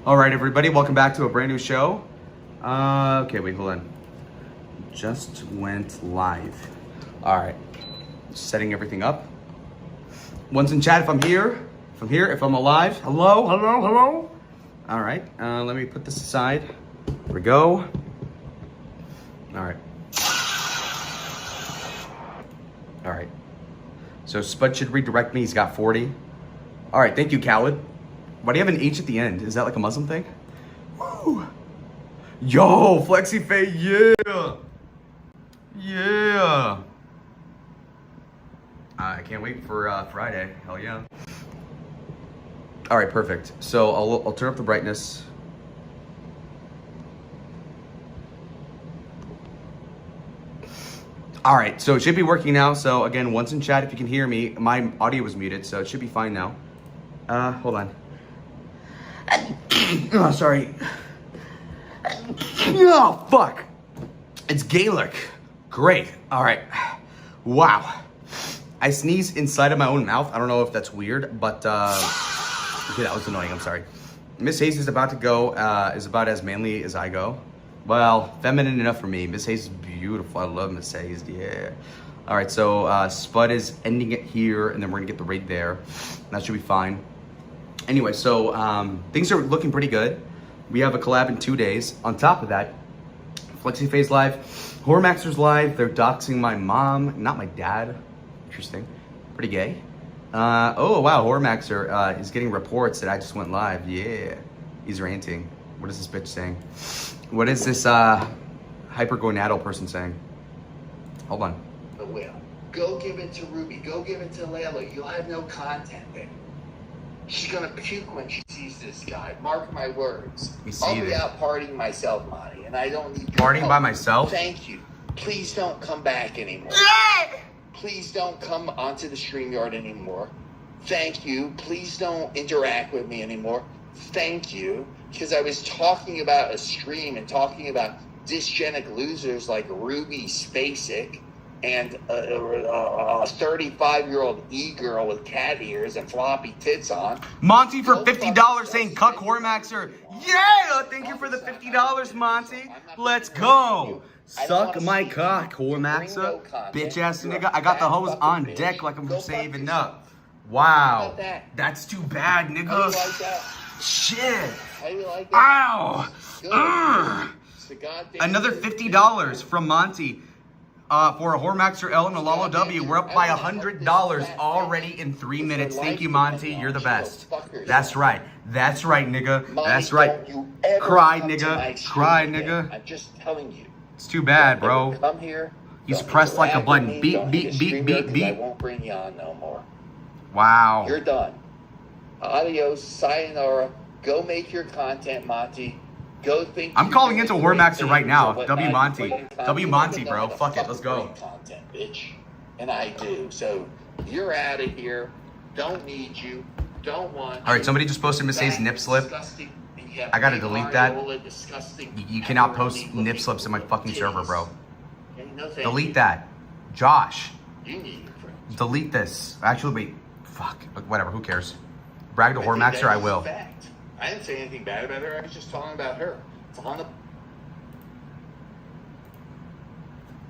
All right, everybody, welcome back to a brand new show. Okay, wait, hold on. Just went live. All right, setting everything up. One's in chat if I'm here. If I'm alive. Hello. All right, let me put this aside. Here we go. All right. So Spud should redirect me. He's got 40. All right, thank you, Khaled. Why do you have an H at the end? Is that like a Muslim thing? Woo! Yo, Flexi Faye, yeah! Yeah! I can't wait for Friday. Hell yeah. All right, perfect. So I'll turn up the brightness. All right, so it should be working now. So again, once in chat, if you can hear me, my audio was muted, so it should be fine now. Hold on. Oh, sorry. Oh, fuck. It's Gaelic. Great. All right. Wow. I sneeze inside of my own mouth. I don't know if that's weird, but okay, that was annoying. I'm sorry. Miss Hayes is about to go, is about as manly as I go. Well, feminine enough for me. Miss Hayes is beautiful. I love Miss Hayes. Yeah. All right, so Spud is ending it here, and then we're gonna get the raid there. That should be fine. Anyway, so things are looking pretty good. We have a collab in 2 days. On top of that, Flexi Faye's live, Hormaxer's live. They're doxing my mom, not my dad. Interesting, pretty gay. Oh wow, Hormaxer is getting reports that I just went live. Yeah, he's ranting. What is this bitch saying? What is this hypergonadal person saying? Hold on. The will. Go give it to Ruby. Go give it to Layla. You'll have no content there. She's gonna puke when she sees this guy. Mark my words. I'll be out partying myself, Monty, and I don't need your partying help. by myself. Thank you. Please don't come back anymore. Please don't come onto the StreamYard anymore. Thank you. Please don't interact with me anymore. Thank you. Because I was talking about a stream and talking about dysgenic losers like Ruby Spacek and a 35-year-old e-girl with cat ears and floppy tits on. Monty for $50 saying cuck Hormaxer. Yeah! Thank you for the $50, Monty. Let's go. Suck my cock, Hormaxer. Bitch ass nigga. I got the hose on deck like I'm saving up. Wow. That's too bad, nigga. Shit. Ow. Another $50 from Monty. For a Hormaxer L and a Lalo W. We're up by $100 already in 3 minutes. Thank you, Monty. You're the best. That's right. That's right, nigga. That's right. Cry, nigga. Cry, nigga. I'm just telling you. It's too bad, bro. Come here. He's pressed like a button. Beep, beep, beep, beep, beep. I won't bring you on no more. Wow. You're done. Adios. Sayonara. Go make your content, Monty. Go think. I'm calling into Hormaxer right now. W Monty. W Monty, bro. Fuck it. Let's go. Content, bitch. And I do. So you're out of here. Don't need you. Don't want. All right. Somebody just posted Miss Hayes nip slip. I gotta delete that. You cannot post nip slips in my fucking server, bro. Delete that. Josh. Delete this. Actually, wait. Fuck. Whatever. Who cares? Brag to Hormaxer. I will. I didn't say anything bad about her. I was just talking about her. It's on the.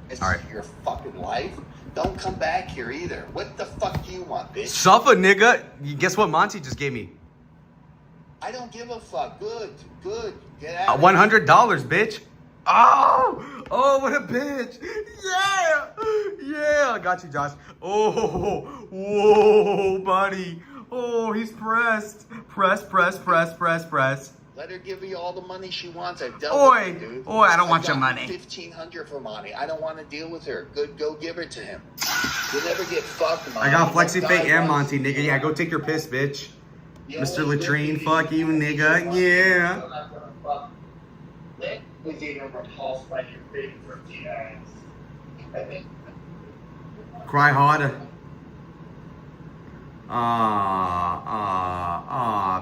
It's your fucking life. Don't come back here either. What the fuck do you want, bitch? Suffer, nigga. Guess what Monty just gave me? I don't give a fuck. Good. Get out. $100, bitch. Oh, what a bitch. Yeah. I got you, Josh. Oh, whoa, buddy. Oh, he's pressed. Press. Let her give you all the money she wants. I've dealt with her, dude. I don't want your money. $1,500 for Monty. I don't want to deal with her. Good, go give her to him. You'll never get fucked, Monty. I got Flexi Faye and Monty, nigga. Yeah, go take your piss, bitch. Mr. Latrine, fuck you, nigga. Yeah. Cry harder.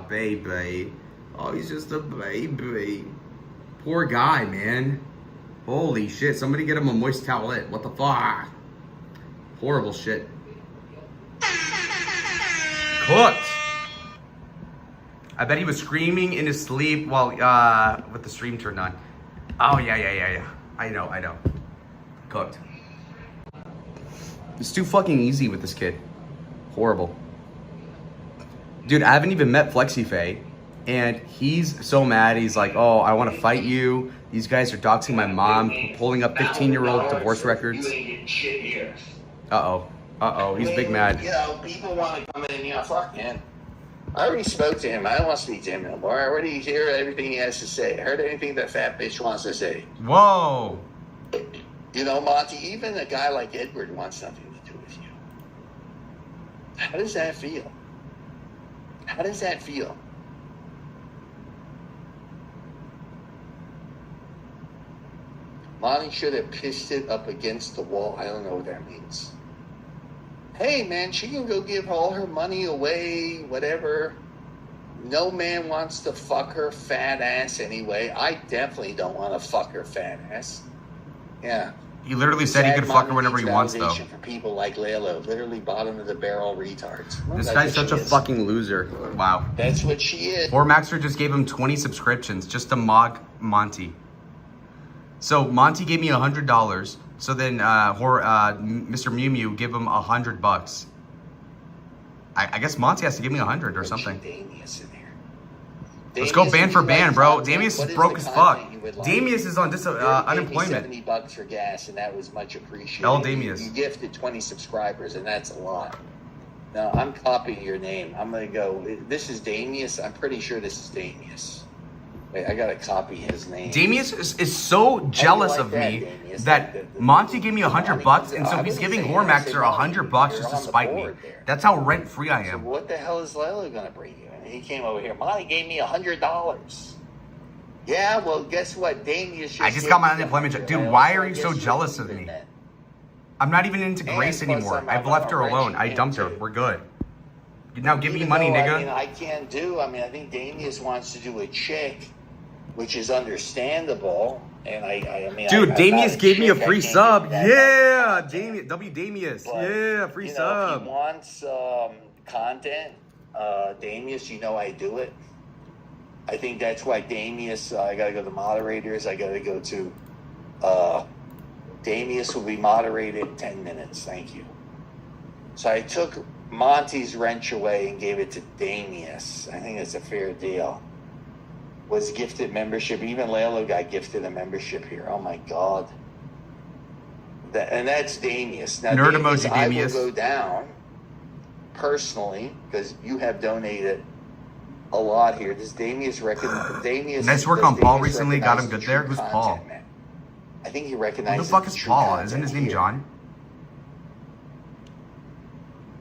Baby. Oh, he's just a baby. Poor guy, man. Holy shit. Somebody get him a moist towelette. What the fuck? Horrible shit. Cooked. I bet he was screaming in his sleep while with the stream turned on. Oh yeah. I know. Cooked. It's too fucking easy with this kid. Horrible. Dude, I haven't even met FlexiFae, and he's so mad. He's like, oh, I want to fight you. These guys are doxing my mom, pulling up 15-year-old divorce records. Uh-oh, he's big mad. You know, people want to come in and, you know, fuck him. I already spoke to him. I don't want to speak to him no more. I already hear everything he has to say. I heard anything that fat bitch wants to say. Whoa. You know, Monty, even a guy like Edward wants nothing to do with you. How does that feel? How does that feel? Monty should have pissed it up against the wall. I don't know what that means. Hey, man, she can go give all her money away, whatever. No man wants to fuck her fat ass anyway. I definitely don't want to fuck her fat ass. Yeah. He literally said he could fuck her whenever he wants, though. For people like Layla, literally bottom of the barrel retards. This guy's such a fucking loser. Wow. That's what she is. Maxter just gave him 20 subscriptions just to mock Monty. So Monty gave me $100. So then Mr. Mew Mew give him $100. I guess Monty has to give me 100 or something. Damius in here. Let's go band for band, bro. Damius is broke as fuck. Damius is on unemployment. $70 for gas, and that was much appreciated. L Damius. You gifted 20 subscribers, and that's a lot. Now I'm copying your name. I'm gonna go. This is Damius. I'm pretty sure this is Damius. Wait, I gotta copy his name. Damius is so jealous of me that Monty gave me $100, and so he's giving Maxter $100 just to spite me. That's how rent free I am. So what the hell is Layla gonna bring you? And he came over here. Monty gave me $100. Yeah, well, guess what? Damius. I just got my unemployment check. Dude, why are you so jealous of me? I'm not even into Grace anymore. I've left her alone. I dumped her. We're good. Now give me money, nigga. I mean, I can't do. I mean, I think Damius wants to do a chick, which is understandable. And I mean, dude, Damius gave me a free sub. Yeah, Damius, Damius. But, Yeah, free sub. If he wants content, Damius, you know I do it. I think that's why Damius, I got to go to moderators. I got to go to, Damius will be moderated in 10 minutes. Thank you. So I took Monty's wrench away and gave it to Damius. I think it's a fair deal. Was gifted membership. Even Layla got gifted a membership here. Oh my God. And that's Damius. Now, Nerd emoji, Damius. I will go down personally because you have donated a lot here. Does Damius recognize? Damius. Nice work on Paul recently. Got him good there. Who's Paul? Man? I think he recognizes. Who the fuck is Paul? Isn't his name here. John?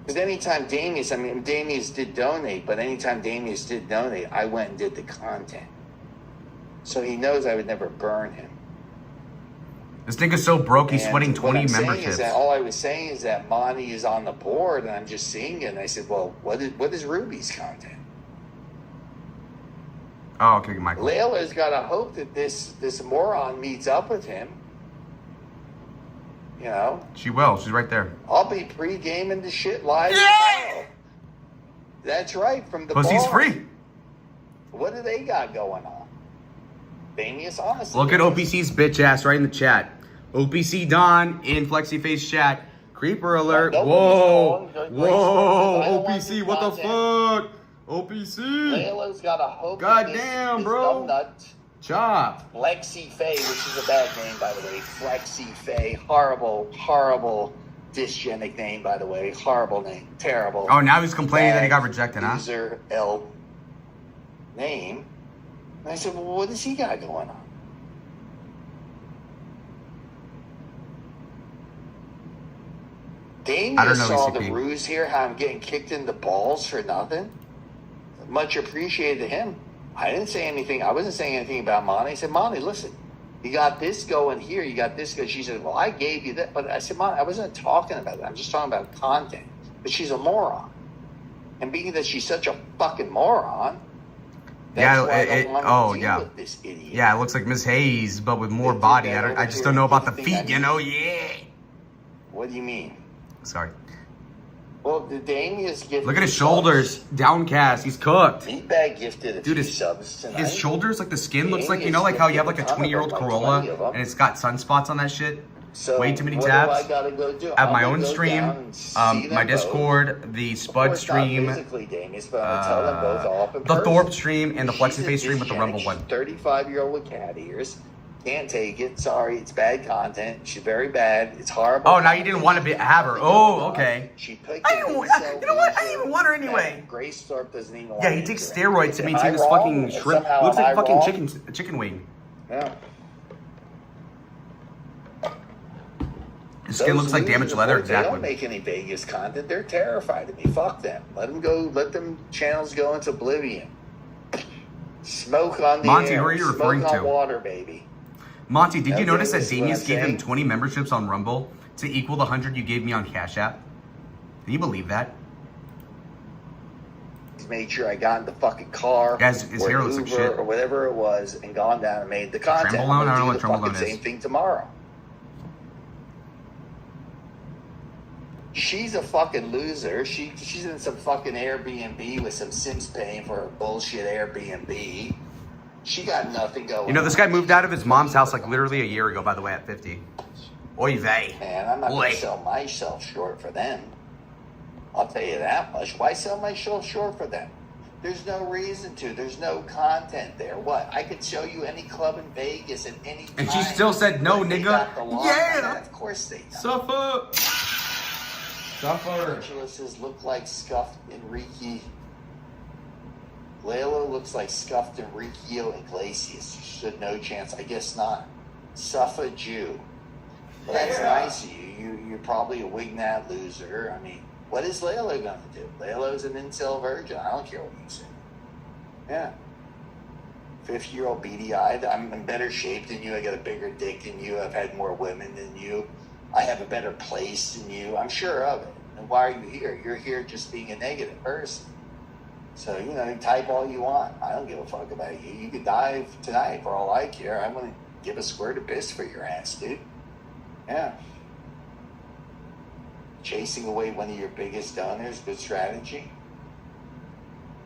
Because anytime Damius did donate, but anytime Damius did donate, I went and did the content. So he knows I would never burn him. This nigga's so broke, he's sweating 20 memberships. All I was saying is that Monty is on the board, and I'm just seeing it, and I said, well, what is Ruby's content? Oh, okay, Michael. Layla's got to hope that this moron meets up with him. You know? She will. She's right there. I'll be pre-gaming the shit live. Yeah! That's right, from the Pussy's bar. free. What do they got going on? Damius, honestly. Look at OPC's bitch ass right in the chat. OPC Don in FlexiFace chat. Creeper alert. Whoa. Whoa. OPC, what the fuck? OPC. Layla's got a hope. God damn, bro. Chop. FlexiFae, which is a bad name, by the way. FlexiFae. Horrible, horrible, dysgenic name, by the way. Horrible name. Terrible. Oh, now he's complaining that he got rejected, huh? User L name. And I said, well, what does he got going on? Damian saw the ruse here, how I'm getting kicked in the balls for nothing. Much appreciated to him. I didn't say anything. I wasn't saying anything about Monty. I said, Monty, listen, you got this going here. You got this going. She said, well, I gave you that. But I said, Monty, I wasn't talking about that. I'm just talking about content. But she's a moron. And being that she's such a fucking moron, that's why I don't want to deal with this idiot. Yeah, it looks like Miss Hayes, but with more body. I just don't know about the feet, you know? Yeah. What do you mean? Sorry. Well, the Damius gifted. Look at his shoulders, downcast. He's cooked. Meatbag gifted a Dude, few subs tonight. his shoulders, like the skin looks like, you know, like how you have like a 20-year-old Corolla and it's got sunspots on that shit. So way too many what tabs. do I gotta go do? I have I'm my gonna own go stream, down and see my them Discord, the both. Spud Of course, not stream, physically, Damius, but I'm gonna tell them both off in the person. Thorpe stream, and the She's FlexiFace a stream with the Rumble one. 35-year-old with cat ears. Can't take it. Sorry, it's bad content. She's very bad. It's horrible. Oh, now you didn't want to have her. Oh, okay. She picked I didn't, you know what? I didn't even want her anyway. Grace Thorpe doesn't even want Yeah, he takes steroids to maintain this fucking shrimp. He looks like a fucking chicken wing. Yeah. His skin looks like damaged leather. They don't Exactly. make any Vegas content. They're terrified of me. Fuck them. Let them go. Let them channels go into oblivion. Smoke on the Monty, air. who are you referring Smoke on to? water, baby. Monty, did you Okay, notice that this is what Damius I'm gave him saying. 20 memberships on Rumble to equal the 100 you gave me on Cash App? Can you believe that? He's made sure I got in the fucking car, Yeah, his or hair looks like Uber, shit. or whatever it was, and gone down and made the content. Trembolone? I'm gonna I don't know do what the Trembolone fucking is. same thing tomorrow. She's a fucking loser. She's in some fucking Airbnb with some Sims paying for her bullshit Airbnb. She got nothing going. You know, this guy moved out of his mom's house like literally a year ago, by the way, at 50. Oy vey. Man, I'm not Boy. going to sell myself short for them. I'll tell you that much. Why sell myself short for them? There's no reason to. There's no content there. What? I could show you any club in Vegas at any time. And she still said no, But they nigga. got the line on Yeah. that. Of course they don't. Suffer. Suffer. Angelus's look like scuffed Enrique. Layla looks like scuffed Enriqueo Iglesias. Should no chance. I guess not. Suffa Jew. Well, that's nice of you. You're probably a Wignat loser. I mean, what is Layla going to do? Layla's an incel virgin. I don't care what you say. Yeah. 50-year-old beady-eyed. I'm in better shape than you. I got a bigger dick than you. I've had more women than you. I have a better place than you. I'm sure of it. And why are you here? You're here just being a negative person. So, you know, type all you want. I don't give a fuck about you. You could die tonight for all I care. I'm going to give a squirt of piss for your ass, dude. Yeah. Chasing away one of your biggest donors, good strategy.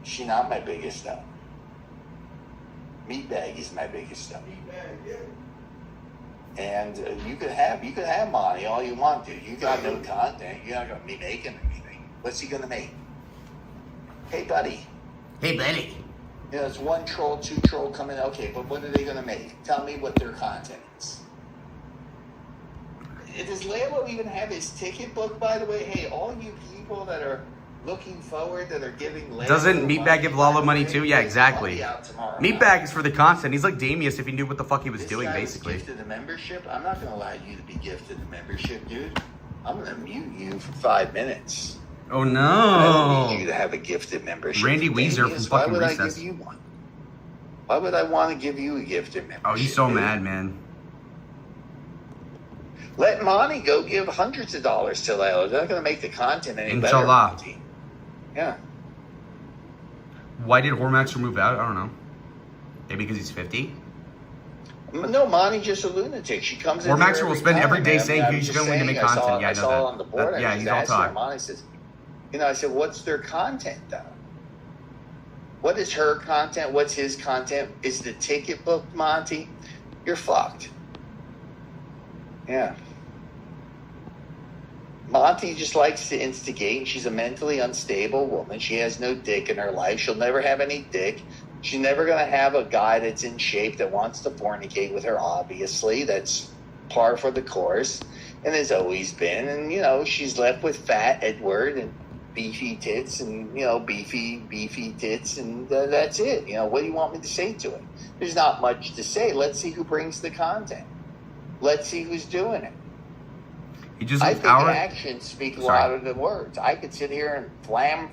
She not my biggest donor. Meatbag is my biggest donor. And you could have Monty all you want, dude. You got no content. You're not gonna be making anything. What's he gonna make? Hey, buddy. Hey, Benny. You know, it's one troll, two troll coming. Okay, but what are they gonna make? Tell me what their content is. Does Layla even have his ticket book, by the way? Hey, all you people that are looking forward, that are giving Layla Doesn't money, Meatbag give Lalo money too? Yeah, exactly. money out tomorrow Meatbag night. is for the content. He's like Damius if he knew what the fuck he was This doing, guy basically. was gifted a membership. I'm not gonna allow you to be gifted a membership, dude. I'm gonna mute you for 5 minutes. Oh I don't need you no. to have a gifted membership. Randy The Weezer thing from is, fucking why would Recess. I give you one? Why would I want to give you a gifted membership? Oh, he's so dude? mad, man. Let Monty go give hundreds of dollars to Layla. They're not gonna make the content any Inshallah. better. Monty. Yeah. Why did Hormax move out? I don't know. Maybe because he's 50? No, Monty's just a lunatic. She comes in. Hormax here will spend every time, day man. saying I'm he's just going to make saying, content. Yeah, I saw know it that. on the board. Yeah, I he's just all asked her, talk. Monty says, you know, I said, what's their content though? What is her content? What's his content? Is the ticket booked, Monty? You're fucked. Yeah. Monty just likes to instigate, and she's a mentally unstable woman. She has no dick in her life. She'll never have any dick. She's never going to have a guy that's in shape that wants to fornicate with her, obviously. That's par for the course, and has always been. And, you know, she's left with fat Edward and beefy tits and, you know, beefy tits, and that's it. You know, what do you want me to say to it? There's not much to say. Let's see who brings the content. Let's see who's doing it. He just I moved think out. actions speak Sorry. louder than words. I could sit here and flam,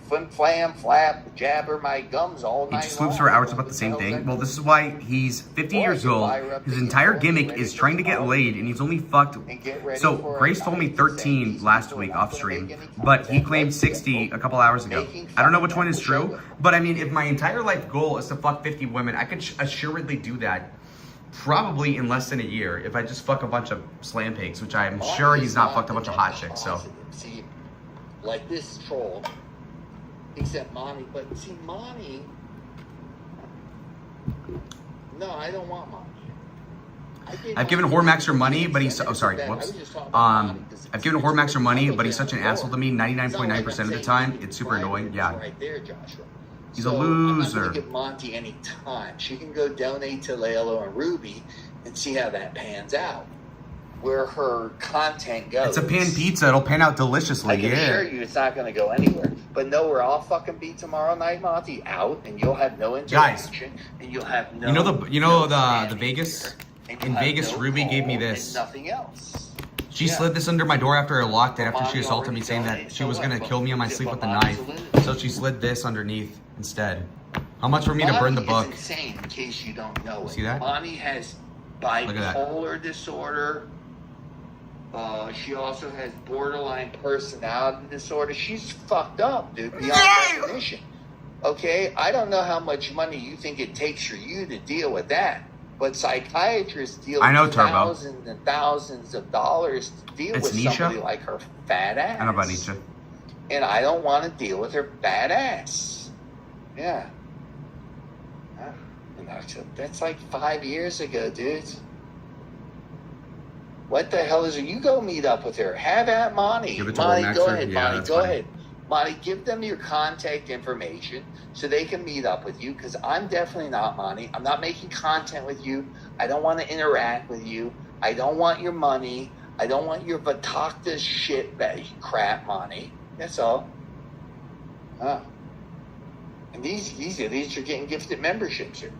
flap, jabber my gums all He night just loops long. for hours about the same thing. Well, this is why he's 50 years old. His entire gimmick is trying to get laid, and he's only fucked. And get ready So for Grace it. told me I'm just saying 13 these last people are week not off gonna stream, make any but he content. claimed Let's 60 a couple hours ago. Making I don't know fun which one is of the true, show. but I mean, if my entire life goal is to fuck 50 women, I could assuredly do that. Probably in less than a year if I just fuck a bunch of slam pigs, which I'm sure he's not fucked a bunch of hot chicks. So See, like this troll, except Monty. But see, Monty, no, I don't want Monty. I've given Hormaxer money, but he's I've given Hormaxer money, but he's such an asshole to me 99.9% of the time. It's super annoying. Yeah. Right there, Joshua. He's a loser. I'm not gonna give Monty any time. She can go donate to Lalo and Ruby and see how that pans out. Where her content goes. It's a pan pizza. It'll pan out deliciously. I can assure you it's not going to go anywhere. But no, where I'll fucking be tomorrow night, Monty, out, and you'll have no interaction, and you'll have no. You know the Vegas. In Vegas, Ruby gave me this. Nothing else. She slid this under my door after I locked it, after she assaulted me, saying that she was gonna kill me on my sleep with a knife. So she slid this underneath instead. How much for me to burn the book? Insane, in case you don't know it. See that? Monty has bipolar disorder. She also has borderline personality disorder. She's fucked up, dude, beyond recognition. Okay, I don't know how much money you think it takes for you to deal with that, but psychiatrists deal with thousands and thousands of dollars to deal with somebody like her fat ass. I know about Nietzsche. And I don't want to deal with her fat ass. Yeah. That's like 5 years ago, dude. What the hell is it? You go meet up with her. Have at Monty. Give it to Monty, Hormaxer. go ahead, Yeah, Monty. Go ahead. Monty, give them your contact information so they can meet up with you, because I'm definitely not Monty. I'm not making content with you. I don't want to interact with you. I don't want your money. I don't want your Vatakta shit crap, Monty. That's all. Huh. And these idiots are getting gifted memberships here.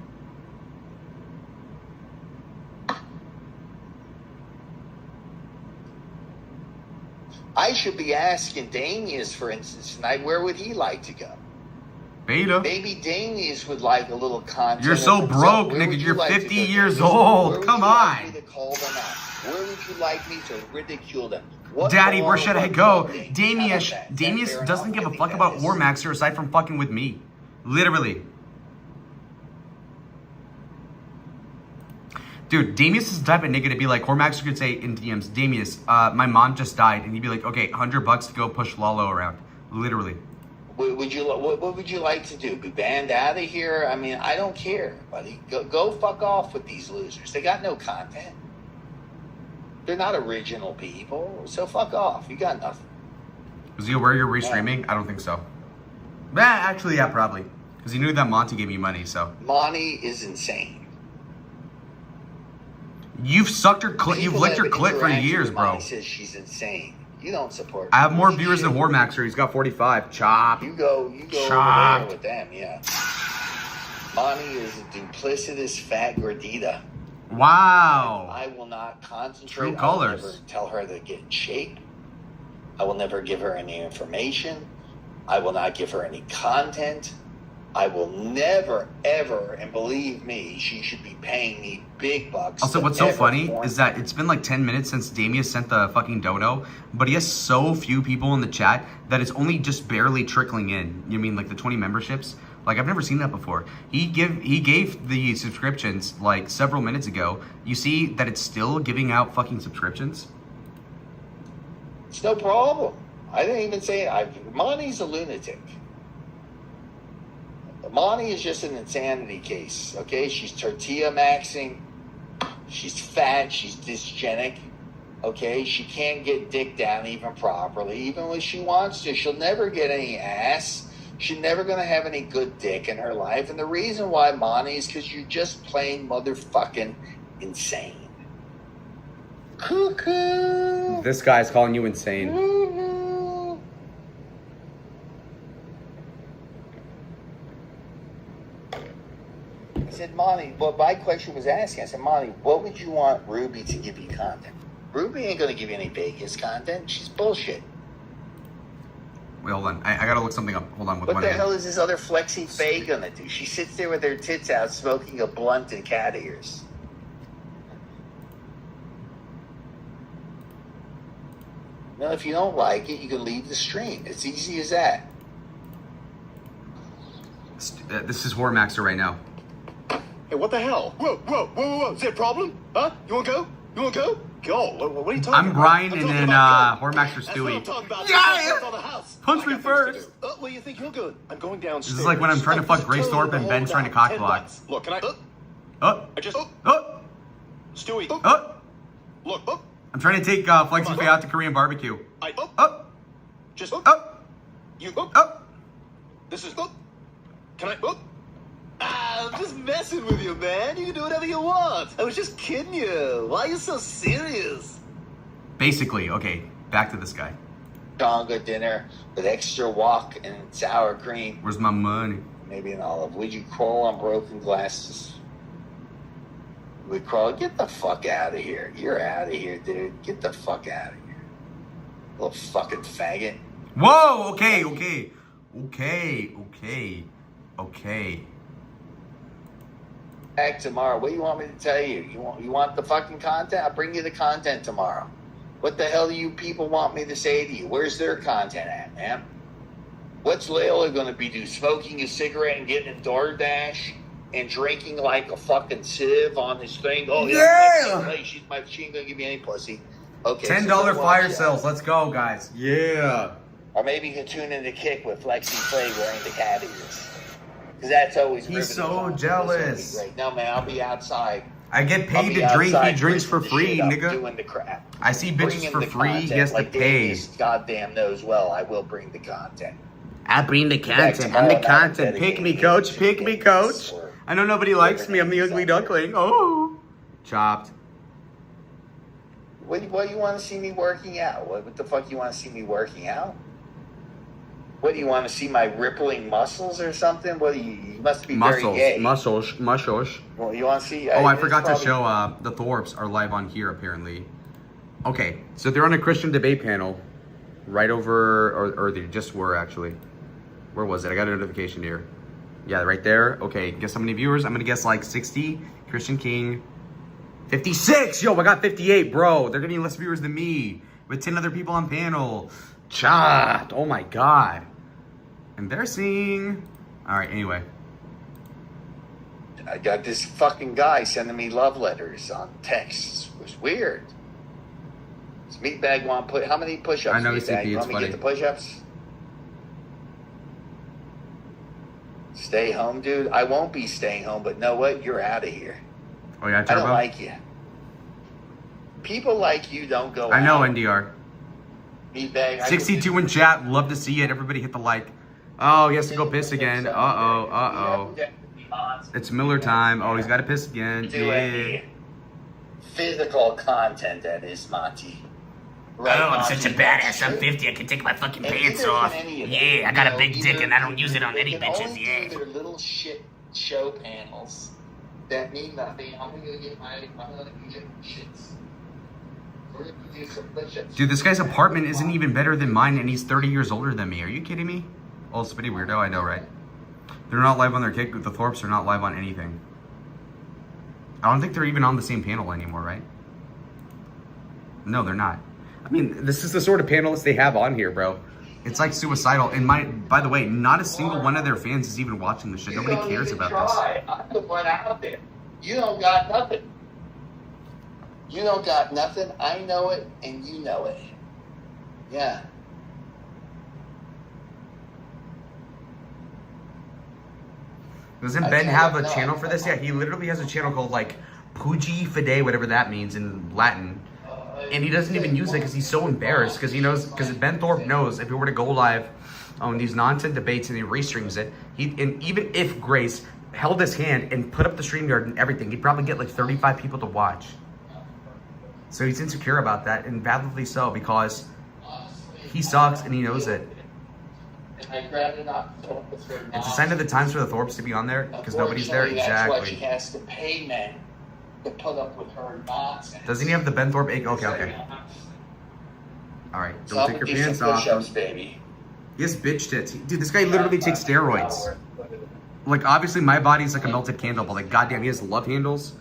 I should be asking Damius, for instance, tonight, where would he like to go? Beta. Maybe Damius would like a little content. You're so broke, nigga. You're 50 years old. Come on. Where would you like me to call them out? Where would you like me to ridicule them? Daddy, where should I go? Damius doesn't give a fuck about Hormaxer aside from fucking with me. Literally. Dude, Damius is the type of nigga to be like, Hormaxer could say in DMs, Damius, my mom just died. And he'd be like, okay, $100 to go push Lalo around. Literally. What would you like to do? Be banned out of here? I mean, I don't care, buddy. Go fuck off with these losers. They got no content. They're not original people, so fuck off. You got nothing. Was he aware you're restreaming? I don't think so. Actually, yeah, probably. Because he knew that Monty gave me money, so. Monty is insane. You've sucked her clit. You've licked your clit for years, bro. Monty says she's insane. You don't support. I have more viewers than Hormaxer. He's got 45. Chop. You go over there with them, yeah. Monty is a duplicitous fat gordita. Wow. I will not concentrate. True colors. I will never tell her to get in shape. I will never give her any information. I will not give her any content. I will never, ever, and believe me, she should be paying me big bucks. Also, what's so funny is that it's been like 10 minutes since Damius sent the fucking dono, but he has so few people in the chat that it's only just barely trickling in. You mean like the 20 memberships? Like, I've never seen that before. He gave the subscriptions like several minutes ago. You see that it's still giving out fucking subscriptions? It's no problem. I didn't even say it. Monty's a lunatic. Monty is just an insanity case, okay? She's tortilla maxing. She's fat. She's dysgenic, okay? She can't get dick down even properly. Even when she wants to, she'll never get any ass. She's never going to have any good dick in her life. And the reason why, Monty, is because you're just plain motherfucking insane. Cuckoo. This guy's calling you insane. I said, Monty, what my question was asking, I said, Monty, what would you want Ruby to give you content? Ruby ain't going to give you any Vegas content. She's bullshit. Wait, hold on. I got to look something up. Hold on. What the hell is this other Flexi Faye going to do? She sits there with her tits out smoking a blunt and cat ears. Now, if you don't like it, you can leave the stream. It's easy as that. This is Hormaxer right now. Hey, what the hell? Whoa. Is there a problem? Huh? You wanna go? go. What are you talking I'm about? Brian I'm and talking then about go. Hormaster That's what Stewie. I'm talking about. Yeah! On the house. Punch I me got things to first. do. Where you think you're going? I'm going downstairs. This is like when I'm trying to fuck just Grace turn Thorpe the and whole Ben's trying to knob. cock 10 block. bucks. Look, can I? Oh, I just. oh, Stewie. oh. Look. I'm trying to take Flexi Faye out to Korean barbecue. Oh, Just. oh, You. oh. This is. Can I? I'm just messing with you, man. You can do whatever you want. I was just kidding you. Why are you so serious? Basically, okay, back to this guy. Tonga dinner with extra wok and sour cream, Where's my money? maybe an olive. Would you crawl on broken glasses? Would crawl? Get the fuck out of here. You're out of here, dude. Get the fuck out of here. Little fucking faggot. Whoa, okay. Back tomorrow. What do you want me to tell you? You want the fucking content? I'll bring you the content tomorrow. What the hell do you people want me to say to you? Where's their content at, man? What's Layla gonna be do? Smoking a cigarette and getting a DoorDash and drinking like a fucking sieve on this thing? Oh Yeah! She ain't gonna give me any pussy. Okay. $10 so fire watch sales. Let's go, guys. Yeah. Or maybe you can tune in to Kick with Flexi Faye wearing the cat ears. Because that's always He's riveting so content. jealous. That's gonna be great. No, man, I'll be outside. I get I'll paid be to drink. He outside drinks for ripping the free, shit up, nigga. Doing the crap. I see bitches Bringing for the free. He content has to like pay. Davis goddamn knows well. I will bring the content. I bring the content. I'm the content. Pick me, coach. Pick me, coach. I know nobody likes me. I'm the ugly duckling. Oh. Chopped. What do you want to see me working out? What the fuck you want to see me working out? What do you want to see my rippling muscles or something? What do you must be very gay. Muscles. Well, you want to see? Oh, I it's forgot to probably- show the Thorpes are live on here, apparently. Okay, so they're on a Christian debate panel right over, or they just were, actually. Where was it? I got a notification here. Yeah, right there. Okay, guess how many viewers? I'm going to guess like 60. Christian King. 56! Yo, I got 58, bro. They're getting less viewers than me. With 10 other people on panel. Chopped. Oh my god. Embarrassing. Alright, anyway. I got this fucking guy sending me love letters on text. It was weird. Does Meatbag want to put how many push-ups? I know he's Meatbag? CP, You it's want me to get funny. the push-ups? Stay home, dude. I won't be staying home, but know what? You're out of here. Oh yeah, I Turbo? don't like you. People like you don't go I know, out. NDR. Meatbag. 62 in chat. Love to see it. Everybody hit the like. Oh, he has to go piss again. Uh-oh. It's Miller time. Oh, he's got to piss again. Do Yeah. any physical content that is Monty. Right, Oh, I'm Monty? such a badass. I'm 50. I can take my fucking And pants either off. can any of them. Yeah, I got You a know, big dick either- and I don't use it on they any can bitches. only Yeah. do their little shit show panels that mean nothing. I'm gonna get my shits. We're gonna do some push-ups. Dude, this guy's apartment isn't even better than mine, and he's 30 years older than me. Are you kidding me? Oh, spitty weirdo. I know, right? They're not live on their kick. The Thorpes are not live on anything. I don't think they're even on the same panel anymore, right? No, they're not. I mean, this is the sort of panelists they have on here, bro. It's like suicidal. And by the way, not a single one of their fans is even watching this shit. You Nobody don't cares even about this. try. I'm the one out there. You don't got nothing. You don't got nothing. I know it, and you know it. Yeah. Doesn't I Ben can't- have a no, channel for this? Yeah, he literally has a channel called like Puji Fide, whatever that means in Latin. And he doesn't even use it because he's so embarrassed because he knows, because Ben Thorpe knows if he were to go live on these nonsense debates and he restreams it, and even if Grace held his hand and put up the StreamYard and everything, he'd probably get like 35 people to watch. So he's insecure about that, and validly so, because he sucks and he knows it. I'd rather not. It's a sign of the times for the Thorpes to be on there because nobody's there. Unfortunately, that's why she Exactly. has to pay men to put up with her nonsense. Doesn't he have the Ben Thorpe? Okay. All right, So don't I'm take gonna your do pants some off. push-ups, baby. He has bitch tits. Dude, this guy literally takes steroids. Like, obviously, my body's like a melted candle, but like, goddamn, he has love handles.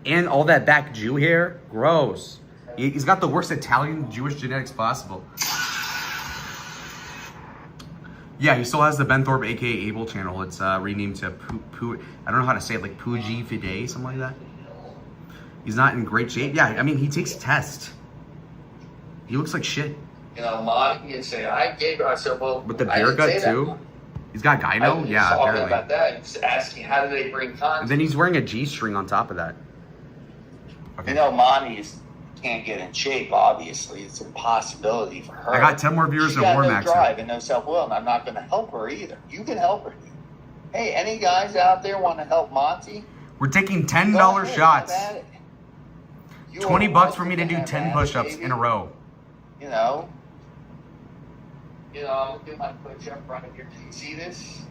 And all that back Jew hair. Gross. He's got the worst Italian Jewish genetics possible. Yeah, he still has the Ben Thorpe, aka Abel channel. It's renamed to I don't know how to say it, like Puji Fide, something like that. He's not in great shape. Yeah, I mean, he takes tests. He looks like shit. You know, Monty and say, I gave her, I said, well, With the I beer didn't say gut, that. too. He's got I gyno? was Yeah, talking apparently. about that. He's asking, how do they bring content? And then he's wearing a G-string on top of that. Okay. You know, Monty can't get in shape, obviously. It's a possibility for her. I got 10 more viewers She's than got War no Max. drive and no self-will, and I'm not going to help her either. You can help her. Hey, any guys out there want to help Monty? We're taking Go $10 ahead, shots. have at it. You 20 are bucks for me to welcome do have 10 at it, push-ups baby. in a row. You know, I'm gonna do my push-up right here. Can you see this?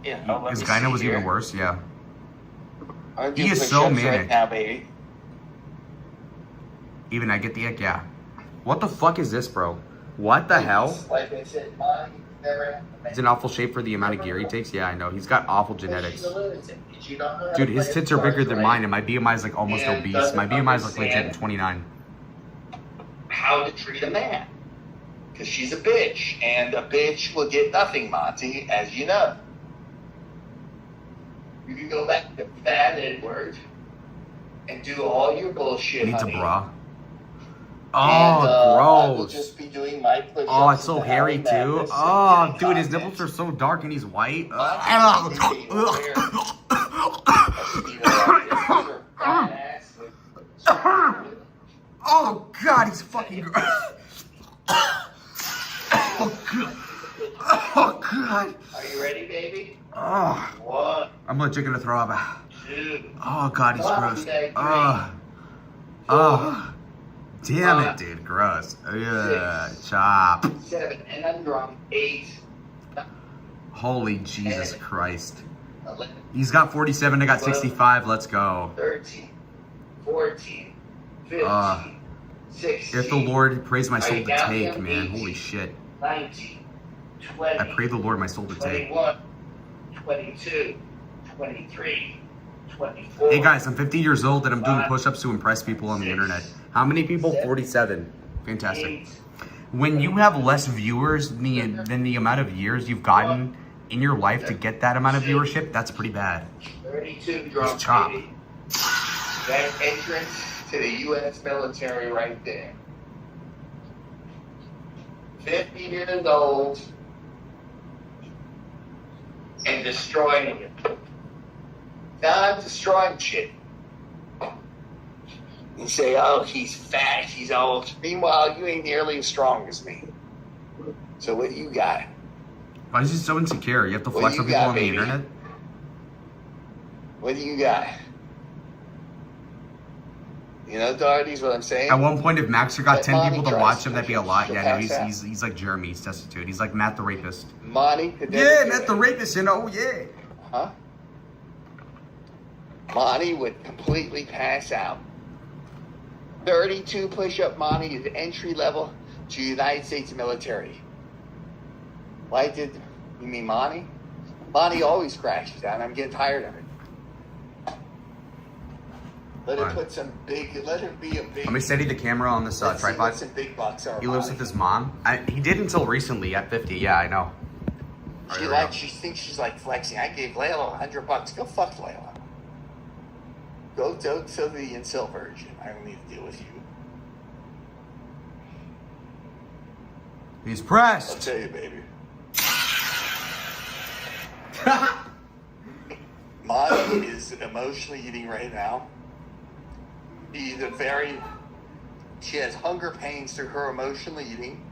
Yeah. let His me gyno see was here. even worse, yeah. I'm gonna do He is so push-ups manic. right now, baby. Even I get the ick, yeah. What the fuck is this, bro? What the hell? Like I said, Monty never had He's in awful shape for the amount of gear he takes. Yeah, I know. He's got awful genetics. She's a lunatic. She don't know how Dude, to his play tits the are bigger cards than right. mine, and my BMI is like almost And obese. doesn't My BMI is like legit understand 29. How to treat a man. Because she's a bitch. And a bitch will get nothing, Monty, as you know. You can go back to Fat Edward and do all your bullshit, Needs a honey. bra. And, I will gross. just be doing my push-ups Oh, it's so in the hairy Howie too. Madness Oh, and dude, his content. nipples are so dark and he's white. Oh god, he's fucking gross. Oh god. Oh god. Are you ready, baby? Oh, 1, I'm legit gonna throw up. 2, Oh god, he's gross. Monday, Oh. Oh. Damn it, dude. Gross. Yeah. Chop. 7, and I'm drunk. 8, Holy Jesus Christ. 11, He's got 47. I got 65. Let's go. 13, 14, 15, Uh, 16. If the Lord prays my soul Are you to counting take, them? man. 18, Holy shit. 19, 20. I pray the Lord my soul to take. 21, 22, 23, 24. Hey guys, I'm 50 years old and I'm doing 5, push-ups to impress people on the 6, internet. How many people? 7, 47. Fantastic. 8, When you have less viewers than the amount of years you've gotten in your life to get that amount of viewership, that's pretty bad. 32 drunk, chop. baby. That entrance to the U.S. military right there. 50 years old and destroying it. Now I'm destroying shit. You say, oh, he's fat, he's old. Meanwhile, you ain't nearly as strong as me. So what do you got? Why is he so insecure? You have to What flex you on people got, on the baby? internet? What do you got? You know, Doherty's what I'm saying? At one point, if Maxer got Let 10 people Monty to try watch to him, that'd be a switch. lot. She'll Yeah, no, pass out. he's like Jeremy. He's destitute. He's like Matt the rapist. Monty could never Yeah, do Matt it. the rapist, you know, yeah. Huh? Monty would completely pass out. 32 push-up Monty is entry level to the United States military. Why did you mean Monty? Monty always crashes out. I'm getting tired of it. Let her Alright. put some big. Let her be a big. Let me steady the camera on this let's see what tripod. some big bucks are. He lives with his mom. He did until recently at 50. Yeah, I know. She thinks she's like flexing. I gave Layla $100. Go fuck Layla. Go to the Incel version. I don't need to deal with you. He's I'll pressed. tell you, baby. Monty is emotionally eating right now. She has hunger pains through her emotional eating.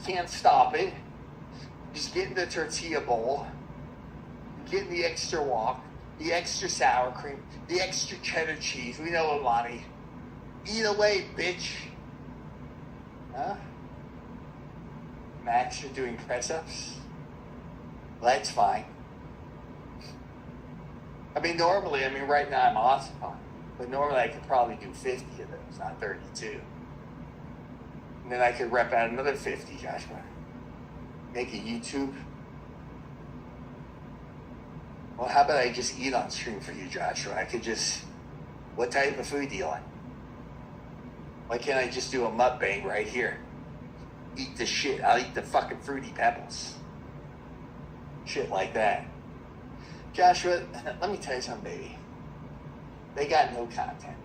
Can't stop it. She's getting the tortilla bowl, getting the extra wok, the extra sour cream, the extra cheddar cheese. We know it, Lonnie. Eat away, bitch. Huh? Max, you're doing press-ups? Well, that's fine. I mean, right now I'm awesome. But normally I could probably do 50 of those, not 32. And then I could rep out another 50, Joshua. Make a YouTube. Well, how about I just eat on stream for you, Joshua? I could just... What type of food do you like? Why can't I just do a mukbang right here? Eat the shit. I'll eat the fucking Fruity Pebbles. Shit like that. Joshua, let me tell you something, baby. They got no content.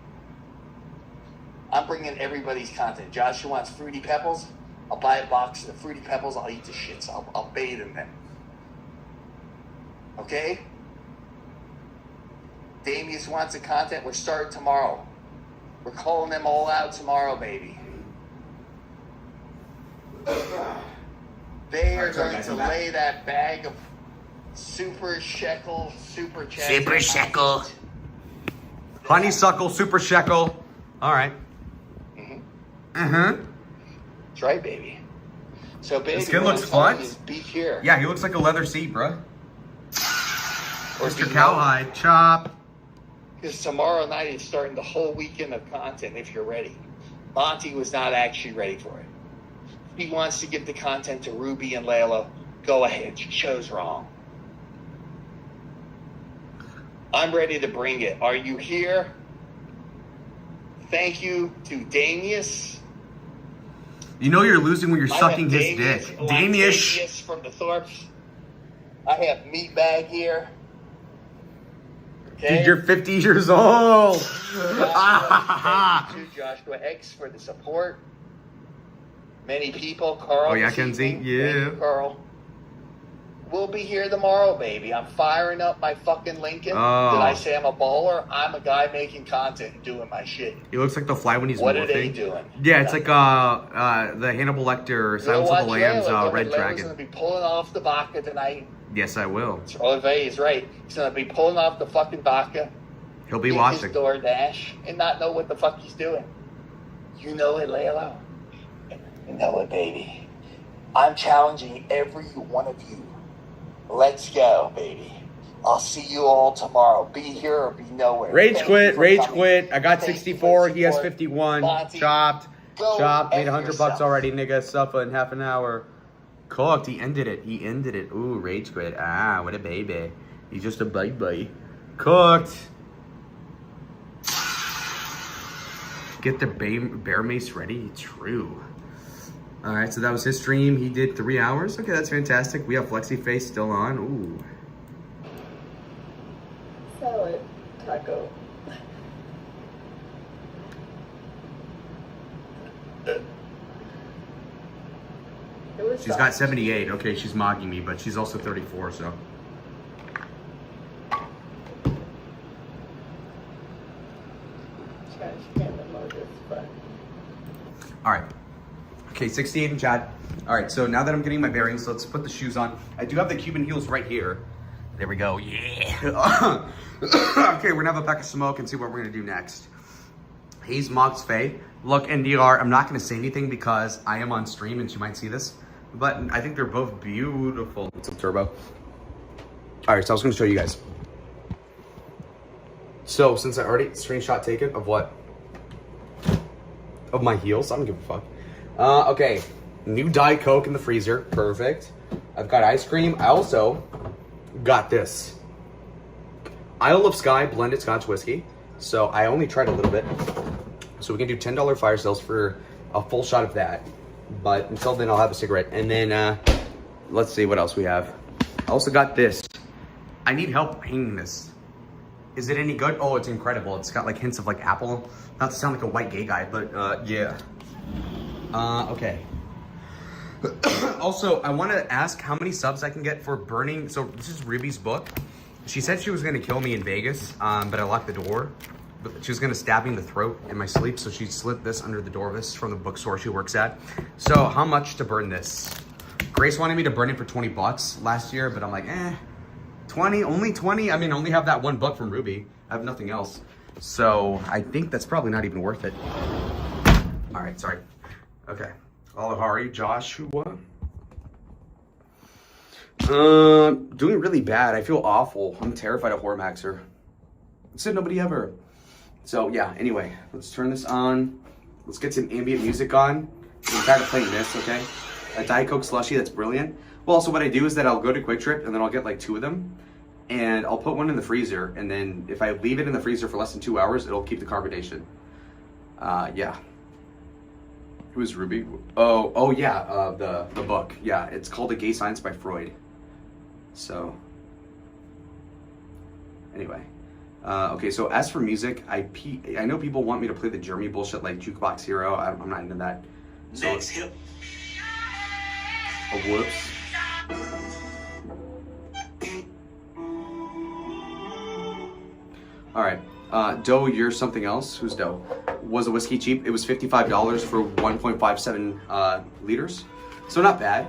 I'm bringing everybody's content. Josh wants Fruity Pebbles. I'll buy a box of Fruity Pebbles. I'll eat the shits. I'll bathe in them. Okay? Damius wants the content. We're starting tomorrow. We're calling them all out tomorrow, baby. They are going to lay that bag of super shekel, super chat. Super shekel. Honeysuckle, super shekel. All right. That's right, baby. So, baby, This kid what looks I'm telling fun. you is be here. Yeah, he looks like a leather seat, bruh. Or Mr. be Cowhide, chop. Because tomorrow night is starting the whole weekend of content if you're ready. Monty was not actually ready for it. He wants to give the content to Ruby and Layla. Go ahead. She chose wrong. I'm ready to bring it. Are you here? Thank you to Damius. You know you're losing when you're I sucking have his dick. Oh, I'm Damius. Damius from the Thorpes. I have Meatbag here. Okay. Dude, you're 50 years old. Thank you to Joshua X for the support. Many people, Carl. Oh, yeah, this Kenzie? evening. Yeah. Thank you, Carl. We'll be here tomorrow, baby. I'm firing up my fucking Lincoln. Oh. Did I say I'm a baller? I'm a guy making content and doing my shit. He looks like the fly when he's What are morphing. they doing? Yeah, it's like the Hannibal Lecter Silence of the Lambs Red Layla's Dragon. going to be pulling off the vodka tonight. Yes, I will. Olivier is right. He's going to be pulling off the fucking vodka. He'll be His watching. DoorDash and not know what the fuck he's doing. You know it, Layla. You know it, baby. I'm challenging every one of you. Let's go, baby. I'll see you all tomorrow. Be here or be nowhere. Rage Thank quit, you for rage coming. quit. I got Thank you 64. for He has support. 51. Monty, Chopped. go Chopped. Made F 100 yourself. bucks already, nigga. Suffer in half an hour. Cooked. He ended it. He ended it. Ooh, rage quit. Ah, what a baby. He's just a baby. Cooked. Get the bear mace ready. True. All right, so that was his stream. He did 3 hours. Okay, that's fantastic. We have Flexi Face still on. Ooh. Salad, taco. It was She's got 78. Okay, she's mocking me, but she's also 34, so. trash can emojis, but All right. Okay, 68 in chat. All right, so now that I'm getting my bearings, let's put the shoes on. I do have the Cuban heels right here. There we go. Yeah. Okay, we're gonna have a pack of smoke and see what we're gonna do next. He's Mox Faye. Look, NDR, I'm not gonna say anything because I am on stream and she might see this, but I think they're both beautiful. What's up, Turbo? All right, so I was gonna show you guys. So since I already screenshot taken of what? Of my heels, I don't give a fuck. Okay, new Diet Coke in the freezer, perfect. I've got ice cream. I also got this Isle of Skye blended Scotch whiskey. So I only tried a little bit. So we can do $10 fire sales for a full shot of that. But until then, I'll have a cigarette. And then let's see what else we have. I also got this. I need help hanging this. Is it any good? Oh, it's incredible. It's got like hints of like apple. Not to sound like a white gay guy, but yeah. Okay. Also, I want to ask how many subs I can get for burning. So this is Ruby's book. She said she was going to kill me in Vegas, but I locked the door. But she was going to stab me in the throat in my sleep, so she slid this under the door of this from the bookstore she works at. So how much to burn this? Grace wanted me to burn it for 20 bucks last year, but I'm like, 20? Only 20? I mean, I only have that one book from Ruby. I have nothing else. So I think that's probably not even worth it. All right, sorry. Okay. Olahari, Joshua. Doing really bad. I feel awful. I'm terrified of Hormaxer. Said nobody ever. So yeah, anyway, let's turn this on. Let's get some ambient music on. I'm tired of playing this, okay? A Diet Coke slushie, that's brilliant. Well, so what I do is that I'll go to Quick Trip and then I'll get like 2 of them. And I'll put one in the freezer. And then if I leave it in the freezer for less than 2 hours, it'll keep the carbonation. Yeah. Who's Ruby? Oh yeah, the book. Yeah, it's called The Gay Science by Freud. So, anyway. Okay, so as for music, I know people want me to play the Jeremy bullshit like Jukebox Hero. I'm not into that. So, Next hit. oh, whoops. All right. Doe, you're something else. Who's Doe? Was a whiskey cheap? It was $55 for 1.57 liters. So not bad.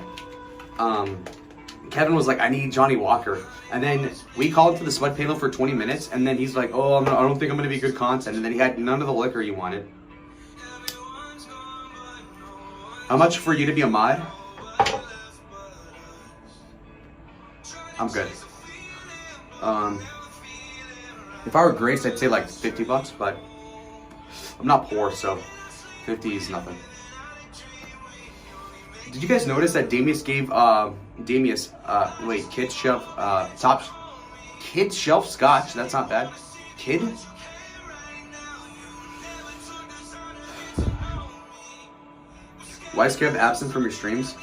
Kevin was like, I need Johnny Walker. And then we called to the sweat panel for 20 minutes. And then he's like, oh, I don't think I'm going to be good content. And then he had none of the liquor you wanted. How much for you to be a mod? I'm good. If I were Grace, I'd say like $50, but I'm not poor, so 50 is nothing. Did you guys notice that Damius gave Kids Shelf Scotch? That's not bad. Kid? Why is Kev absent from your streams?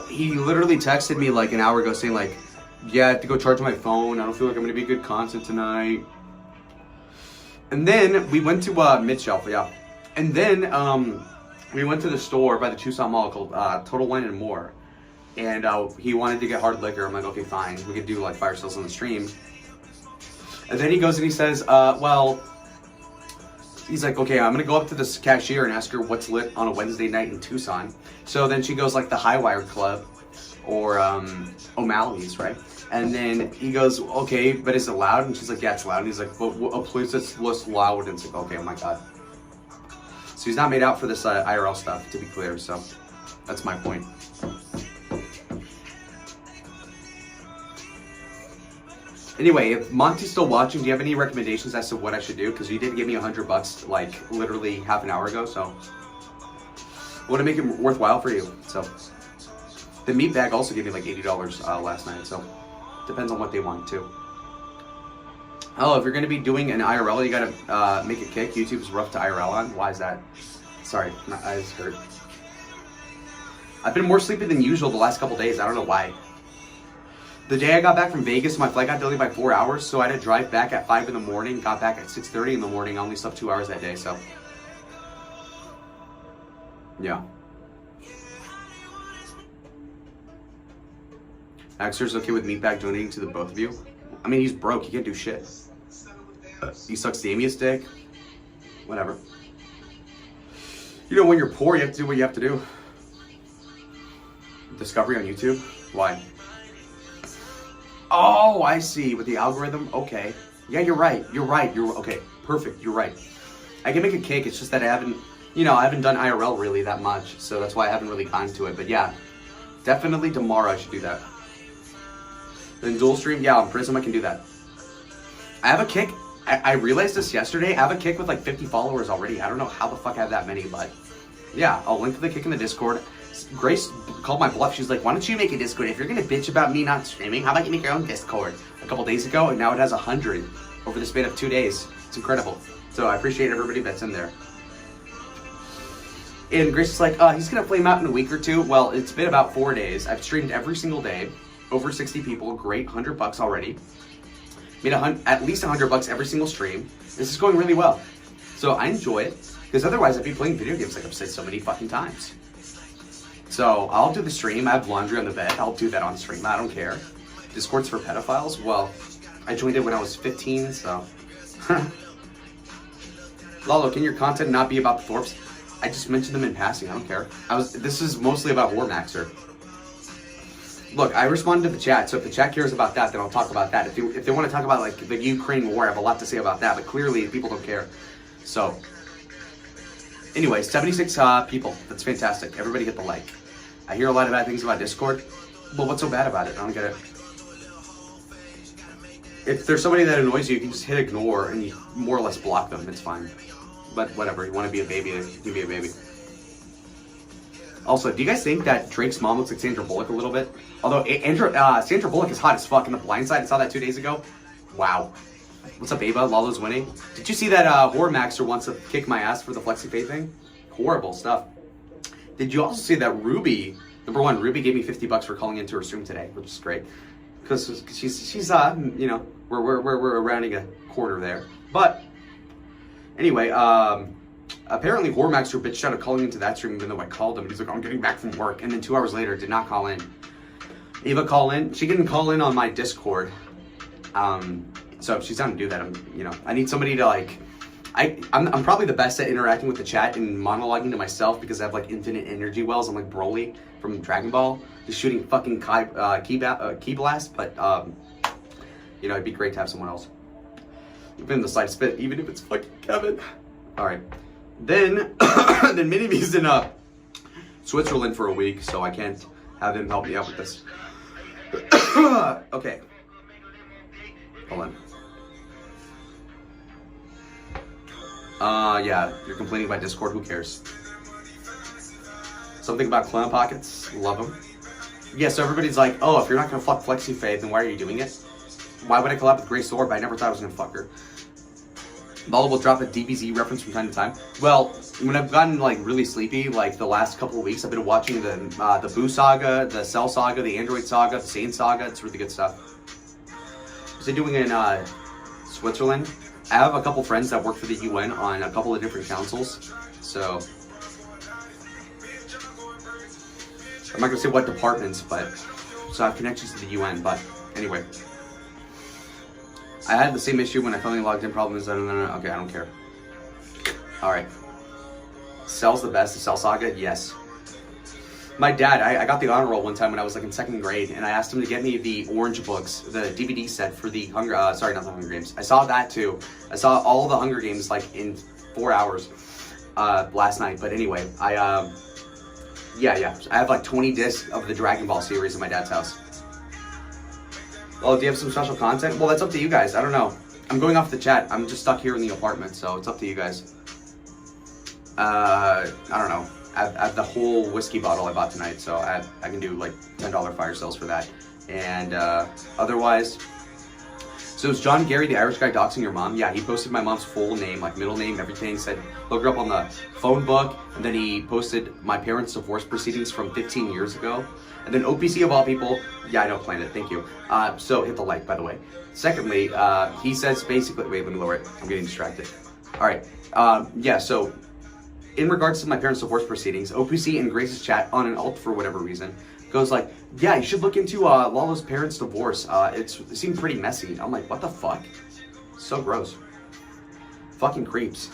He literally texted me like an hour ago saying like, yeah, I have to go charge my phone. I don't feel like I'm gonna be good content tonight. And then we went to Mid-Shelf, yeah. And then we went to the store by the Tucson Mall called Total Wine and More. And he wanted to get hard liquor. I'm like, okay, fine. We could do like fire sales on the stream. And then he goes and he says, he's like, okay, I'm gonna go up to this cashier and ask her what's lit on a Wednesday night in Tucson. So then she goes like the High Wire Club or O'Malley's, right? And then he goes, okay, but is it loud? And she's like, yeah, it's loud. And he's like, but a place that's less loud. And it's like, okay, oh my God. So he's not made out for this IRL stuff, to be clear. So that's my point. Anyway, if Monty's still watching, do you have any recommendations as to what I should do? Because you did give me $100 like literally half an hour ago, so I want to make it worthwhile for you. So the meat bag also gave me like $80 last night, so depends on what they want too. Oh, if you're gonna be doing an IRL, you gotta make a kick. YouTube's rough to IRL on. Why is that? Sorry, my eyes hurt. I've been more sleepy than usual the last couple days. I don't know why. The day I got back from Vegas, my flight got delayed by 4 hours, so I had to drive back at 5 in the morning, got back at 6:30 in the morning. I only slept 2 hours that day, so. Yeah. Axer's okay with Meatbag donating to the both of you? I mean, he's broke, he can't do shit. He sucks Damius' dick. Whatever. You know, when you're poor, you have to do what you have to do. Discovery on YouTube? Why? Oh, I see. With the algorithm? Okay. Yeah, you're right. You're right. You're okay. Perfect. You're right. I can make a cake. It's just that I haven't done IRL really that much. So that's why I haven't really gotten to it. But yeah, definitely tomorrow I should do that. Then dual stream? Yeah, on Prism I can do that. I have a kick. I realized this yesterday. I have a kick with like 50 followers already. I don't know how the fuck I have that many, but yeah, I'll link to the kick in the Discord. Grace called my bluff. She's like, why don't you make a Discord? If you're gonna bitch about me not streaming, how about you make your own Discord? A couple days ago, and now it has 100 over the span of 2 days. It's incredible. So I appreciate everybody that's in there. And Grace is like, he's gonna flame out in a week or two. Well, it's been about 4 days. I've streamed every single day. Over 60 people. Great, $100 already. Made at least $100 every single stream. This is going really well. So I enjoy it. Because otherwise I'd be playing video games like I've said so many fucking times. So I'll do the stream. I have laundry on the bed. I'll do that on stream. I don't care. Discord's for pedophiles? Well, I joined it when I was 15, so. Lalo, can your content not be about the Thorpes? I just mentioned them in passing. I don't care. This is mostly about Warmaxer. Look, I responded to the chat, so if the chat cares about that, then I'll talk about that. If they want to talk about like the Ukraine war, I have a lot to say about that, but clearly people don't care. So, anyway, 76 people. That's fantastic. Everybody hit the like. I hear a lot of bad things about Discord. Well, what's so bad about it? I don't get it. If there's somebody that annoys you, you can just hit ignore and you more or less block them. It's fine. But whatever, you want to be a baby, you can be a baby. Also, do you guys think that Drake's mom looks like Sandra Bullock a little bit? Although Sandra Bullock is hot as fuck in The Blind Side. I saw that 2 days ago. Wow. What's up, Ava? Lalo's winning. Did you see that Hormaxer wants to kick my ass for the FlexiPay thing? Horrible stuff. Did you also see that Ruby, number one, Ruby gave me $50 for calling into her stream today, which is great. Because she's we're We're rounding a quarter there. But anyway, apparently Hormaxer bitched out of calling into that stream even though I called him. He's like, I'm getting back from work. And then 2 hours later, did not call in. Ava call in. She didn't call in on my Discord. So if she's down to do that, I need somebody to like, I'm probably the best at interacting with the chat and monologuing to myself because I have like infinite energy wells. I'm like Broly from Dragon Ball, just shooting fucking key blast. But it'd be great to have someone else. Even the slightest bit, even if it's fucking Kevin. All right, then then Mini-Me's in Switzerland for a week, so I can't have him help me out with this. Okay, hold on. Yeah, you're complaining about Discord, who cares? Something about clown pockets, love them. Yeah, so everybody's like, oh, if you're not gonna fuck Flexi Faye, then why are you doing it? Why would I collab with Grace Sword? But I never thought I was gonna fuck her. Balla will drop a DBZ reference from time to time. Well, when I've gotten like really sleepy, like the last couple of weeks, I've been watching the Boo Saga, the Cell Saga, the Android Saga, the Sane Saga. It's really good stuff. What's it doing in Switzerland? I have a couple friends that work for the UN on a couple of different councils, so I'm not gonna say what departments, but so I have connections to the UN. But anyway, I had the same issue when I finally logged in. Problem is, okay, I don't care. All right, Cell's the best. The Cell Saga, yes. My dad, I got the honor roll one time when I was like in 2nd grade, and I asked him to get me the Orange Books, the DVD set for the not the Hunger Games. I saw that too. I saw all the Hunger Games like in 4 hours last night. But anyway, yeah, I have like 20 discs of the Dragon Ball series in my dad's house. Oh, do you have some special content? Well, that's up to you guys. I don't know. I'm going off the chat. I'm just stuck here in the apartment, so it's up to you guys. I don't know. I have the whole whiskey bottle I bought tonight, so I can do like $10 fire sales for that. And otherwise, so is John Gary the Irish guy doxing your mom? Yeah, he posted my mom's full name, like middle name, everything. Said look her up on the phone book, and then he posted my parents' divorce proceedings from 15 years ago. And then OPC of all people, yeah, I don't plan it. Thank you. So hit the like, by the way. Secondly, he says basically, wait, let me lower it. I'm getting distracted. All right. Yeah. So. In regards to my parents' divorce proceedings, OPC in Grace's chat on an alt for whatever reason goes like, yeah, you should look into Lala's parents' divorce. It seemed pretty messy. I'm like, what the fuck? So gross. Fucking creeps.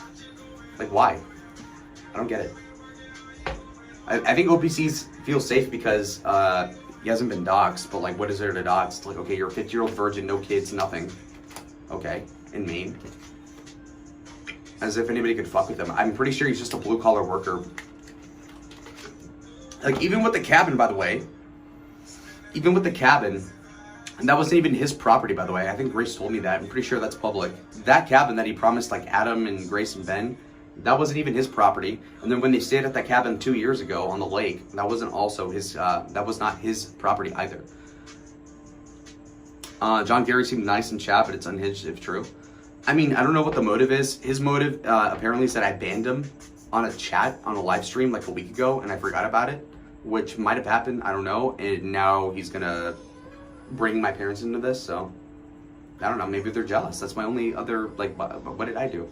Like, why? I don't get it. I think OPC feels safe because he hasn't been doxxed, but like, what is there to dox? It's like, okay, you're a 50-year-old virgin, no kids, nothing. Okay, in Maine. As if anybody could fuck with him. I'm pretty sure he's just a blue-collar worker. Like, even with the cabin, by the way. Even with the cabin. And that wasn't even his property, by the way. I think Grace told me that. I'm pretty sure that's public. That cabin that he promised, like, Adam and Grace and Ben, that wasn't even his property. And then when they stayed at that cabin 2 years ago on the lake, that wasn't also his, that was not his property either. John Gary seemed nice in chat, but it's unhinged if true. I mean, I don't know what the motive is. His motive apparently said I banned him on a chat on a live stream like a week ago, and I forgot about it, which might have happened. I don't know. And now he's gonna bring my parents into this, so I don't know. Maybe they're jealous. That's my only other like. What did I do?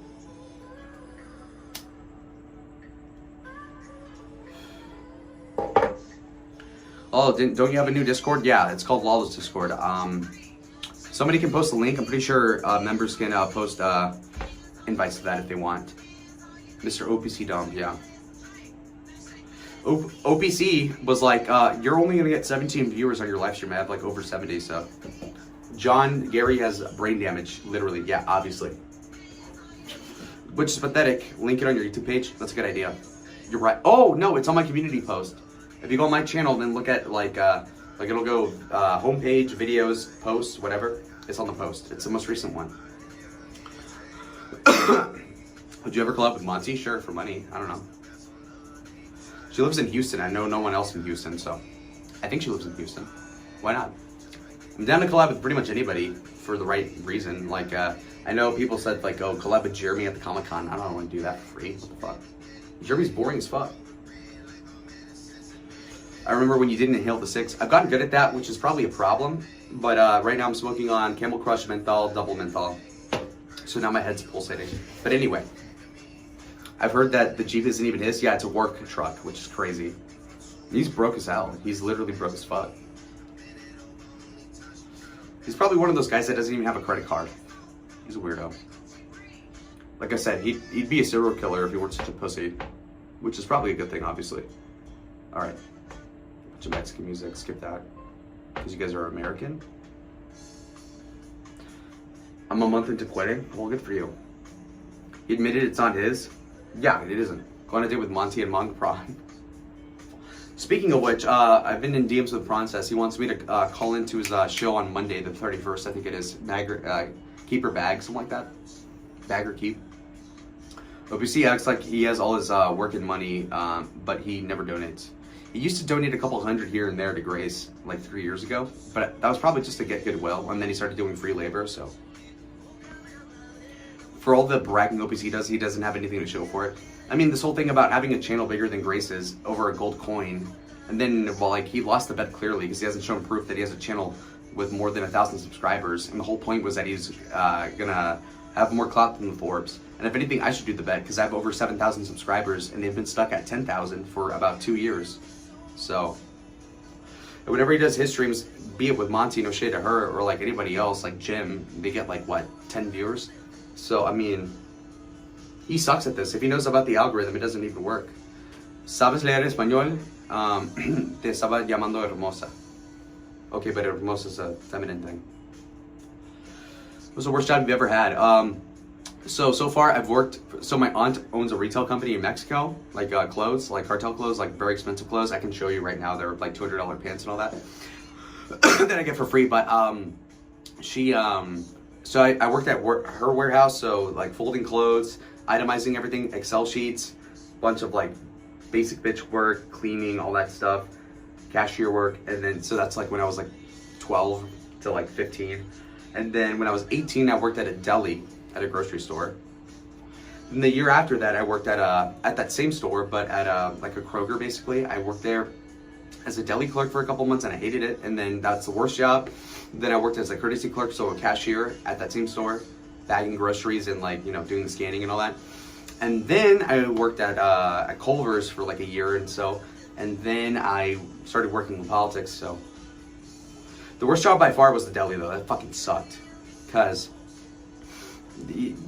Oh, don't you have a new Discord? Yeah, it's called Lawless Discord. Somebody can post a link. I'm pretty sure members can post invites to that if they want. Mr. OPC Dom, yeah. OPC was like, you're only gonna get 17 viewers on your live stream. I have like over 70, so. John Gary has brain damage, literally, yeah, obviously. Which is pathetic. Link it on your YouTube page. That's a good idea. You're right. Oh, no, it's on my community post. If you go on my channel, then look at like it'll go homepage, videos, posts, whatever. It's on the post. It's the most recent one. Would you ever collab with Monty? Sure, for money. I don't know. She lives in Houston. I know no one else in Houston, so I think she lives in Houston. Why not? I'm down to collab with pretty much anybody for the right reason. Like, I know people said like, oh, collab with Jeremy at the Comic-Con. I don't want to do that for free. What the fuck? Jeremy's boring as fuck. I remember when you didn't inhale the 6. I've gotten good at that, which is probably a problem. But right now I'm smoking on Camel Crush Menthol, Double Menthol. So now my head's pulsating. But anyway, I've heard that the Jeep isn't even his. Yeah, it's a work truck, which is crazy. He's broke as hell. He's literally broke as fuck. He's probably one of those guys that doesn't even have a credit card. He's a weirdo. Like I said, he'd be a serial killer if he weren't such a pussy. Which is probably a good thing, obviously. Alright. Bunch of Mexican music, skip that. Because you guys are American. I'm a month into quitting. Well, good for you. He admitted it's not his. Yeah, it isn't. Going to date with Monty and Monk Prawn. Speaking of which, I've been in DMs with Prawn Says. He wants me to call into his show on Monday, the 31st, I think it is. Keep or Bag, something like that. Bag or Keep. OPC acts like he has all his work and money, but he never donates. He used to donate a couple hundred here and there to Grace, like 3 years ago. But that was probably just to get goodwill, and then he started doing free labor, so. For all the bragging OPC does, he doesn't have anything to show for it. I mean, this whole thing about having a channel bigger than Grace's over a gold coin, and then, well, like, he lost the bet clearly because he hasn't shown proof that he has a channel with more than 1,000 subscribers, and the whole point was that he's gonna have more clout than the Forbes. And if anything, I should do the bet because I have over 7,000 subscribers, and they've been stuck at 10,000 for about 2 years. So, and whenever he does his streams, be it with Monty, no shade to her, or like anybody else, like Jim, they get like, what, 10 viewers? So, I mean, he sucks at this. If he knows about the algorithm, it doesn't even work. ¿Sabes leer español? Te estaba llamando hermosa. Okay, but hermosa is a feminine thing. What's the worst job you've ever had? So far I've worked, so my aunt owns a retail company in Mexico, like clothes, like cartel clothes, like very expensive clothes. I can show you right now, they're like $200 pants and all that, that I get for free, but so I worked at her warehouse, so like folding clothes, itemizing everything, Excel sheets, bunch of like basic bitch work, cleaning, all that stuff, cashier work, and then, so that's like when I was like 12 to like 15. And then when I was 18, I worked at a deli at a grocery store. And the year after that, I worked at that same store, but at like a Kroger basically. I worked there as a deli clerk for a couple months and I hated it. And then that's the worst job. Then I worked as a courtesy clerk, so a cashier at that same store, bagging groceries and like, you know, doing the scanning and all that. And then I worked at Culver's for like a year and so. And then I started working in politics, so. The worst job by far was the deli though. That fucking sucked. Cause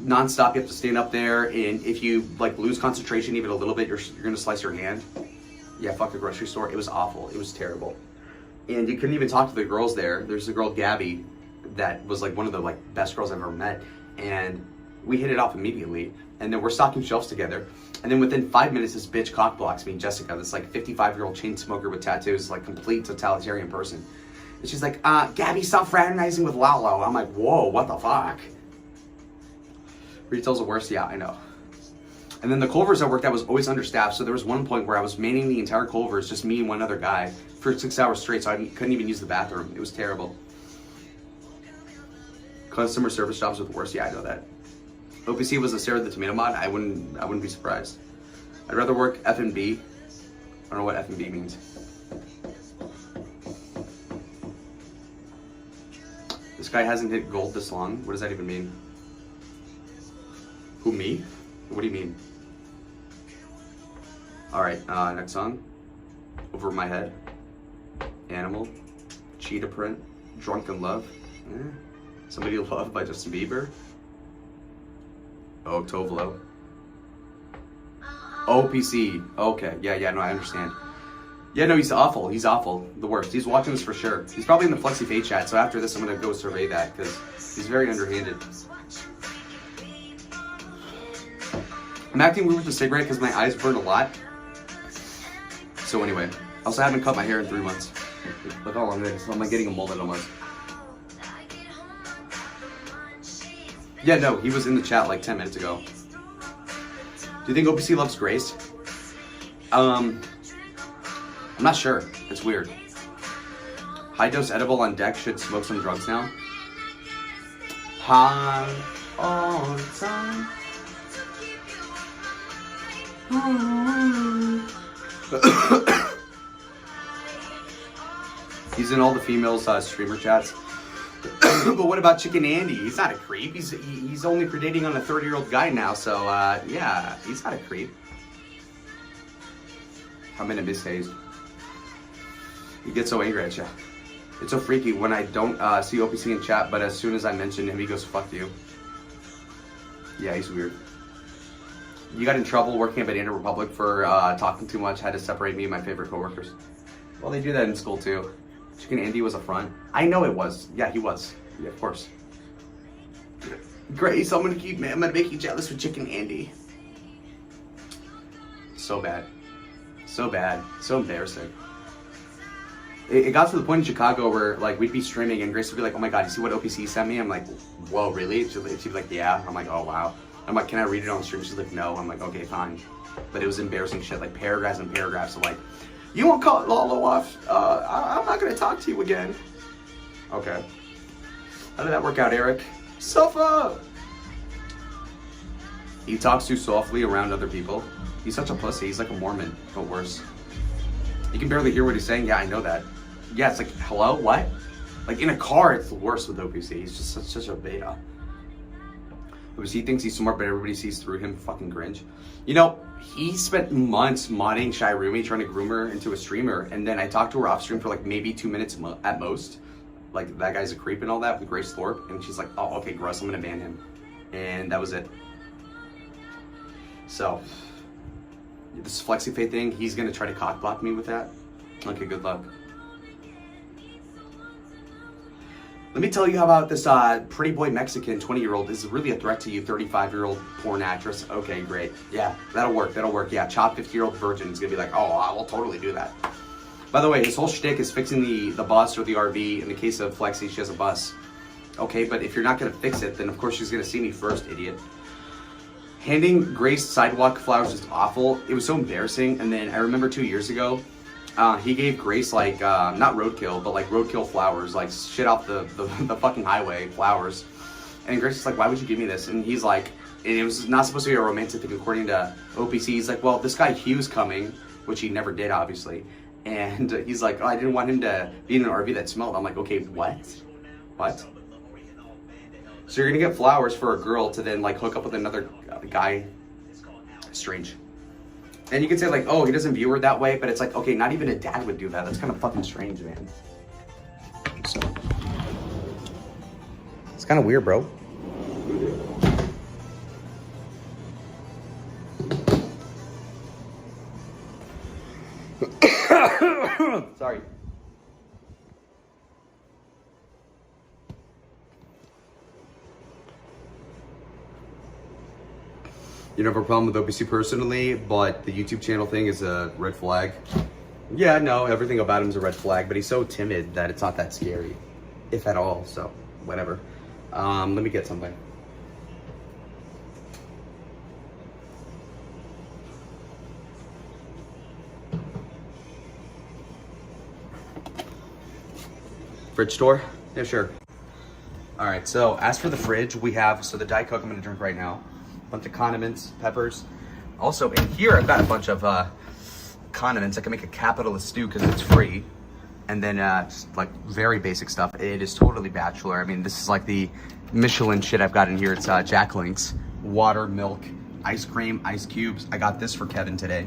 non-stop you have to stand up there, and if you like lose concentration even a little bit, you're gonna slice your hand. Yeah, fuck the grocery store. It was awful. It was terrible. And you couldn't even talk to the girls there. There's a girl, Gabby, that was like one of the like best girls I've ever met, and we hit it off immediately. And then we're stocking shelves together. And then within 5 minutes, this bitch cock blocks me, Jessica, this like 55-year-old chain smoker with tattoos, like complete totalitarian person. And she's like, Gabby, stop fraternizing with Lalo. I'm like, whoa, what the fuck? Retail's the worst, yeah, I know. And then the Culver's I worked at was always understaffed, so there was one point where I was manning the entire Culver's, just me and one other guy, for 6 hours straight, so I couldn't even use the bathroom. It was terrible. Customer service jobs were the worst, yeah, I know that. OPC was a Sarah the Tomato mod, I wouldn't be surprised. I'd rather work F&B. I don't know what F&B means. This guy hasn't hit gold this long. What does that even mean? Who, me? What do you mean? Alright, next song. Over My Head. Animal. Cheetah Print. Drunken Love. Somebody Loved by Justin Bieber. Oh, Tovlo. OPC. Okay, yeah, no, I understand. Yeah, no, he's awful. He's awful. The worst. He's watching this for sure. He's probably in the Flexi Fade chat, so after this I'm gonna go survey that, because he's very underhanded. I'm acting weird with the cigarette because my eyes burn a lot. So anyway, I also haven't cut my hair in 3 months. Look how long it is. I'm like getting a mullet almost. Yeah, no, he was in the chat like 10 minutes ago. Do you think OPC loves Grace? I'm not sure. It's weird. High dose edible on deck. Should smoke some drugs now. High on time. He's in all the females' streamer chats. But what about Chicken Andy? He's not a creep. He's only predating on a 30-year-old guy now, so yeah, he's not a creep. I'm in a mishaze. He gets so angry at you. It's so freaky when I don't see OPC in chat, but as soon as I mention him, he goes, fuck you. Yeah, he's weird. You got in trouble working at Banana Republic for talking too much, had to separate me and my favorite coworkers. Well, they do that in school too. Chicken Andy was a front. I know it was. Yeah, he was. Yeah, of course. Grace, I'm gonna make you jealous with Chicken Andy. So bad. So bad. So embarrassing. It got to the point in Chicago where like we'd be streaming and Grace would be like, oh my god, you see what OPC sent me? I'm like, whoa, really? She'd be like, yeah. I'm like, oh wow. I'm like, can I read it on stream? She's like, no. I'm like, okay, fine. But it was embarrassing shit, like paragraphs and paragraphs of like, you won't call Lalo off. I'm not gonna talk to you again. Okay. How did that work out, Eric? Suffer! He talks too softly around other people. He's such a pussy. He's like a Mormon, but worse. You can barely hear what he's saying. Yeah, I know that. Yeah, it's like, hello, what? Like in a car, it's the worst with OPC. He's just such a beta. OPC thinks he's smart, but everybody sees through him. Fucking cringe. You know, he spent months modding Shy Rumi, trying to groom her into a streamer, and then I talked to her off stream for like maybe 2 minutes at most. Like, that guy's a creep and all that with Grace Thorpe, and she's like, oh, okay, gross, I'm gonna ban him. And that was it. So, this FlexiFaith thing, he's gonna try to cockblock me with that. Okay, good luck. Let me tell you how about this pretty boy Mexican 20-year-old is really a threat to you, 35-year-old porn actress. Okay, great. Yeah, that'll work. Yeah, Chop 50-year-old virgin is gonna be like, oh, I will totally do that. By the way, his whole shtick is fixing the bus or the RV. In the case of Flexi, she has a bus. Okay, but if you're not gonna fix it, then of course she's gonna see me first, idiot. Handing Grace sidewalk flowers is awful. It was so embarrassing. And then I remember 2 years ago, he gave Grace like, not roadkill, but like roadkill flowers, like shit off the fucking highway flowers. And Grace is like, why would you give me this? And he's like, it was not supposed to be a romantic thing according to OPC. He's like, well, this guy Hugh's coming, which he never did, obviously. And he's like, oh, I didn't want him to be in an RV that smelled. I'm like, okay, what? What? So you're gonna get flowers for a girl to then like hook up with another guy? Strange. And you can say like, oh, he doesn't view her that way, but it's like, okay, not even a dad would do that. That's kind of fucking strange, man. So, it's kind of weird, bro. Sorry. You don't have a problem with OPC personally, but the YouTube channel thing is a red flag. Yeah, no, everything about him is a red flag, but he's so timid that it's not that scary, if at all, so whatever. Let me get something. Fridge store? Yeah, sure. All right, so as for the fridge, we have, so the Diet Coke I'm gonna drink right now. Bunch of condiments, peppers. Also, in here, I've got a bunch of condiments. I can make a capitalist stew because it's free. And then just like very basic stuff. It is totally bachelor. I mean, this is like the Michelin shit I've got in here. It's Jack Link's, water, milk, ice cream, ice cubes. I got this for Kevin today.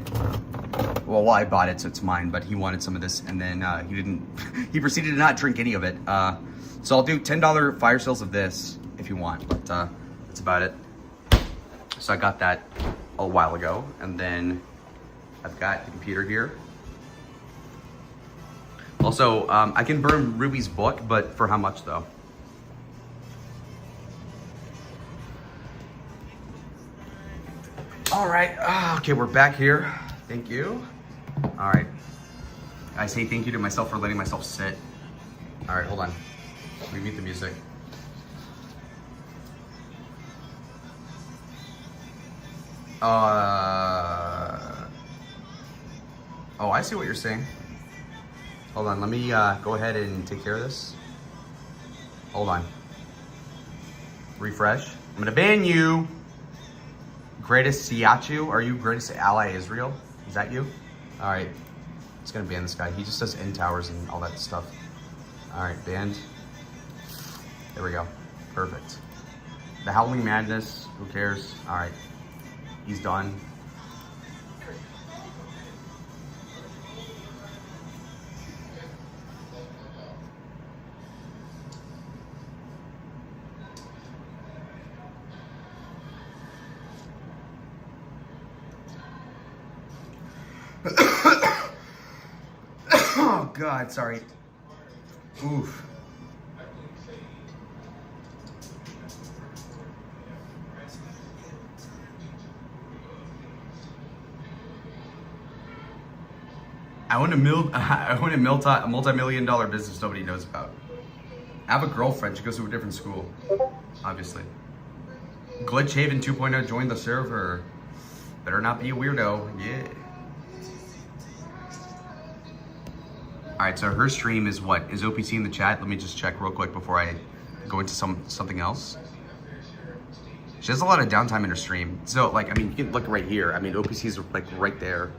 Well, I bought it, so it's mine, but he wanted some of this, and then he didn't, he proceeded to not drink any of it. So I'll do $10 fire sales of this if you want, but that's about it. So I got that a while ago, and then I've got the computer here. Also, I can burn Ruby's book, but for how much though? All right, okay, we're back here. Thank you. All right, I say thank you to myself for letting myself sit. All right, hold on. Let me mute the music. Oh, I see what you're saying. Hold on, let me go ahead and take care of this. Hold on. Refresh. I'm gonna ban you. Greatest Siachu, are you greatest ally Israel? Is that you? All right, it's gonna ban this guy. He just does end towers and all that stuff. All right, banned. There we go. Perfect. The Howling Madness, who cares? All right, he's done. Oh God, sorry. Oof. I own a multi-million-dollar business nobody knows about. I have a girlfriend. She goes to a different school, obviously. Glitch Haven 2.0 joined the server. Better not be a weirdo. Yeah. All right, so her stream is what? Is OPC in the chat? Let me just check real quick before I go into something else. She has a lot of downtime in her stream. So, like, I mean, you can look right here. I mean, OPC's like right there.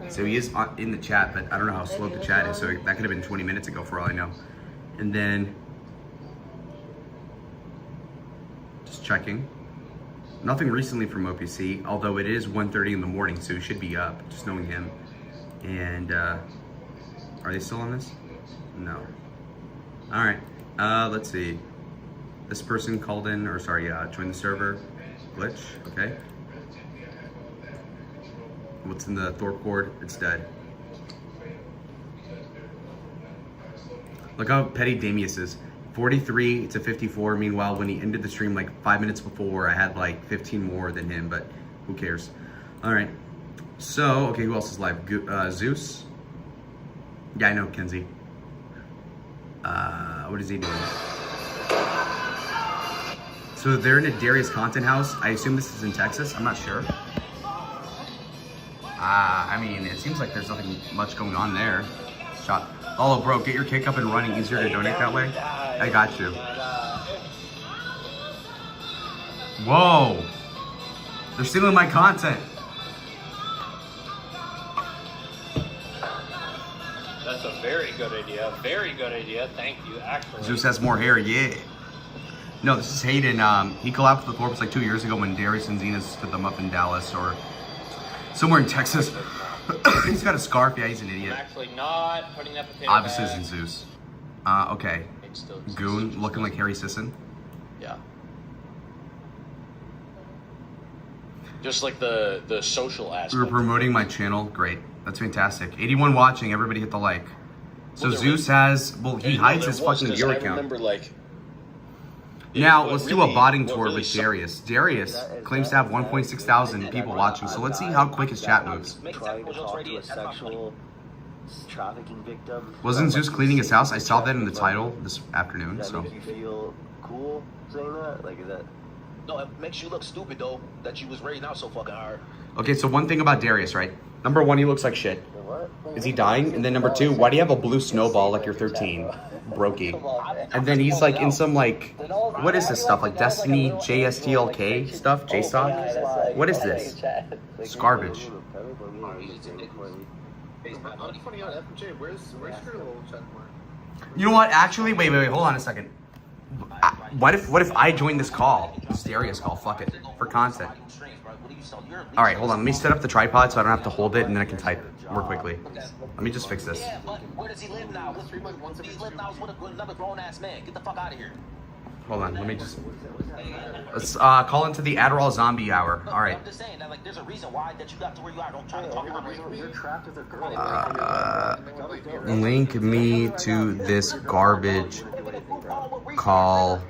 So he is in the chat, but I don't know how slow the chat is. So that could have been 20 minutes ago for all I know. And then, just checking. Nothing recently from OPC, although it is 1:30 in the morning, so he should be up, just knowing him. And, are they still on this? No. All right, let's see. This person called in, or sorry, joined the server. Glitch, okay. What's in the Thorpe cord? It's dead. Look how petty Damius is. 43 to 54. Meanwhile, when he ended the stream like 5 minutes before, I had like 15 more than him, but who cares? All right. So, okay, who else is live? Zeus. Yeah, I know, Kenzie. What is he doing? So they're in a Darius content house. I assume this is in Texas. I'm not sure. I mean, it seems like there's nothing much going on there. Shot. Oh, bro, get your kick up and running. Easier to donate that way. I got you. Whoa. They're stealing my content. That's a very good idea. Very good idea. Thank you, actually. Zeus has more hair, yeah. No, this is Hayden. He collabed with the Thorpes like 2 years ago when Darius and Xena stood them up in Dallas or somewhere in Texas. He's got a scarf. Yeah, he's an idiot. I'm actually not putting that potato Obviously, back. isn't Zeus. Okay. It's still Goon, looking like Harry Sisson. Yeah. Just like the social We aspect. were promoting my channel. Great. That's fantastic. 81 watching. Everybody hit the like. So Well, Zeus has, well, he hides his fucking gear I account. remember, like, Now, what let's do a really- botting what tour really with sucked- Darius. Darius claims to have 1.6 thousand people watching, so let's see how quick his chat moves. Trying to talk to a sexual trafficking victim. Wasn't Zeus cleaning his house? I saw that in the title this afternoon, Does that so. make you feel cool saying that? Like, is that... No, it makes you look stupid though that you was raised out so fucking hard. Okay, so one thing about Darius, right? Number one, he looks like shit. What? Is he dying? And then number two, why do you have a blue snowball like you're 13? Brokey. And then he's like in some like, what is this stuff? Like Destiny JSTLK stuff? JSTOC? What is this? It's garbage. Funny on FMJ, where's your little chat mark? You know what? Actually, wait, hold on a second. What if I join this call? This Darius call, fuck it. For content. Alright, hold on. Let me set up the tripod so I don't have to hold it and then I can type more quickly. Let me just fix this. Yeah, but where does he live now? He lives now with another grown ass man. Get the fuck out of here. Hold on, let me just... Let's call into the Adderall Zombie Hour. Alright. I'm just saying that like there's a reason why that you got to where you are. Don't try to talk about me. You're trapped with a girl. Link me to this garbage call.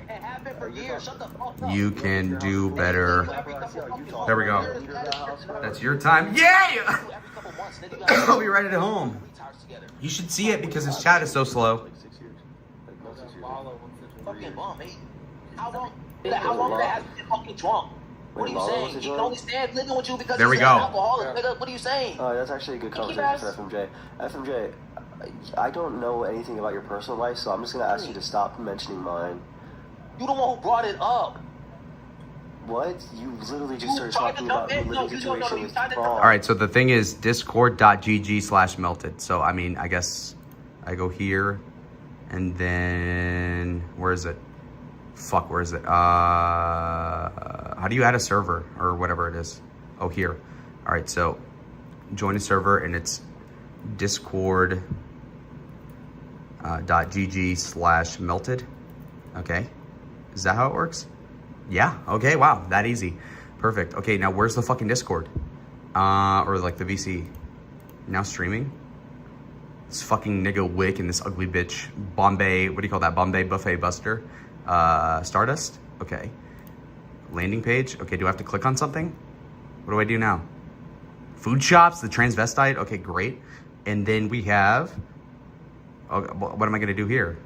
You can do better. There we go. That's your time. Yay! I'll be right at home. You should see it because his chat is so slow. Fucking bum, mate. How long did that have been fucking drunk? What are you saying? He can only stand living with you because There we he's an go. alcoholic, nigga. What are you saying? Oh, that's actually a good conversation for FMJ. FMJ, I don't know anything about your personal life, so I'm just going to ask you to stop mentioning mine. You the one who brought it up. What? You literally just started talking about the living situation with Paul. Alright, so the thing is discord.gg/melted. So, I mean, I guess I go here and then, where is it? Fuck, where is it? How do you add a server or whatever it is? Oh, here. All right, so join a server and it's discord .gg/melted. Okay, is that how it works? Yeah, okay, wow, that easy. Perfect. Okay, now where's the fucking Discord? Or like the VC? Now streaming? This fucking nigga Wick and this ugly bitch Bombay, what do you call that? Bombay Buffet Buster. Stardust? Okay. Landing page? Okay, do I have to click on something? What do I do now? Food shops, the transvestite? Okay, great. And then we have, oh, what am I gonna do here?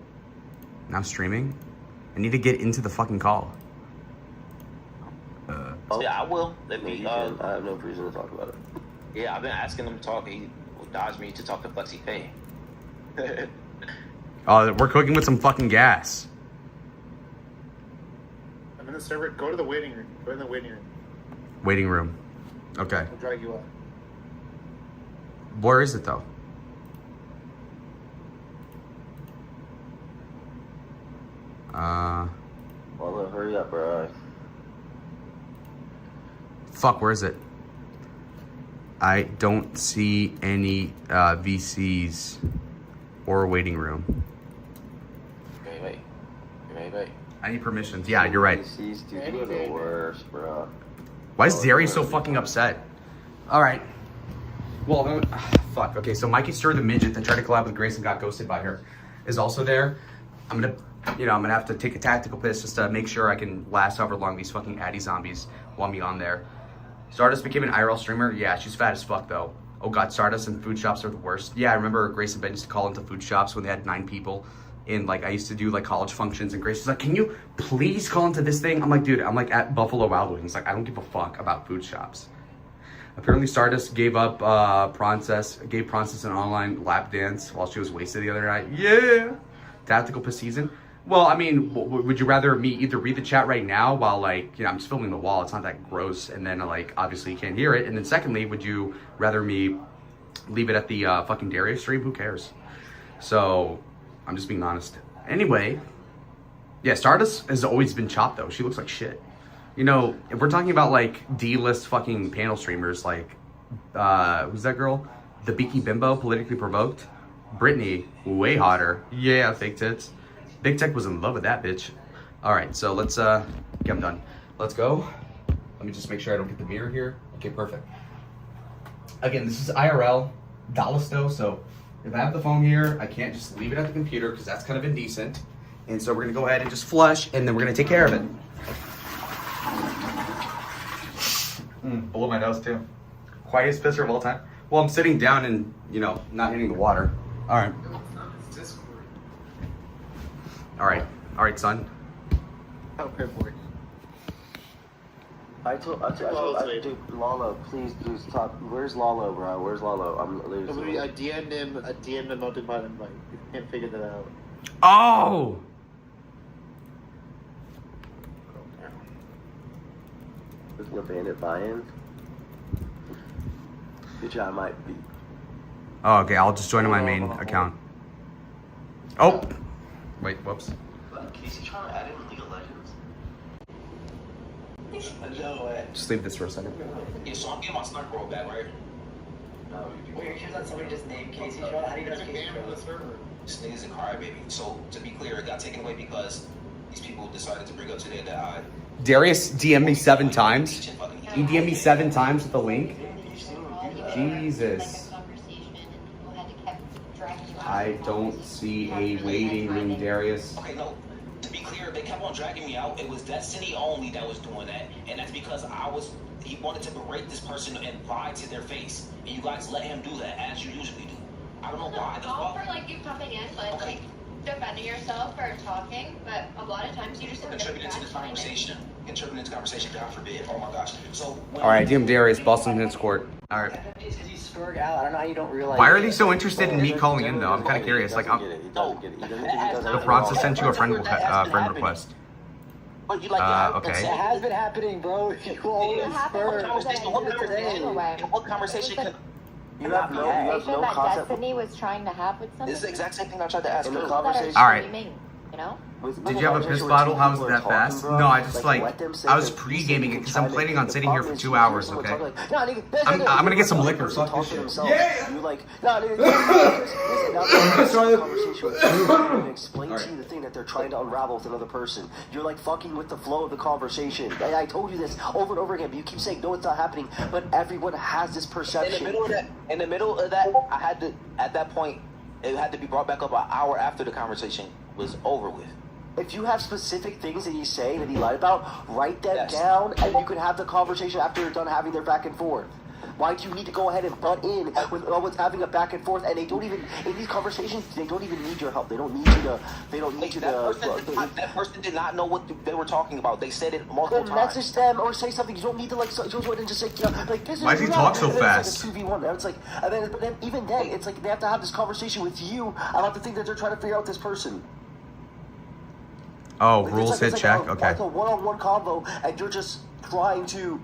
Now streaming? I need to get into the fucking call. Yeah, I will. Let me. You can. I have no reason to talk about it. Yeah, I've been asking him to talk. He dodged me to talk to Flexi Pay. Oh, we're cooking with some fucking gas. I'm in the server. Go to the waiting room. Go in the waiting room. Waiting room. Okay. I'll drag you up. Where is it though? Well, hurry up, bro. Fuck, where is it? I don't see any VCs or waiting room. Wait. I need permissions. Yeah, you're right. VCs, dude, are the worst, bro. Why is Darius so fucking upset? All right. Well, fuck. Okay, so Mikey Stir the midget that tried to collab with Grace and got ghosted by her is also there. I'm gonna have to take a tactical piss just to make sure I can last however long these fucking Addy zombies want me on there. Stardust became an IRL streamer. Yeah, she's fat as fuck though. Oh god, Stardust and food shops are the worst. Yeah, I remember Grace and Ben used to call into food shops when they had 9 people. And like I used to do like college functions and Grace was like, can you please call into this thing? I'm like, dude, I'm like at Buffalo Wild Wings. Like I don't give a fuck about food shops. Apparently Stardust gave up gave Princess an online lap dance while she was wasted the other night. Yeah. Tactical piss season. Well, I mean, would you rather me either read the chat right now while like, I'm just filming the wall, it's not that gross, and then like, obviously you can't hear it, and then secondly, would you rather me leave it at the fucking Darius stream? Who cares? So, I'm just being honest. Anyway, yeah, Stardust has always been chopped though. She looks like shit. If we're talking about like D-list fucking panel streamers, like, who's that girl? The Beaky Bimbo, Politically Provoked. Brittany, way hotter. Yeah, fake tits. Big Tech was in love with that bitch. All right, so let's, okay, I'm done. Let's go. Let me just make sure I don't get the mirror here. Okay, perfect. Again, this is IRL, Dalisto, so if I have the phone here, I can't just leave it at the computer because that's kind of indecent. And so we're gonna go ahead and just flush and then we're gonna take care of it. Below my nose too. Quietest pisser of all time. Well, I'm sitting down and, not hitting the water. All right. All right, son. Okay, boy. I told dude, Lalo, please stop. Where's Lalo, bro? Where's Lalo? I'm losing. I DM'd him, not divine invite. You can't figure that out. Oh! With no bandit buy-in. Which I might be. Oh, okay, I'll just join on my main account. Oh! Wait, whoops. Casey trying to add in League of Legends? No way. Just leave this for a second. Yeah, so I'm getting my sniper roll back, right? Wait, here's that somebody just named Casey Shaw? How do you know Casey Shaw? This nigga's a crybaby. So, to be clear, it got taken away because these people decided to bring up today that I... Darius DM'd me 7 times. He DM'd me 7 times with the link. Jesus. I don't see a waiting room, Darius. Okay, no. To be clear, they kept on dragging me out. It was Destiny only that was doing that. And that's because he wanted to berate this person and lie to their face. And you guys let him do that, as you usually do. I don't know why. All for like you coming in, but okay. Like defending yourself or talking, but a lot of times you just have Contributing to this conversation. Contributing to the conversation, God forbid. Oh my gosh. So Alright, DM Darius, Boston Tennis Court. Alright. I don't know how you don't realize. Why are they so interested in me calling in though? I'm kind of curious. Like, the Bronze sent you a friend request. But you like okay. It has been happening, bro. What conversation can... You have no concept. Destiny was trying to have with somebody. This is the exact same thing I tried to ask In the her. conversation. Alright. You know? Did you have a piss bottle? How was it that fast? No, I just I was pre-gaming it because I'm planning on sitting here for 2 hours, okay? I'm gonna get some liquor. Fuck this shit. Yeah! You're like, no, nigga, explain to you the thing that they're trying to unravel with another person. You're like fucking with the flow of the conversation. I told you this over and over again, but you keep saying, no, it's not happening. But everyone has this perception. In the middle of that, I had to, at that point, it had to be brought back up an hour after the conversation was over with. If you have specific things that he's saying that he lied about, write them down, and you can have the conversation after you're done having their back and forth. Why do you need to go ahead and butt in when someone's having a back and forth, and they don't even, in these conversations, they don't even need your help. They don't need you to, That person did not know what they were talking about. They said it multiple times. Message them or say something. You don't need to and just say, like this. Why does he talk so fast? It's like a 2v1. And it's like, but then even then, it's like they have to have this conversation with you about the thing that they're trying to figure out with this person. Oh, rules hit check. Okay. It's a one-on-one convo, and you're just trying to.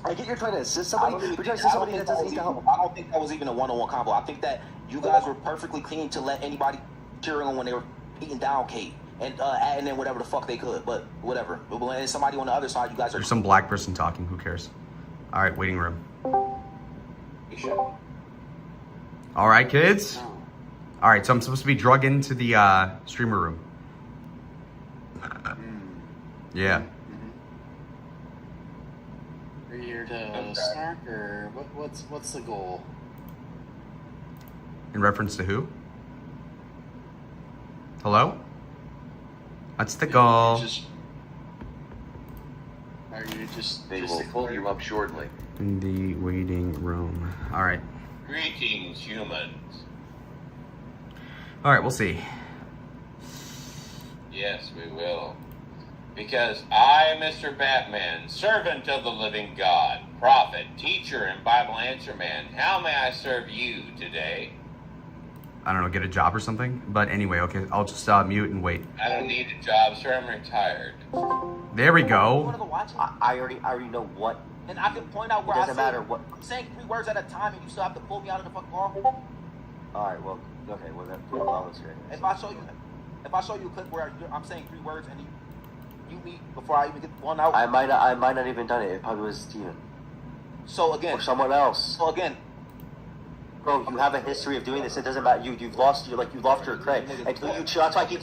I get you're trying to assist somebody, but you're trying to assist somebody that doesn't need help. I don't think that was even a one-on-one convo. I think that you guys were perfectly clean to let anybody cheering on when they were beating down Kate and adding in whatever the fuck they could. But whatever. But when somebody on the other side, you guys are. There's some black person talking. Who cares? All right, waiting room. All right, kids. All right, so I'm supposed to be drug into the streamer room. Yeah. Are you here to snark, or what's the goal? In reference to who? Hello? What's the goal? Are you just? They will pull you up shortly. In the waiting room. All right. Greetings, humans. All right, we'll see. Yes, we will. Because I, Mr. Batman, servant of the living God, prophet, teacher, and Bible answer man, how may I serve you today? I don't know, get a job or something? But anyway, okay, I'll just mute and wait. I don't need a job, sir. I'm retired. There we You go. want to go watch it? I already know what. And I can point out where It doesn't matter what. I'm saying 3 words at a time, and you still have to pull me out of the fucking car. All right, well, okay, well that's good. If I show you a clip where I'm saying 3 words and you meet before I even get one out. I might not even done it. It probably was Steven. So again, or someone else. So again, bro, you have a history of doing this. It doesn't matter. You've lost your cred. Until you chill. That's why I keep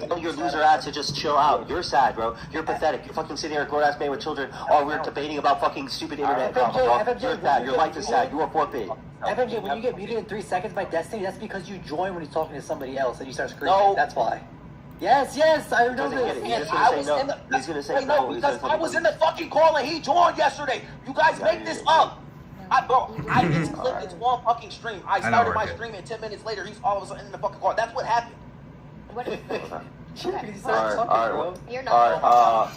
telling your loser ass to just chill out. You're sad, bro. You're pathetic. You're fucking sitting here, a grown ass man with children. Oh, we're debating about fucking stupid internet drama, bro. You're sad. Your life is sad. You are forfeit. FMJ, when you get muted in 3 seconds by Destiny, that's because you join when he's talking to somebody else and you start screaming. No. That's why. Yes, I know this. He's gonna say no. Because I was in the fucking call and he joined yesterday. You guys make this up. It's clipped. It's one fucking stream. I started my stream and 10 minutes later, he's all of a sudden in the fucking car. That's what happened. What is this? Alright. You're not.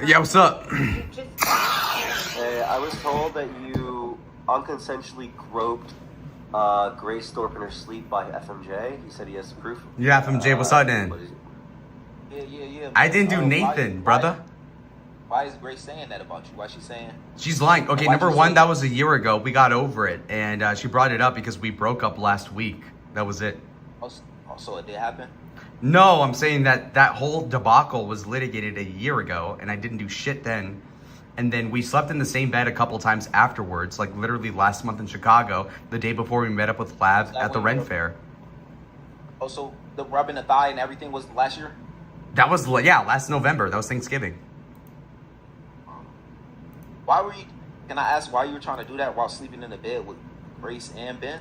Yeah, what's up? Hey, I was told that you unconsensually groped Grace Thorpe in her sleep by FMJ. He said he has proof. Yeah, FMJ, what's up, then? Yeah. I didn't do Nathan, brother. Why is Grace saying that about you? Why is she saying? She's lying. Okay, number one, that was a year ago. We got over it, and she brought it up because we broke up last week. That was it. Oh, so it did happen? No, I'm saying that whole debacle was litigated a year ago, and I didn't do shit then. And then we slept in the same bed a couple times afterwards, like literally last month in Chicago, the day before we met up with Flav at the Ren Fair. Oh, so the rubbing the thigh and everything was last year? That was, last November. That was Thanksgiving. Can I ask why you were trying to do that while sleeping in the bed with Grace and Ben?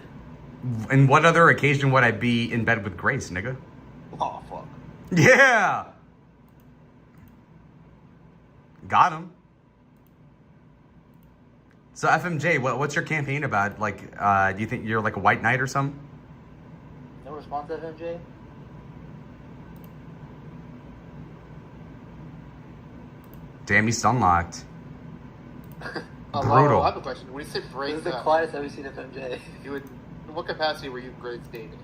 And what other occasion would I be in bed with Grace, nigga? Oh, fuck. Yeah! Got him. So FMJ, what's your campaign about? Like, do you think you're like a white knight or something? No response, FMJ? Damn, he's unlocked. Brutal. I have a question. When you say break This is the up, quietest I've ever seen FMJ. in what capacity were you Grace dating?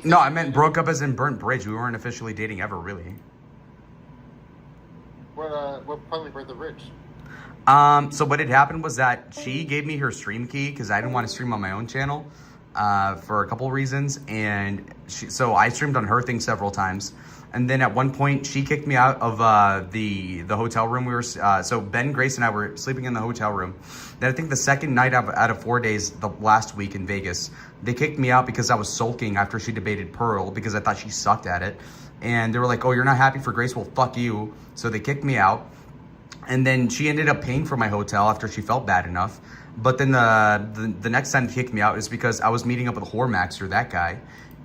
No, I meant broke up as in burnt bridge. We weren't officially dating ever, really. What probably burnt the bridge? So what had happened was that she gave me her stream key because I didn't want to stream on my own channel for a couple reasons, and so I streamed on her thing several times. And then at one point, she kicked me out of the hotel room. We were so Ben, Grace, and I were sleeping in the hotel room. Then I think the second night out of 4 days, the last week in Vegas, they kicked me out because I was sulking after she debated Pearl because I thought she sucked at it. And they were like, "Oh, you're not happy for Grace? Well, fuck you." So they kicked me out. And then she ended up paying for my hotel after she felt bad enough. But then the next time they kicked me out is because I was meeting up with Whoremaxer, that guy.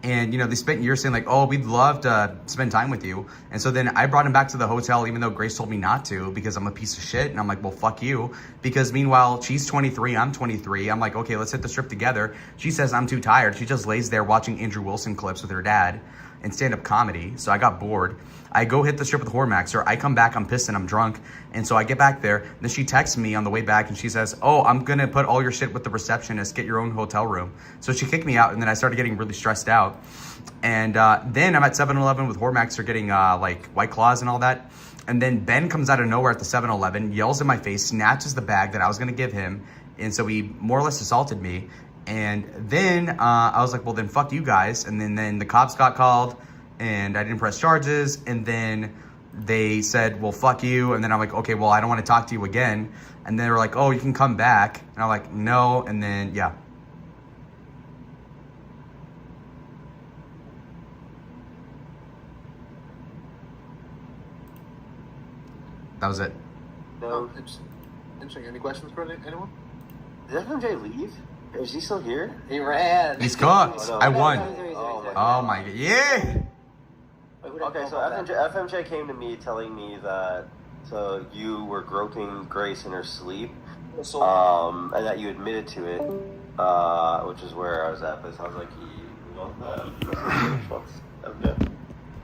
And, you know, they spent years saying like, "Oh, we'd love to spend time with you." And so then I brought him back to the hotel, even though Grace told me not to, because I'm a piece of shit. And I'm like, "Well, fuck you." Because meanwhile, she's 23, I'm 23. I'm like, "Okay, let's hit the strip together." She says I'm too tired. She just lays there watching Andrew Wilson clips with her dad and stand-up comedy. So I got bored. I go hit the strip with Whoremaxer. I come back, I'm pissed and I'm drunk. And so I get back there. Then she texts me on the way back and she says, "Oh, I'm gonna put all your shit with the receptionist, get your own hotel room." So she kicked me out and then I started getting really stressed out. And then I'm at 7-Eleven with Whoremaxer getting like White Claws and all that. And then Ben comes out of nowhere at the 7-Eleven, yells in my face, snatches the bag that I was gonna give him. And so he more or less assaulted me. And then I was like, "Well, then fuck you guys." And then the cops got called and I didn't press charges. And then they said, "Well, fuck you." And then I'm like, "Okay, well, I don't want to talk to you again." And they were like, "Oh, you can come back." And I'm like, "No." And then, yeah. That was it. No. Interesting. Any questions for anyone? Did FMJ leave? Is he still here? He ran. He's cooked. Oh, no. I won. Oh my god. Yeah. Okay, so FMJ came to me telling me that you were groping Grace in her sleep, and that you admitted to it, which is where I was at. But it sounds like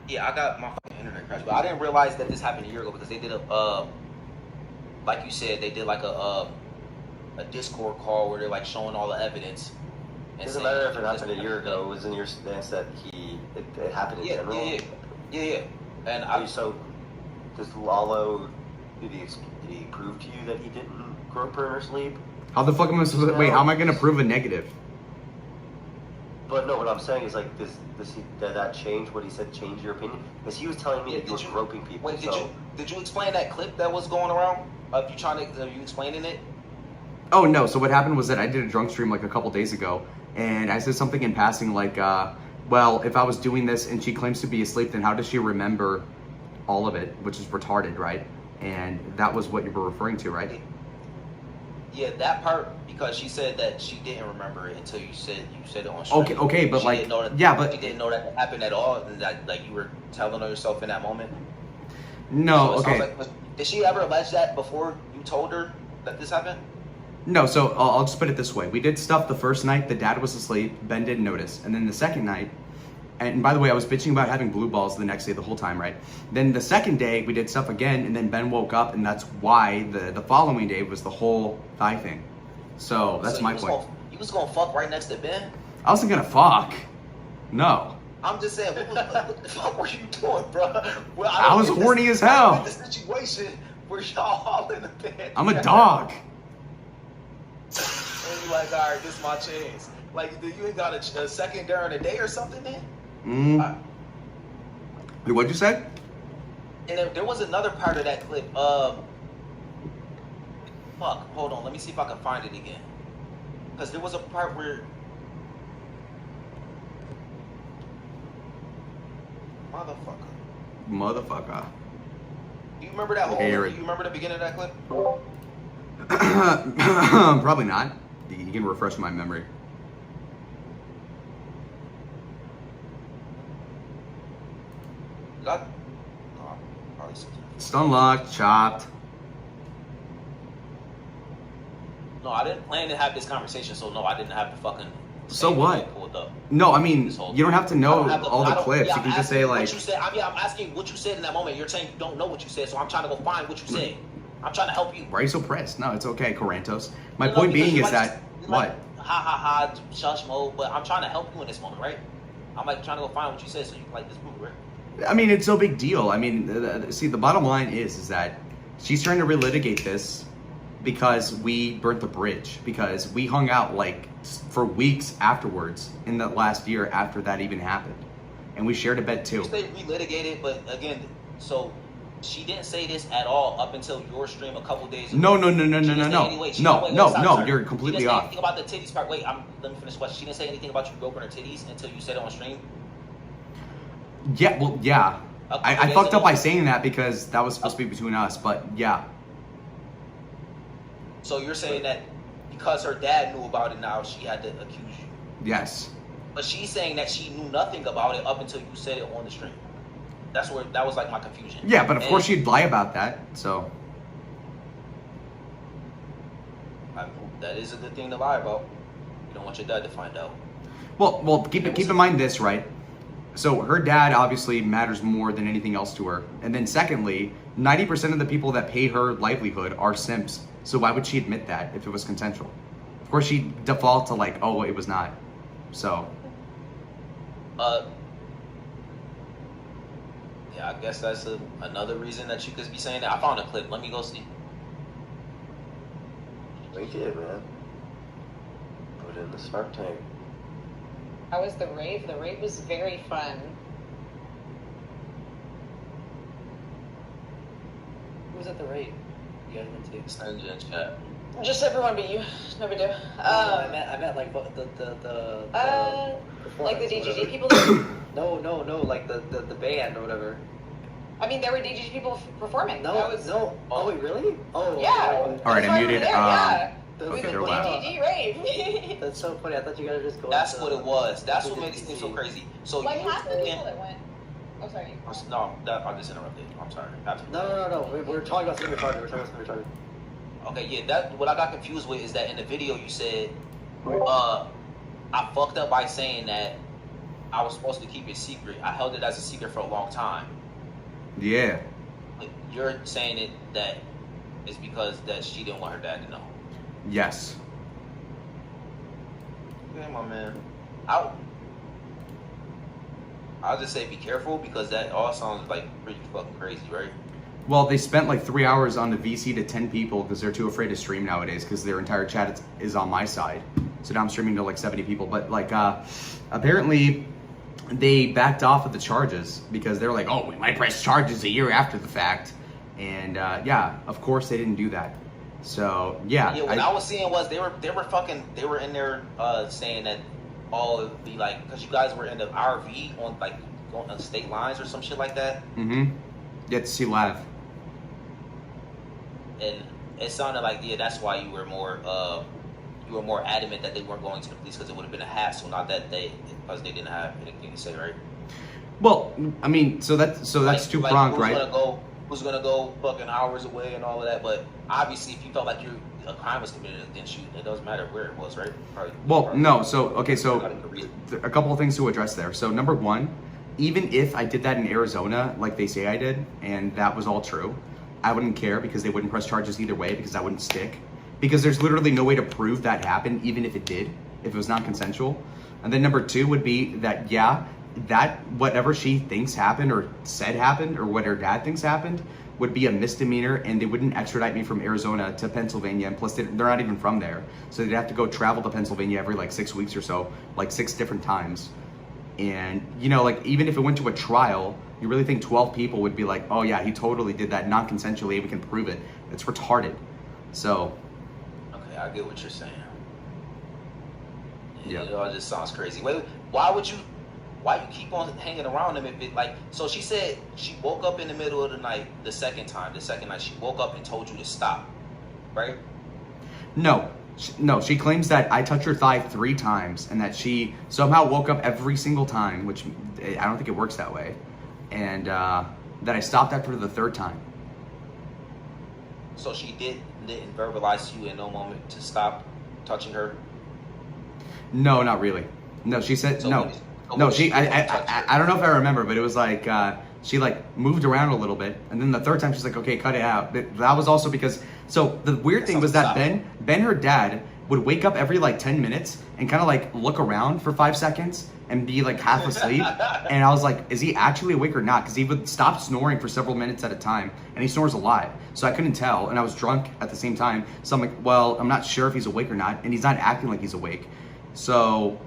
Yeah, I got my fucking internet crash, but I didn't realize that this happened a year ago because they did like you said, they did like a Discord call where they're like showing all the evidence. It doesn't matter if it happened a year ago. It was in your stance that it happened in general. Yeah. And so does Lalo, did he prove to you that he didn't grope her in her sleep? How the fuck am I supposed to, wait, how am I gonna prove a negative? But no, what I'm saying is like, did that change what he said? Change your opinion? Because he was telling me that you were groping people. Wait, did you explain that clip that was going around? Of you explaining it? Oh no, so what happened was that I did a drunk stream like a couple days ago, and I said something in passing like, well, if I was doing this and she claims to be asleep, then how does she remember all of it, which is retarded, right? And that was what you were referring to, right? Yeah, that part, because she said that she didn't remember it until you said it on stream. Okay, but she like, didn't know that, yeah, but she didn't know that happened at all, and that like you were telling on yourself in that moment. No, so okay. Like, did she ever allege that before you told her that this happened? No, so I'll just put it this way. We did stuff the first night, the dad was asleep, Ben didn't notice. And then the second night, and by the way, I was bitching about having blue balls the next day the whole time, right? Then the second day, we did stuff again, and then Ben woke up, and that's why the following day was the whole thigh thing. So that's my point. You was gonna fuck right next to Ben? I wasn't gonna fuck. No. I'm just saying, what the fuck were you doing, bro? Well, I was horny as hell. In the situation where y'all all in the bed. I'm a dog. And you're like, all right, this is my chance. Like, you ain't got a second during the day or something then? Wait, what'd you say? And there was another part of that clip. Fuck, hold on. Let me see if I can find it again. Because there was a part where... Motherfucker. Do you remember that whole... Do you remember the beginning of that clip? Probably not. You can refresh my memory. Stun locked, chopped. No, I didn't plan to have this conversation, so no, I didn't have to fucking... So what? No, I mean, you don't have to know all the clips. You can just say like... What you said. I'm asking what you said in that moment. You're saying you don't know what you said, so I'm trying to go find what you said. I'm trying to help you. Why are you so pressed? No, it's okay, Corantos. My point being is that... What? Ha, shush mode, but I'm trying to help you in this moment, right? I'm like trying to go find what you said so you can like this move, right? I mean, it's no big deal. I mean, see, the bottom line is that she's trying to relitigate this because we burnt the bridge, because we hung out like for weeks afterwards in the last year after that even happened. and we shared a bed You too. say relitigated, but again, so she didn't say this at all up until your stream a couple days ago. No. She didn't say any- wait, she- wait, wait, stop, sorry. You're She completely didn't say off. anything about the titties part. Wait, let me finish the question. She didn't say anything about you broken her titties until you said it on stream. Yeah, well, yeah. A couple I days fucked up ago. by saying that because that was supposed to be between us, but yeah. So you're saying that because her dad knew about it, now she had to accuse you. Yes. But she's saying that she knew nothing about it up until you said it on the stream. That was like my confusion. Yeah, but of And course she'd lie about that, so. that is a good thing to lie about. You don't want your dad to find out. Well, keep in mind this, right? So her dad obviously matters more than anything else to her. And then secondly, 90% of the people that pay her livelihood are simps. So why would she admit that if it was consensual? Of course she'd default to like, oh, it was not. So. Yeah, I guess that's another reason that you could be saying that. I found a clip. Let me go see. We did, man. Put it in the Shark Tank. How was the rave? The rave was very fun. Who was at the rave? You guys went to? Send you in chat. Just everyone but you. No big deal. I meant like the like the performance or DGG whatever. people. No, like the band or whatever. I mean, there were DGG people performing. No, That was, no. Oh, wait, really? Oh, Yeah. All right, That's why I we were muted. there, yeah. That's, Okay, the wow. DGG rave. that's so funny. I thought you guys were just going. That's to, what it was. That's what made it seem so crazy. So Like you half the told people him. that went. Oh, sorry. No, I just interrupted. I'm sorry. No. We're talking about something retarded. We're talking about something retarded. Okay, yeah. That what I got confused with is that in the video you said, I fucked up by saying that I was supposed to keep it secret. I held it as a secret for a long time. Yeah. But you're saying it that it's because that she didn't want her dad to know. Yes. Okay, my man. I'll just say be careful because that all sounds like pretty fucking crazy, right? Well, they spent like 3 hours on the VC to 10 people because they're too afraid to stream nowadays because their entire chat is on my side. So now I'm streaming to like 70 people. But like, apparently they backed off of the charges because they're like, oh, we might press charges a year after the fact. And yeah, of course they didn't do that. So yeah. Yeah, what I was seeing was they were in there saying that all of the like, because you guys were in the RV on like going on state lines or some shit like that. Mm-hmm. Get to see live. And it sounded like, yeah, that's why you were more adamant that they weren't going to the police because it would have been a hassle, not that because they didn't have anything to say, right? Well, I mean, so that's two pronged, right? Who's gonna go fucking hours away and all of that? But obviously, if you felt like a crime was committed against you, it doesn't matter where it was, right? Well, no. So okay, so a couple of things to address there. So number one, even if I did that in Arizona, like they say I did, and that was all true, I wouldn't care because they wouldn't press charges either way because I wouldn't stick. Because there's literally no way to prove that happened, even if it did, if it was not consensual. And then number two would be that, yeah, that whatever she thinks happened or said happened or what her dad thinks happened would be a misdemeanor and they wouldn't extradite me from Arizona to Pennsylvania. And plus they're not even from there. So they'd have to go travel to Pennsylvania every like 6 weeks or so, like 6 different times. And, you know, like, even if it went to a trial, you really think 12 people would be like, oh yeah, he totally did that non-consensually, we can prove it. It's retarded. So. Okay, I get what you're saying. Yeah. It all just sounds crazy. Wait, why you keep on hanging around them if it like, so she said she woke up in the middle of the night the second night she woke up and told you to stop, right? No, she claims that I touched her thigh 3 times and that she somehow woke up every single time, which I don't think it works that way, and that I stopped after the 3rd time. So she didn't verbalize to you in no moment to stop touching her? No, not really. No, she said So no. when- No, I don't know if I remember, but it was like she like moved around a little bit, and then the 3rd time she's like, okay, cut it out. But that was also because, so the weird thing was that Ben, her dad, would wake up every like 10 minutes and kind of like look around for 5 seconds and be like half asleep. And I was like, is he actually awake or not? Because he would stop snoring for several minutes at a time, and he snores a lot. So I couldn't tell, and I was drunk at the same time. So I'm like, well, I'm not sure if he's awake or not, and he's not acting like he's awake. So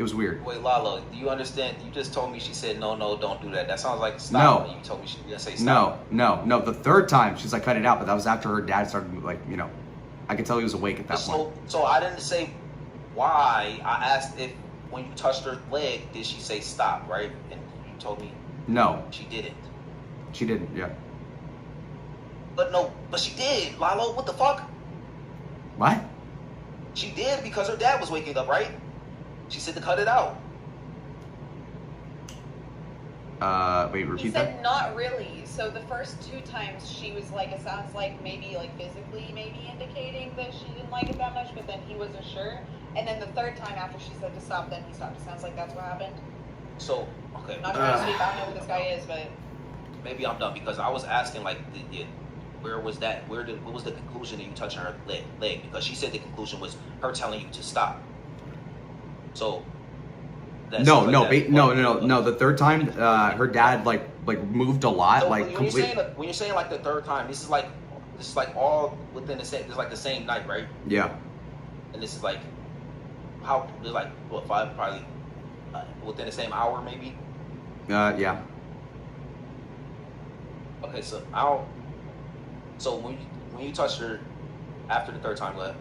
It was weird. Wait, Lalo, do you understand? You just told me she said no, don't do that. That sounds like stop. No. You told me she didn't say stop. No. The third time, she's like, cut it out. But that was after her dad started, like, you know, I could tell he was awake at that point. So I didn't say why. I asked if when you touched her leg, did she say stop, right? And you told me No, she didn't. she didn't. Yeah. But she did, Lalo. What the fuck? What? She did because her dad was waking up, right? She said to cut it out. Wait, He repeat that? said not really. So the first 2 times she was like, it sounds like maybe like physically maybe indicating that she didn't like it that much, but then he wasn't sure. And then the third time after she said to stop, then he stopped. It sounds like that's what happened. So, okay. I'm not trying to speak, I don't know who this guy is, but Maybe I'm done because I was asking like, where was that? What was the conclusion that you touching her leg? Because she said the conclusion was her telling you to stop. So. No. The third time, her dad like moved a lot, So like when completely. when you're saying like the third time, this is like all within the same. This is like the same night, right? Yeah. And this is like how there's like what 5 probably within the same hour maybe. Yeah. Okay, so So when you touched her after the third time, what?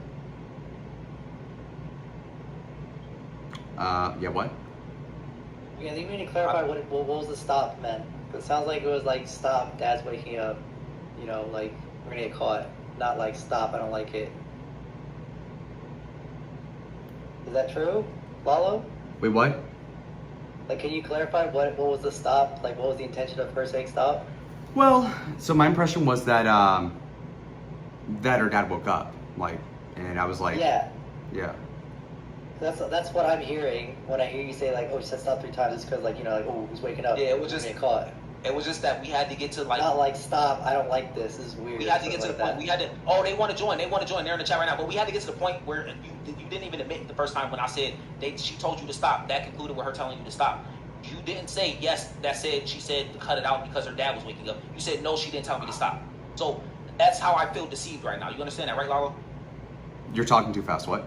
Yeah. What? Yeah, you need to clarify what was the stop, man. It sounds like it was like stop, dad's waking up. You know, like we're gonna get caught. Not like stop, I don't like it. Is that true, Lalo? Wait, what? Like, can you clarify what was the stop? Like, what was the intention of her saying stop? Well, so my impression was that that her dad woke up, like, and I was like, Yeah. yeah. That's what I'm hearing when I hear you say like, oh, she said stop 3 times. It's because like, you know, like, oh, he's waking up. Yeah, it was We're just gonna get caught. It was just that we had to get to like. Not like stop. I don't like this. This is weird. We had to get to the something point. like We had to. Oh, they want to join. They want to join. They're in the chat right now. But we had to get to the point where you didn't even admit the first time when I said she told you to stop. That concluded with her telling you to stop. You didn't say yes. She said to cut it out because her dad was waking up. You said no. She didn't tell me to stop. So that's how I feel deceived right now. You understand that, right, Lalo? You're talking too fast. What?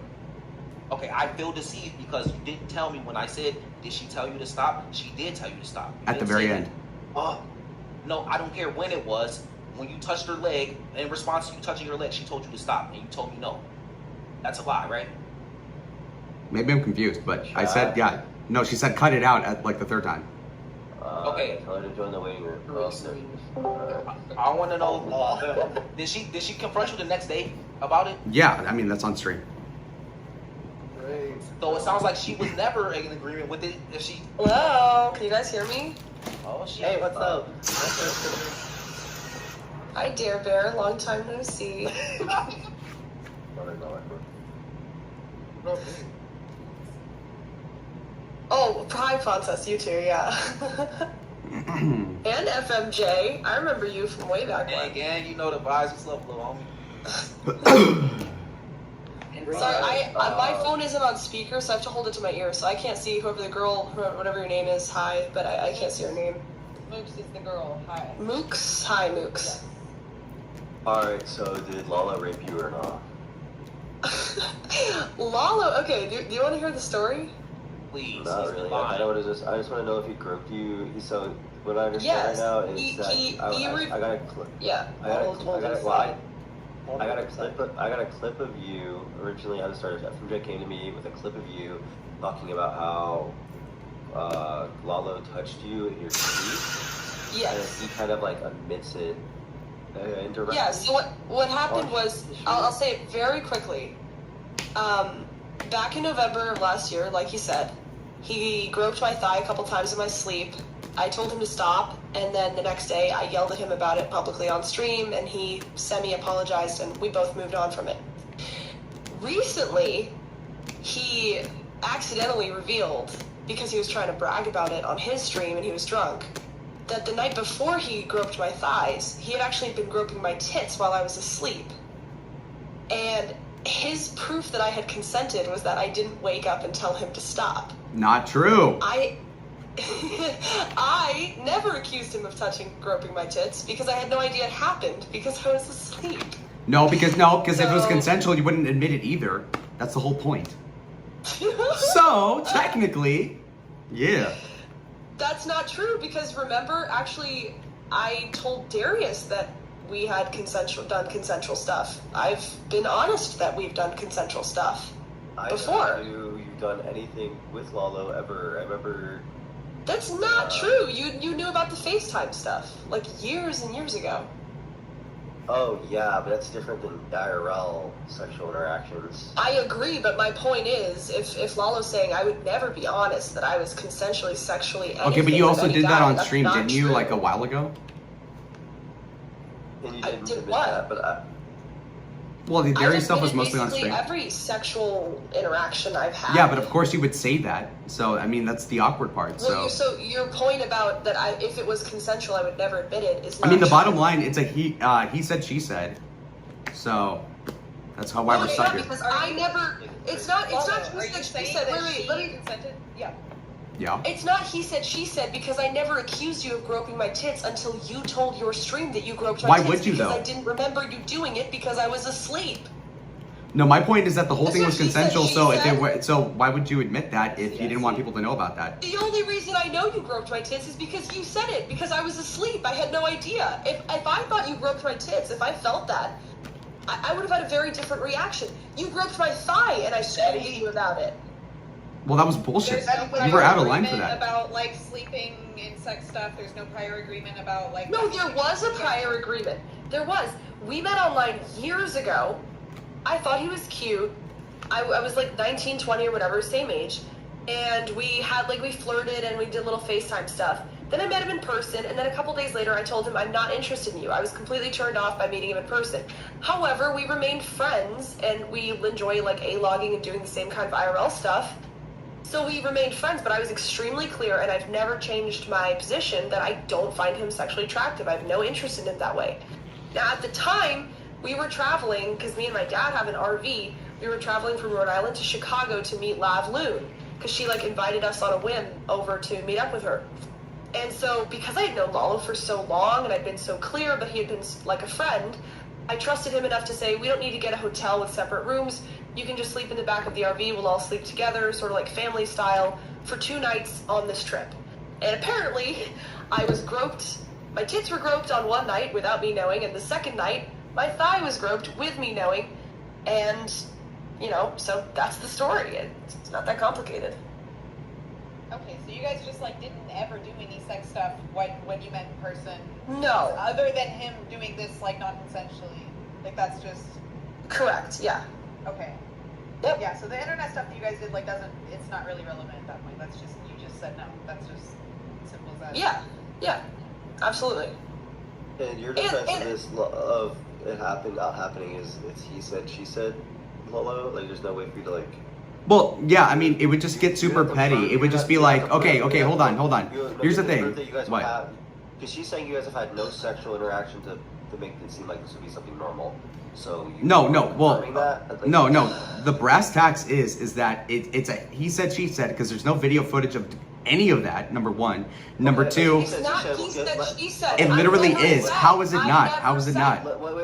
Okay, I feel deceived because you didn't tell me when I said, did she tell you to stop? She did tell you to stop. You At the didn't very say end. that. No, I don't care when it was. When you touched her leg, in response to you touching her leg, she told you to stop, and you told me no. That's a lie, right? Maybe I'm confused, but I said yeah. No, she said cut it out at like the third time. Okay. Tell her to join the waiting room. I want to know. Did she confront you the next day about it? Yeah, I mean that's on stream. So it sounds like she was never in agreement with it. If she. hello, can you guys hear me? Oh shit. Hey, what's up? Hi, Dare Bear. Long time no see. Oh, hi, Princess. You too, yeah. And FMJ. I remember you from way back Hey, when. again, you know the vibes. What's up, little homie? Sorry, my phone isn't on speaker, so I have to hold it to my ear, so I can't see whoever the girl, whatever your name is. Hi, but I can't see her name. Mooks is the girl. Hi. Mooks. Hi, Mooks. Alright, so did Lala rape you or not? Lalo. Okay, do you want to hear the story? Please. Not really. I just want to know if he groped you. So what I understand Yes, right now is he I got a clip. Yeah. I got a clip of you. Originally, at the start, FMJ came to me with a clip of you talking about how Lalo touched you in your sleep. Yes. And he kind of like admits it indirectly. Yeah. So what happened was, I'll say it very quickly. Back in November of last year, like he said, he groped my thigh a couple times in my sleep. I told him to stop, and then the next day I yelled at him about it publicly on stream, and he semi-apologized, and we both moved on from it. Recently, he accidentally revealed, because he was trying to brag about it on his stream and he was drunk, that the night before he groped my thighs, he had actually been groping my tits while I was asleep. And his proof that I had consented was that I didn't wake up and tell him to stop. Not true. I never accused him of groping my tits because I had no idea it happened because I was asleep. No, because if it was consensual, you wouldn't admit it either. That's the whole point. So, technically, yeah. That's not true because remember, actually, I told Darius that we had done consensual stuff. I've been honest that we've done consensual stuff before. I never knew you've done anything with Lalo ever. I remember. That's not true. You knew about the FaceTime stuff like years and years ago. Oh yeah, but that's different than IRL sexual interactions. I agree, but my point is, if Lalo's saying I would never be honest that I was consensually sexually Okay, but you also did that on stream, didn't you, like a while ago? And you I didn't did admit what? that, but Well, the I Darius stuff was admitted mostly on basically stream. every sexual interaction I've had. Yeah, but of course you would say that. So, I mean, that's the awkward part. Well, So, so your point about that, if it was consensual, I would never admit it is. Not I mean, the true. bottom line, it's a he said, she said. So, that's how why No, we're it's stuck not here. because I never. It's not. It's not. Are He you said. She saying said. that Wait, she let me. consented? Yeah. Yeah. It's not he said, she said, because I never accused you of groping my tits until you told your stream that you groped my Why tits. would you, because though? I didn't remember you doing it because I was asleep. No, my point is that the whole That's thing what was she said, consensual. she So, if said. it were, so why would you admit that if you didn't want people to know about that? The only reason I know you groped my tits is because you said it. Because I was asleep. I had no idea. If I thought you groped my tits, if I felt that, I would have had a very different reaction. You groped my thigh, and I scolded you about it. Well, that was bullshit. There's no prior You were out of line for agreement that. about like sleeping and sex stuff. There's no prior agreement about like. No, there was a prior agreement. There was. We met online years ago. I thought he was cute. I was like 19, 20 or whatever, same age. And we flirted and we did little FaceTime stuff. Then I met him in person, and then a couple days later I told him I'm not interested in you. I was completely turned off by meeting him in person. However, we remained friends, and we enjoy like A-logging and doing the same kind of IRL stuff. So we remained friends, but I was extremely clear, and I've never changed my position that I don't find him sexually attractive. I have no interest in him that way. Now, at the time, we were traveling, because me and my dad have an RV, we were traveling from Rhode Island to Chicago to meet Lav Loon, because she like invited us on a whim over to meet up with her. And so, because I had known Lalo for so long, and I'd been so clear, but he had been like a friend, I trusted him enough to say, we don't need to get a hotel with separate rooms. You can just sleep in the back of the RV. We'll all sleep together, sort of like family style, for 2 nights on this trip. And apparently, I was groped. My tits were groped on one night without me knowing, and the second night, my thigh was groped with me knowing. And, you know, so that's the story. It's not that complicated. Okay, so you guys just like didn't ever do any sex stuff when you met in person. No. Other than him doing this like non-consensually, like that's just. Correct. Yeah. Okay. Yep. Yeah. So the internet stuff that you guys did like it's not really relevant at that point. That's just you just said no. That's just simple as that. Yeah. Yeah. Absolutely. And your defense of this of it not happening is it's he said she said, Lolo. Like there's no way for you to like. Well, yeah, I mean, it would just get super petty. It would just be like, okay, hold on. Here's the thing. What? Because she's saying you guys have had no sexual interaction to make it seem like this would be something normal. So you No. Well, that? no. The brass tacks is that it's a he said she said because there's no video footage of any of that. Number one. Number two. It's not he said, she said. It literally is. How is it I not? never How is it said- not? Wait.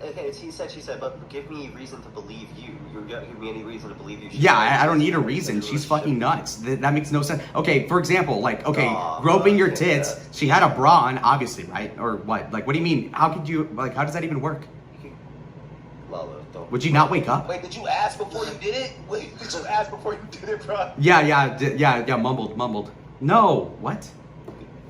Okay, it's he said, she said, but give me reason to believe you. You don't give me any reason to believe you. Yeah, I don't need a reason. She's fucking nuts. That makes no sense. Okay, for example, like, groping your tits. She had a bra on, obviously, right? Or what? Like, what do you mean? How could you, like, how does that even work? Lalo, don't. Would you not wake up? Wait, did you ask before you did it? Wait, did you ask before you did it, bro? Yeah, mumbled. No, what?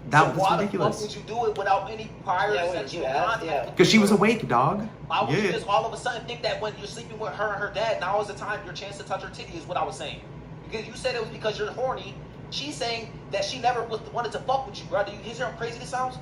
That's why ridiculous. the fuck would you do it without any prior sexual contact? Because she was awake, dog. Why would you Yeah. just all of a sudden think that when you're sleeping with her and her dad, now is the time, your chance to touch her titty is what I was saying. Because you said it was because you're horny. She's saying that she never wanted to fuck with you, bro. Do you hear how crazy this sounds?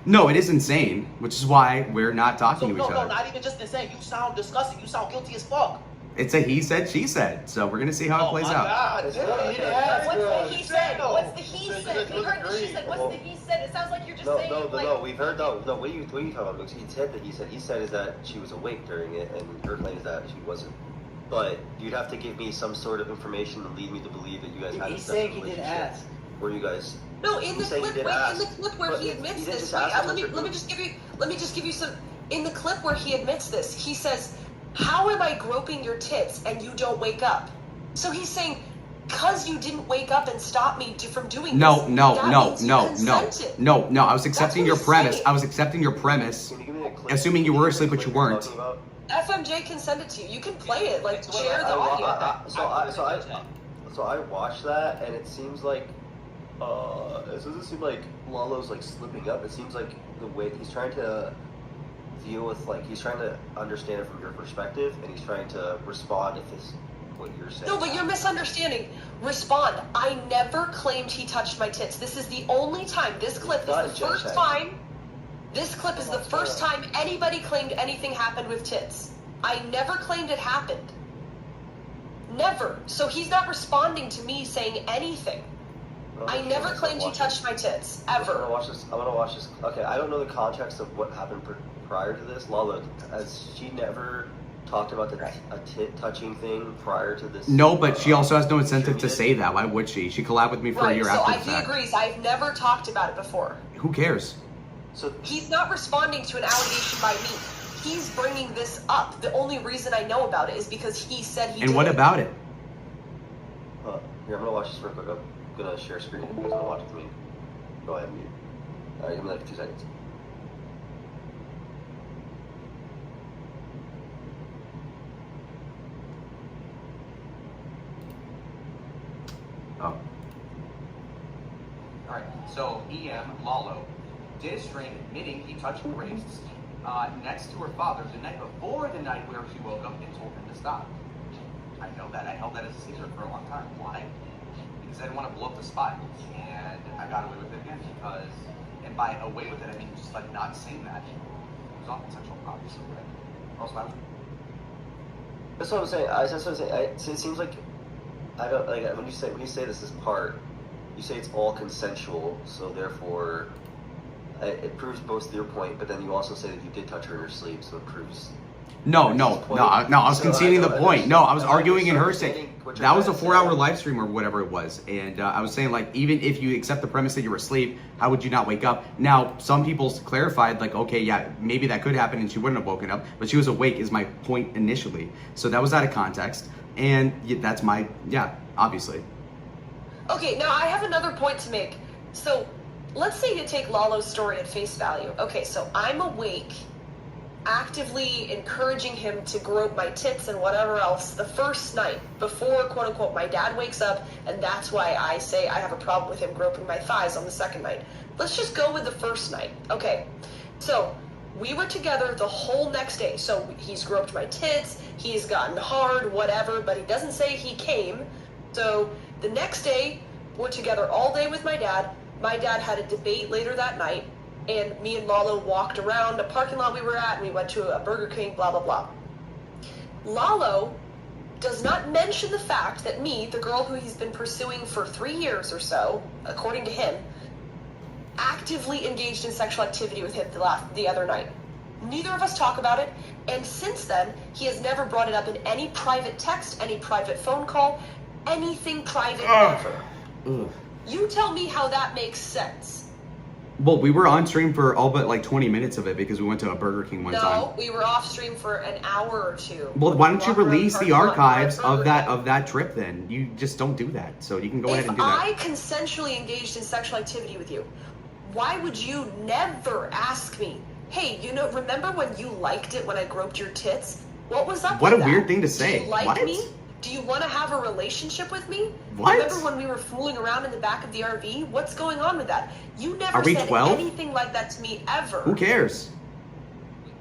No, it is insane, which is why we're not talking to each No, other. not even just insane. You sound disgusting. You sound guilty as fuck. It's a he said, she said. So we're gonna see how it plays out. God, What's the he said? What's the he said? We heard the she said. What's the he said? It sounds like you're just saying like. No, we've heard no. What are you talking about? Because he said that he said is that she was awake during it, and her claim is that she wasn't. But you'd have to give me some sort of information to lead me to believe that you guys had a He's saying sexual he did relationship. ask. Were you guys? No, in the He's saying he clip, did ask. in the clip where But he he admits didn't this. just Wait, ask let me just give you some. In the clip where he admits this, he says, "How am I groping your tits and you don't wake up?" So he's saying, because you didn't wake up and stop me from doing No, this, no, that no, means you no, no, consented. no. I was accepting what your he's premise. saying. I was accepting your premise, Can you give me a clip? assuming you were asleep, but you weren't. Talking about? FMJ can send it to you. You can play it, like share the I audio. So I watched that, and it seems like it doesn't seem like Lalo's like slipping up. It seems like the way he's trying to deal with, like, he's trying to understand it from your perspective, and he's trying to respond if this what you're saying. No, but you're misunderstanding. Respond. I never claimed he touched my tits. This is the only time. This clip is the first time. This clip is the first time anybody claimed anything happened with tits. I never claimed it happened. Never. So he's not responding to me saying anything. I never claimed he touched my tits. Ever. I'm gonna watch this. Okay, I don't know the context of what happened prior to this. Lalo, has she never talked about a tit touching thing prior to this? No, but she also has no incentive to say that. Why would she? She collabed with me for a year after the So fact. he agrees. I've never talked about it before. Who cares? So he's not responding to an allegation by me. He's bringing this up. The only reason I know about it is because he said he did. And what about it? Here, I'm gonna watch this real quick. I'm gonna share screen. You guys wanna watch it with me? Go ahead, mute. Alright, give me like 2 seconds. Oh. Alright, so EM Lalo did a stream admitting he touched Grace next to her father the night before the night where she woke up and told him to stop. I know that. I held that as a secret for a long time. Why? Because I didn't want to blow up the spot. And I got away with it again because, and by away with it, I mean just like not saying that. It was all consensual, obviously, right? Also, That's what I'm saying. That's what I'm saying. It seems like I don't like when you say this is part. You say it's all consensual, so therefore it proves both your point. But then you also say that you did touch her in her sleep, so it proves. No, I was conceding the point. No, I was arguing in her saying that was a 4-hour live stream or whatever it was. And I was saying, like, even if you accept the premise that you were asleep, how would you not wake up? Now, some people clarified, like, okay, yeah, maybe that could happen and she wouldn't have woken up, but she was awake is my point initially. So that was out of context. And that's my, obviously. Okay, now I have another point to make. So let's say you take Lalo's story at face value. Okay, so I'm awake, actively encouraging him to grope my tits and whatever else the first night before, quote unquote, my dad wakes up, and that's why I say I have a problem with him groping my thighs on the second night. Let's just go with the first night. Okay, so we were together the whole next day. So he's groped my tits, he's gotten hard, whatever, but he doesn't say he came. So the next day, we're together all day with my dad. My dad had a debate later that night, and me and Lalo walked around a parking lot we were at, and we went to a Burger King, blah, blah, blah. Lalo does not mention the fact that me, the girl who he's been pursuing for 3 years or so, according to him, actively engaged in sexual activity with him the other night. Neither of us talk about it, and since then, he has never brought it up in any private text, any private phone call, anything private ever. You tell me how that makes sense. Well, we were on stream for all but like 20 minutes of it because we went to a Burger King one time. No, we were off stream for an hour or two. Well, why don't you release the archives of that trip then? You just don't do that. So you can go ahead and do that. If I consensually engaged in sexual activity with you, why would you never ask me, hey, remember when you liked it when I groped your tits? What was up What with a that? weird thing to say. Do you like What? me? Do you want to have a relationship with me? What? Remember when we were fooling around in the back of the RV? What's going on with that? You never Are we said 12? anything like that to me ever. Who cares?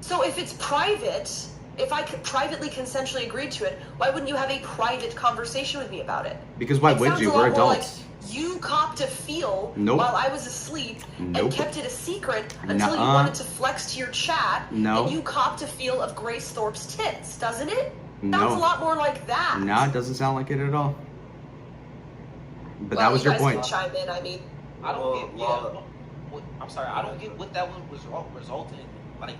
So if it's private, if I could privately consensually agreed to it, why wouldn't you have a private conversation with me about it? Because why It would sounds you? a lot We're more adults. Like you copped a feel Nope. while I was asleep Nope. and kept it a secret until you Nuh-uh. wanted to flex to your chat. No. And you copped a feel of Grace Thorpe's tits, doesn't it? No. Sounds a lot more like that. No, it doesn't sound like it at all. But Well, that was you your guys point. can chime in. I mean, I don't get. I'm sorry. I don't get what that would result in. Like,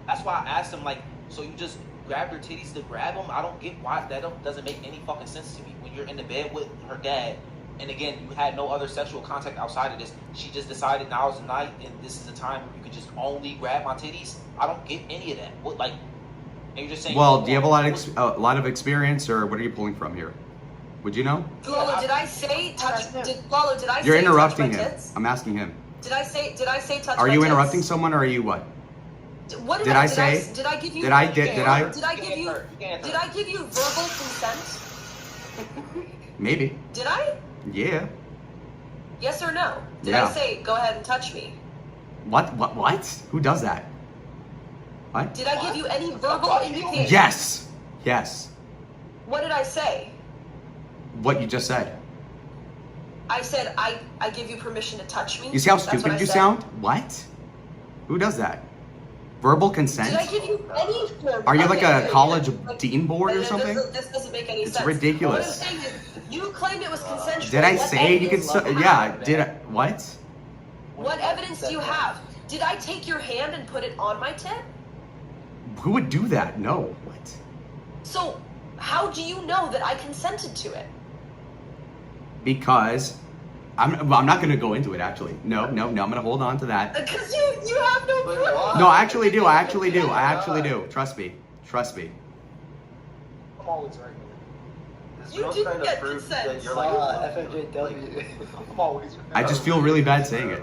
that's why I asked him. Like, so you just grab your titties to grab them? I don't get why that doesn't make any fucking sense to me. When you're in the bed with her dad, and again, you had no other sexual contact outside of this. She just decided now is the night, and this is the time where you could just only grab my titties. I don't get any of that. What, like? And you're just saying. Well, do you have a lot of experience, or what are you pulling from here? Would you know? Lalo, did I say touch? Lalo, did I You're say interrupting touch my him. tits? I'm asking him. Did I say touch? Are my you tits? interrupting someone or are you what? What Did I say? Did I give you? Did I give you? Did I give you verbal consent? Maybe. Did I? Yeah. Yes or no? Did Yeah. I say go ahead and touch me? What? Who does that? What? Did I give you any verbal indication? Yes. Yes. What did I say? What you just said. I said I give you permission to touch me. You see how That's what stupid I you said. sound? What? Who does that? Verbal consent? Did I give you any form? Are you like Okay, a college like, dean board or this- something? This doesn't make any It's sense. ridiculous. What I'm saying is, you claimed it was consensual. Did I What say you could? evidence- Yeah. Did I? What? What evidence do you have? Did I take your hand and put it on my tit? Who would do that? No. What? So, how do you know that I consented to it? Because I'm not gonna go into it actually. No. I'm gonna hold on to that. Because you have no proof. No, I actually do. Trust me. I'm always right. This You girl's didn't trying to get prove consent. that you're like FMJW. I'm always I just feel really bad saying it.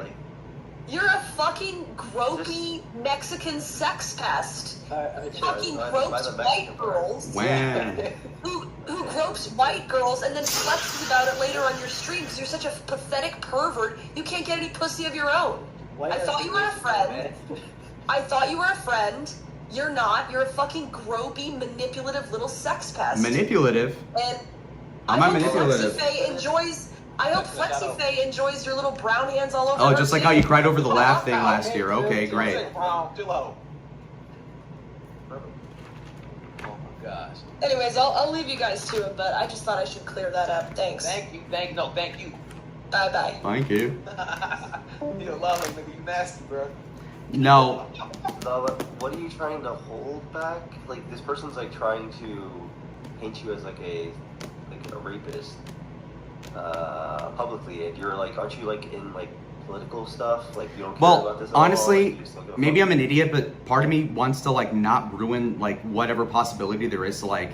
You're a fucking gropey Mexican sex pest. Fucking gropes white girls. When? Who gropes white girls and then flexes about it later on your streams. You're such a pathetic pervert. You can't get any pussy of your own. I thought you were a friend. I thought you were a friend. You're not. You're a fucking gropey, manipulative little sex pest. Manipulative. And I'm I not hope manipulative. FlexiFae enjoys. I hope FlexiFae enjoys your little brown hands all over. Oh, her just like too. how you cried over the laugh thing last year. Okay, great. Chill out. Oh my gosh. Anyways, I'll leave you guys to it, but I just thought I should clear that up. Thanks. Thank you. Thank you. Bye bye. Thank you. You love it, nigga. You nasty, bro. No. What are you trying to hold back? Like this person's like trying to paint you as like a rapist publicly, and you're like, aren't you like in like political stuff? Like you don't care about Well, this at all? honestly, Like, you just don't give a maybe fuck? I'm an idiot, but part of me wants to like not ruin like whatever possibility there is to like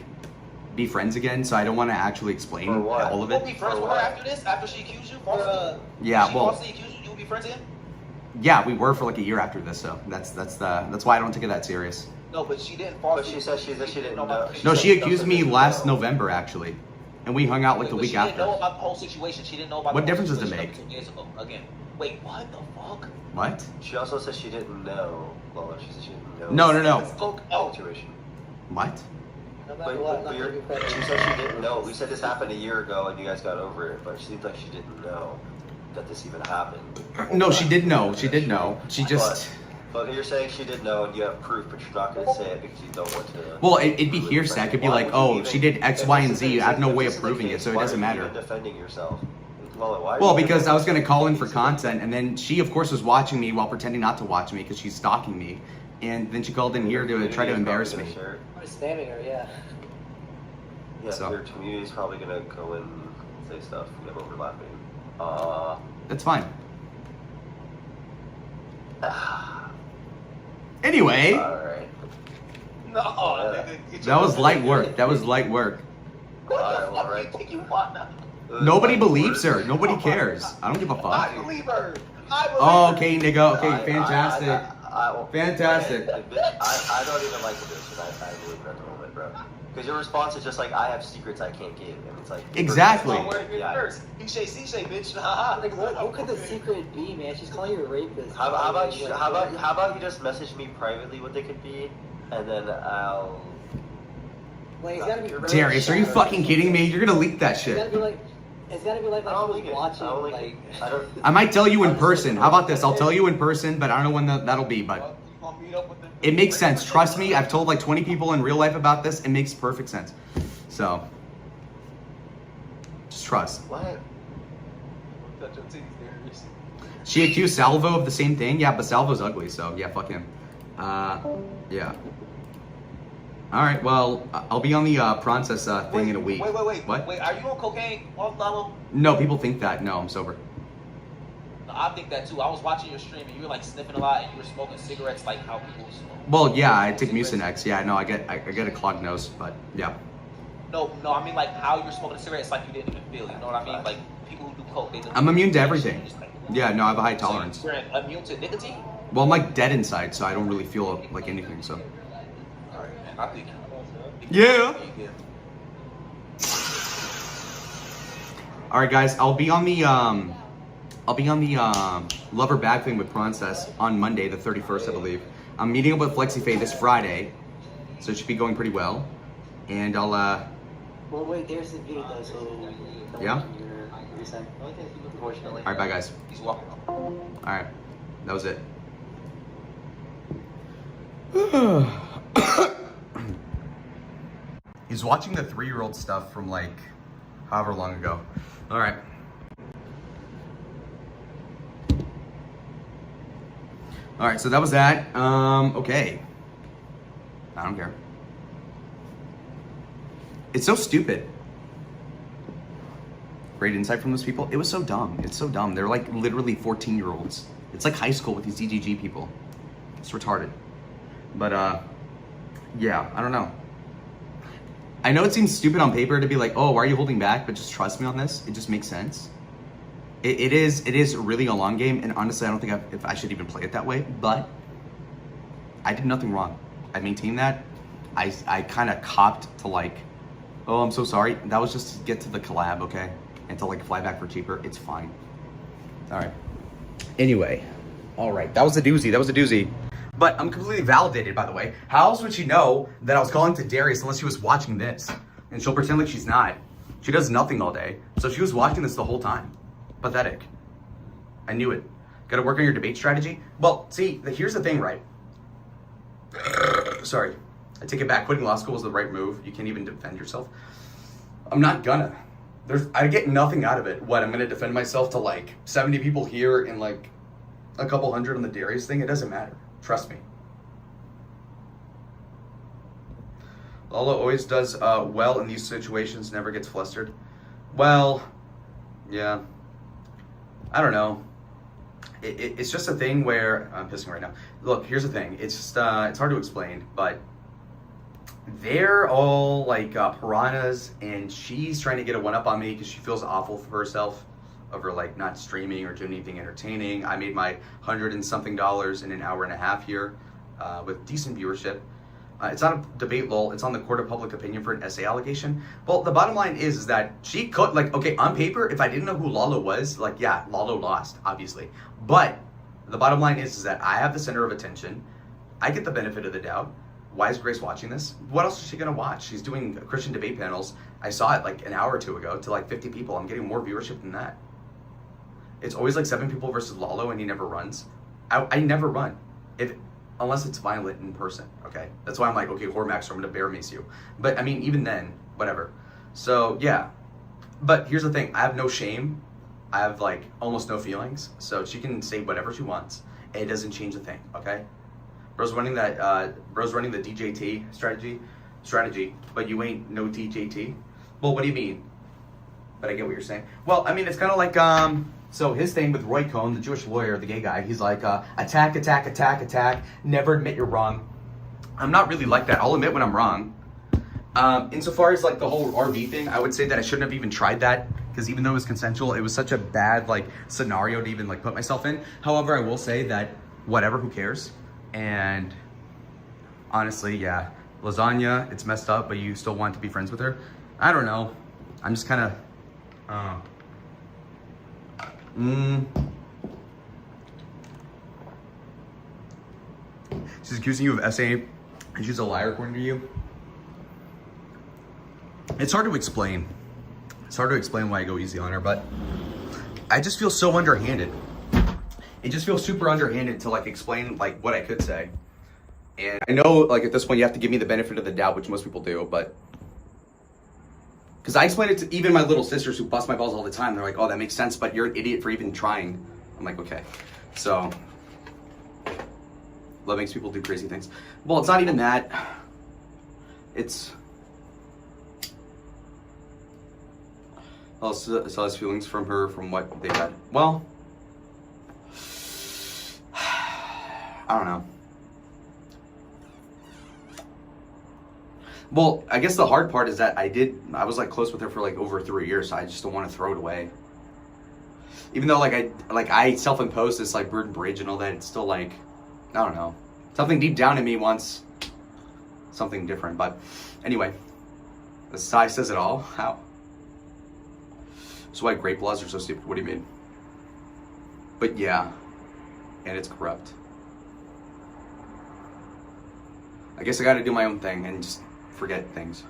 be friends again. So I don't want to actually explain For what? all of We'll it. be friends with her after this? After she accused you falsely? Yeah, She well, falsely accused you, you will be friends again? yeah, we were for like a year after this, so that's why I don't take it that serious. No, but she didn't But falsely. she said she didn't know. No, said she stuff accused that me she last didn't know. November actually, and we hung out like the But week she didn't after. know about the whole situation. She didn't know about What the whole difference does it situation make? 2 years ago. Again. Wait, what the fuck? What? She also said she didn't know. Lola, she said she didn't No, know. no, no. Oh, Situation. What? No matter what, not gonna be friends. She said she didn't know. We said this happened a year ago and you guys got over it, but it seems like she didn't know that this even happened. No, she did know. She did know. She just. But you're saying she did know and you have proof, but you're not going to say it because you don't want to. Well, it'd be hearsay. I could be Why like, would you oh, even- she did X, if Y, this and is Z. the- I have no if way this of is the proving it, case, so it why doesn't are you matter. even defending yourself? Lola, why are Well, you because even I was gonna defending call in for yourself? content, and then she, of course, was watching me while pretending not to watch me because she's stalking me, and then she called in here to try to embarrass me. I was spamming her, yeah. Yeah, So. your community is probably going to go and say stuff. We have overlapping. That's fine. Anyway, Alright. no, nigga. Get that was your- light work. That was light work. What Alright, the well, fuck do you right. think you want now? Nobody believes her. Nobody cares. I don't give a I fuck. believe her. I believe Oh, her. okay, nigga. Okay, fantastic. Fantastic. I don't even like the bitch, and I believe her at the moment, bro. Because your response is just like, I have secrets I can't give, and it's like Exactly. Where to get Yeah. first? C-Shay, bitch. Haha. Like, what could the secret be, man? She's calling you a rapist. How about you just message me privately what they could be, and then I'll. Like, it's gotta be. Darius, are you fucking kidding me? You're gonna leak that It's gotta shit. be like. It's gotta be like I don't she leak was it. watching, I don't leak like. it. I don't. I might tell you in person. How about this? I'll tell you in person, but I don't know when that'll be. But You gonna meet up with them? it makes sense. Trust me. I've told like 20 people in real life about this. It makes perfect sense. So, just trust. What? Touch your titties, Darius. She accused Salvo of the same thing. Yeah, but Salvo's ugly, so yeah, fuck him. Yeah. All right. Well, I'll be on the Princess thing in a week. Wait. What? Wait, are you on cocaine, Lalo? No, people think that. No, I'm sober. No, I think that too. I was watching your stream and you were like sniffing a lot and you were smoking cigarettes like how people smoke. Well, yeah, I take Mucinex. Yeah, no, I get a clogged nose, but yeah. No, I mean like how you're smoking a cigarette, it's like you didn't even feel. You know what I mean? Like people who do coke, they don't. I'm immune to everything. Yeah, no, I have a high tolerance. You're immune to nicotine? Well, I'm like dead inside, so I don't really feel like anything. So. Alright, man. I think. Yeah. All right, guys. I'll be on the lover bag thing with Princess on Monday, the 31st, I believe. I'm meeting up with FlexiFay this Friday, so it should be going pretty well. And I'll Well, wait, there's the video though, so. Yeah? Your son, unfortunately. All right, bye, guys. He's walking. All right, that was it. He's watching the 3-year-old stuff from like however long ago. All right. All right, so that was that. Okay. I don't care. It's so stupid. Great insight from those people. It was so dumb. It's so dumb. They're like literally 14-year-olds. It's like high school with these DGG people. It's retarded. But yeah, I don't know. I know it seems stupid on paper to be like, oh, why are you holding back? But just trust me on this. It just makes sense. It is really a long game, and honestly, I don't think if I should even play it that way. But I did nothing wrong. I maintained that. I kind of copped to like, oh, I'm so sorry. That was just to get to the collab, okay? And to like fly back for cheaper. It's fine. All right. Anyway, all right. That was a doozy. That was a doozy. But I'm completely validated, by the way. How else would she know that I was calling to Darius unless she was watching this? And she'll pretend like she's not. She does nothing all day. So she was watching this the whole time. Pathetic. I knew it. Got to work on your debate strategy? Well, see, here's the thing, right? Sorry. I take it back. Quitting law school was the right move. You can't even defend yourself. I'm not gonna. I get nothing out of it. What, I'm gonna defend myself to like 70 people here and like a couple hundred on the Darius thing? It doesn't matter. Trust me. Lalo always does well in these situations, never gets flustered. Well, yeah. I don't know. It's just a thing where I'm pissing right now. Look, here's the thing. It's just it's hard to explain, but they're all like piranhas, and she's trying to get a one-up on me because she feels awful for herself over like not streaming or doing anything entertaining. I made my $100 and something in an hour and a half here with decent viewership. It's not a debate, lol. It's on the court of public opinion for an essay allegation. Well, the bottom line is that she could, like, okay, on paper, if I didn't know who Lalo was, like, yeah, Lalo lost, obviously. But the bottom line is that I have the center of attention. I get the benefit of the doubt. Why is Grace watching this? What else is she gonna watch? She's doing Christian debate panels. I saw it like an hour or two ago to like 50 people. I'm getting more viewership than that. It's always like 7 people versus Lalo, and he never runs. I never run. Unless it's violent in person, okay? That's why I'm like, okay, Hormax, or I'm gonna bear mace you. But I mean, even then, whatever. So yeah, but here's the thing, I have no shame. I have like almost no feelings. So she can say whatever she wants, and it doesn't change a thing, okay? Bro's running the DJT strategy, but you ain't no DJT. Well, what do you mean? But I get what you're saying. Well, I mean, it's kind of like, so his thing with Roy Cohn, the Jewish lawyer, the gay guy, he's like, attack, attack, attack, attack, never admit you're wrong. I'm not really like that. I'll admit when I'm wrong. Insofar as like the whole RV thing, I would say that I shouldn't have even tried that, because even though it was consensual, it was such a bad like scenario to even like put myself in. However, I will say that whatever, who cares? And honestly, yeah, Lasagna, it's messed up, but you still want to be friends with her. I don't know. I'm just kind of, She's accusing you of SA, and she's a liar according to you. It's hard to explain. It's hard to explain why I go easy on her, but I just feel so underhanded. It just feels super underhanded to like explain like what I could say. And I know like at this point you have to give me the benefit of the doubt, which most people do, but because I explain it to even my little sisters who bust my balls all the time. They're like, oh, that makes sense, but you're an idiot for even trying. I'm like, okay. So love makes people do crazy things. Well, it's not even that. It's also his feelings from her from what they had. Well, I don't know. Well, I guess the hard part is that I was like close with her for like over 3 years, so I just don't want to throw it away. Even though I self-imposed this like burden bridge and all that, it's still like, I don't know. Something deep down in me wants something different. But anyway, the size says it all. How? That's why grape laws are so stupid. What do you mean? But yeah, and it's corrupt. I guess I gotta do my own thing and just forget things.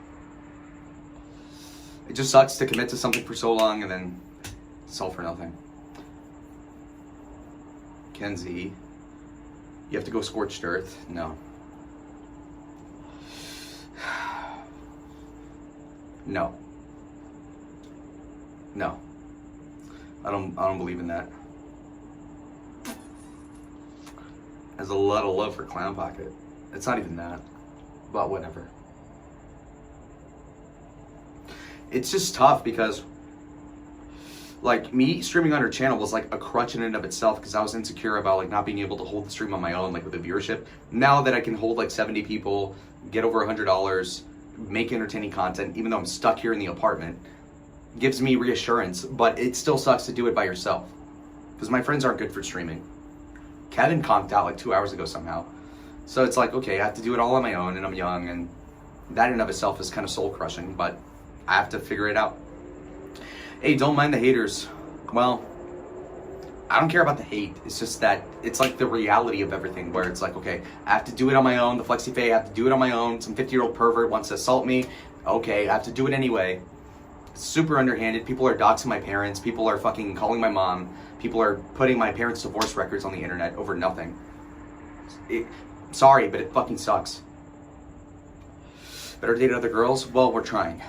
It just sucks to commit to something for so long and then it's all for nothing. Kenzie, you have to go scorched earth? No. No. No. I don't believe in that. Has a lot of love for Clown Pocket. It's not even that. But whatever. It's just tough because like me streaming on her channel was like a crutch in and of itself because I was insecure about like not being able to hold the stream on my own, like with the viewership. Now that I can hold like 70 people, get over $100, make entertaining content, even though I'm stuck here in the apartment, gives me reassurance. But it still sucks to do it by yourself because my friends aren't good for streaming. Kevin conked out like 2 hours ago somehow. So it's like, okay, I have to do it all on my own and I'm young, and that in and of itself is kind of soul crushing, but I have to figure it out. Hey, don't mind the haters. Well, I don't care about the hate. It's just that it's like the reality of everything where it's like, okay, I have to do it on my own. The FlexiFae, I have to do it on my own. Some 50-year-old pervert wants to assault me. Okay, I have to do it anyway. It's super underhanded. People are doxing my parents. People are fucking calling my mom. People are putting my parents' divorce records on the internet over nothing. Sorry, but it fucking sucks. Better date other girls? Well, we're trying.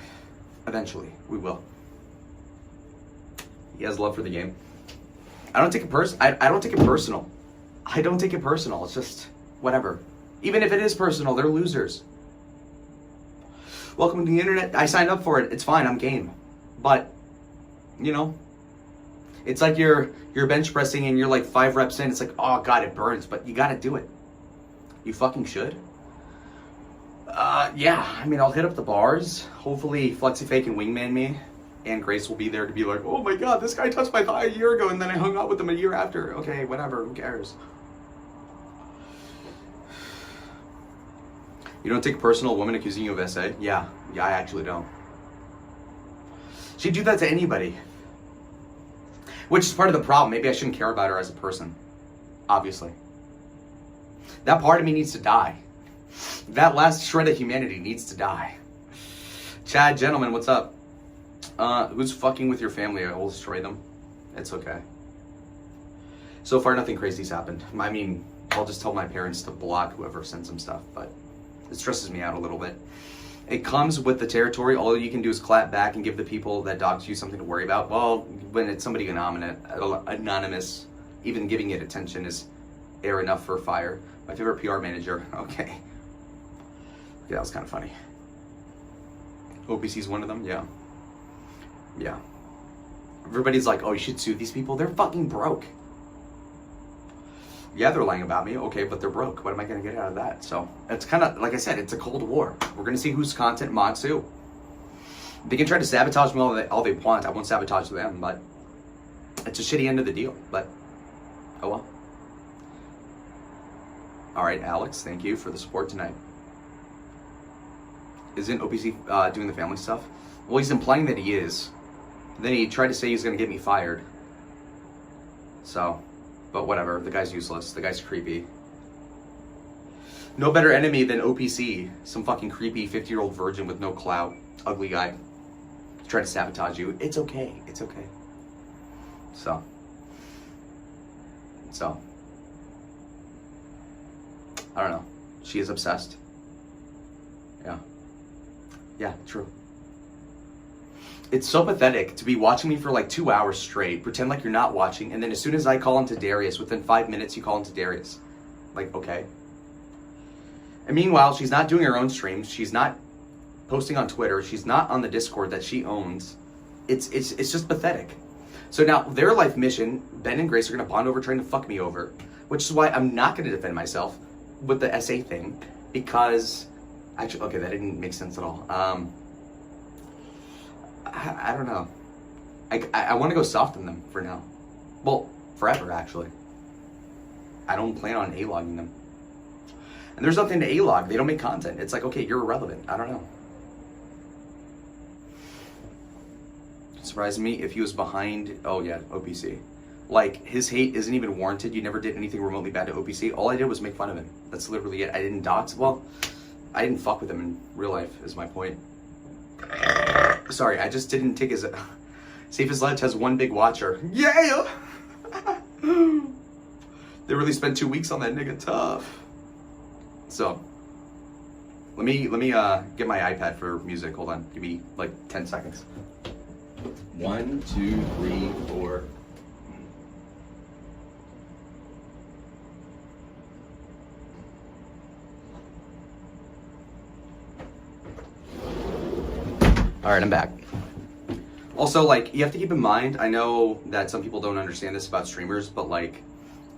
Eventually, we will. He has love for the game. I don't take it I don't take it personal. I don't take it personal. It's just whatever. Even if it is personal, they're losers. Welcome to the internet. I signed up for it. It's fine. I'm game. But, you know, it's like you're bench pressing and you're like 5 reps in. It's like, oh God, it burns. But you got to do it. You fucking should. Yeah, I mean, I'll hit up the bars. Hopefully FlexiFae can wingman me. And Grace will be there to be like, oh my God, this guy touched my thigh a year ago and then I hung out with him a year after. Okay, whatever, who cares? You don't take a personal woman accusing you of SA? Yeah, I actually don't. She'd do that to anybody. Which is part of the problem. Maybe I shouldn't care about her as a person. Obviously. That part of me needs to die. That last shred of humanity needs to die. Chad, gentlemen, what's up? Who's fucking with your family? I will destroy them. It's okay. So far, nothing crazy's happened. I mean, I'll just tell my parents to block whoever sends them stuff, but it stresses me out a little bit. It comes with the territory. All you can do is clap back and give the people that dox you something to worry about. Well, when it's somebody anonymous, even giving it attention is air enough for fire. My favorite PR manager. Okay. Yeah, that was kind of funny. OPC's one of them? Yeah. Yeah. Everybody's like, oh, you should sue these people. They're fucking broke. Yeah, they're lying about me. Okay, but they're broke. What am I going to get out of that? So it's kind of, like I said, it's a cold war. We're going to see whose content mocks who. They can try to sabotage me all they want. I won't sabotage them, but it's a shitty end of the deal. But, oh well. All right, Alex, thank you for the support tonight. Isn't OPC doing the family stuff? Well, he's implying that he is. Then he tried to say he's going to get me fired. So, but whatever. The guy's useless. The guy's creepy. No better enemy than OPC. Some fucking creepy 50-year-old virgin with no clout. Ugly guy. Try to sabotage you. It's okay. It's okay. So. I don't know. She is obsessed. Yeah. Yeah, true. It's so pathetic to be watching me for like 2 hours straight, pretend like you're not watching, and then as soon as I call into Darius, within 5 minutes you call into Darius. Like, okay. And meanwhile, she's not doing her own streams, she's not posting on Twitter, she's not on the Discord that she owns. It's just pathetic. So now, their life mission, Ben and Grace are gonna bond over trying to fuck me over, which is why I'm not gonna defend myself with the SA thing, because Actually, okay, that didn't make sense at all. I don't know. I want to go soft on them for now. Well, forever, actually. I don't plan on A-logging them. And there's nothing to A-log. They don't make content. It's like, okay, you're irrelevant. I don't know. It surprised me if he was behind, oh yeah, OPC. Like, his hate isn't even warranted. You never did anything remotely bad to OPC. All I did was make fun of him. That's literally it. I didn't dox. Well, I didn't fuck with him in real life, is my point. Sorry, I just didn't take his... Safest Ledge has one big watcher. Yeah! They really spent 2 weeks on that nigga. Tough. So, let me get my iPad for music. Hold on. Give me like 10 seconds. 1, 2, 3, 4... All right, I'm back. Also, like, you have to keep in mind, I know that some people don't understand this about streamers, but like,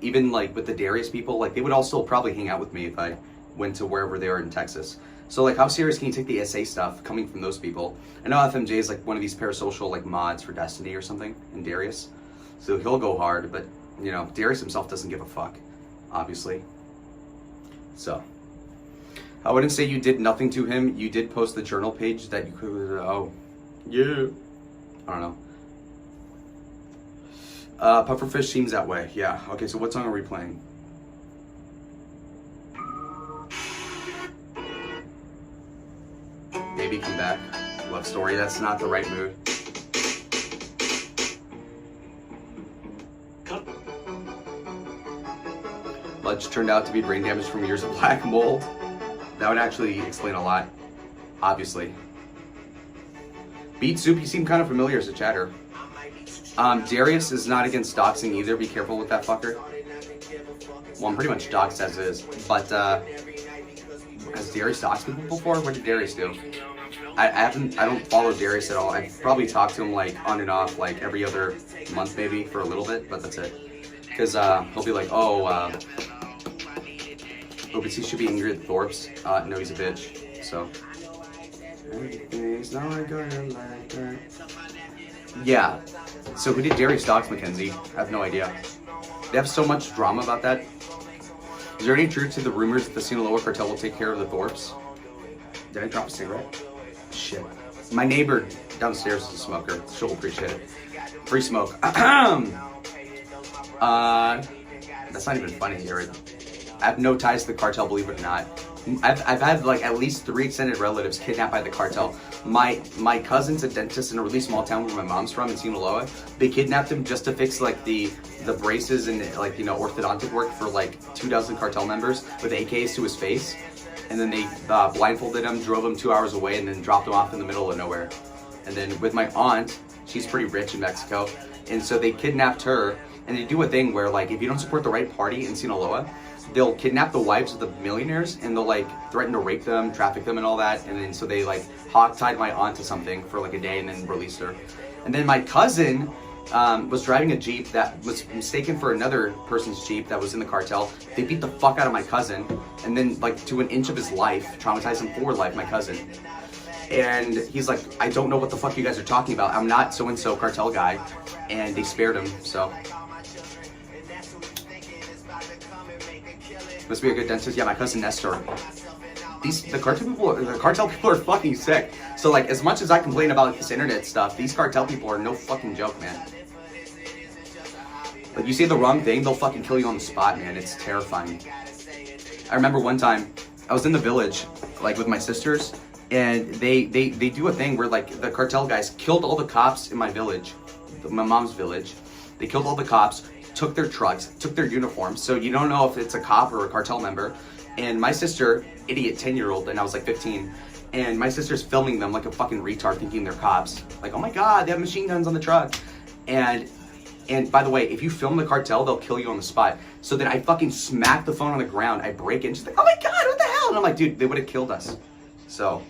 even like with the Darius people, like they would all still probably hang out with me if I went to wherever they are in Texas. So like, how serious can you take the SA stuff coming from those people? I know FMJ is like one of these parasocial like mods for Destiny or something in Darius. So he'll go hard, but you know, Darius himself doesn't give a fuck, obviously. So. I wouldn't say you did nothing to him. You did post the journal page that you could, oh, yeah. I don't know. Pufferfish seems that way. Yeah. Okay, so what song are we playing? Baby Come Back. Love Story. That's not the right mood. Ledge turned out to be brain damage from years of black mold. That would actually explain a lot, obviously. Beat Soup, you seem kind of familiar as a chatter. Darius is not against doxing either. Be careful with that fucker. Well, I'm pretty much doxed as is. But, has Darius doxed people before? What did Darius do? I don't follow Darius at all. I've probably talked to him like on and off, like every other month maybe for a little bit, but that's it. Because he'll be like, oh, OPC should be angry at Thorpe's. No, he's a bitch. So. Everything's not gonna like that. Yeah. So who did Darius dox, Mackenzie? I have no idea. They have so much drama about that. Is there any truth to the rumors that the Sinaloa cartel will take care of the Thorpes? Did I drop a cigarette? Shit. My neighbor downstairs is a smoker. She'll appreciate it. Free smoke. That's not even funny, Jared. I have no ties to the cartel, believe it or not. I've had like at least 3 extended relatives kidnapped by the cartel. My cousin's a dentist in a really small town where my mom's from in Sinaloa. They kidnapped him just to fix like the braces and like, you know, orthodontic work for like 24 cartel members with AKs to his face. And then they blindfolded him, drove him 2 hours away, and then dropped him off in the middle of nowhere. And then with my aunt, she's pretty rich in Mexico, and so they kidnapped her. And they do a thing where like if you don't support the right party in Sinaloa, they'll kidnap the wives of the millionaires and they'll like threaten to rape them, traffic them and all that. And then so they like hog-tied my aunt to something for like a day and then released her. And then my cousin was driving a Jeep that was mistaken for another person's Jeep that was in the cartel. They beat the fuck out of my cousin and then like to an inch of his life, traumatized him for life, my cousin. And he's like, I don't know what the fuck you guys are talking about. I'm not so-and-so cartel guy. And they spared him, so. Must be a good dentist. Yeah, my cousin Nestor. The cartel people are fucking sick. So like, as much as I complain about this internet stuff, these cartel people are no fucking joke, man. Like, you say the wrong thing, they'll fucking kill you on the spot, man. It's terrifying. I remember one time, I was in the village, like with my sisters, and they do a thing where like the cartel guys killed all the cops in my village, my mom's village. They killed all the cops, took their trucks, took their uniforms, so you don't know if it's a cop or a cartel member. And my sister, idiot 10-year-old, and I was like 15, and my sister's filming them like a fucking retard thinking they're cops. Like, oh my god, they have machine guns on the truck. And by the way, if you film the cartel, they'll kill you on the spot. So then I fucking smack the phone on the ground, I break it, and she's like, oh my god, what the hell? And I'm like, dude, they would have killed us. So,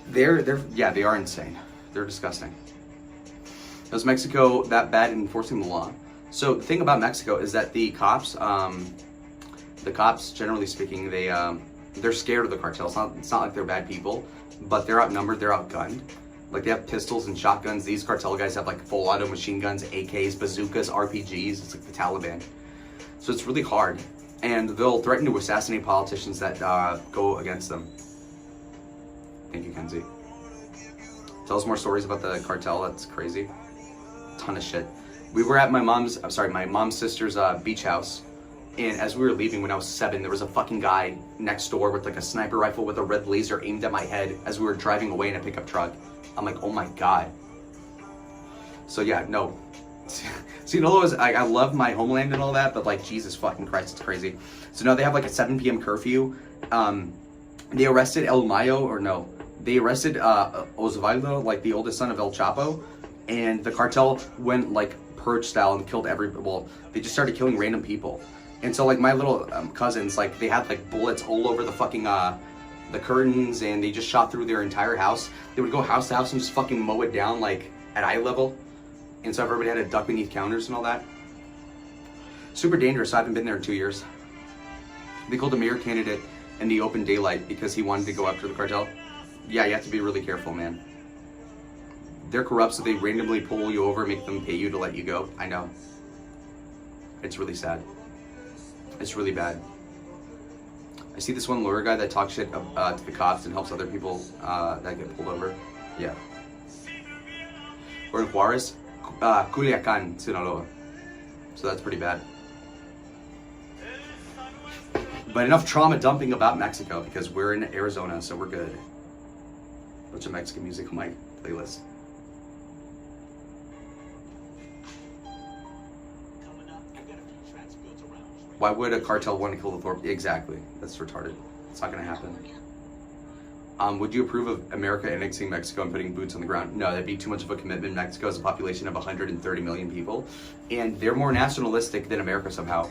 they are insane. They're disgusting. Was Mexico that bad in enforcing the law? So the thing about Mexico is that the cops, generally speaking, they they're scared of the cartel. It's not like they're bad people, but they're outnumbered, they're outgunned. Like they have pistols and shotguns. These cartel guys have like full auto machine guns, AKs, bazookas, RPGs. It's like the Taliban. So it's really hard. And they'll threaten to assassinate politicians that go against them. Thank you, Kenzie. Tell us more stories about the cartel. That's crazy. Ton of shit. We were at my mom's sister's beach house. And as we were leaving when I was 7, there was a fucking guy next door with like a sniper rifle with a red laser aimed at my head as we were driving away in a pickup truck. I'm like, oh my God. So yeah, no. Sinaloa is, I love my homeland and all that, but like, Jesus fucking Christ, it's crazy. So now they have like a 7 p.m. curfew. They arrested El Mayo, or no. They arrested Osvaldo, like the oldest son of El Chapo. And the cartel went like purge style and killed they just started killing random people. And so like my little cousins, like they had like bullets all over the fucking the curtains, and they just shot through their entire house. They would go house to house and just fucking mow it down like at eye level. And so everybody had to duck beneath counters and all that. Super dangerous. I haven't been there in 2 years. They called a mayor candidate in the open daylight because he wanted to go after the cartel. Yeah, you have to be really careful, man. They're corrupt, so they randomly pull you over and make them pay you to let you go. I know. It's really sad. It's really bad. I see this one lawyer guy that talks shit to the cops and helps other people that get pulled over. Yeah. We're in Juarez, Culiacan, Sinaloa. So that's pretty bad. But enough trauma dumping about Mexico because we're in Arizona, so we're good. Bunch of Mexican music on my playlist. Why would a cartel want to kill the Thorpe? Exactly. That's retarded. It's not going to happen. Would you approve of America annexing Mexico and putting boots on the ground? No, that'd be too much of a commitment. Mexico has a population of 130 million people, and they're more nationalistic than America somehow.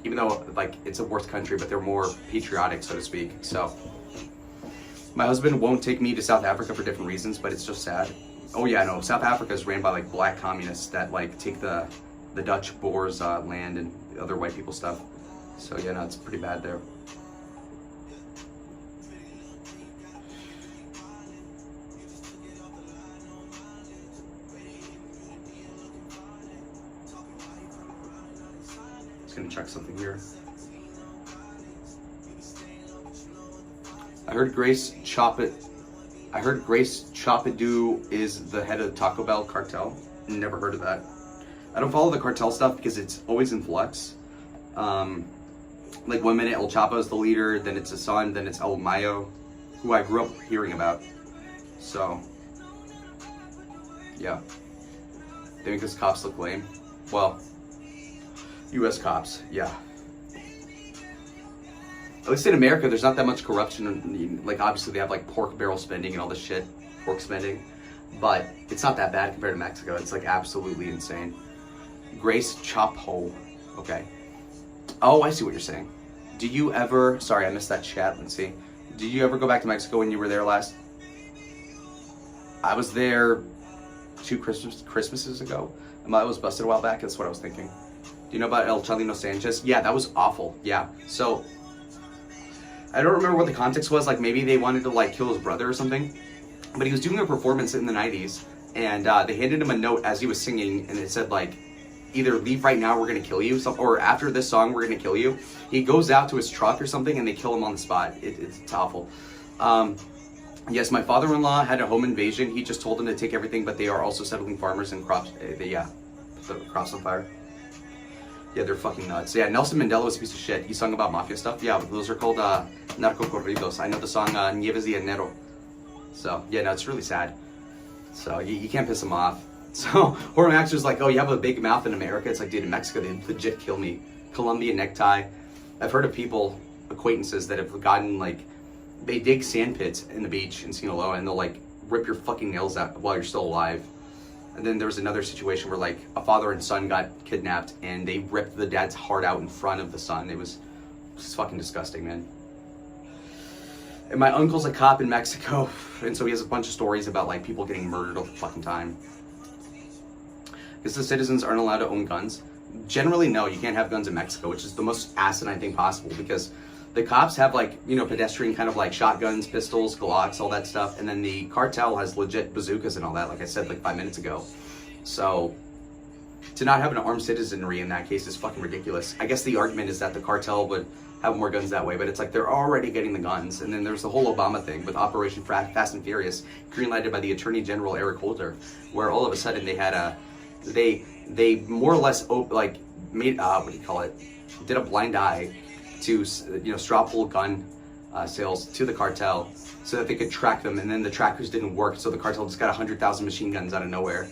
Even though, like, it's a worse country, but they're more patriotic, so to speak. So, my husband won't take me to South Africa for different reasons, but it's just sad. Oh yeah, no, South Africa is ran by, like, black communists that, like, take the Dutch Boers' land and other white people stuff. So yeah, no, it's pretty bad there. Just gonna check something here. I heard Grace Choppadu is the head of Taco Bell cartel. Never heard of that. I don't follow the cartel stuff because it's always in flux. Like 1 minute El Chapo is the leader, then it's his son, then it's El Mayo, who I grew up hearing about. So, yeah. They make us cops look lame. Well, U.S. cops, yeah. At least in America, there's not that much corruption. Like, obviously, they have, like, pork barrel spending and all this shit. Pork spending. But it's not that bad compared to Mexico. It's, like, absolutely insane. Grace Chapo. Okay. Oh, I see what you're saying. Did you ever... Sorry, I missed that chat. Let's see. Did you ever go back to Mexico when you were there last? I was there 2 Christmases ago. I was busted a while back. That's what I was thinking. Do you know about El Chalino Sanchez? Yeah, that was awful. Yeah. So, I don't remember what the context was. Like, maybe they wanted to, like, kill his brother or something. But he was doing a performance in the 90s. And they handed him a note as he was singing. And it said, like, either leave right now, we're going to kill you. Or after this song, we're going to kill you. He goes out to his truck or something, and they kill him on the spot. It's awful. Yes, my father-in-law had a home invasion. He just told them to take everything, but they are also settling farmers and crops. Yeah, put the crops on fire. Yeah, they're fucking nuts. Yeah, Nelson Mandela was a piece of shit. He sung about mafia stuff. Yeah, those are called narco corridos. I know the song Nieves de Enero. So, yeah, no, it's really sad. So, you can't piss them off. So, Jorge Max was like, oh, you have a big mouth in America? It's like, dude, in Mexico, they legit kill me. Colombian necktie. I've heard of people, acquaintances, that have gotten, like, they dig sand pits in the beach in Sinaloa, and they'll, like, rip your fucking nails out while you're still alive. And then there was another situation where, like, a father and son got kidnapped, and they ripped the dad's heart out in front of the son. It was just fucking disgusting, man. And my uncle's a cop in Mexico, and so he has a bunch of stories about, like, people getting murdered all the fucking time. Because the citizens aren't allowed to own guns. Generally, no, you can't have guns in Mexico, which is the most asinine thing possible, because the cops have like, you know, pedestrian kind of like shotguns, pistols, Glocks, all that stuff. And then the cartel has legit bazookas and all that, like I said like 5 minutes ago. So to not have an armed citizenry in that case is fucking ridiculous. I guess the argument is that the cartel would have more guns that way, but it's like they're already getting the guns. And then there's the whole Obama thing with Operation Fast and Furious, greenlighted by the Attorney General Eric Holder, where all of a sudden they had they more or less made what do you call it? Did a blind eye to, you know, straw poll gun sales to the cartel so that they could track them, and then the trackers didn't work, so the cartel just got 100,000 machine guns out of nowhere.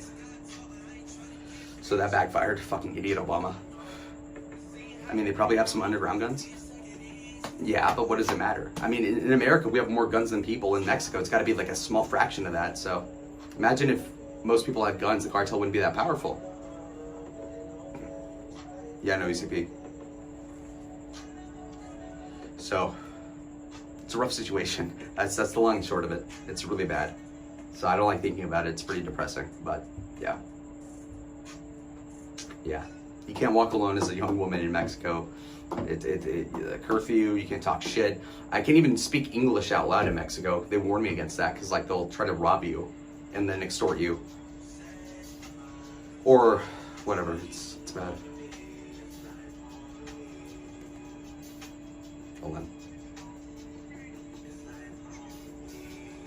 So that backfired. Fucking idiot Obama. I mean, they probably have some underground guns. Yeah, but what does it matter? I mean, in America, we have more guns than people. In Mexico, it's got to be like a small fraction of that. So imagine if most people had guns, the cartel wouldn't be that powerful. Yeah, no ECP. So it's a rough situation. That's the long and short of it. It's really bad. So I don't like thinking about it. It's pretty depressing, but yeah. Yeah. You can't walk alone as a young woman in Mexico. A curfew, you can't talk shit. I can't even speak English out loud in Mexico. They warn me against that because like they'll try to rob you and then extort you. Or whatever, it's bad. Hold on.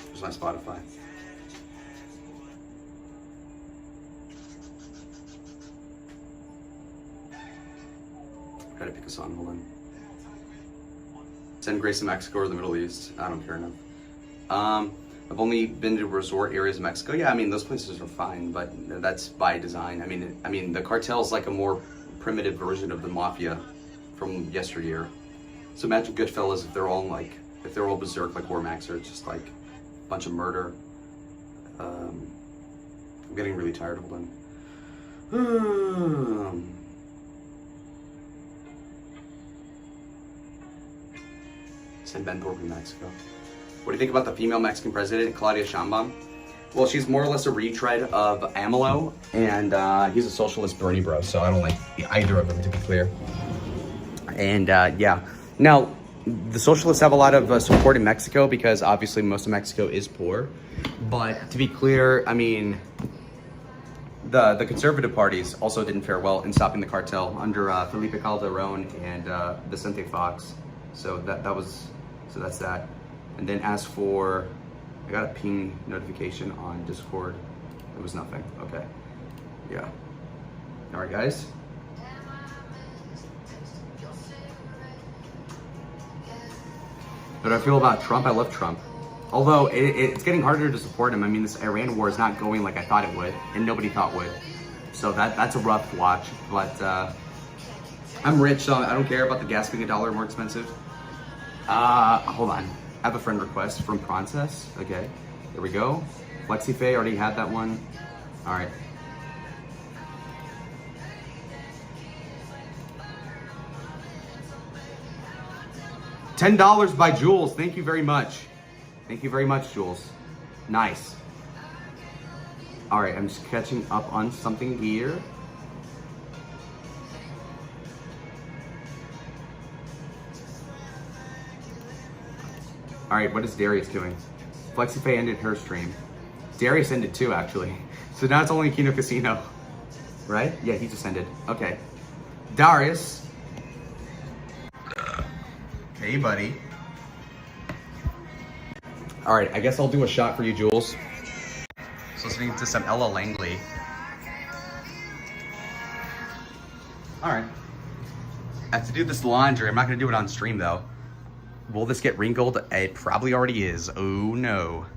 There's my Spotify. Try to pick a song, hold on. Send Grace to Mexico or the Middle East. I don't care enough. I've only been to resort areas of Mexico. Yeah, I mean, those places are fine, but that's by design. I mean, the cartel is like a more primitive version of the mafia from yesteryear. So imagine Goodfellas if they're all berserk like War Max, or it's just like a bunch of murder. I'm getting really tired, hold on. Send Ben Thorpe to Mexico. What do you think about the female Mexican president, Claudia Sheinbaum? Well, she's more or less a retread of AMLO, and he's a socialist Bernie bro, so I don't like either of them, to be clear. And yeah. Now, the socialists have a lot of support in Mexico because obviously most of Mexico is poor. But to be clear, I mean, the conservative parties also didn't fare well in stopping the cartel under Felipe Calderon and Vicente Fox. So that's that. And then as for, I got a ping notification on Discord. It was nothing. Okay. Yeah. All right, guys. But I feel about Trump. I love Trump. Although it's getting harder to support him. I mean, this Iran war is not going like I thought it would, and nobody thought would. So that's a rough watch. But I'm rich, so I don't care about the gas being $1 more expensive. Hold on. I have a friend request from Princess. Okay, there we go. FlexiFay, already had that one. All right. $10 by Jules. Thank you very much. Thank you very much, Jules. Nice. All right, I'm just catching up on something here. All right, what is Darius doing? FlexiFay ended her stream. Darius ended too, actually. So now it's only Kino Casino, right? Yeah, he just ended. Okay. Darius. Hey, buddy. All right, I guess I'll do a shot for you, Jules. So listening to some Ella Langley. All right. I have to do this laundry. I'm not gonna do it on stream though. Will this get wrinkled? It probably already is. Oh no.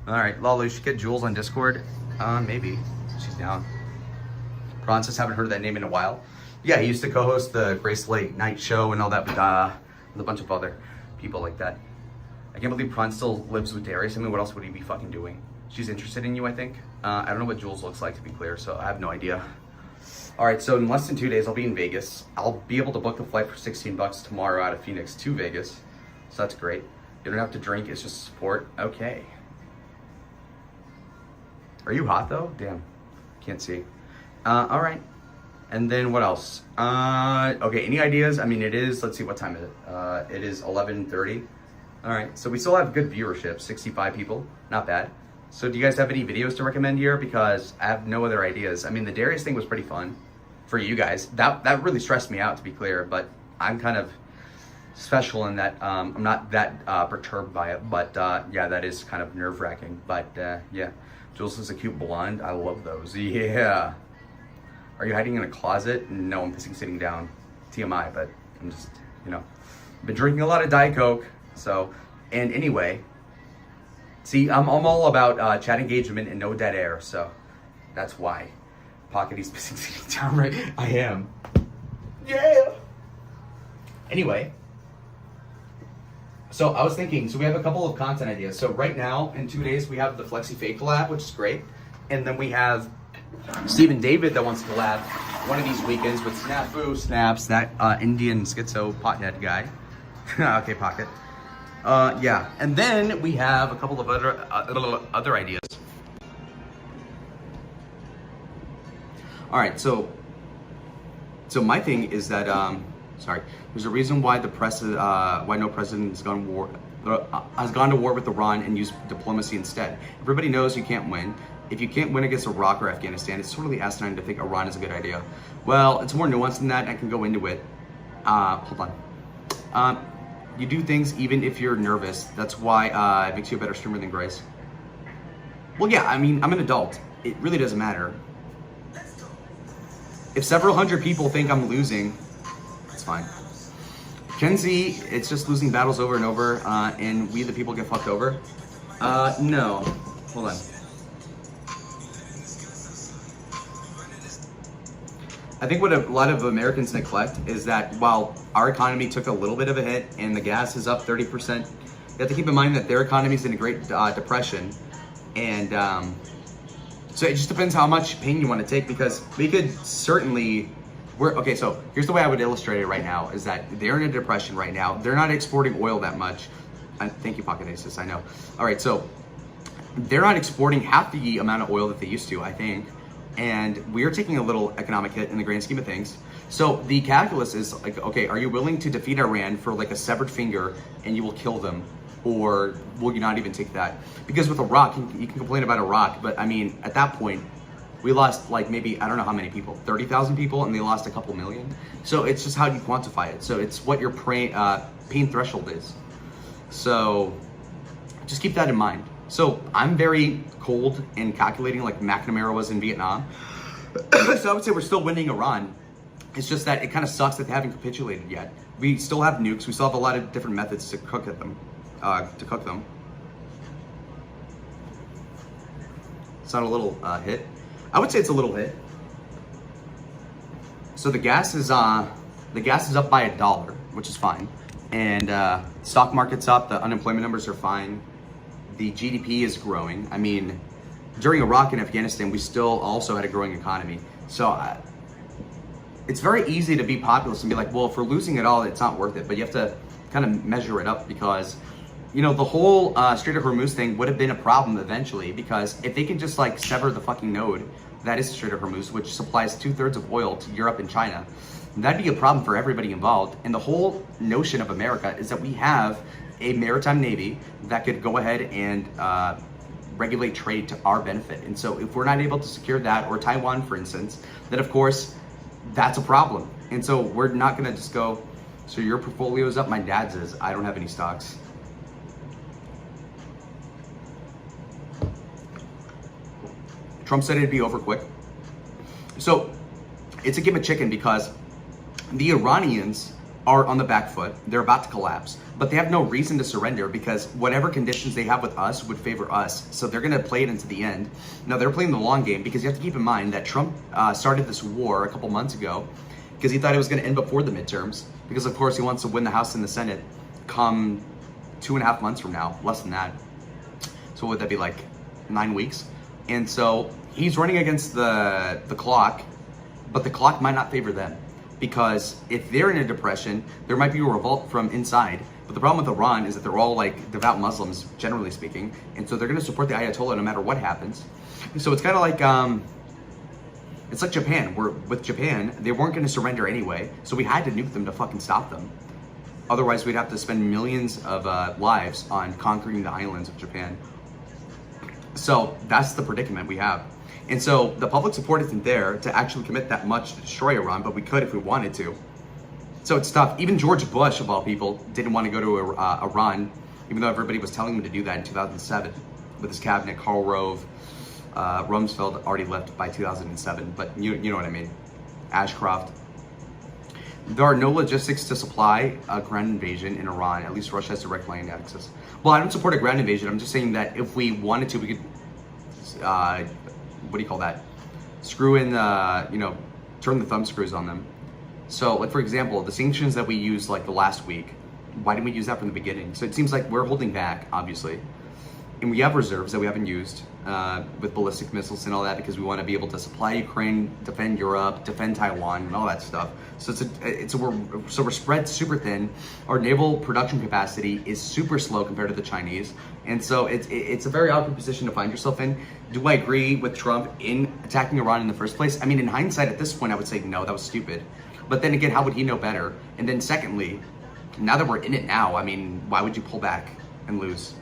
All right, Lalo, you should get Jules on Discord. Maybe. She's down. Francis, haven't heard that name in a while. Yeah, he used to co-host the Grace Late Night Show and all that with a bunch of other people like that. I can't believe Prawn still lives with Darius. I mean, what else would he be fucking doing? She's interested in you, I think. I don't know what Jules looks like, to be clear, so I have no idea. All right, so in less than 2 days, I'll be in Vegas. I'll be able to book the flight for $16 tomorrow out of Phoenix to Vegas. So that's great. You don't have to drink, it's just support. Okay. Are you hot though? Damn, can't see. All right. And then what else? Okay, any ideas? I mean, it is, let's see, what time is it? It is 11:30. All right, so we still have good viewership, 65 people, not bad. So do you guys have any videos to recommend here? Because I have no other ideas. I mean, the Darius thing was pretty fun for you guys. That really stressed me out, to be clear, but I'm kind of special in that I'm not that perturbed by it. But yeah, that is kind of nerve-wracking. But yeah, Jules is a cute blonde. I love those. Yeah. Are you hiding in a closet? No, I'm pissing sitting down. TMI, but I'm just, you know, been drinking a lot of Diet Coke. So, and anyway, see, I'm all about chat engagement and no dead air. So that's why. Pockety's pissing sitting down, right? I am. Yeah. Anyway, so I was thinking, so we have a couple of content ideas. So right now, in 2 days, we have the Flexi Fake collab, which is great. And then we have Stephen David that wants to collab one of these weekends with Snafu Snaps, that Indian schizo pothead guy. Okay, Pocket. Yeah, and then we have a couple of other ideas. All right, so my thing is that sorry, there's a reason why why no president has gone to war with Iran and used diplomacy instead. Everybody knows you can't win. If you can't win against Iraq or Afghanistan, it's totally asinine to think Iran is a good idea. Well, it's more nuanced than that. I can go into it. Hold on. You do things even if you're nervous. That's why it makes you a better streamer than Grace. Well, yeah, I mean, I'm an adult. It really doesn't matter. If several hundred people think I'm losing, it's fine. Kenzie, it's just losing battles over and over, and we the people get fucked over. No. Hold on. I think what a lot of Americans neglect is that while our economy took a little bit of a hit and the gas is up 30%, you have to keep in mind that their economy is in a great depression. And so it just depends how much pain you want to take, because we could certainly, okay, so here's the way I would illustrate it right now, is that they're in a depression right now. They're not exporting oil that much. Thank you, Pocket Aces, I know. All right, so they're not exporting half the amount of oil that they used to, I think. And we're taking a little economic hit in the grand scheme of things. So the calculus is like, okay, are you willing to defeat Iran for like a severed finger and you will kill them? Or will you not even take that? Because with Iraq, you can complain about Iraq, but I mean, at that point, we lost like maybe, I don't know how many people, 30,000 people, and they lost a couple million. So it's just how you quantify it. So it's what your pain threshold is. So just keep that in mind. So I'm very cold and calculating like McNamara was in Vietnam. So I would say we're still winning Iran. It's just that it kind of sucks that they haven't capitulated yet. We still have nukes. We still have a lot of different methods to cook them. It's not a little hit. I would say it's a little hit. So the gas is up by $1, which is fine. And stock market's up. The unemployment numbers are fine. The GDP is growing. I mean, during Iraq and Afghanistan, we still also had a growing economy. So it's very easy to be populist and be like, well, if we're losing it all, it's not worth it. But you have to kind of measure it up, because, you know, the whole Strait of Hormuz thing would have been a problem eventually, because if they can just like sever the fucking node that is the Strait of Hormuz, which supplies 2/3 of oil to Europe and China, that'd be a problem for everybody involved. And the whole notion of America is that we have a maritime navy that could go ahead and regulate trade to our benefit. And so if we're not able to secure that, or Taiwan, for instance, then of course, that's a problem. And so we're not gonna just go, so your portfolio's up, my dad's is. I don't have any stocks. Trump said it'd be over quick. So it's a game of chicken, because the Iranians are on the back foot. They're about to collapse, but they have no reason to surrender, because whatever conditions they have with us would favor us. So they're going to play it into the end. Now they're playing the long game, because you have to keep in mind that Trump started this war a couple months ago because he thought it was going to end before the midterms, because of course he wants to win the House and the Senate come 2.5 months from now, less than that. So what would that be, like 9 weeks? And so he's running against the clock, but the clock might not favor them. Because if they're in a depression, there might be a revolt from inside. But the problem with Iran is that they're all like devout Muslims, generally speaking. And so they're going to support the Ayatollah no matter what happens. So it's kind of like, It's like Japan. With Japan, they weren't going to surrender anyway, so we had to nuke them to fucking stop them. Otherwise, we'd have to spend millions of lives on conquering the islands of Japan. So that's the predicament we have. And so the public support isn't there to actually commit that much to destroy Iran, but we could if we wanted to. So it's tough. Even George Bush, of all people, didn't want to go to Iran, even though everybody was telling him to do that in 2007 with his cabinet. Karl Rove, Rumsfeld already left by 2007, but you know what I mean. Ashcroft. There are no logistics to supply a ground invasion in Iran. At least Russia has direct land access. Well, I don't support a ground invasion. I'm just saying that if we wanted to, we could, what do you call that? Screw in, turn the thumb screws on them. So, like, for example, the sanctions that we used, like, the last week, why didn't we use that from the beginning? So it seems like we're holding back, obviously. And we have reserves that we haven't used with ballistic missiles and all that because we want to be able to supply Ukraine, defend Europe, defend Taiwan, and all that stuff. So we're spread super thin. Our naval production capacity is super slow compared to the Chinese, and so it's a very awkward position to find yourself in. Do I agree with Trump in attacking Iran in the first place? I mean, in hindsight, at this point, I would say no, that was stupid. But then again, how would he know better? And then secondly, now that we're in it now, I mean, why would you pull back and lose?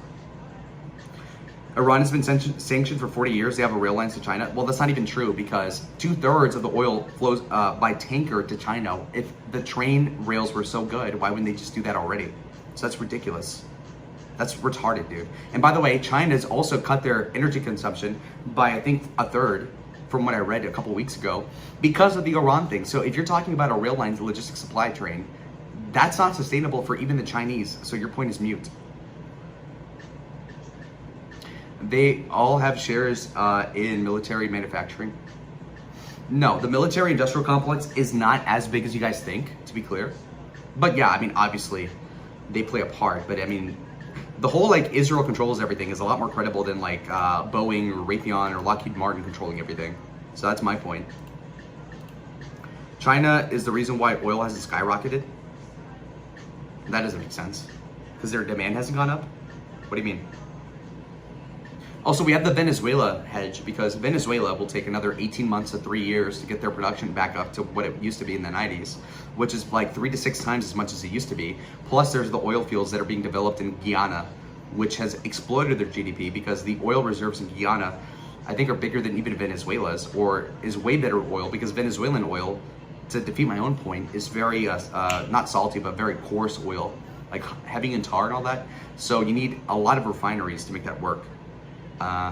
Iran has been sanctioned for 40 years. They have a rail lines to China. Well, that's not even true because 2/3 of the oil flows by tanker to China. If the train rails were so good, why wouldn't they just do that already? So that's ridiculous. That's retarded, dude. And by the way, China's also cut their energy consumption by, I think, 1/3 from what I read a couple weeks ago because of the Iran thing. So if you're talking about a rail line, logistics supply train, that's not sustainable for even the Chinese. So your point is mute. They all have shares in military manufacturing. No, the military industrial complex is not as big as you guys think, to be clear. But yeah, I mean, obviously they play a part, but I mean, the whole like Israel controls everything is a lot more credible than like Boeing or Raytheon or Lockheed Martin controlling everything. So that's my point. China is the reason why oil hasn't skyrocketed. That doesn't make sense. Because their demand hasn't gone up? What do you mean? Also, we have the Venezuela hedge because Venezuela will take another 18 months to 3 years to get their production back up to what it used to be in the 90s, which is like 3 to 6 times as much as it used to be. Plus, there's the oil fields that are being developed in Guyana, which has exploded their GDP because the oil reserves in Guyana, I think, are bigger than even Venezuela's, or is way better oil because Venezuelan oil, to defeat my own point, is very, not salty, but very coarse oil, like heavy in tar and all that. So you need a lot of refineries to make that work. By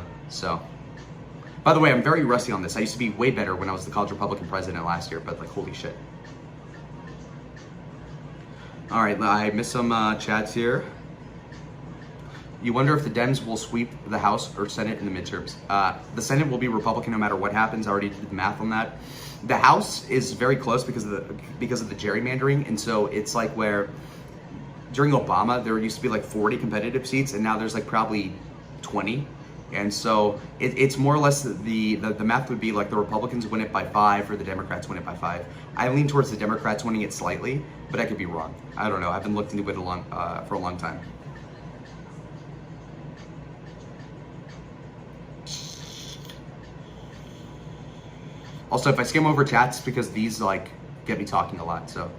the way, I'm very rusty on this. I used to be way better when I was the college Republican president last year, but like, holy shit. All right, I missed some chats here. You wonder if the Dems will sweep the House or Senate in the midterms. The Senate will be Republican no matter what happens. I already did the math on that. The House is very close because of the gerrymandering, and so it's like where during Obama there used to be like 40 competitive seats, and now there's like probably 20. And so it's more or less the math would be like the Republicans win it by 5 or the Democrats win it by 5. I lean towards the Democrats winning it slightly, but I could be wrong. I don't know. I haven't looked into it for a long time. Also, if I skim over chats, because these like get me talking a lot, so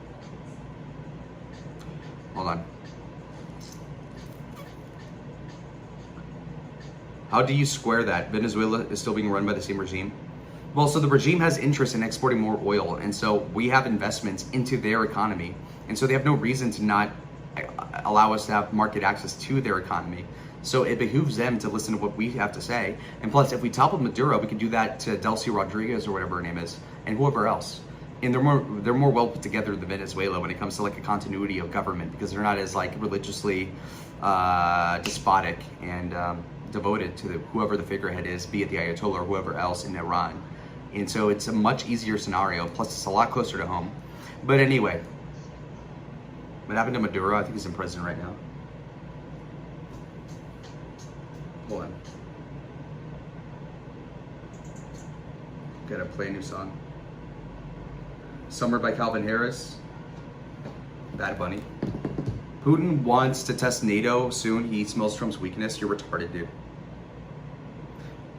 hold on. How do you square that? Venezuela is still being run by the same regime? Well, so the regime has interest in exporting more oil, and so we have investments into their economy, and so they have no reason to not allow us to have market access to their economy. So it behooves them to listen to what we have to say, and plus, if we topple Maduro, we can do that to Delcy Rodriguez or whatever her name is, and whoever else. And they're more well put together than Venezuela when it comes to like a continuity of government, because they're not as like religiously despotic and devoted to whoever the figurehead is, be it the Ayatollah or whoever else in Iran. And so it's a much easier scenario, plus it's a lot closer to home. But anyway, what happened to Maduro? I think he's in prison right now. Hold on. Gotta play a new song. Summer by Calvin Harris. Bad Bunny. Putin wants to test NATO soon. He smells Trump's weakness. You're retarded, dude.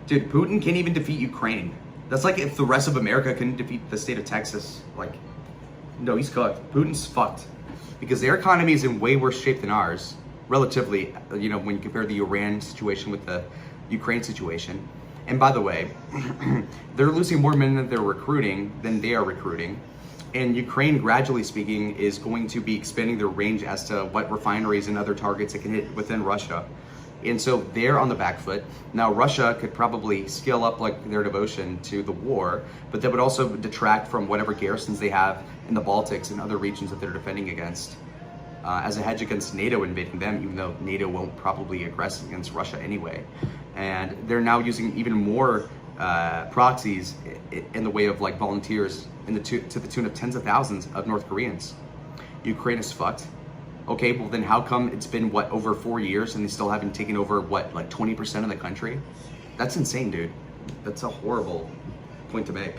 Dude, Putin can't even defeat Ukraine. That's like if the rest of America couldn't defeat the state of Texas. Like, no, he's cooked. Putin's fucked. Because their economy is in way worse shape than ours, relatively, you know, when you compare the Iran situation with the Ukraine situation. And by the way, they're losing more men that they're recruiting than they are recruiting. And Ukraine, gradually speaking, is going to be expanding their range as to what refineries and other targets it can hit within Russia. And so they're on the back foot. Now, Russia could probably scale up like their devotion to the war, but that would also detract from whatever garrisons they have in the Baltics and other regions that they're defending against as a hedge against NATO invading them, even though NATO won't probably aggress against Russia anyway. And they're now using even more proxies in the way of like volunteers to the tune of tens of thousands of North Koreans. Ukraine is fucked. Okay, well then how come it's been, what, over 4 years and they still haven't taken over, what, like 20% of the country? That's insane, dude. That's a horrible point to make.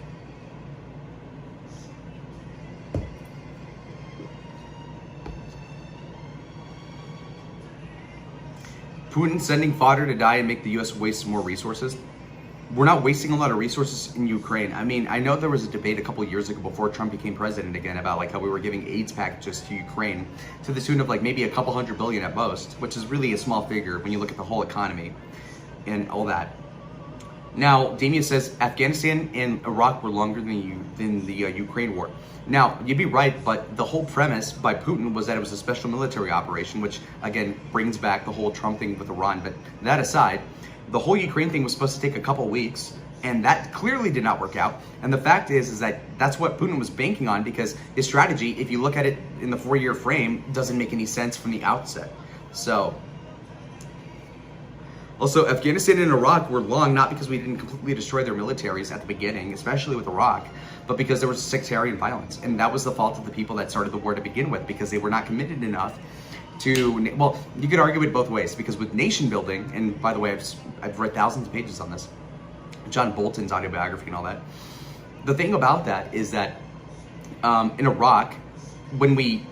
Putin sending fodder to die and make the US waste more resources. We're not wasting a lot of resources in Ukraine. I mean, I know there was a debate a couple of years ago before Trump became president again about like how we were giving AIDS packages to Ukraine to the tune of like maybe a couple $100 billion at most, which is really a small figure when you look at the whole economy and all that. Now, Damien says Afghanistan and Iraq were longer than the Ukraine war. Now, you'd be right, but the whole premise by Putin was that it was a special military operation, which again brings back the whole Trump thing with Iran. But that aside, the whole Ukraine thing was supposed to take a couple weeks, and that clearly did not work out. And the fact is that that's what Putin was banking on, because his strategy, if you look at it in the 4-year frame, doesn't make any sense from the outset. So, also, Afghanistan and Iraq were long, not because we didn't completely destroy their militaries at the beginning, especially with Iraq, but because there was sectarian violence. And that was the fault of the people that started the war to begin with, because they were not committed enough to, well, you could argue it both ways, because with nation building, and by the way, I've read thousands of pages on this, John Bolton's autobiography and all that. The thing about that is that in Iraq, when we,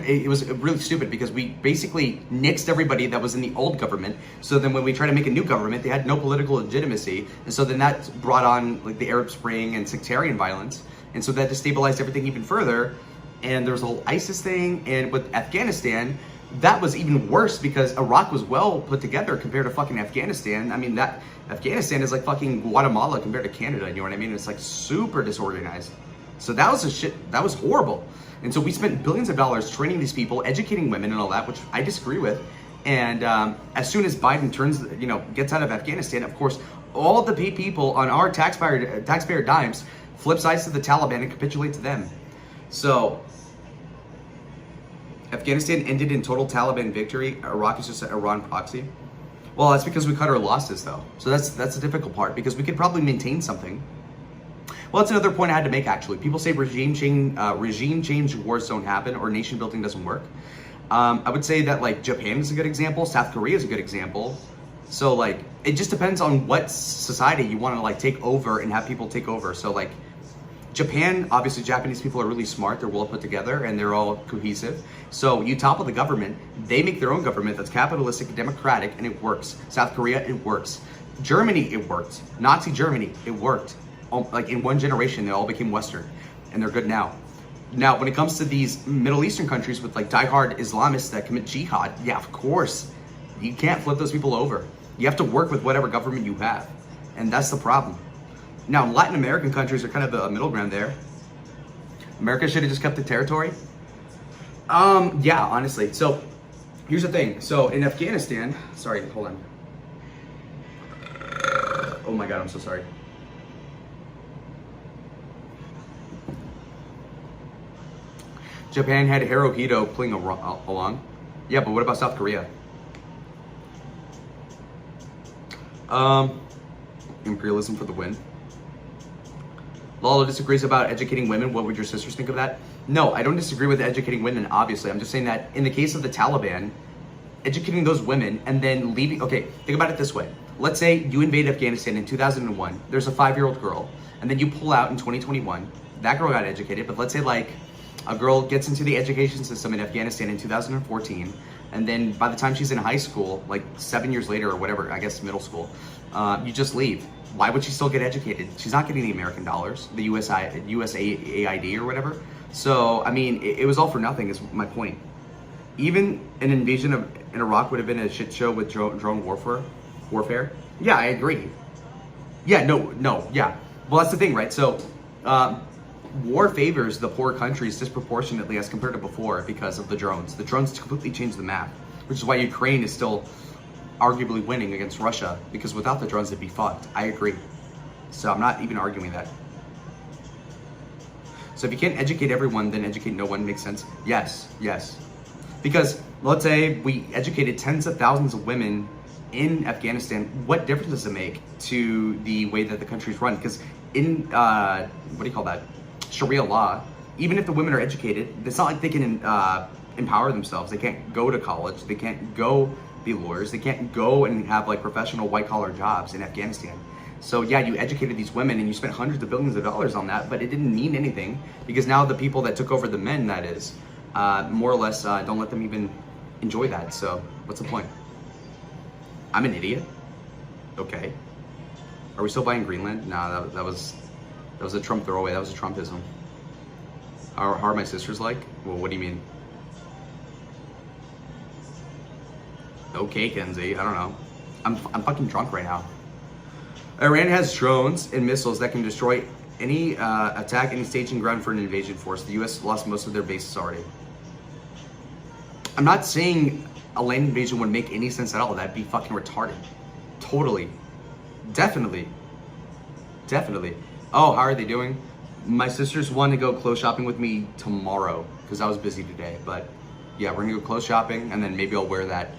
it was really stupid because we basically nixed everybody that was in the old government. So then when we tried to make a new government, they had no political legitimacy. And so then that brought on like the Arab Spring and sectarian violence. And so that destabilized everything even further. And there was a whole ISIS thing. And with Afghanistan, that was even worse because Iraq was well put together compared to fucking Afghanistan. I mean, that Afghanistan is like fucking Guatemala compared to Canada. You know what I mean? It's like super disorganized. So that was that was horrible. And so we spent billions of dollars training these people, educating women and all that, which I disagree with. And as soon as Biden gets out of Afghanistan, of course, all the people on our taxpayer dimes flip sides to the Taliban and capitulate to them. So Afghanistan ended in total Taliban victory. Iraq is just an Iran proxy. Well, that's because we cut our losses, though. So that's the difficult part, because we could probably maintain something. Well, that's another point I had to make, actually. People say regime change wars don't happen or nation building doesn't work. I would say that like Japan is a good example. South Korea is a good example. So like it just depends on what society you want to like take over and have people take over. So like Japan, obviously Japanese people are really smart. They're well put together and they're all cohesive. So you topple the government, they make their own government that's capitalistic and democratic, and it works. South Korea, it works. Germany, it worked. Nazi Germany, it worked. Like in one generation, they all became Western, and they're good now. Now, when it comes to these Middle Eastern countries with like diehard Islamists that commit jihad, yeah, of course, you can't flip those people over. You have to work with whatever government you have, and that's the problem. Now, Latin American countries are kind of the middle ground there. America should have just kept the territory. Yeah, honestly. So here's the thing. So in Afghanistan, sorry, hold on. Oh my God, I'm so sorry. Japan had Hirohito playing along. Yeah, but what about South Korea? Imperialism for the win. Lalo disagrees about educating women. What would your sisters think of that? No, I don't disagree with educating women, obviously. I'm just saying that in the case of the Taliban, educating those women and then leaving... Okay, think about it this way. Let's say you invade Afghanistan in 2001. There's a 5-year-old girl, and then you pull out in 2021. That girl got educated, but let's say like a girl gets into the education system in Afghanistan in 2014, and then by the time she's in high school, like 7 years later or whatever, I guess middle school, you just leave. Why would she still get educated? She's not getting the American dollars, the USAID or whatever. So, I mean, it was all for nothing is my point. Even an invasion in Iraq would have been a shit show with drone warfare. Yeah, I agree. Yeah, no, yeah. Well, that's the thing, right? So, war favors the poor countries disproportionately as compared to before because of the drones. The drones completely changed the map, which is why Ukraine is still arguably winning against Russia, because without the drones, they'd be fucked. I agree. So I'm not even arguing that. So if you can't educate everyone, then educate no one. Makes sense? Yes. Because let's say we educated tens of thousands of women in Afghanistan. What difference does it make to the way that the country's run? Because in, what do you call that? Sharia law, even if the women are educated, it's not like they can empower themselves. They can't go to college. They can't go be lawyers. They can't go and have like professional white collar jobs in Afghanistan. So yeah, you educated these women and you spent hundreds of billions of dollars on that, but it didn't mean anything because now the people that took over the men, that is, more or less don't let them even enjoy that. So what's the point? I'm an idiot. Okay. Are we still buying Greenland? No, that was a Trump throwaway. That was a Trumpism. How are my sisters like? Well, what do you mean? Okay, Kenzie, I don't know. I'm fucking drunk right now. Iran has drones and missiles that can destroy any attack any staging ground for an invasion force. The US lost most of their bases already. I'm not saying a land invasion would make any sense at all. That'd be fucking retarded. Totally. Definitely. Oh, how are they doing? My sisters want to go clothes shopping with me tomorrow because I was busy today. But yeah, we're gonna go clothes shopping and then maybe I'll wear that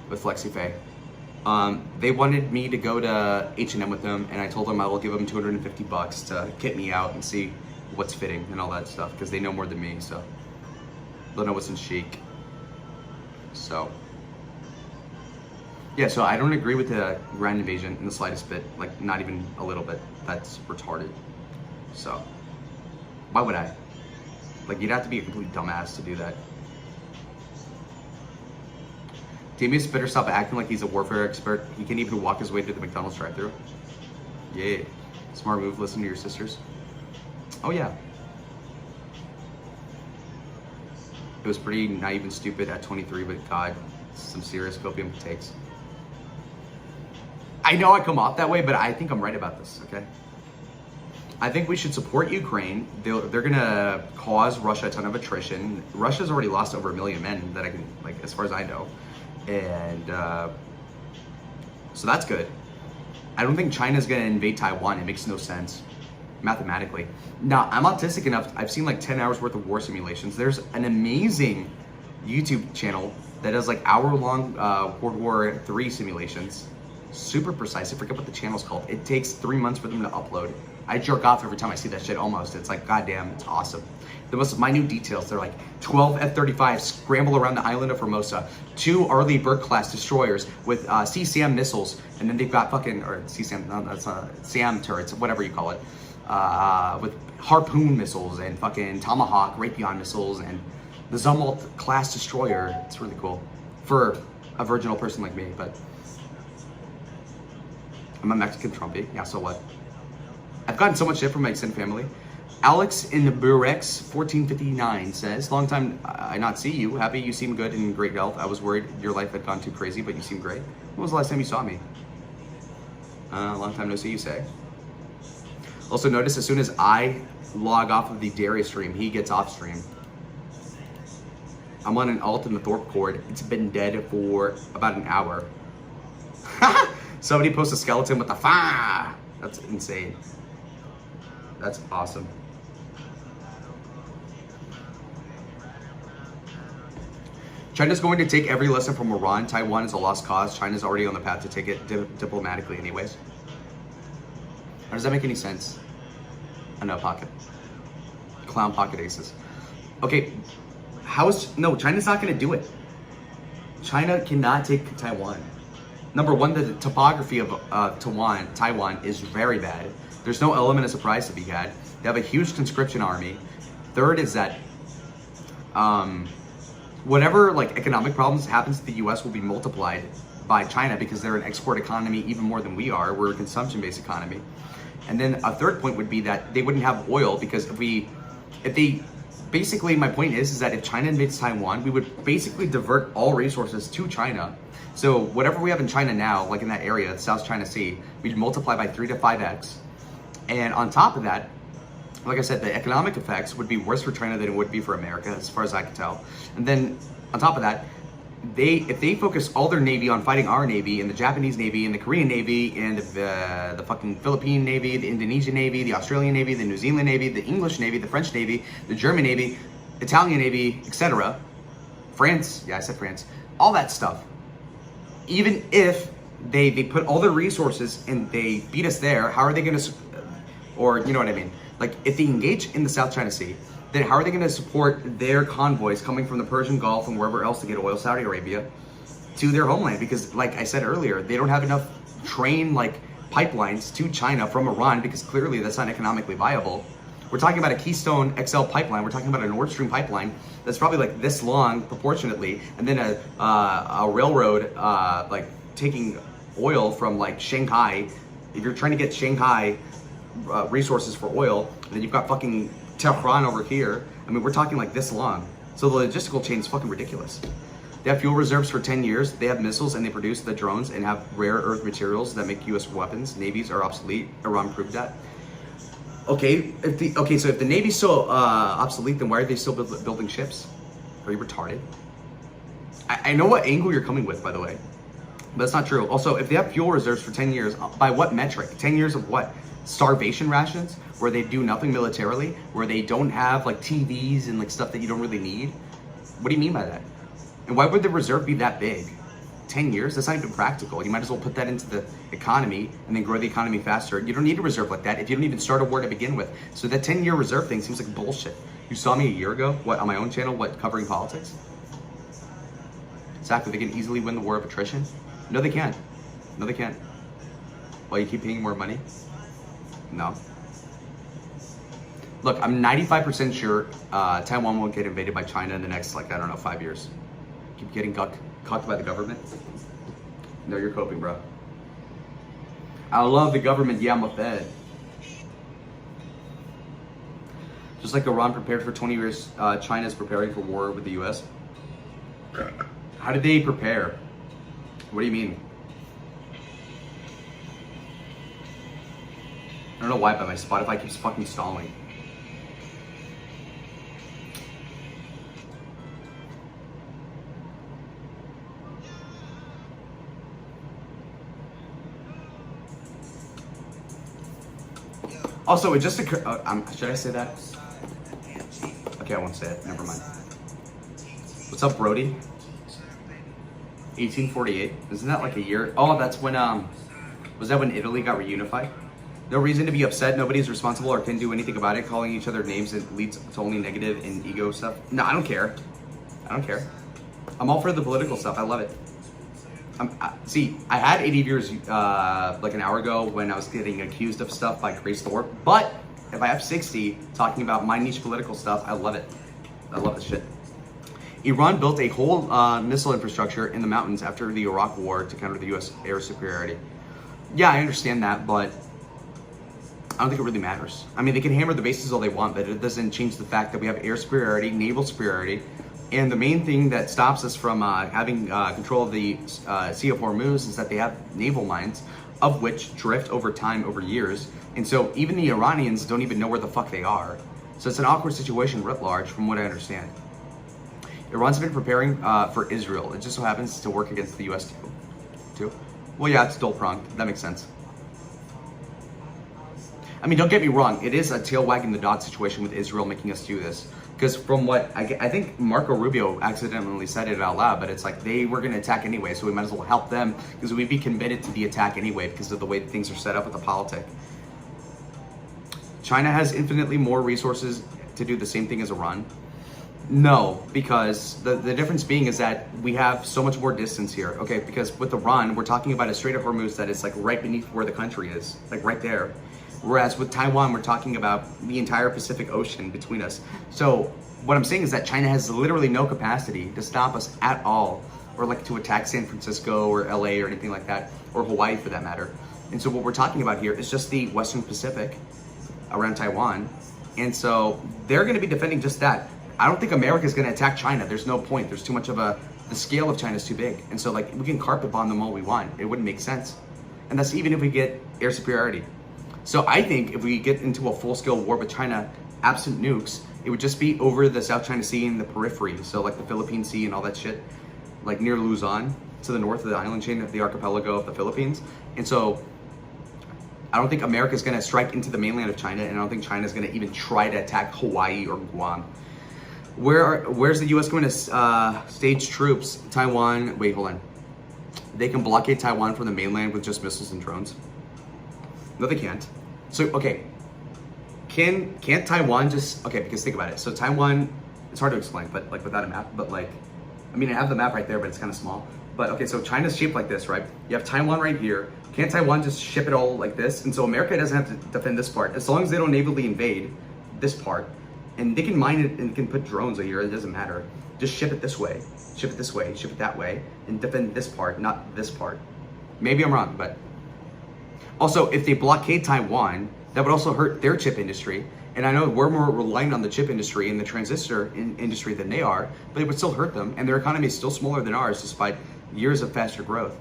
with FlexiFay. They wanted me to go to H&M with them, and I told them I will give them $250 to kit me out and see what's fitting and all that stuff because they know more than me, so they'll know what's in chic. So yeah, so I don't agree with the grand invasion in the slightest bit, like not even a little bit. That's retarded. So why would I? Like, you'd have to be a complete dumbass to do that. Damian Spitter stop acting like he's a warfare expert. He can't even walk his way through the McDonald's drive-thru. Yeah, smart move. Listen to your sisters. Oh yeah. It was pretty naive and stupid at 23, but God, some serious copium takes. I know I come off that way, but I think I'm right about this, okay? I think we should support Ukraine. They're gonna cause Russia a ton of attrition. Russia's already lost over 1 million men that I can, like, as far as I know. And so that's good. I don't think China's gonna invade Taiwan. It makes no sense mathematically. Now, I'm autistic enough. I've seen like 10 hours worth of war simulations. There's an amazing YouTube channel that does like hour-long World War III simulations. Super precise. I forget what the channel's called. It takes 3 months for them to upload. I jerk off every time I see that shit almost. It's like, goddamn, it's awesome. The most minute details. They're like 12 F-35s scramble around the island of Formosa, 2 Arleigh Burke-class destroyers with CSAM missiles, and then they've got fucking, or CSAM, no, that's SAM turrets, whatever you call it, with Harpoon missiles and fucking Tomahawk Raytheon missiles and the Zumwalt-class destroyer. It's really cool for a virginal person like me, but I'm a Mexican Trumpy. Yeah, so what? I've gotten so much shit from my extended family. Alex in the Burex 1459 says, long time I not see you. Happy you seem good and in great health. I was worried your life had gone too crazy, but you seem great. When was the last time you saw me? Long time no see, you say. Also notice as soon as I log off of the Darius stream, he gets off stream. I'm on an alt in the Thorpe cord. It's been dead for about an hour. Somebody posts a skeleton with the fa. That's insane. That's awesome. China's going to take every lesson from Iran. Taiwan is a lost cause. China's already on the path to take it diplomatically anyways. How does that make any sense? I know, pocket. Clown pocket aces. Okay, no, China's not gonna do it. China cannot take Taiwan. Number one, the topography of Taiwan is very bad. There's no element of surprise to be had. They have a huge conscription army. Third is that whatever like economic problems happens to the US will be multiplied by China because they're an export economy even more than we are. We're a consumption-based economy. And then a third point would be that they wouldn't have oil because basically my point is that if China invades Taiwan, we would basically divert all resources to China. So whatever we have in China now, like in that area, the South China Sea, we'd multiply by 3 to 5x. And on top of that, like I said, the economic effects would be worse for China than it would be for America, as far as I can tell. And then on top of that, if they focus all their Navy on fighting our Navy and the Japanese Navy and the Korean Navy and the fucking Philippine Navy, the Indonesian Navy, the Australian Navy, the New Zealand Navy, the English Navy, the French Navy, the German Navy, Italian Navy, etc. France, yeah, I said France, all that stuff. Even if they put all their resources and they beat us there, how are they going to, or you know what I mean? Like if they engage in the South China Sea, then how are they going to support their convoys coming from the Persian Gulf and wherever else to get oil, Saudi Arabia, to their homeland? Because like I said earlier, they don't have enough train like pipelines to China from Iran because clearly that's not economically viable. We're talking about a Keystone XL pipeline. We're talking about a Nord Stream pipeline that's probably like this long proportionately, and then a railroad like taking oil from like Shanghai. If you're trying to get Shanghai resources for oil, then you've got fucking Tehran over here. I mean, we're talking like this long. So the logistical chain is fucking ridiculous. They have fuel reserves for 10 years. They have missiles and they produce the drones and have rare earth materials that make US weapons. Navies are obsolete. Iran proved that. Okay, so if the Navy's so obsolete, then why are they still building ships? Are you retarded? I know what angle you're coming with, by the way, but that's not true. Also, if they have fuel reserves for 10 years, by what metric? 10 years of what? Starvation rations, where they do nothing militarily, where they don't have like TVs and like stuff that you don't really need? What do you mean by that? And why would the reserve be that big? 10 years? That's not even practical. You might as well put that into the economy and then grow the economy faster. You don't need a reserve like that if you don't even start a war to begin with. So that 10-year reserve thing seems like bullshit. You saw me a year ago, what, on my own channel, what, covering politics? Exactly, they can easily win the war of attrition? No, they can't. No, they can't. Why, you keep paying more money? No. Look, I'm 95% sure Taiwan won't get invaded by China in the next, like, I don't know, 5 years. Keep getting cucked by the government? No, you're coping, bro. I love the government. Yeah, I'm a Fed. Just like Iran prepared for 20 years, China is preparing for war with the US. How did they prepare? What do you mean? I don't know why, but my Spotify keeps fucking stalling. Also, it just occurred. Should I say that? Okay, I won't say it. Never mind. What's up, Brody? 1848. Isn't that like a year? Oh, that's when was that when Italy got reunified? No reason to be upset. Nobody's responsible or can do anything about it. Calling each other names it leads to only negative and ego stuff. No, I don't care. I don't care. I'm all for the political stuff. I love it. See, I had 80 viewers like an hour ago when I was getting accused of stuff by Grace Thorpe, but if I have 60 talking about my niche political stuff, I love it. I love this shit. Iran built a whole missile infrastructure in the mountains after the Iraq War to counter the US air superiority. Yeah, I understand that, but I don't think it really matters. I mean, they can hammer the bases all they want, but it doesn't change the fact that we have air superiority, naval superiority, and the main thing that stops us from having control of the Sea of Hormuz is that they have naval mines, of which drift over time, over years. And so even the Iranians don't even know where the fuck they are. So it's an awkward situation writ large, from what I understand. Iran's been preparing for Israel. It just so happens to work against the US too. Well, yeah, it's dual-pronged. That makes sense. I mean, don't get me wrong. It is a tail wagging the dog situation with Israel making us do this. Because from what I think Marco Rubio accidentally said it out loud, but it's like they were going to attack anyway, so we might as well help them because we'd be committed to the attack anyway because of the way things are set up with the politic. China has infinitely more resources to do the same thing as Iran. No, because the difference being is that we have so much more distance here. Okay, because with Iran, we're talking about a Strait of Hormuz that is like right beneath where the country is, like right there. Whereas with Taiwan, we're talking about the entire Pacific Ocean between us. So what I'm saying is that China has literally no capacity to stop us at all or like to attack San Francisco or LA or anything like that, or Hawaii for that matter. And so what we're talking about here is just the Western Pacific around Taiwan. And so they're going to be defending just that. I don't think America is going to attack China. There's no point. There's too much of the scale of China is too big. And so like we can carpet bomb them all we want. It wouldn't make sense. And that's even if we get air superiority. So I think if we get into a full-scale war with China, absent nukes, it would just be over the South China Sea and the periphery. So like the Philippine Sea and all that shit, like near Luzon, to the north of the island chain of the archipelago of the Philippines. And so I don't think America is going to strike into the mainland of China, and I don't think China is going to even try to attack Hawaii or Guam. Where's the U.S. going to stage troops? Taiwan. Wait, hold on. They can blockade Taiwan from the mainland with just missiles and drones. No, they can't. So, okay. Can't Taiwan just... Okay, because think about it. So Taiwan, it's hard to explain, but like without a map, but like, I mean, I have the map right there, but it's kind of small. But okay, so China's shaped like this, right? You have Taiwan right here. Can't Taiwan just ship it all like this? And so America doesn't have to defend this part. As long as they don't navally invade this part, and they can mine it and can put drones here, it doesn't matter. Just ship it this way, ship it this way, ship it that way, and defend this part, not this part. Maybe I'm wrong, but... Also, if they blockade Taiwan, that would also hurt their chip industry. And I know we're more reliant on the chip industry and the transistor industry than they are, but it would still hurt them. And their economy is still smaller than ours, despite years of faster growth.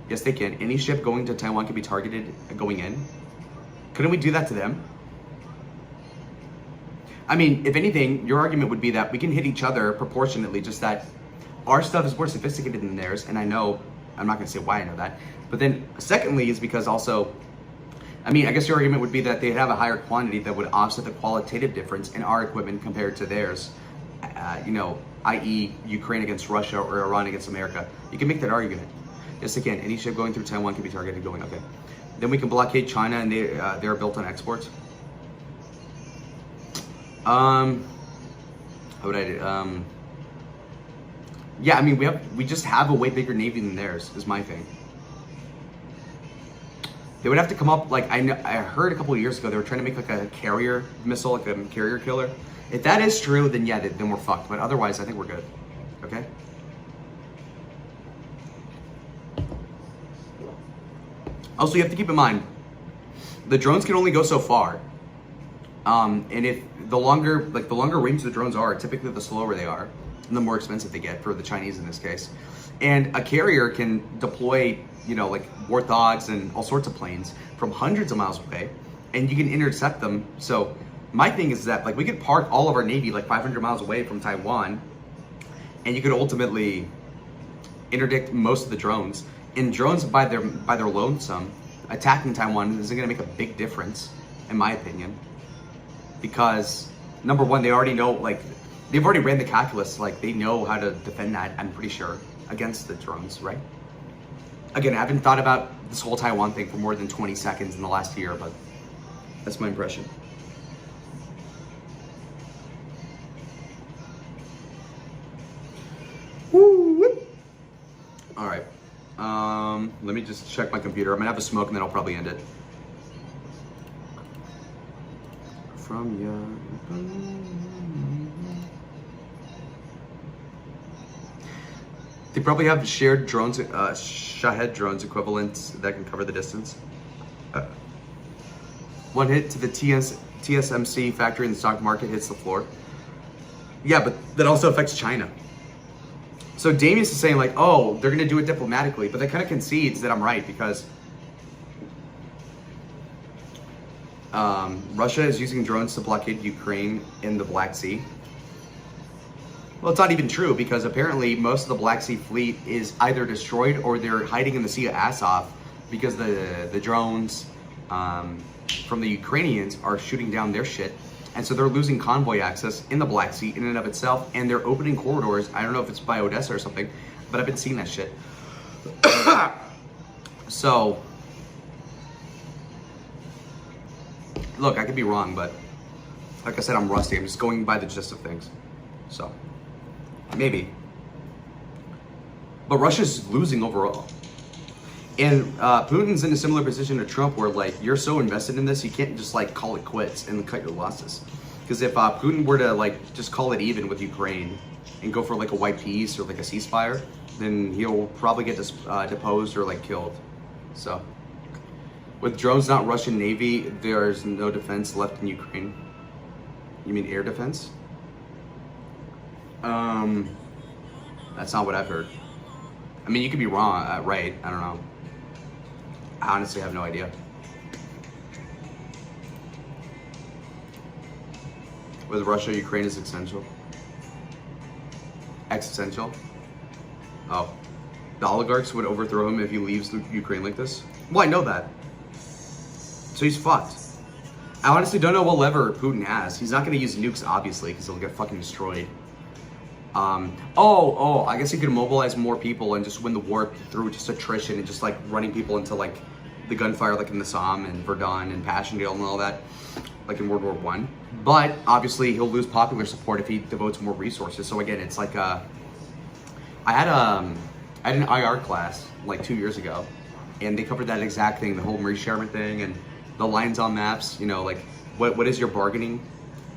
Yes, they can. Any ship going to Taiwan can be targeted going in. Couldn't we do that to them? I mean, if anything, your argument would be that we can hit each other proportionately, just that our stuff is more sophisticated than theirs. And I know, I'm not going to say why I know that. But then secondly is because also, I mean, I guess your argument would be that they'd have a higher quantity that would offset the qualitative difference in our equipment compared to theirs. You know, i.e. Ukraine against Russia or Iran against America. You can make that argument. Yes, again, any ship going through Taiwan can be targeted going, okay. Then we can blockade China, and they're built on exports. How would I do? Yeah, I mean, we just have a way bigger navy than theirs, is my thing. They would have to come up, like, I heard a couple of years ago, they were trying to make like a carrier missile, like a carrier killer. If that is true, then yeah, then we're fucked. But otherwise, I think we're good, okay? Also, you have to keep in mind, the drones can only go so far. And if the longer range the drones are, typically the slower they are, and the more expensive they get for the Chinese in this case. And a carrier can deploy, you know, like Warthogs and all sorts of planes from hundreds of miles away, and you can intercept them. So my thing is that, like, we could park all of our Navy like 500 miles away from Taiwan, and you could ultimately interdict most of the drones. And drones by their lonesome, attacking Taiwan isn't gonna make a big difference, in my opinion. Because number one, they already know, like, they've already ran the calculus, like they know how to defend that, I'm pretty sure, against the drones, right? Again, I haven't thought about this whole Taiwan thing for more than 20 seconds in the last year, but that's my impression. Woo! All right. Let me just check my computer. I'm gonna have a smoke and then I'll probably end it. From your... They probably have shared drones, Shahed drones equivalents that can cover the distance. One hit to the TSMC factory in the stock market hits the floor. Yeah, but that also affects China. So Damius is saying like, oh, they're gonna do it diplomatically, but that kind of concedes that I'm right because Russia is using drones to blockade Ukraine in the Black Sea. Well, it's not even true because apparently most of the Black Sea fleet is either destroyed or they're hiding in the Sea of Azov because the drones from the Ukrainians are shooting down their shit. And so they're losing convoy access in the Black Sea in and of itself, and they're opening corridors. I don't know if it's by Odessa or something, but I've been seeing that shit. So, look, I could be wrong, but like I said, I'm rusty. I'm just going by the gist of things. So, maybe. But Russia's losing overall. And Putin's in a similar position to Trump where, like, you're so invested in this, you can't just, like, call it quits and cut your losses. Because if Putin were to, like, just call it even with Ukraine and go for, like, a white peace or, like, a ceasefire, then he'll probably get deposed or like killed. So, with drones not Russian Navy, there's no defense left in Ukraine. You mean air defense? That's not what I've heard. I mean, you could be wrong, right? I don't know. I honestly have no idea. With Russia, Ukraine is essential. Existential. Oh. The oligarchs would overthrow him if he leaves Ukraine like this? Well, I know that. So he's fucked. I honestly don't know what lever Putin has. He's not going to use nukes, obviously, because he'll get fucking destroyed. I guess he could mobilize more people and just win the war through just attrition and just like running people into like the gunfire, like in the Somme and Verdun and Passchendaele and all that, like in World War I. But obviously he'll lose popular support if he devotes more resources. So again, it's like I had an IR class like 2 years ago, and they covered that exact thing, the whole Marie Sherman thing and the lines on maps. You know, like what is your bargaining?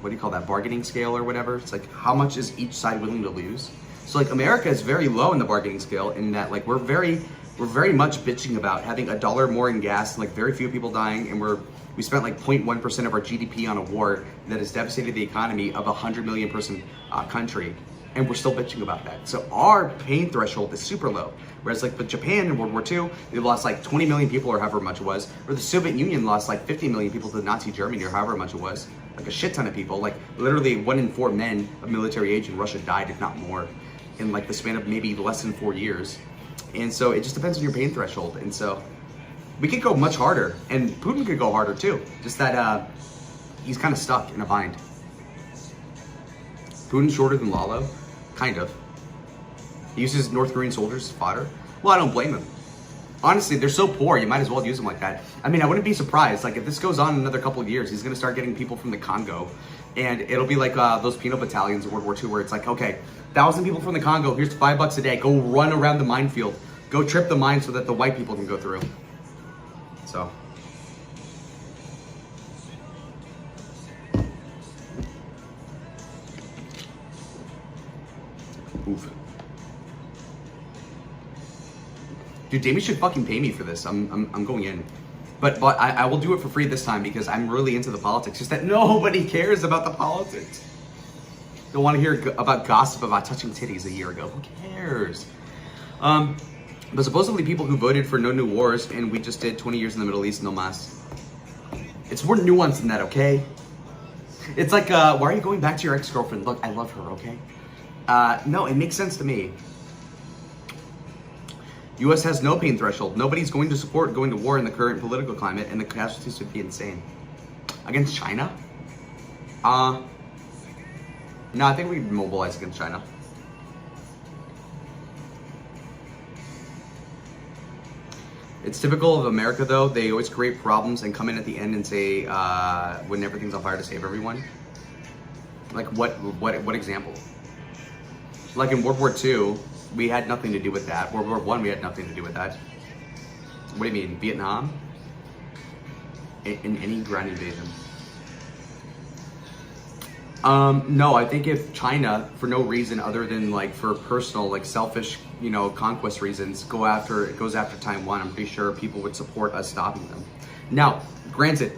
What do you call that, bargaining scale or whatever? It's like, how much is each side willing to lose? So like America is very low in the bargaining scale in that like we're very much bitching about having $1 more in gas, like very few people dying, and we spent like 0.1% of our GDP on a war that has devastated the economy of a 100 million person country, and we're still bitching about that. So our pain threshold is super low. Whereas like with Japan in World War II, they lost like 20 million people or however much it was, or the Soviet Union lost like 50 million people to Nazi Germany or however much it was. Like a shit ton of people, like literally 1 in 4 men of military age in Russia died, if not more, in like the span of maybe less than 4 years. And so it just depends on your pain threshold. And so we could go much harder, and Putin could go harder too. Just that he's kind of stuck in a bind. Putin's shorter than Lalo, kind of. He uses North Korean soldiers as fodder. Well, I don't blame him. Honestly, they're so poor, you might as well use them like that. I mean, I wouldn't be surprised. Like, if this goes on another couple of years, he's going to start getting people from the Congo. And it'll be like those penal battalions in World War II where it's like, okay, 1,000 people from the Congo, here's $5 a day. Go run around the minefield. Go trip the mine so that the white people can go through. So. Oof. Dude, Damien should fucking pay me for this. I'm going in. But I will do it for free this time because I'm really into the politics. Just that nobody cares about the politics. Don't want to hear about gossip about touching titties a year ago. Who cares? But supposedly people who voted for no new wars, and we just did 20 years in the Middle East, no mas. It's more nuanced than that, okay? It's like, why are you going back to your ex-girlfriend? Look, I love her, okay? No, it makes sense to me. U.S. has no pain threshold. Nobody's going to support going to war in the current political climate, and the casualties would be insane. Against China? No, I think we'd mobilize against China. It's typical of America, though. They always create problems and come in at the end and say, when everything's on fire, to save everyone. Like, what example? Like in World War II, we had nothing to do with that. World War I, we had nothing to do with that. What do you mean, Vietnam? In any ground invasion? No, I think if China, for no reason other than like for personal, like selfish, you know, conquest reasons, goes after Taiwan, I'm pretty sure people would support us stopping them. Now, granted,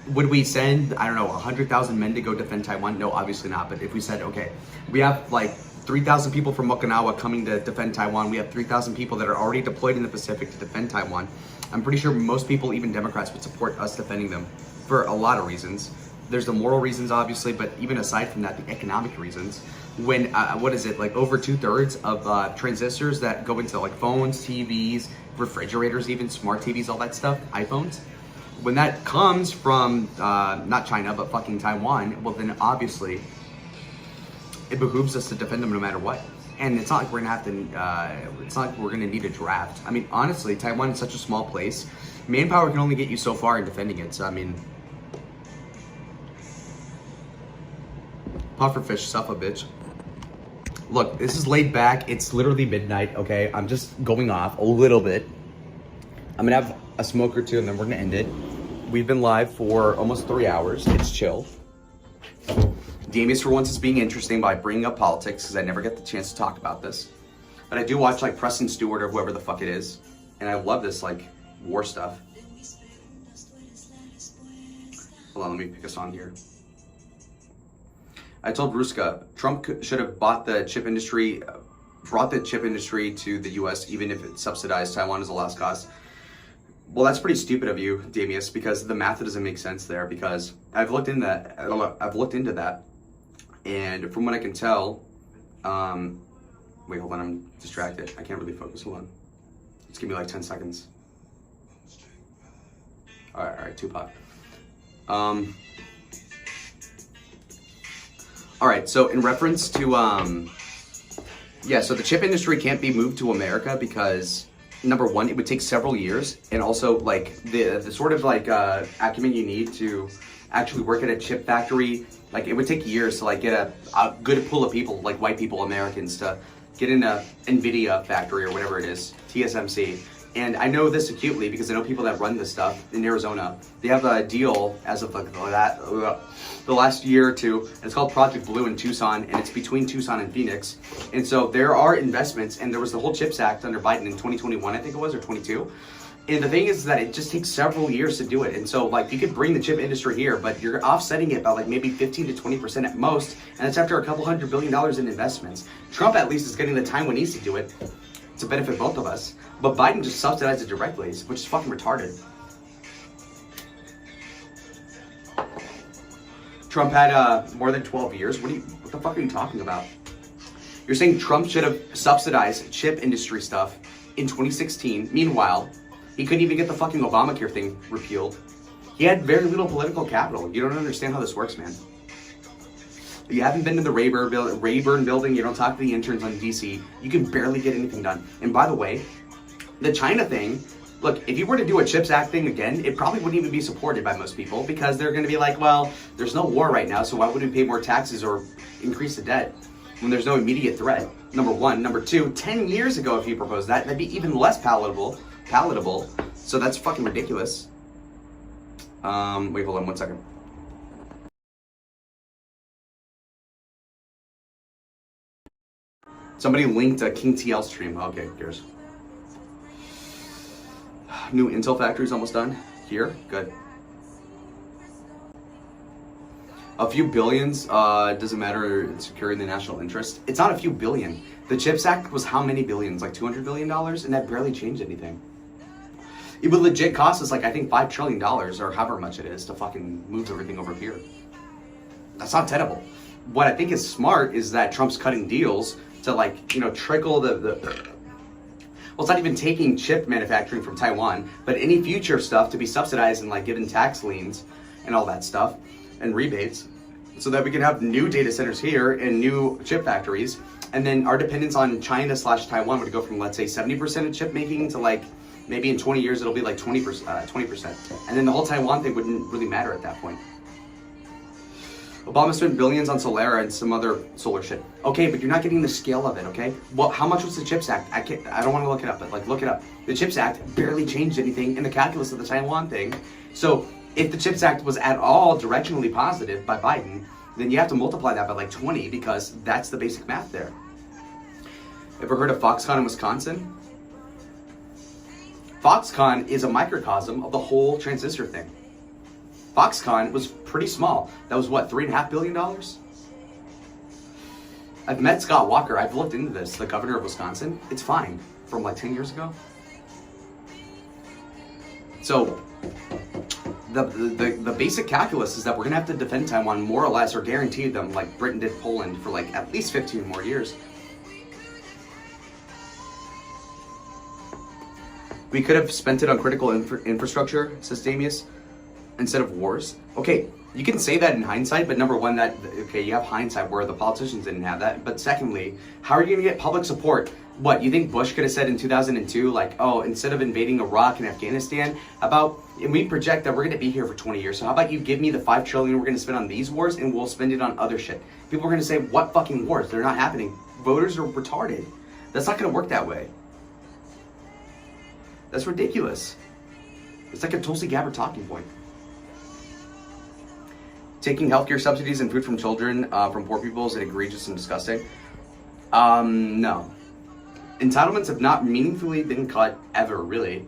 would we send, I don't know, 100,000 men to go defend Taiwan? No, obviously not. But if we said, okay, we have like 3,000 people from Okinawa coming to defend Taiwan, we have 3,000 people that are already deployed in the Pacific to defend Taiwan, I'm pretty sure most people, even Democrats, would support us defending them for a lot of reasons. There's the moral reasons, obviously, but even aside from that, the economic reasons. When, what is it, like over 2/3 of transistors that go into like phones, TVs, refrigerators, even smart TVs, all that stuff, iPhones, when that comes from, not China, but fucking Taiwan, well then obviously it behooves us to defend them no matter what. And it's not like we're gonna have to, it's not like we're gonna need a draft. I mean, honestly, Taiwan is such a small place. Manpower can only get you so far in defending it, so I mean, pufferfish, suffer, bitch. Look, this is laid back. It's literally midnight, okay? I'm just going off a little bit. I'm gonna have a smoke or two and then we're gonna end it. We've been live for almost 3 hours. It's chill. Damius for once is being interesting by bringing up politics because I never get the chance to talk about this. but I do watch like Preston Stewart or whoever the fuck it is, and I love this like war stuff. Hold on, let me pick a song here. I told Ruska, Trump should have brought the chip industry to the U.S. even if it subsidized Taiwan as a lost cause. Well, that's pretty stupid of you, Damius, because the math doesn't make sense there. Because I've looked into that, and from what I can tell, wait, hold on, I'm distracted. I can't really focus. Hold on, just give me like 10 seconds. All right, Tupac. All right, so in reference to yeah, so the chip industry can't be moved to America because, number one, it would take several years, and also like the sort of like acumen you need to actually work at a chip factory, like it would take years to like get a good pool of people, like white people, Americans, to get in a NVIDIA factory or whatever it is, TSMC. And I know this acutely because I know people that run this stuff in Arizona. They have a deal as of like the last year or two, and it's called Project Blue in Tucson, and it's between Tucson and Phoenix. And so there are investments, and there was the whole CHIPS Act under Biden in 2021, I think it was, or 22. And the thing is that it just takes several years to do it. And so like you could bring the chip industry here, but you're offsetting it by like maybe 15 to 20% at most, and it's after a couple $100 billion in investments. Trump at least is getting the time when he needs to do it to benefit both of us. But Biden just subsidized it directly, which is fucking retarded. Trump had more than 12 years. What the fuck are you talking about? You're saying Trump should have subsidized chip industry stuff in 2016. Meanwhile, he couldn't even get the fucking Obamacare thing repealed. He had very little political capital. You don't understand how this works, man. You haven't been to the Rayburn building. You don't talk to the interns on DC. You can barely get anything done. And by the way, the China thing, look, if you were to do a CHIPS Act thing again, it probably wouldn't even be supported by most people because they're going to be like, well, there's no war right now, so why would we pay more taxes or increase the debt when there's no immediate threat? Number one. Number two, 10 years ago, if you proposed that, that'd be even less palatable. So that's fucking ridiculous. Wait, hold on 1 second. Somebody linked a King TL stream. Okay, who cares? New Intel factory's almost done. Here, good. A few billions doesn't matter in securing the national interest. It's not a few billion. The CHIPS Act was how many billions? Like $200 billion? And that barely changed anything. It would legit cost us like, I think $5 trillion or however much it is to fucking move everything over here. That's not tenable. What I think is smart is that Trump's cutting deals to like, you know, trickle well, it's not even taking chip manufacturing from Taiwan, but any future stuff to be subsidized and like given tax liens and all that stuff and rebates so that we can have new data centers here and new chip factories. And then our dependence on China/Taiwan would go from, let's say, 70% of chip making to like, maybe in 20 years, it'll be like 20%. And then the whole Taiwan thing wouldn't really matter at that point. Obama spent billions on Solera and some other solar shit. Okay, but you're not getting the scale of it, okay? Well, how much was the CHIPS Act? I don't want to look it up, but like look it up. The CHIPS Act barely changed anything in the calculus of the Taiwan thing. So if the CHIPS Act was at all directionally positive by Biden, then you have to multiply that by like 20 because that's the basic math there. Ever heard of Foxconn in Wisconsin? Foxconn is a microcosm of the whole transistor thing. Foxconn was pretty small. That was what, $3.5 billion? I've met Scott Walker. I've looked into this, the governor of Wisconsin. It's fine from like 10 years ago. So the basic calculus is that we're gonna have to defend Taiwan more or less, or guarantee them like Britain did Poland for like at least 15 more years. We could have spent it on critical infrastructure, says Damius, instead of wars. Okay, you can say that in hindsight, but number one, okay, you have hindsight where the politicians didn't have that. But secondly, how are you gonna get public support? What, you think Bush could have said in 2002, like, oh, instead of invading Iraq and Afghanistan, and we project that we're gonna be here for 20 years, so how about you give me the $5 trillion we're gonna spend on these wars and we'll spend it on other shit. People are gonna say, what fucking wars? They're not happening. Voters are retarded. That's not gonna work that way. That's ridiculous. It's like a Tulsi Gabbard talking point. Taking healthcare subsidies and food from children from poor people is egregious and disgusting. No. entitlements have not meaningfully been cut ever, really.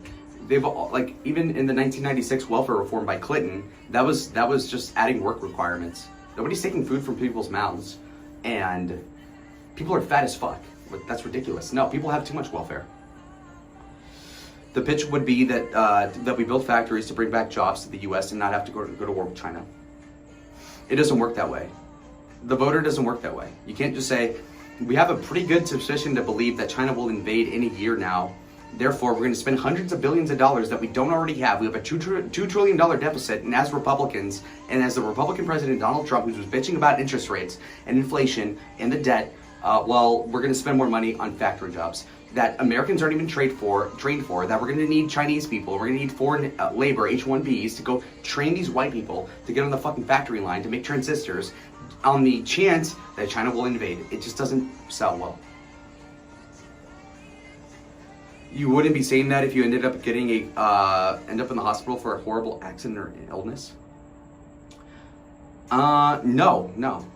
They've like even in the 1996 welfare reform by Clinton, that was just adding work requirements. Nobody's taking food from people's mouths, and people are fat as fuck. That's ridiculous. No, people have too much welfare. The pitch would be that that we build factories to bring back jobs to the U.S. and not have to go to war with China. It doesn't work that way. The voter doesn't work that way. You can't just say, we have a pretty good suspicion to believe that China will invade any year now. Therefore, we're going to spend hundreds of billions of dollars that we don't already have. We have a $2 trillion deficit, and as Republicans, and as the Republican President Donald Trump, who's bitching about interest rates and inflation and the debt, well, we're going to spend more money on factory jobs that Americans aren't even trained for, that we're going to need Chinese people, we're going to need foreign labor, H-1Bs, to go train these white people to get on the fucking factory line to make transistors on the chance that China will invade. It just doesn't sell well. You wouldn't be saying that if you ended up getting end up in the hospital for a horrible accident or illness? No.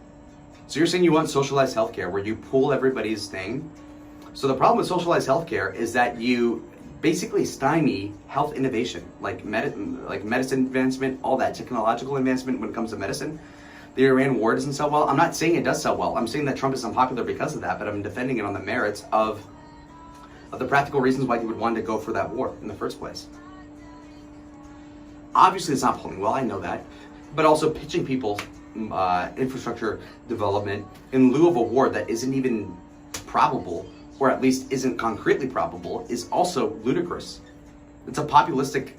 So you're saying you want socialized healthcare where you pool everybody's thing? So the problem with socialized healthcare is that you basically stymie health innovation, like medicine advancement, all that technological advancement when it comes to medicine. The Iran war doesn't sell well. I'm not saying it does sell well. I'm saying that Trump is unpopular because of that, but I'm defending it on the merits of the practical reasons why he would want to go for that war in the first place. Obviously, it's not pulling well, I know that, but also pitching people infrastructure development in lieu of a war that isn't even probable, or at least isn't concretely probable, is also ludicrous. It's a populistic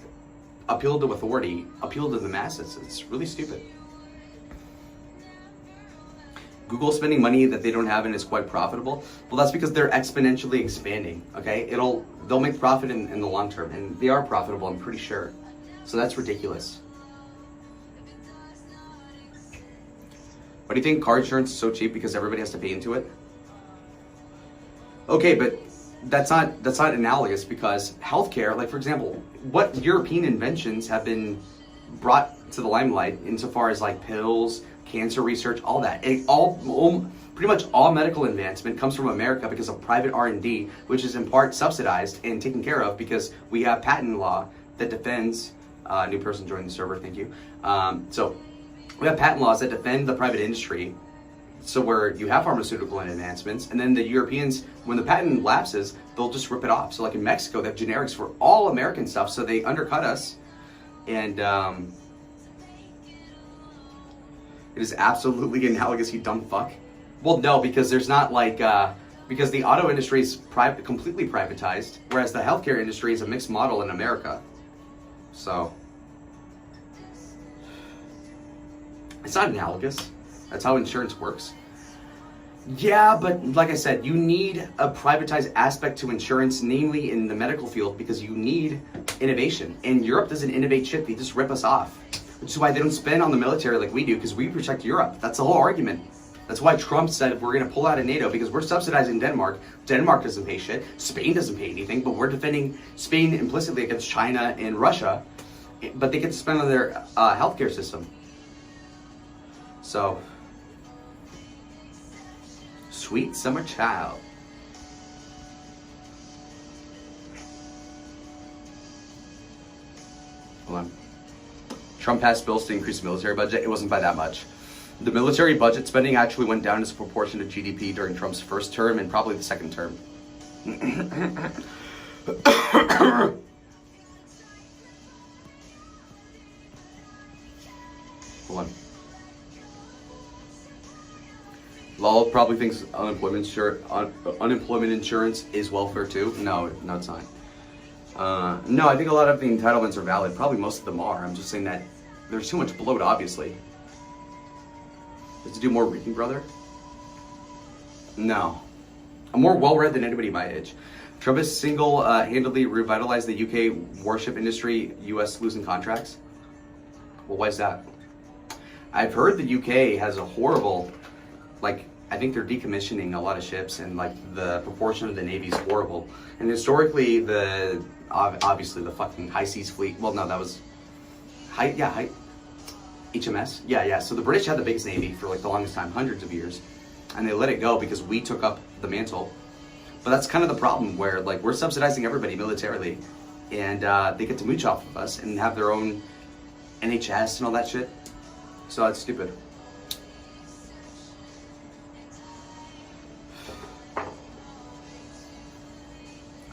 appeal to authority, appeal to the masses. It's really stupid. Google spending money that they don't have and is quite profitable. Well, that's because they're exponentially expanding, okay? They'll make profit in the long term, and they are profitable, I'm pretty sure. So that's ridiculous. Why do you think car insurance is so cheap? Because everybody has to pay into it? Okay, but that's not analogous, because healthcare, like for example, what European inventions have been brought to the limelight insofar as like pills, cancer research, all that. Pretty much all medical advancement comes from America because of private R&D, which is in part subsidized and taken care of because we have patent law that defends, new person joined the server, thank you. So we have patent laws that defend the private industry. So where you have pharmaceutical advancements, and then the Europeans, when the patent lapses, they'll just rip it off. So like in Mexico, they have generics for all American stuff, so they undercut us. And it is absolutely analogous, you dumb fuck. Well, no, because there's not like, because the auto industry is completely privatized, whereas the healthcare industry is a mixed model in America. So it's not analogous. That's how insurance works. Yeah, but like I said, you need a privatized aspect to insurance, namely in the medical field, because you need innovation. And Europe doesn't innovate shit, they just rip us off. Which is why they don't spend on the military like we do, because we protect Europe. That's the whole argument. That's why Trump said we're going to pull out of NATO, because we're subsidizing Denmark. Denmark doesn't pay shit. Spain doesn't pay anything, but we're defending Spain implicitly against China and Russia. But they get to spend on their healthcare system. So, sweet summer child. Hold on. Trump passed bills to increase the military budget. It wasn't by that much. The military budget spending actually went down as a proportion to GDP during Trump's first term and probably the second term. Hold on. Lol probably thinks unemployment insurance is welfare too. No, it's not. No, I think a lot of the entitlements are valid. Probably most of them are. I'm just saying that there's too much bloat, obviously. Just to do more reading, brother? No. I'm more well-read than anybody my age. Trump has single-handedly revitalized the UK warship industry, US losing contracts. Well, why is that? I've heard the UK has a horrible, like, I think they're decommissioning a lot of ships, and like the proportion of the Navy is horrible. And historically, obviously the fucking High Seas Fleet, well, no, that was HMS? Yeah. So the British had the biggest Navy for like the longest time, hundreds of years. And they let it go because we took up the mantle. But that's kind of the problem where like we're subsidizing everybody militarily, and they get to mooch off of us and have their own NHS and all that shit. So that's stupid.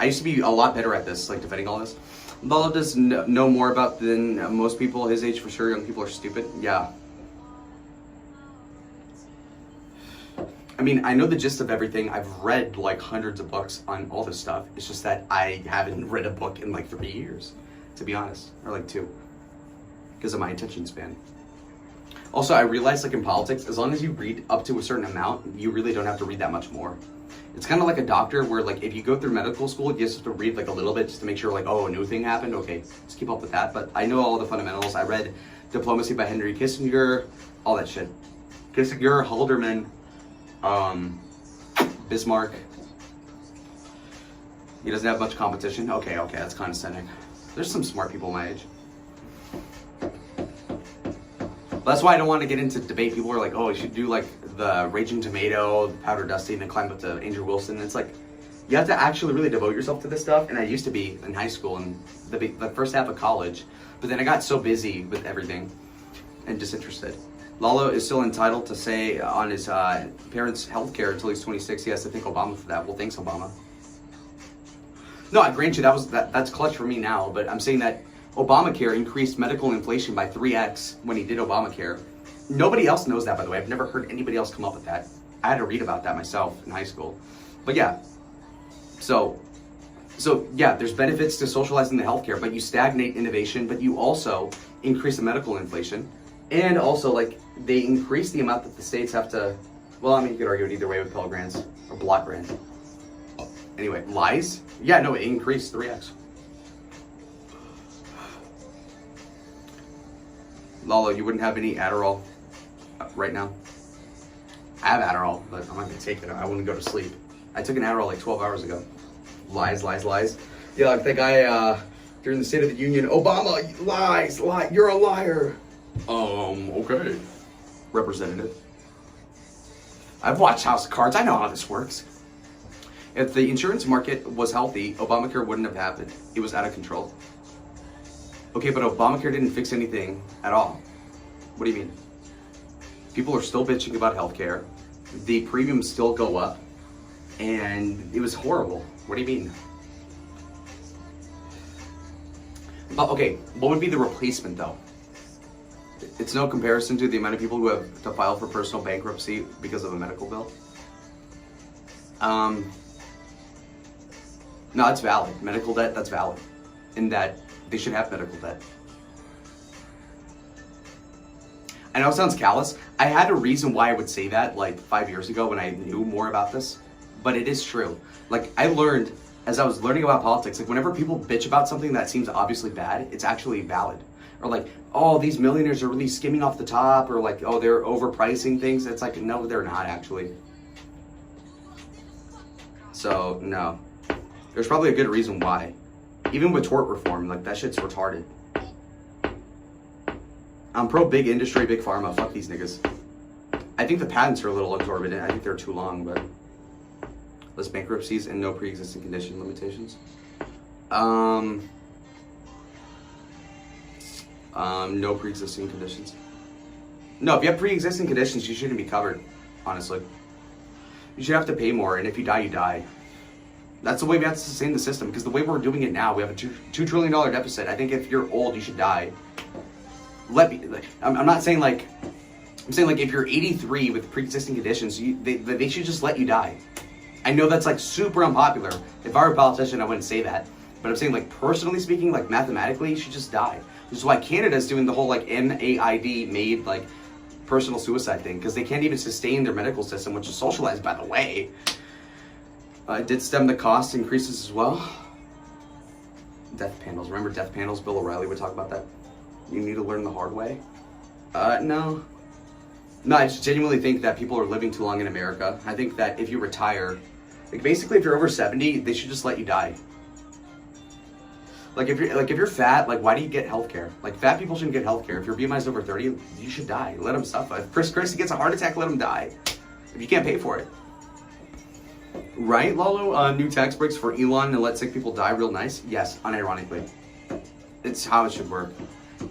I used to be a lot better at this, like defending all this. Lalo does know more about than most people his age for sure. Young people are stupid. Yeah. I mean, I know the gist of everything. I've read like hundreds of books on all this stuff. It's just that I haven't read a book in like 3 years, to be honest, or like 2, because of my attention span. Also, I realized like in politics, as long as you read up to a certain amount, you really don't have to read that much more. It's kind of like a doctor where like if you go through medical school, you just have to read like a little bit just to make sure like, oh, a new thing happened. Okay, let's keep up with that. But I know all the fundamentals. I read Diplomacy by Henry Kissinger, all that shit. Kissinger, Haldeman, Bismarck. He doesn't have much competition. Okay, that's condescending. There's some smart people my age. That's why I don't want to get into debate. People are like, oh, you should do like the Raging Tomato, the Powder Dusty, and then climb up to Andrew Wilson. It's like, you have to actually really devote yourself to this stuff. And I used to be in high school and the first half of college. But then I got so busy with everything and disinterested. Lalo is still entitled to say on his parents' health care until he's 26. He has to thank Obama for that. Well, thanks, Obama. No, I grant you that's clutch for me now. But I'm saying that Obamacare increased medical inflation by 3x when he did Obamacare. Nobody else knows that, by the way. I've never heard anybody else come up with that. I had to read about that myself in high school. But yeah, so yeah, there's benefits to socializing the healthcare, but you stagnate innovation, but you also increase the medical inflation. And also, like, they increase the amount that the states have to, well, I mean, you could argue it either way with Pell Grants or block grants. Anyway, lies? Yeah, no, it increased 3x. Lalo, you wouldn't have any Adderall right now? I have Adderall, but I'm not gonna take it. I wouldn't go to sleep. I took an Adderall like 12 hours ago. Lies. Yeah, like the guy during the State of the Union, Obama, lies, you're a liar. Okay. Representative. I've watched House of Cards. I know how this works. If the insurance market was healthy, Obamacare wouldn't have happened. It was out of control. Okay, but Obamacare didn't fix anything at all. What do you mean? People are still bitching about healthcare. The premiums still go up. And it was horrible. What do you mean? But okay, what would be the replacement though? It's no comparison to the amount of people who have to file for personal bankruptcy because of a medical bill. No, it's valid. Medical debt, that's valid. In that they should have medical debt. I know it sounds callous. I had a reason why I would say that like 5 years ago when I knew more about this, but it is true. Like I learned as I was learning about politics, like whenever people bitch about something that seems obviously bad, it's actually valid. Or like, oh, these millionaires are really skimming off the top, or like, oh, they're overpricing things. It's like, no, they're not actually. So no, there's probably a good reason why. Even with tort reform, like that shit's retarded. I'm pro big industry, big pharma. Fuck these niggas. I think the patents are a little exorbitant. I think they're too long, but less bankruptcies and no pre-existing condition limitations. No pre-existing conditions. No, if you have pre-existing conditions, you shouldn't be covered, honestly. You should have to pay more, and if you die, you die. That's the way we have to sustain the system, because the way we're doing it now, we have a $2 trillion deficit. I think if you're old, you should die. I'm not saying like, I'm saying like if you're 83 with pre-existing conditions, they should just let you die. I know that's like super unpopular. If I were a politician, I wouldn't say that. But I'm saying like personally speaking, like mathematically, you should just die. Which is why Canada's doing the whole like MAID made like personal suicide thing, because they can't even sustain their medical system, which is socialized, by the way. It did stem the cost increases as well. Death panels. Remember death panels? Bill O'Reilly would talk about that. You need to learn the hard way. No. No, I just genuinely think that people are living too long in America. I think that if you retire, like basically if you're over 70, they should just let you die. Like if you're fat, like why do you get healthcare? Like fat people shouldn't get healthcare. If your BMI is over 30, you should die. Let them suffer. If Chris Christie gets a heart attack, let him die. If you can't pay for it. Right, Lalo? New tax breaks for Elon to let sick people die real nice? Yes, unironically. It's how it should work.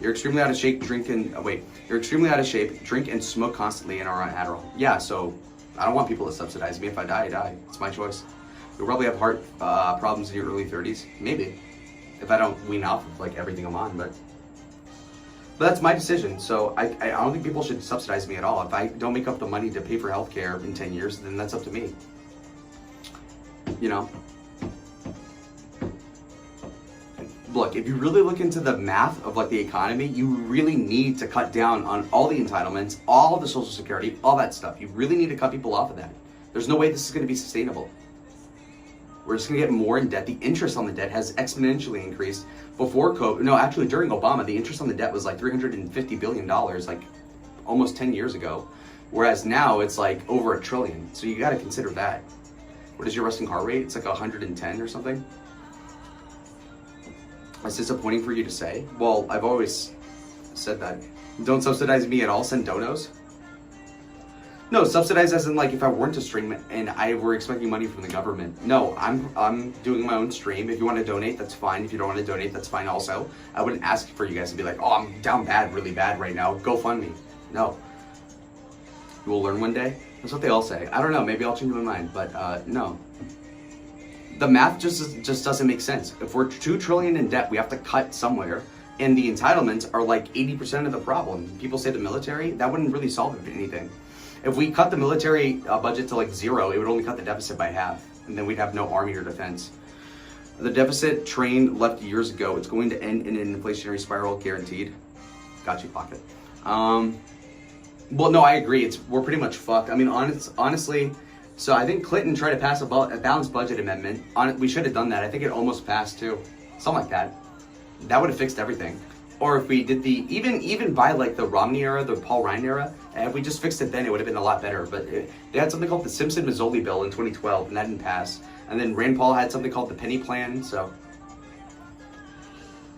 You're extremely out of shape, drink and smoke constantly and are on Adderall. Yeah, so I don't want people to subsidize me. If I die, I die. It's my choice. You'll probably have heart problems in your early 30s. Maybe. If I don't wean off of like everything I'm on, but that's my decision. So I don't think people should subsidize me at all. If I don't make up the money to pay for healthcare in 10 years, then that's up to me. You know? Look, if you really look into the math of like the economy, you really need to cut down on all the entitlements, all the social security, all that stuff. You really need to cut people off of that. There's no way this is going to be sustainable. We're just going to get more in debt. The interest on the debt has exponentially increased. Before COVID, no, actually during Obama, the interest on the debt was like $350 billion, like almost 10 years ago. Whereas now it's like over $1 trillion. So you got to consider that. What is your resting heart rate? It's like 110 or something. It's disappointing for you to say. Well, I've always said that. Don't subsidize me at all, send donos. No, subsidize as in like if I weren't to stream and I were expecting money from the government. No, I'm doing my own stream. If you want to donate, that's fine. If you don't want to donate, that's fine also. I wouldn't ask for you guys to be like, oh, I'm down bad, really bad right now. Go fund me. No. You will learn one day. That's what they all say. I don't know, maybe I'll change my mind, but no. The math just doesn't make sense. If we're $2 trillion in debt, we have to cut somewhere. And the entitlements are like 80% of the problem. People say the military, that wouldn't really solve anything. If we cut the military budget to like 0, it would only cut the deficit by half. And then we'd have no army or defense. The deficit train left years ago. It's going to end in an inflationary spiral, guaranteed. Got you, pocket. Well, no, I agree. We're pretty much fucked. I mean, honestly, so I think Clinton tried to pass a balanced budget amendment. We should have done that. I think it almost passed too. Something like that. That would have fixed everything. Or if we did even by like the Romney era, the Paul Ryan era, if we just fixed it then, it would have been a lot better. But they had something called the Simpson-Mazzoli bill in 2012, and that didn't pass. And then Rand Paul had something called the Penny Plan, so.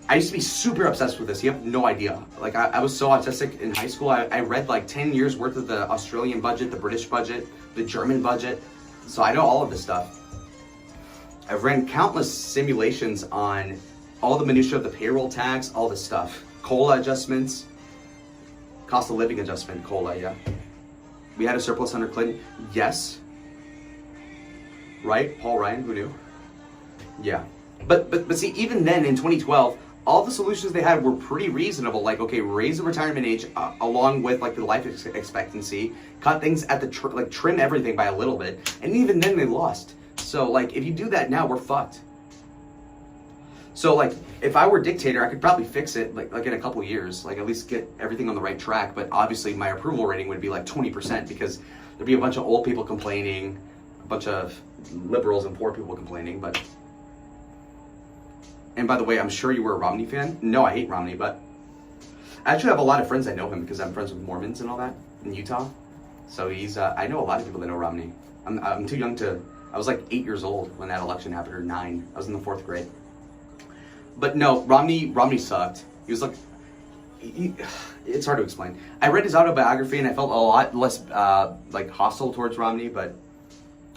I used to be super obsessed with this. You have no idea. Like, I was so autistic in high school. I read like 10 years worth of the Australian budget, the British budget, the German budget. So I know all of this stuff. I've ran countless simulations on all the minutiae of the payroll tax, all this stuff. COLA adjustments, cost of living adjustment, COLA, yeah. We had a surplus under Clinton, yes. Right, Paul Ryan, who knew? Yeah, but see, even then in 2012, all the solutions they had were pretty reasonable. Like, okay, raise the retirement age along with like the life expectancy, cut things at the trim everything by a little bit, and even then they lost. So like, if you do that now, we're fucked. So like, if I were dictator, I could probably fix it like in a couple years, like at least get everything on the right track. But obviously, my approval rating would be like 20% because there'd be a bunch of old people complaining, a bunch of liberals and poor people complaining. But and by the way, I'm sure you were a Romney fan. No, I hate Romney, but I actually have a lot of friends that know him because I'm friends with Mormons and all that in Utah. So he's I know a lot of people that know Romney. I'm too young to. I was like 8 years old when that election happened, or 9. I was in the 4th grade. But no, Romney sucked. He was like, it's hard to explain. I read his autobiography and I felt a lot less like hostile towards Romney, but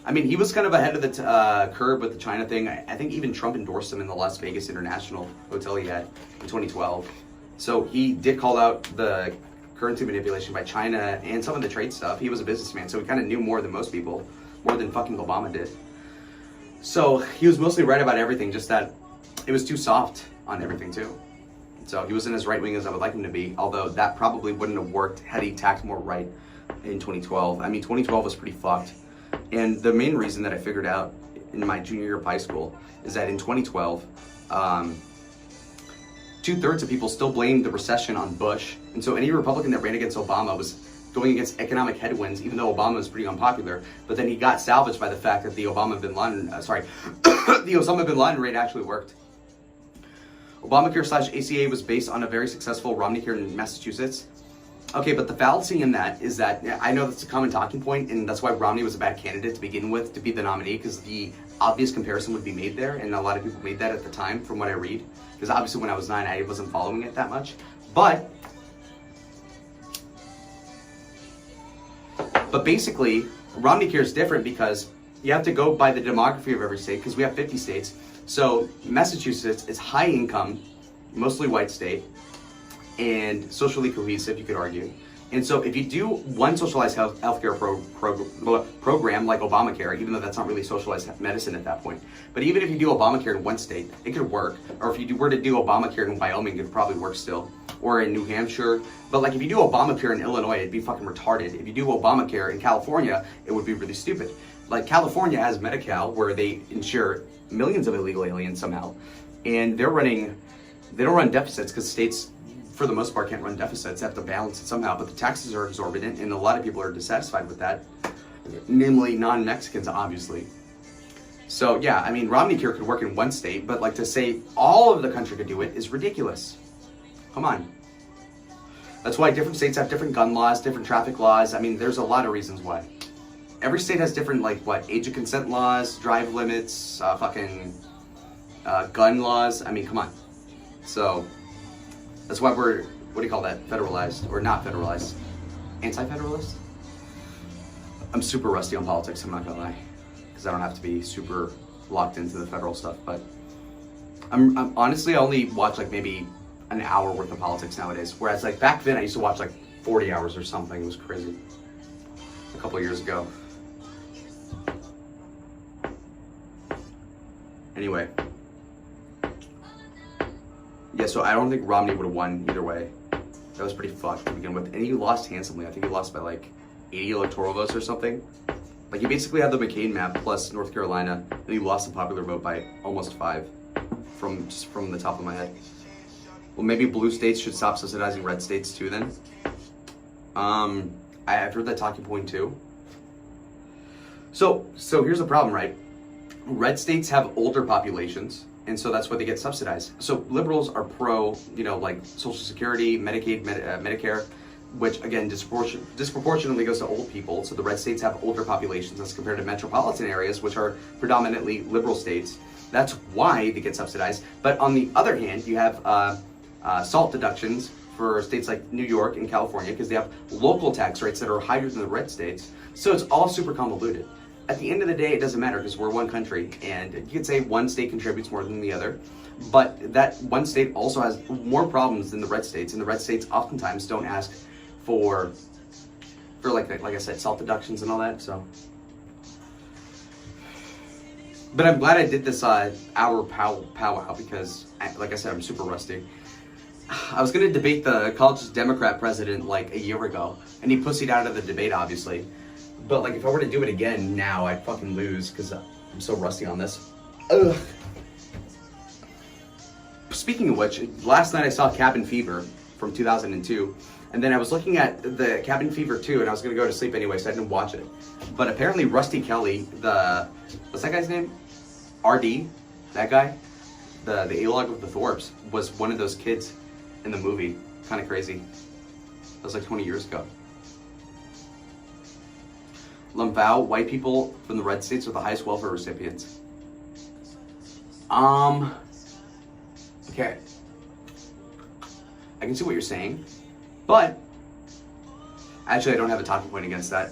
I mean, he was kind of ahead of the curve with the China thing. I think even Trump endorsed him in the Las Vegas International Hotel he had in 2012. So he did call out the currency manipulation by China and some of the trade stuff. He was a businessman, so he kind of knew more than most people, more than fucking Obama did. So he was mostly right about everything, just that it was too soft on everything too. So he wasn't as right-wing as I would like him to be, although that probably wouldn't have worked had he tacked more right in 2012. I mean, 2012 was pretty fucked. And the main reason that I figured out in my junior year of high school is that in 2012, 2/3 of people still blamed the recession on Bush. And so any Republican that ran against Obama was going against economic headwinds, even though Obama was pretty unpopular. But then he got salvaged by the fact that the Osama bin Laden raid actually worked. Obamacare/ACA was based on a very successful Romney care in Massachusetts. Okay, but the fallacy in that is that, I know that's a common talking point, and that's why Romney was a bad candidate to begin with, to be the nominee, because the obvious comparison would be made there, and a lot of people made that at the time, from what I read. Because obviously when I was 9, I wasn't following it that much. But basically, Romney care is different because you have to go by the demography of every state because we have 50 states. So Massachusetts is high income, mostly white state, and socially cohesive, you could argue. And so if you do one socialized healthcare program like Obamacare, even though that's not really socialized medicine at that point, but even if you do Obamacare in one state, it could work. Or if you were to do Obamacare in Wyoming, it would probably work still. Or in New Hampshire. But like if you do Obamacare in Illinois, it'd be fucking retarded. If you do Obamacare in California, it would be really stupid. Like California has Medi-Cal, where they insure millions of illegal aliens somehow. And they don't run deficits because states, for the most part, can't run deficits. They have to balance it somehow, but the taxes are exorbitant, and a lot of people are dissatisfied with that, namely non-Mexicans, obviously. So yeah, I mean, Romney Care could work in one state, but like to say all of the country could do it is ridiculous. Come on. That's why different states have different gun laws, different traffic laws. I mean, there's a lot of reasons why. Every state has different, like, what, age of consent laws, drive limits, gun laws. I mean, come on. So that's why we're, what do you call that, federalized, or not federalized? Anti-federalist? I'm super rusty on politics, I'm not gonna lie, because I don't have to be super locked into the federal stuff, but I'm honestly, I only watch like maybe an hour worth of politics nowadays, whereas like back then I used to watch like 40 hours or something. It was crazy. A couple of years ago. Anyway. Yeah, so I don't think Romney would have won either way. That was pretty fucked to begin with. And he lost handsomely. I think he lost by like 80 electoral votes or something. Like he basically had the McCain map plus North Carolina, and he lost the popular vote by almost 5 from the top of my head. Well, maybe blue states should stop subsidizing red states too then. I've heard that talking point too. So here's the problem, right? Red states have older populations, and so that's why they get subsidized. So liberals are pro, like Social Security, Medicaid, Medicare, which again disproportionately goes to old people. So the red states have older populations as compared to metropolitan areas, which are predominantly liberal states. That's why they get subsidized. But on the other hand, you have SALT deductions for states like New York and California because they have local tax rates that are higher than the red states. So it's all super convoluted. At the end of the day, it doesn't matter because we're one country, and you could say one state contributes more than the other, but that one state also has more problems than the red states, and the red states oftentimes don't ask for like I said, SALT deductions and all that. So, but I'm glad I did this hour powwow because, like I said, I'm super rusty. I was gonna debate the college Democrat president like a year ago, and he pussied out of the debate, obviously. But like, if I were to do it again now, I'd fucking lose because I'm so rusty on this. Ugh. Speaking of which, last night I saw Cabin Fever from 2002, and then I was looking at the Cabin Fever 2, and I was gonna go to sleep anyway, so I didn't watch it. But apparently Rusty Kelly, what's that guy's name? RD, that guy, the A-log of the Thorpes, was one of those kids in the movie. Kind of crazy. That was like 20 years ago. Lumvow, white people from the red states are the highest welfare recipients. Okay. I can see what you're saying, but actually I don't have a talking point against that.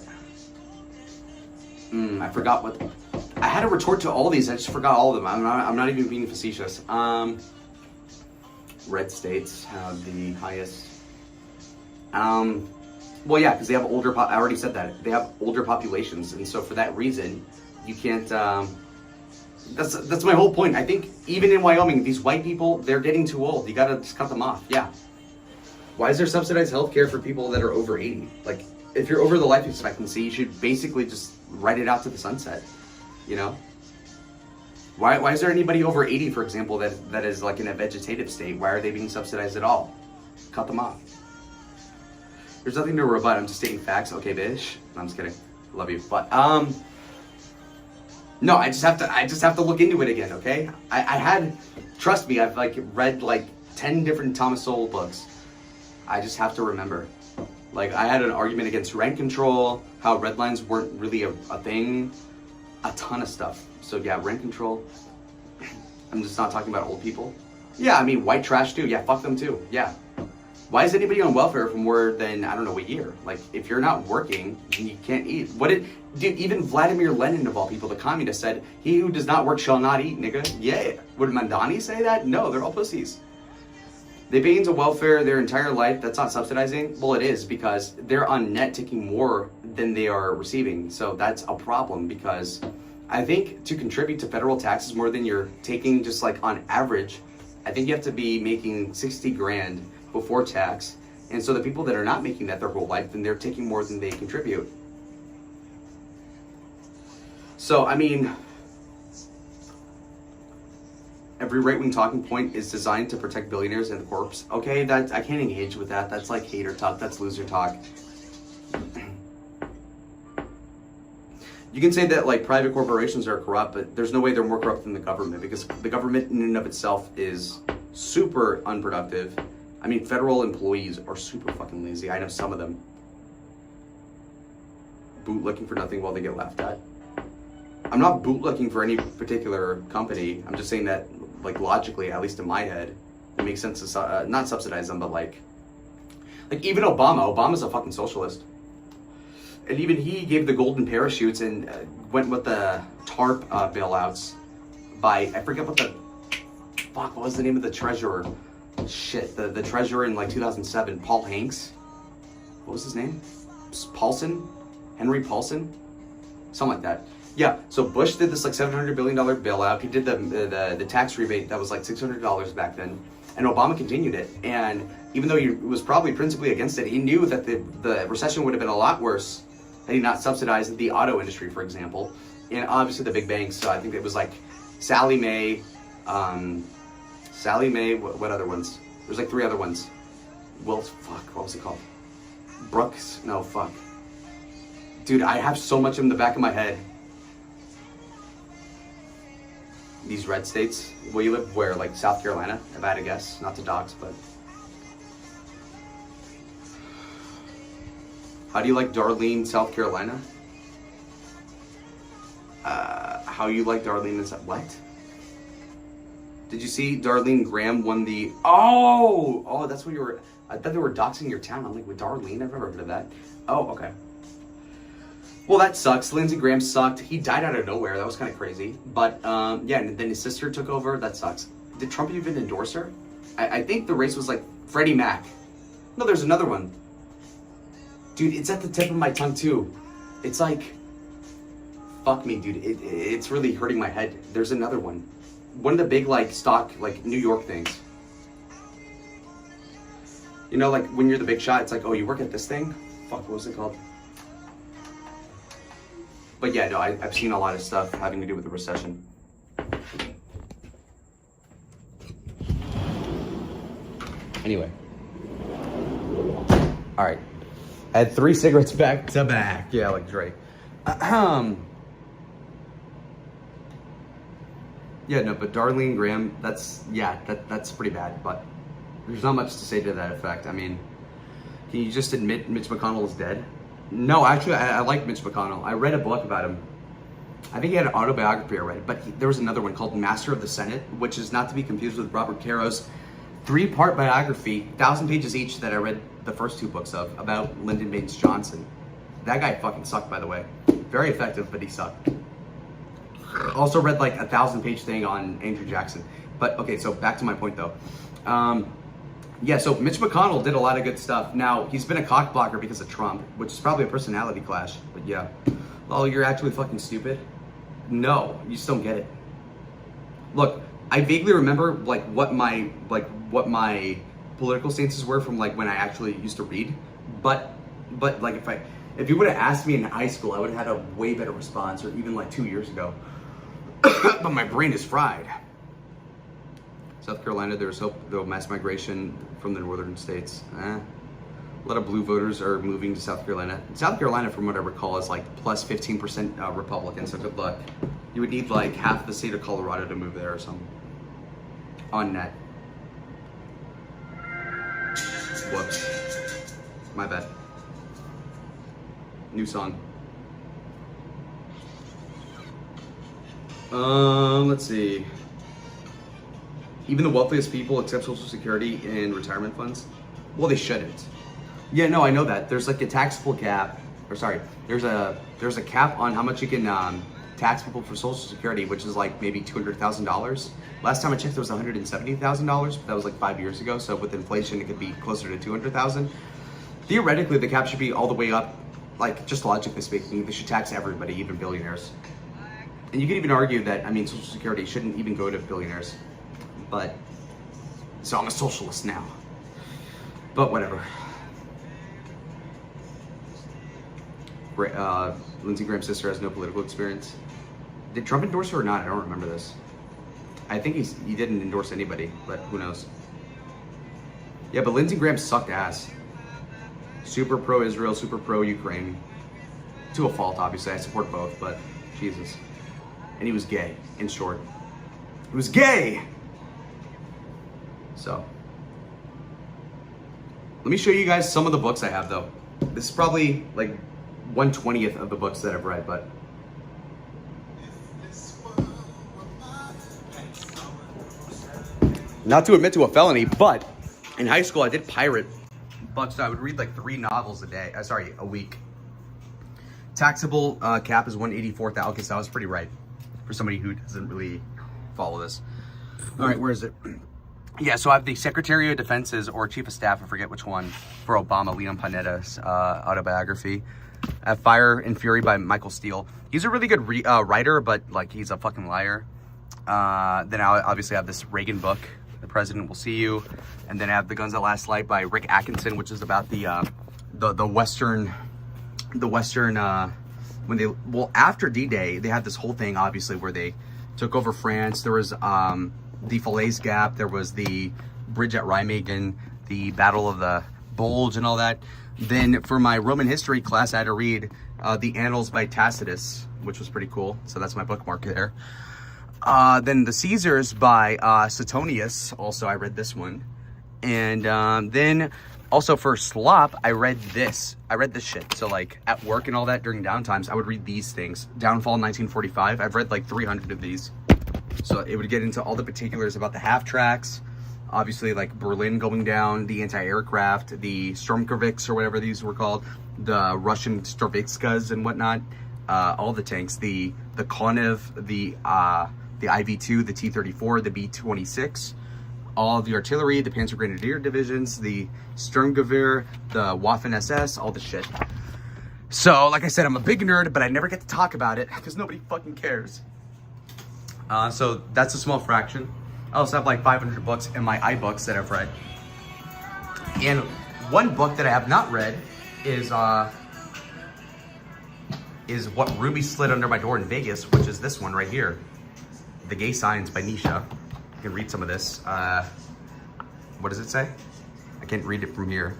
I forgot what, I had a retort to all these, I just forgot all of them. I'm not even being facetious. Red states have the highest, well, yeah, because they have older, I already said that. They have older populations, and so for that reason, you can't, that's my whole point. I think even in Wyoming, these white people, they're getting too old. You gotta just cut them off, yeah. Why is there subsidized healthcare for people that are over 80? Like, if you're over the life expectancy, you should basically just write it out to the sunset, Why is there anybody over 80, for example, that is like in a vegetative state? Why are they being subsidized at all? Cut them off. There's nothing to rebut, I'm just stating facts. Okay, bitch. No, I'm just kidding. Love you. But, no, I just have to look into it again, okay? Trust me, I've like read like 10 different Thomas Sowell books. I just have to remember. Like, I had an argument against rent control, how red lines weren't really a thing, a ton of stuff. So yeah, rent control. I'm just not talking about old people. Yeah, I mean, white trash too. Yeah, fuck them too. Yeah. Why is anybody on welfare for more than, I don't know, a year? Like, if you're not working, then you can't eat. Dude, even Vladimir Lenin, of all people, the communist, said, he who does not work shall not eat, nigga. Yeah. Would Mandani say that? No, they're all pussies. They pay into welfare their entire life. That's not subsidizing. Well, it is, because they're on net taking more than they are receiving. So that's a problem, because I think to contribute to federal taxes more than you're taking, just like on average, I think you have to be making 60 grand before tax. And so the people that are not making that their whole life, then they're taking more than they contribute. So, I mean, every right-wing talking point is designed to protect billionaires and the corpse. Okay, that I can't engage with that. That's like hater talk. That's loser talk. You can say that like private corporations are corrupt, but there's no way they're more corrupt than the government, because the government in and of itself is super unproductive. I mean, federal employees are super fucking lazy. I know some of them. Bootlicking for nothing while they get laughed at. I'm not bootlicking for any particular company. I'm just saying that, like, logically, at least in my head, it makes sense to not subsidize them, but like even Obama's a fucking socialist. And even he gave the golden parachutes and went with the TARP bailouts by, I forget what was the name of the treasurer? Shit, the treasurer in like 2007, Paul Hanks. What was his name? Paulson? Henry Paulson? Something like that. Yeah, so Bush did this like $700 billion bailout. He did the tax rebate that was like $600 back then. And Obama continued it. And even though he was probably principally against it, he knew that the recession would have been a lot worse had he not subsidized the auto industry, for example. And obviously the big banks. So I think it was like Sally Mae, what other ones? There's like 3 other ones. What was it called? Brooks? No, fuck. Dude, I have so much in the back of my head. These red states. Well, you live where? Like South Carolina, if I had to guess. Not to dox, but. How do you like Darlene, South Carolina? How you like Darlene is what? Did you see Darlene Graham won the... Oh, that's what you were... I thought they were doxing your town. I'm like, with Darlene? I've never heard of that. Oh, okay. Well, that sucks. Lindsey Graham sucked. He died out of nowhere. That was kind of crazy. But, yeah, and then his sister took over. That sucks. Did Trump even endorse her? I think the race was like Freddie Mac. No, there's another one. Dude, it's at the tip of my tongue, too. It's like... Fuck me, dude. It's really hurting my head. There's another one. One of the big, like, stock, like, New York things. You know, like, when you're the big shot, it's like, oh, you work at this thing? Fuck, what was it called? But yeah, no, I've seen a lot of stuff having to do with the recession. Anyway. All right. I had 3 cigarettes back to back. Yeah, like Drake. Yeah, no, but Darlene Graham, that's pretty bad, but there's not much to say to that effect. I mean, can you just admit Mitch McConnell is dead? No, actually, I like Mitch McConnell. I read a book about him. I think he had an autobiography I read, but there was another one called Master of the Senate, which is not to be confused with Robert Caro's 3-part biography, 1,000 pages each, that I read the first 2 books of, about Lyndon Baines Johnson. That guy fucking sucked, by the way. Very effective, but he sucked. Also read like a 1,000-page thing on Andrew Jackson. But okay, so back to my point though. Yeah, so Mitch McConnell did a lot of good stuff. Now, he's been a cock blocker because of Trump, which is probably a personality clash, but yeah. Oh, you're actually fucking stupid? No, you just don't get it. Look, I vaguely remember like what my political stances were from like when I actually used to read, but like if you would have asked me in high school, I would have had a way better response, or even like 2 years ago. But my brain is fried. South Carolina, there's hope though, mass migration from the northern states. A lot of blue voters are moving to South Carolina. South Carolina, from what I recall, is like plus 15% Republican, so good luck. You would need like half the state of Colorado to move there or something. On net. Whoops. My bad. New song. Let's see. Even the wealthiest people accept Social Security and retirement funds. Well, they shouldn't. Yeah, no, I know that. There's like a taxable cap, or sorry, there's a cap on how much you can tax people for Social Security, which is like maybe $200,000. Last time I checked, it was $170,000, but that was like 5 years ago. So with inflation, it could be closer to 200,000. Theoretically, the cap should be all the way up. Like, just logically speaking, they should tax everybody, even billionaires. And you could even argue that, I mean, Social Security shouldn't even go to billionaires. But, so I'm a socialist now. But whatever. Lindsey Graham's sister has no political experience. Did Trump endorse her or not? I don't remember this. I think he didn't endorse anybody, but who knows. Yeah, but Lindsey Graham sucked ass. Super pro-Israel, super pro-Ukraine. To a fault, obviously. I support both, but Jesus. And he was gay, in short. He was gay! So. Let me show you guys some of the books I have, though. This is probably, like, 1/20th of the books that I've read, but... Not to admit to a felony, but in high school I did pirate books. So I would read like 3 novels a week. Taxable cap is 184,000. Okay, so I was pretty right for somebody who doesn't really follow this. All right, where is it? Yeah, so I have the Secretary of Defense's or Chief of Staff, I forget which one, for Obama, Leon Panetta's autobiography. I have Fire and Fury by Michael Steele. He's a really good writer, but like he's a fucking liar. Then I obviously have this Reagan book, The President Will See You, and then I have The Guns That Last Light by Rick Atkinson, which is about the Western when they, well, after D-Day, they had this whole thing obviously where they took over France. There was the Falaise Gap, there was the bridge at Remagen, the Battle of the Bulge and all that. Then for my Roman history class, I had to read the Annals by Tacitus, which was pretty cool. So that's my bookmark there. Then the Caesars by Suetonius. Also, I read this one. And then also for slop, I read this. I read this shit. So like at work and all that during downtimes, I would read these things. Downfall 1945. I've read like 300 of these. So it would get into all the particulars about the half tracks. Obviously like Berlin going down, the anti-aircraft, the Sturmgewehr or whatever these were called, the Russian Storvitskas and whatnot, all the tanks, the Konev, the IV-2, the T-34, the B-26, all of the artillery, the Panzer Grenadier divisions, the Sturmgewehr, the Waffen-SS, all the shit. So, like I said, I'm a big nerd, but I never get to talk about it because nobody fucking cares. So that's a small fraction. I also have like 500 books in my iBooks that I've read. And one book that I have not read is What Ruby Slid Under My Door in Vegas, which is this one right here. The Gay Signs by Nisha. You can read some of this. What does it say? I can't read it from here.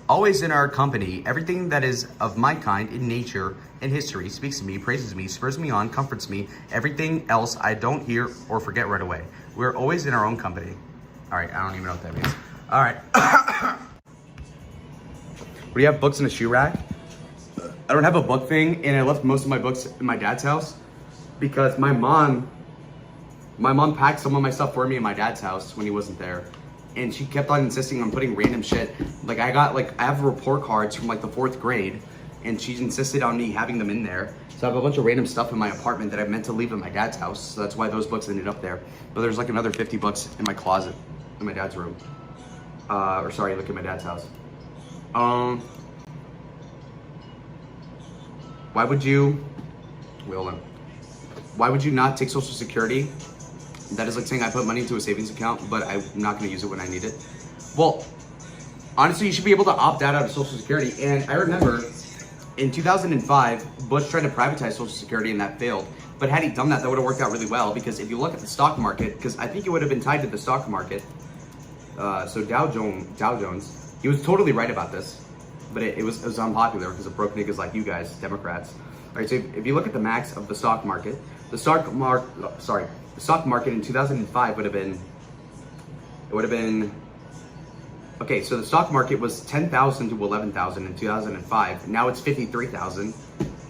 Always in our company, everything that is of my kind in nature and history speaks to me, praises me, spurs me on, comforts me. Everything else I don't hear or forget right away. We're always in our own company. All right, I don't even know what that means. All right. Do you have books in a shoe rack? I don't have a book thing, and I left most of my books in my dad's house because my mom packed some of my stuff for me in my dad's house when he wasn't there. And she kept on insisting on putting random shit. Like I have report cards from like the 4th grade, and she insisted on me having them in there. So I have a bunch of random stuff in my apartment that I meant to leave in my dad's house. So that's why those books ended up there. But there's like another 50 books in my closet in my dad's room. Or sorry, look at my dad's house. Why would you, why would you not take Social Security? That is like saying I put money into a savings account, but I'm not gonna use it when I need it. Well, honestly, you should be able to opt out of Social Security. And I remember in 2005, Bush tried to privatize Social Security and that failed. But had he done that, that would have worked out really well, because if you look at the stock market, because I think it would have been tied to the stock market. So Dow Jones, he was totally right about this, but it was unpopular because of broke niggas like you guys, Democrats. All right, so if you look at the max of the stock market, the stock market in 2005 would have been, okay, so the stock market was 10,000 to 11,000 in 2005. Now it's 53,000.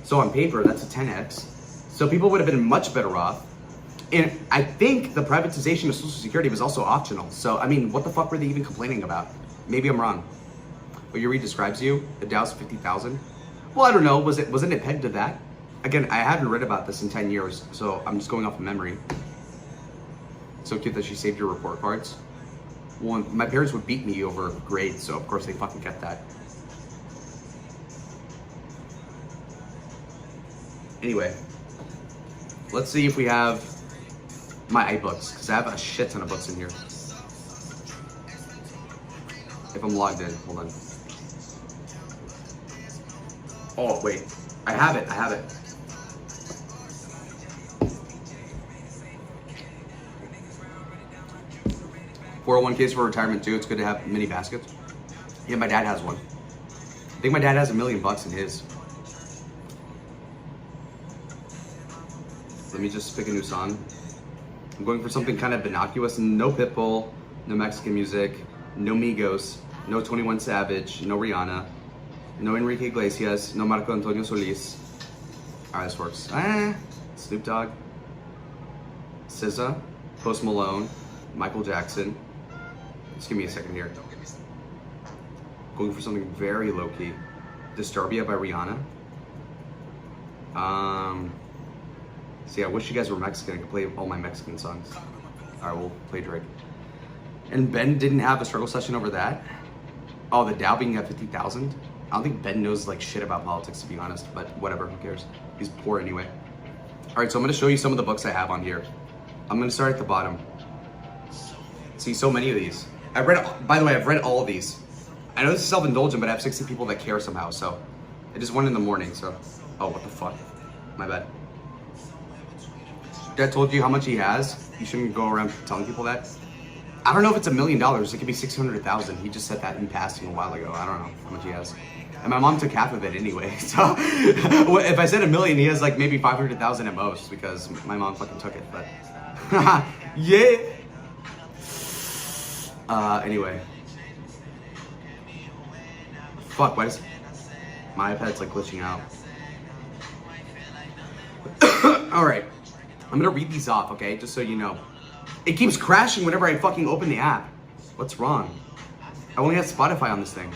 So on paper, that's a 10x. So people would have been much better off. And I think the privatization of Social Security was also optional. So, I mean, what the fuck were they even complaining about? Maybe I'm wrong. what Yuri describes you, the Dow's 50,000. Well, I don't know. Wasn't it pegged to that? Again, I haven't read about this in 10 years, so I'm just going off of memory. So cute that she saved your report cards. Well, my parents would beat me over grades, so of course they fucking get that. Anyway, let's see if we have my iBooks, because I have a shit ton of books in here. If I'm logged in, hold on. Oh, wait. I have it. 401ks for retirement too. It's good to have mini baskets. Yeah, my dad has one. I think my dad has $1 million in his. Let me just pick a new song. I'm going for something kind of innocuous. No Pitbull, no Mexican music, no Migos, no 21 Savage, no Rihanna, no Enrique Iglesias, no Marco Antonio Solis. Alright, this works. Snoop Dogg, SZA, Post Malone, Michael Jackson. Just give me a second here. Going for something very low-key. Disturbia by Rihanna. See, I wish you guys were Mexican. I could play all my Mexican songs. Alright, we'll play Drake. And Ben didn't have a struggle session over that. Oh, the Dow being at 50,000? I don't think Ben knows like shit about politics, to be honest, but whatever, who cares? He's poor anyway. Alright, so I'm gonna show you some of the books I have on here. I'm gonna start at the bottom. See, so many of these. By the way, I've read all of these. I know this is self-indulgent, but I have 60 people that care somehow, so. It is 1 in the morning, so. Oh, what the fuck? My bad. Dad told you how much he has? You shouldn't go around telling people that. I don't know if it's $1 million. It could be 600,000. He just said that in passing a while ago. I don't know how much he has. And my mom took half of it anyway. So if I said $1 million, he has like maybe 500,000 at most because my mom fucking took it. But yeah. Anyway. Fuck, why does my iPad's like glitching out? Alright. I'm gonna read these off, okay? Just so you know. It keeps crashing whenever I fucking open the app. What's wrong? I only have Spotify on this thing.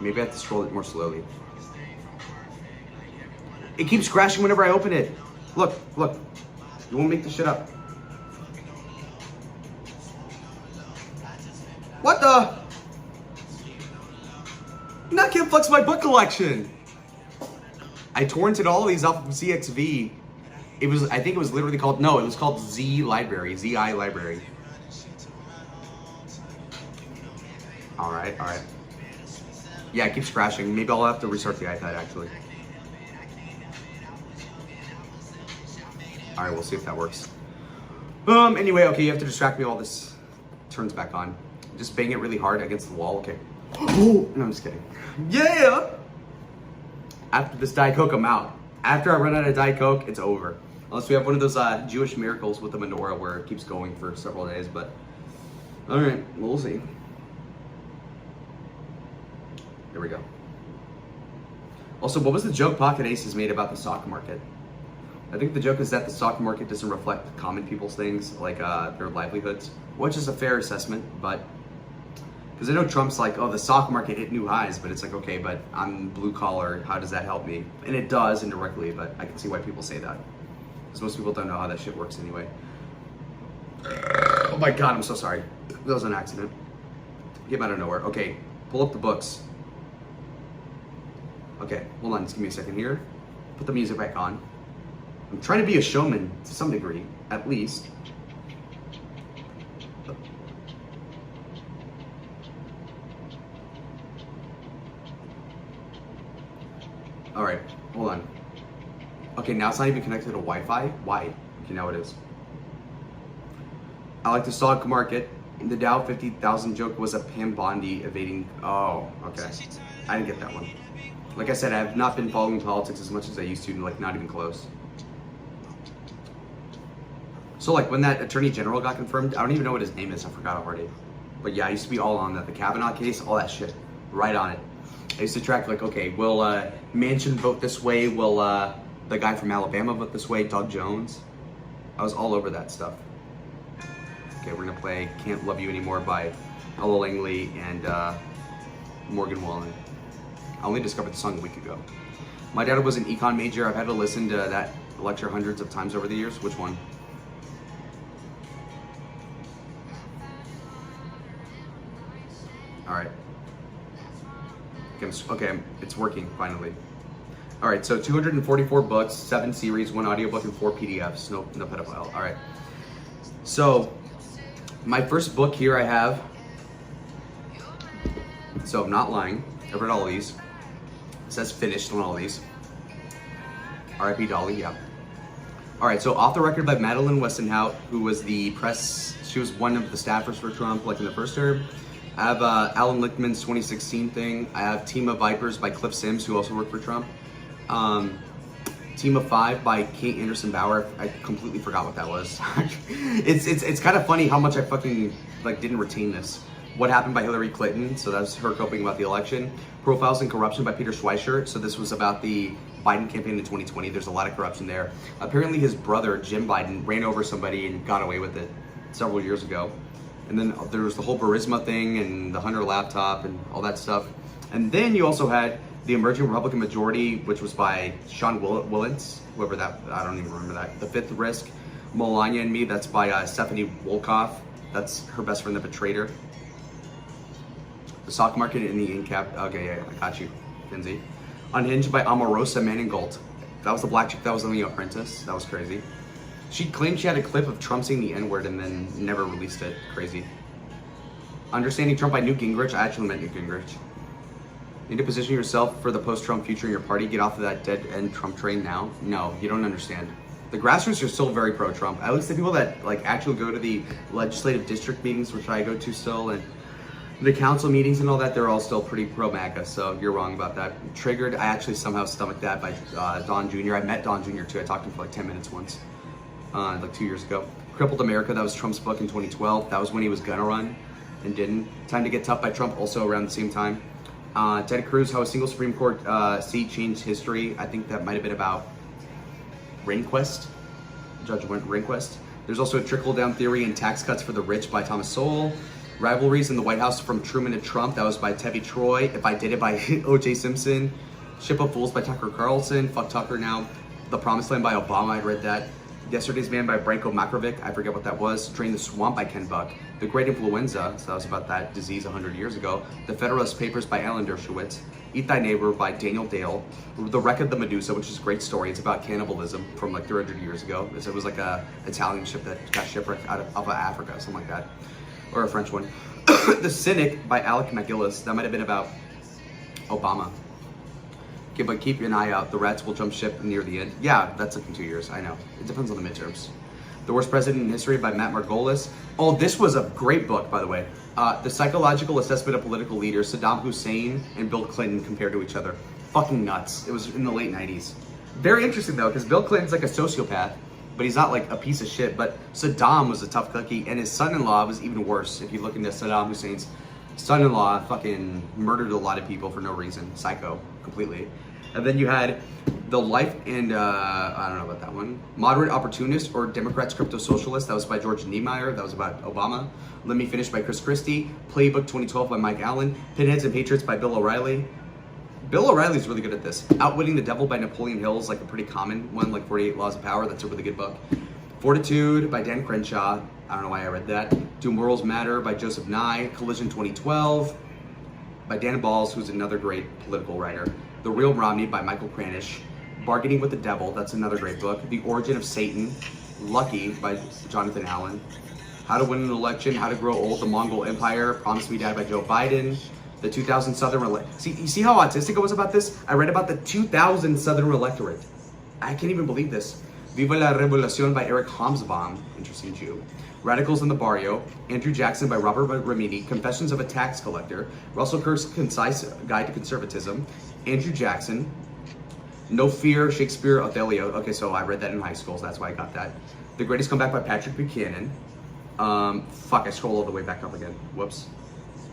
Maybe I have to scroll it more slowly. It keeps crashing whenever I open it. Look. You won't make this shit up. What the? Now I can't flex my book collection. I torrented all of these off of ZXV. I think it was literally called, no, it was called ZI Library. Alright. Yeah, it keeps crashing. Maybe I'll have to restart the iPad, actually. Alright, we'll see if that works. Anyway, okay, you have to distract me while this turns back on. Just bang it really hard against the wall, okay. Oh, no, I'm just kidding. Yeah! After this Diet Coke, I'm out. After I run out of Diet Coke, it's over. Unless we have one of those Jewish miracles with the menorah where it keeps going for several days, but alright, we'll see. Here we go. Also, what was the joke Pocket Aces made about the stock market? I think the joke is that the stock market doesn't reflect common people's things, like their livelihoods, which is a fair assessment, but because I know Trump's like, oh, the stock market hit new highs, but it's like, okay, but I'm blue collar, how does that help me? And it does indirectly, but I can see why people say that. Because most people don't know how that shit works anyway. Oh my god, I'm so sorry. That was an accident. Came out of nowhere. Okay, pull up the books. Okay, hold on, just give me a second here. Put the music back on. I'm trying to be a showman to some degree, at least. Alright, hold on. Okay, now it's not even connected to Wi-Fi? Why? Okay, now it is. I like the stock market. The Dow 50,000 joke was a Pam Bondi evading... Oh, okay. I didn't get that one. Like I said, I have not been following politics as much as I used to, like not even close. So like when that Attorney General got confirmed, I don't even know what his name is, I forgot already. But yeah, I used to be all on that. The Kavanaugh case, all that shit. Right on it. I used to track like, okay, will Manchin vote this way? Will the guy from Alabama vote this way? Doug Jones? I was all over that stuff. Okay, we're gonna play Can't Love You Anymore by Ella Langley and Morgan Wallen. I only discovered the song a week ago. My dad was an econ major. I've had to listen to that lecture hundreds of times over the years. Which one? All right. Okay, it's working finally. All right, so 244 books, 7 series, 1 audiobook, and 4 PDFs. No pedophile. All right. So my first book here I have. So I'm not lying. I've read all of these. It says finished on all of these. R.I.P. Dolly, yeah. All right, so Off the Record by Madeleine Westinghouse, who was the press, she was one of the staffers for Trump, like in the first term. I have Alan Lichtman's 2016 thing. I have Team of Vipers by Cliff Sims, who also worked for Trump. Team of 5 by Kate Anderson Bauer. I completely forgot what that was. It's kind of funny how much I fucking like didn't retain this. What Happened by Hillary Clinton, so that's her coping about the election. Profiles in Corruption by Peter Schweizer, so this was about the Biden campaign in 2020. There's a lot of corruption there. Apparently his brother, Jim Biden, ran over somebody and got away with it several years ago. And then there was the whole Burisma thing and the Hunter laptop and all that stuff. And then you also had The Emerging Republican Majority, which was by Sean Willents, whoever that, I don't even remember that. The Fifth Risk, Melania and Me, that's by Stephanie Wolkoff. That's her best friend that betrayed her. The Stock Market in the Incap. Okay, yeah, I got you, Kinsey. Unhinged by Omarosa Manningold. That was the black chick that was on The Apprentice. That was crazy. She claimed she had a clip of Trump saying the N-word and then never released it. Crazy. Understanding Trump by Newt Gingrich. I actually met Newt Gingrich. Need to position yourself for the post-Trump future in your party. Get off of that dead-end Trump train now. No, you don't understand. The grassroots are still very pro-Trump. At least the people that like actually go to the legislative district meetings, which I go to still, and the council meetings and all that, they're all still pretty pro-MAGA, so you're wrong about that. Triggered, I actually somehow stomached that by Don Jr. I met Don Jr. too. I talked to him for like 10 minutes once, like 2 years ago. Crippled America, that was Trump's book in 2012. That was when he was gonna run and didn't. Time to Get Tough by Trump, also around the same time. Ted Cruz, How a Single Supreme Court Seat Changed History. I think that might have been about Rehnquist, Judge Rehnquist. There's also Trickle Down Theory and Tax Cuts for the Rich by Thomas Sowell. Rivalries in the White House from Truman to Trump, that was by Tevi Troy. If I Did It by O.J. Simpson. Ship of Fools by Tucker Carlson. Fuck Tucker now. The Promised Land by Obama, I read that. Yesterday's Man by Branko Makrovic, I forget what that was. Drain the Swamp by Ken Buck. The Great Influenza, so that was about that disease 100 years ago. The Federalist Papers by Alan Dershowitz. Eat Thy Neighbor by Daniel Dale. The Wreck of the Medusa, which is a great story. It's about cannibalism from like 300 years ago. It was like a Italian ship that got shipwrecked out of Africa, something like that. Or a French one. The Cynic by Alec McGillis. That might have been about Obama. Okay, but keep an eye out. The Rats Will Jump Ship near the end. Yeah, that's like in 2 years. I know. It depends on the midterms. The Worst President in History by Matt Margolis. Oh, this was a great book, by the way. The Psychological Assessment of Political Leaders, Saddam Hussein and Bill Clinton compared to each other. Fucking nuts. It was in the late 90s. Very interesting, though, because Bill Clinton's like a sociopath, but he's not like a piece of shit. But Saddam was a tough cookie, and his son-in-law was even worse. If you look into Saddam Hussein's son-in-law, fucking murdered a lot of people for no reason. Psycho, completely. And then you had The Life and, I don't know about that one. Moderate Opportunist or Democrats Crypto Socialist. That was by George Niemeyer. That was about Obama. Let Me Finish by Chris Christie. Playbook 2012 by Mike Allen. Pinheads and Patriots by Bill O'Reilly. Bill O'Reilly's really good at this. Outwitting the Devil by Napoleon Hill is like a pretty common one, like 48 Laws of Power. That's a really good book. Fortitude by Dan Crenshaw. I don't know why I read that. Do Morals Matter by Joseph Nye. Collision 2012 by Dan Balls, who's another great political writer. The Real Romney by Michael Kranish. Bargaining with the Devil, that's another great book. The Origin of Satan. Lucky by Jonathan Allen. How to Win an Election, How to Grow Old, The Mongol Empire, Promise Me Dad by Joe Biden. The 2000 Southern Electorate. See, you see how autistic I was about this? I read about the 2000 Southern Electorate. I can't even believe this. Viva la Revolucion by Eric Hobsbawm, interesting Jew. Radicals in the Barrio, Andrew Jackson by Robert Remini, Confessions of a Tax Collector, Russell Kirk's Concise Guide to Conservatism, Andrew Jackson, No Fear, Shakespeare, Othello. Okay, so I read that in high school, so that's why I got that. The Greatest Comeback by Patrick Buchanan. Fuck, I scroll all the way back up again. Whoops.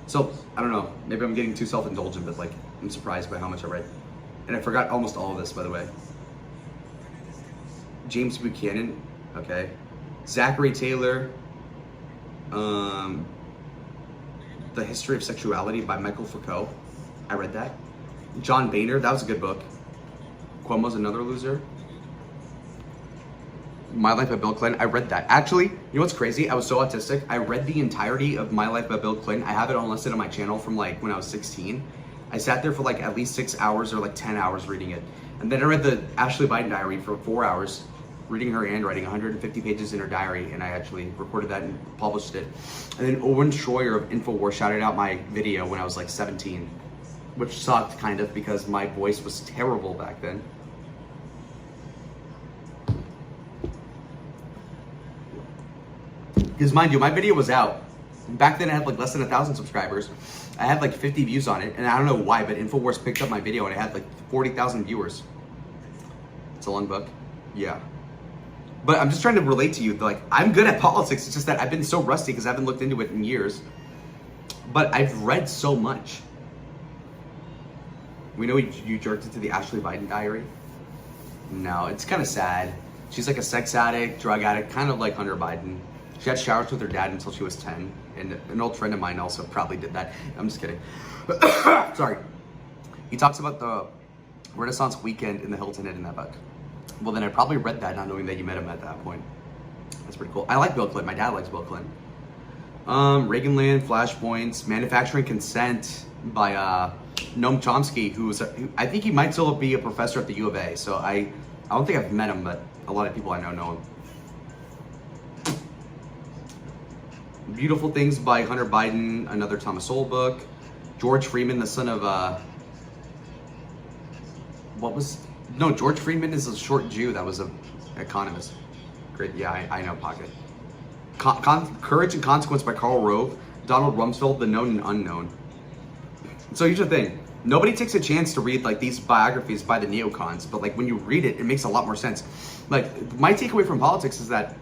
So, I don't know, maybe I'm getting too self-indulgent, but like, I'm surprised by how much I read. And I forgot almost all of this, by the way. James Buchanan, okay. Zachary Taylor, The History of Sexuality by Michael Foucault. I read that. John Boehner, that was a good book. Cuomo's Another Loser. My Life by Bill Clinton, I read that. Actually, you know what's crazy? I was so autistic. I read the entirety of My Life by Bill Clinton. I have it unlisted on my channel from like when I was 16. I sat there for like at least 6 hours or like 10 hours reading it. And then I read the Ashley Biden diary for 4 hours, reading her handwriting, 150 pages in her diary, and I actually recorded that and published it. And then Owen Schroyer of InfoWars shouted out my video when I was like 17, which sucked kind of because my voice was terrible back then. Because mind you, my video was out. Back then I had like less than 1,000 subscribers. I had like 50 views on it, and I don't know why, but InfoWars picked up my video and it had like 40,000 viewers. It's a long book. Yeah. But I'm just trying to relate to you. Like, I'm good at politics. It's just that I've been so rusty because I haven't looked into it in years. But I've read so much. We know you jerked into the Ashley Biden diary. No, it's kind of sad. She's like a sex addict, drug addict, kind of like Hunter Biden. She had showers with her dad until she was 10. And an old friend of mine also probably did that. I'm just kidding. Sorry. He talks about the Renaissance weekend in the Hilton Inn in that book. Well, then I probably read that not knowing that you met him at that point. That's pretty cool. I like Bill Clinton. My dad likes Bill Clinton. Reaganland, Flashpoints, Manufacturing Consent by Noam Chomsky, who I think he might still be a professor at the U of A. So I don't think I've met him, but a lot of people I know him. Beautiful Things by Hunter Biden, another Thomas Sowell book. George Freeman, the son of George Freeman is a short Jew that was an economist. Great, yeah, I know Pocket. Courage and Consequence by Karl Rove. Donald Rumsfeld, The Known and Unknown. So here's the thing. Nobody takes a chance to read like these biographies by the neocons, but like when you read it, it makes a lot more sense. Like my takeaway from politics is that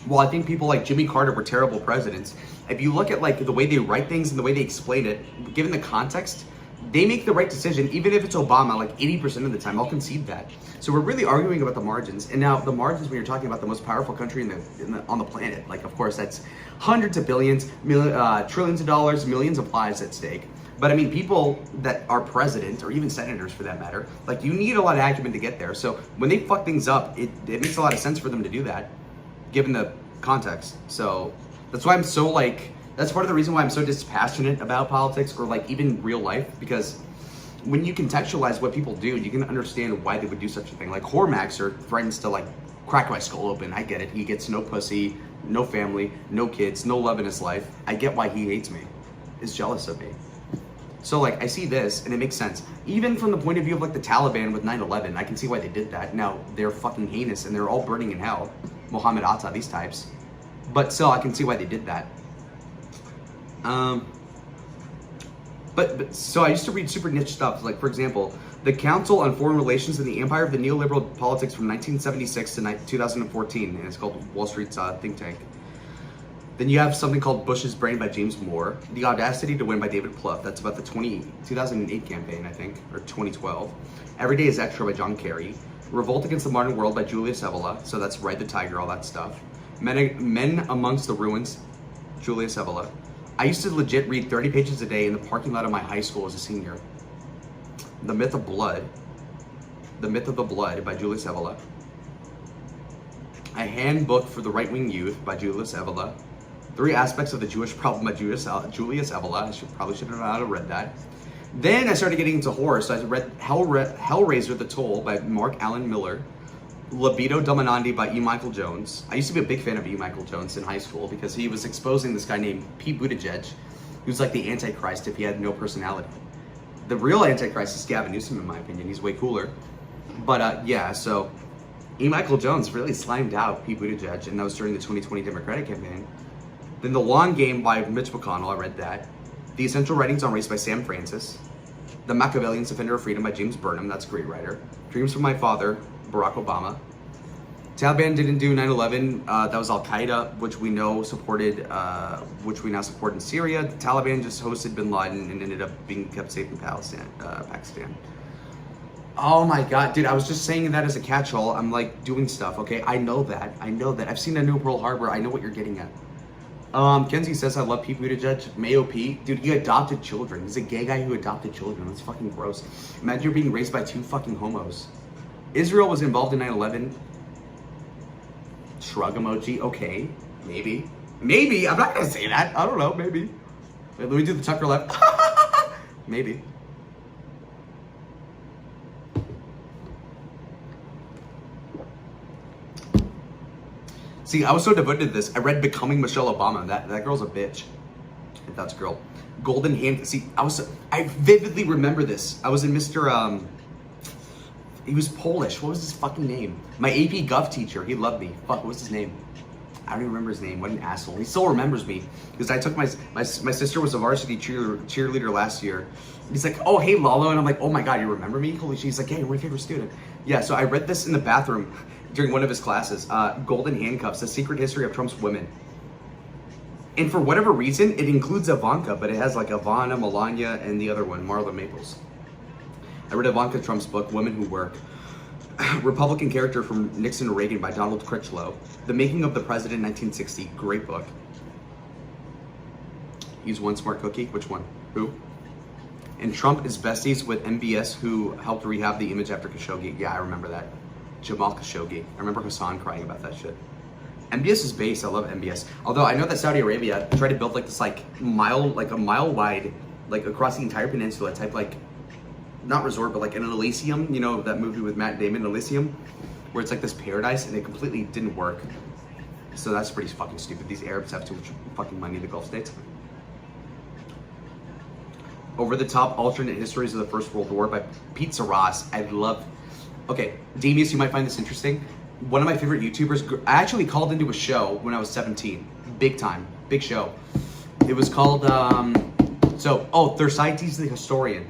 while I think people like Jimmy Carter were terrible presidents, if you look at like the way they write things and the way they explain it, given the context, they make the right decision, even if it's Obama, like 80% of the time. I'll concede that. So we're really arguing about the margins. And now the margins, when you're talking about the most powerful country on the planet, like of course that's hundreds of billions, trillions of dollars, millions of lives at stake. But I mean, people that are president, or even senators for that matter, like you need a lot of acumen to get there. So when they fuck things up, it makes a lot of sense for them to do that, given the context. So that's why I'm so like, that's part of the reason why I'm so dispassionate about politics or like even real life, because when you contextualize what people do, you can understand why they would do such a thing. Like Hormaxer threatens to like crack my skull open. I get it. He gets no pussy, no family, no kids, no love in his life. I get why he hates me, is jealous of me. So like I see this and it makes sense. Even from the point of view of like the Taliban with 9/11, I can see why they did that. Now they're fucking heinous and they're all burning in hell. Mohammed Atta, these types. But still, I can see why they did that. But so I used to read super niche stuff. Like for example, the Council on Foreign Relations in the Empire of the Neoliberal Politics from 1976 to 2014, and it's called Wall Street's think tank. Then you have something called Bush's Brain by James Moore. The Audacity to Win by David Plouffe. That's about the 2008 campaign, I think, or 2012. Every Day is Extra by John Kerry. Revolt Against the Modern World by Julius Evola. So that's Ride the Tiger, all that stuff. Men Amongst the Ruins, Julius Evola. I used to legit read 30 pages a day in the parking lot of my high school as a senior. The Myth of Blood. The Myth of the Blood by Julius Evola. A Handbook for the Right-Wing Youth by Julius Evola. 3 Aspects of the Jewish Problem by Julius Evola. I probably should have read that. Then I started getting into horror, so I read Hellraiser The Toll by Mark Allen Miller. Libido Dominandi by E. Michael Jones. I used to be a big fan of E. Michael Jones in high school because he was exposing this guy named Pete Buttigieg, who's like the Antichrist if he had no personality. The real Antichrist is Gavin Newsom, in my opinion. He's way cooler. But yeah, so E. Michael Jones really slimed out Pete Buttigieg, and that was during the 2020 Democratic campaign. Then The Long Game by Mitch McConnell, I read that. The Essential Writings on Race by Sam Francis. The Machiavellian Defender of Freedom by James Burnham, that's a great writer. Dreams from My Father, Barack Obama. Taliban didn't do 9/11. That was Al Qaeda, which we know supported, which we now support in Syria. The Taliban just hosted Bin Laden and ended up being kept safe in Pakistan. Oh my God, dude! I was just saying that as a catch-all. I'm like doing stuff. Okay, I know that. I've seen a new Pearl Harbor. I know what you're getting at. Kenzie says, I love Pete Buttigieg. Mayo Pete. Dude, he adopted children. He's a gay guy who adopted children. That's fucking gross. Imagine you're being raised by 2 fucking homos. Israel was involved in 9/11. Shrug emoji. Okay. Maybe. Maybe. I'm not gonna say that. I don't know. Maybe. Wait, let me do the Tucker left. Maybe. See, I was so devoted to this. I read Becoming Michelle Obama. That girl's a bitch. If that's a girl. Golden Hand. See, I vividly remember this. I was in Mr. He was Polish. What was his fucking name? My AP Gov teacher. He loved me. Fuck, what was his name? I don't even remember his name. What an asshole. He still remembers me because I took my sister was a varsity cheerleader last year. He's like, oh, hey, Lalo. And I'm like, oh my God, you remember me? Holy shit. He's like, yeah, you're my favorite student. Yeah, so I read this in the bathroom during one of his classes. Golden Handcuffs, The Secret History of Trump's Women. And for whatever reason, it includes Ivanka, but it has like Ivana, Melania, and the other one, Marla Maples. I read Ivanka Trump's book, Women Who Work. Republican Character from Nixon to Reagan by Donald Critchlow. The Making of the President, 1960. Great book. Use one smart cookie. Which one? Who? And Trump is besties with MBS, who helped rehab the image after Khashoggi. Yeah, I remember that. Jamal Khashoggi. I remember Hassan crying about that shit. MBS is base. I love MBS. Although I know that Saudi Arabia tried to build like this a mile wide, like across the entire peninsula type like, not resort, but like an Elysium, you know, that movie with Matt Damon, Elysium, where it's like this paradise, and it completely didn't work. So that's pretty fucking stupid. These Arabs have too much fucking money in the Gulf states. Over the Top Alternate Histories of the First World War by Pete Saras. I love. Okay, Damius, you might find this interesting. One of my favorite YouTubers, I actually called into a show when I was 17. Big time, big show. It was called, Thersites the Historian.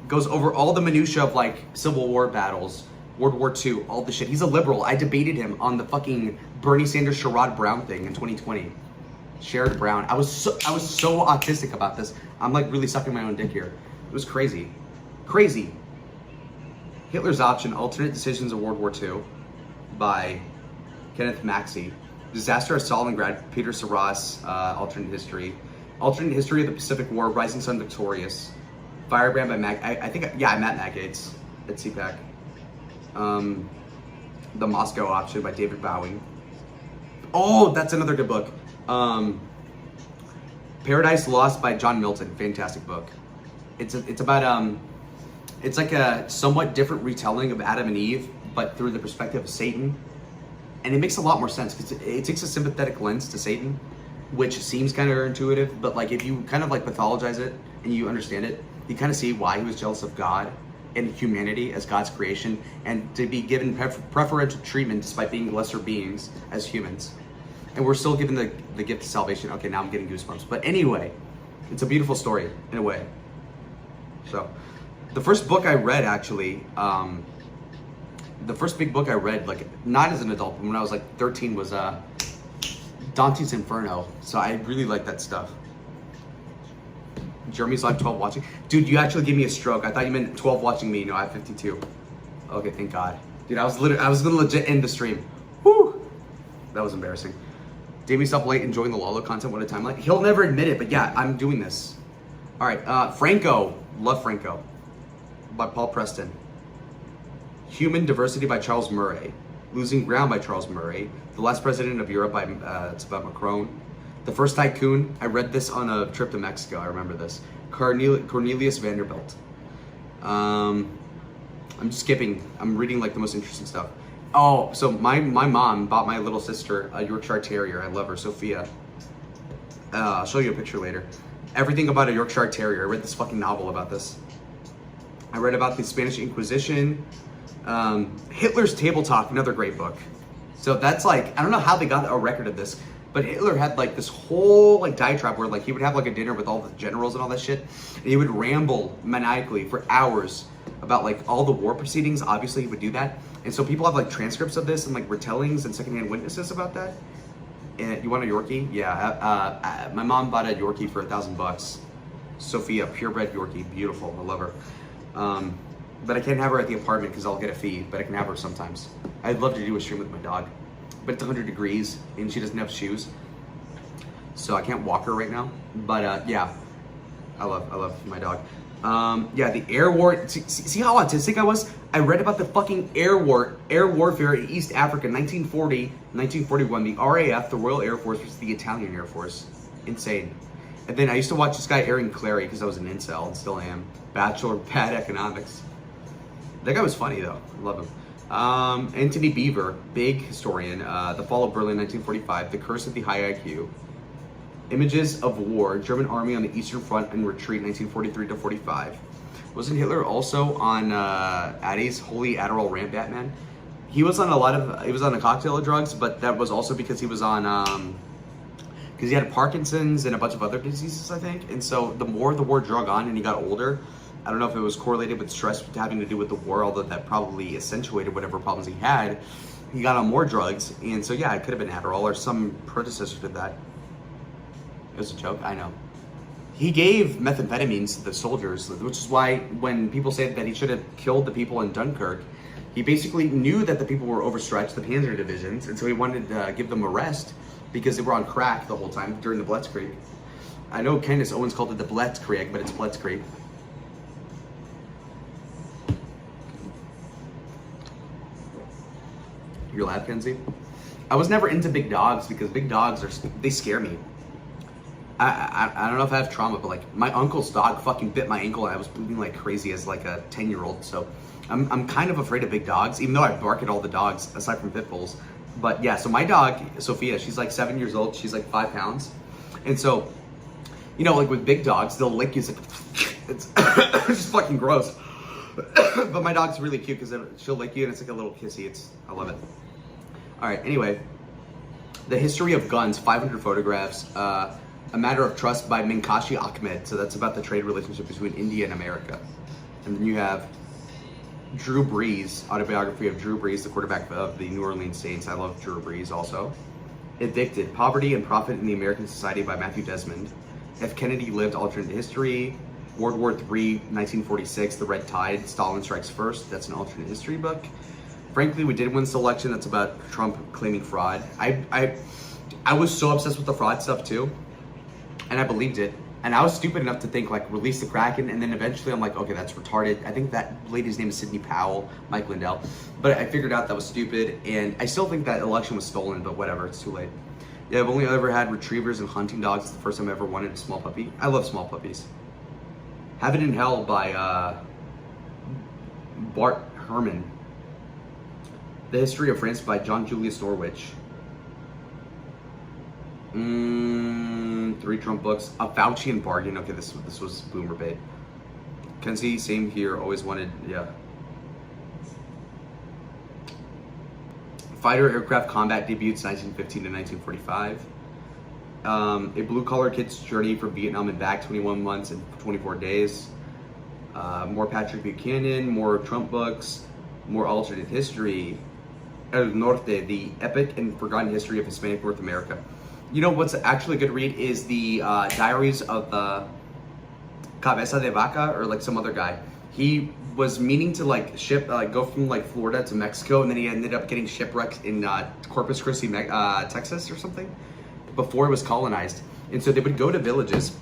Goes over all the minutia of like Civil War battles, World War II, all the shit. He's a liberal. I debated him on the fucking Bernie Sanders Sherrod Brown thing in 2020. Sherrod Brown. I was so autistic about this. I'm like really sucking my own dick here. It was crazy. Crazy. Hitler's Option, Alternate Decisions of World War II by Kenneth Maxey. Disaster at Stalingrad, Peter Saras, Alternate History. Alternate History of the Pacific War, Rising Sun Victorious. Firebrand by I'm at Matt Gates at CPAC. The Moscow Option by David Bowie. Oh, that's another good book. Paradise Lost by John Milton. Fantastic book. It's about it's like a somewhat different retelling of Adam and Eve, but through the perspective of Satan. And it makes a lot more sense because it takes a sympathetic lens to Satan, which seems counterintuitive, but like if you kind of like pathologize it and you understand it, you kind of see why he was jealous of God and humanity as God's creation, and to be given preferential treatment despite being lesser beings as humans. And we're still given the gift of salvation. Okay, now I'm getting goosebumps. But anyway, it's a beautiful story in a way. So, the first book I read actually, the first big book I read, like not as an adult, but when I was like 13 was Dante's Inferno. So I really like that stuff. Jeremy's live 12 watching. Dude, you actually gave me a stroke. I thought you meant 12 watching me. No, I have 52. Okay, thank God. Dude, I was gonna legit end the stream. Whew. That was embarrassing. Davey's up late enjoying the Lalo content. What a time. Like, he'll never admit it, but yeah, I'm doing this. All right, Franco. Love Franco. By Paul Preston. Human Diversity by Charles Murray. Losing Ground by Charles Murray. The Last President of Europe by it's about Macron. The First Tycoon, I read this on a trip to Mexico, I remember this. Cornelius Vanderbilt. I'm skipping, I'm reading like the most interesting stuff. Oh, so my mom bought my little sister a Yorkshire Terrier. I love her, Sophia. I'll show you a picture later. Everything about a Yorkshire Terrier. I read this fucking novel about this. I read about the Spanish Inquisition. Hitler's Table Talk, another great book. So that's like, I don't know how they got a record of this, but Hitler had like this whole like diatribe where like he would have like a dinner with all the generals and all that shit, and he would ramble maniacally for hours about like all the war proceedings. Obviously he would do that, and so people have like transcripts of this and like retellings and secondhand witnesses about that. And you want a Yorkie? Yeah, my mom bought a Yorkie for $1,000. Sophia, purebred Yorkie, beautiful, I love her. But I can't have her at the apartment because I'll get a fee, but I can have her sometimes. I'd love to do a stream with my dog, but it's 100 degrees and she doesn't have shoes. so I can't walk her right now. But yeah, I love my dog. Yeah, the air war. See how autistic I was? I read about the fucking air warfare in East Africa, 1940, 1941. The RAF, the Royal Air Force, versus the Italian Air Force. Insane. And then I used to watch this guy, Aaron Clarey, because I was an incel and still am. Bachelor of Bad Economics. That guy was funny though. I love him. Anthony Beaver, big historian. The Fall of Berlin, 1945. The Curse of the High IQ. Images of War. German Army on the Eastern Front and Retreat, 1943 to 45. Wasn't Hitler also on Addie's Holy Adderall Rant Batman? He was on he was on a cocktail of drugs, but that was also because he was on, because he had Parkinson's and a bunch of other diseases, I think. And so the more the war drug on and he got older, I don't know if it was correlated with stress having to do with the war, although that probably accentuated whatever problems he had. He got on more drugs, and so yeah, it could have been Adderall or some predecessor to that. It was a joke, I know. He gave methamphetamines to the soldiers, which is why when people say that he should have killed the people in Dunkirk, he basically knew that the people were overstretched, the Panzer divisions, and so he wanted to give them a rest because they were on crack the whole time during the Blitzkrieg. I know Candace Owens called it the Blitzkrieg, but it's Blitzkrieg. Your lab, Kenzie? I was never into big dogs because big dogs they scare me. I don't know if I have trauma, but like my uncle's dog fucking bit my ankle and I was bleeding like crazy as like a 10-year-old. So I'm kind of afraid of big dogs, even though I bark at all the dogs aside from pit bulls. But yeah, so my dog, Sophia, she's like 7 years old. She's like 5 pounds. And so, you know, like with big dogs, they'll lick you. It's just fucking gross. But my dog's really cute because she'll lick you and it's like a little kissy. I love it. All right, anyway, the history of guns, 500 photographs. A Matter of Trust by Minkashi Ahmed. So that's about the trade relationship between India and America. And then you have Drew Brees, autobiography of Drew Brees, the quarterback of the New Orleans Saints. I love Drew Brees also. Evicted, Poverty and Profit in the American Society by Matthew Desmond. If Kennedy Lived, Alternate History. World War III, 1946, The Red Tide, Stalin Strikes First. That's an alternate history book. Frankly, We Did Win this election. That's about Trump claiming fraud. I was so obsessed with the fraud stuff too. And I believed it. And I was stupid enough to think like release the Kraken, and then eventually I'm like, okay, that's retarded. I think that lady's name is Sidney Powell, Mike Lindell. But I figured out that was stupid, and I still think that election was stolen, but whatever, it's too late. Yeah, I've only ever had retrievers and hunting dogs. It's the first time I ever wanted a small puppy. I love small puppies. Heaven and Hell by Bart Herman. The History of France by John Julius Norwich. 3 Trump books. A Faucian Bargain. Okay, this was boomer bait. Kenzie, same here. Always wanted, yeah. Fighter Aircraft Combat debuts 1915 to 1945. A blue-collar kid's journey from Vietnam and back, 21 months and 24 days. More Patrick Buchanan, more Trump books, more alternate history. El Norte, the epic and forgotten history of Hispanic North America. You know what's actually a good read is the Diaries of Cabeza de Vaca, or like some other guy. He was meaning to like go from like Florida to Mexico, and then he ended up getting shipwrecked in Corpus Christi, Texas or something, before it was colonized. And so they would go to villages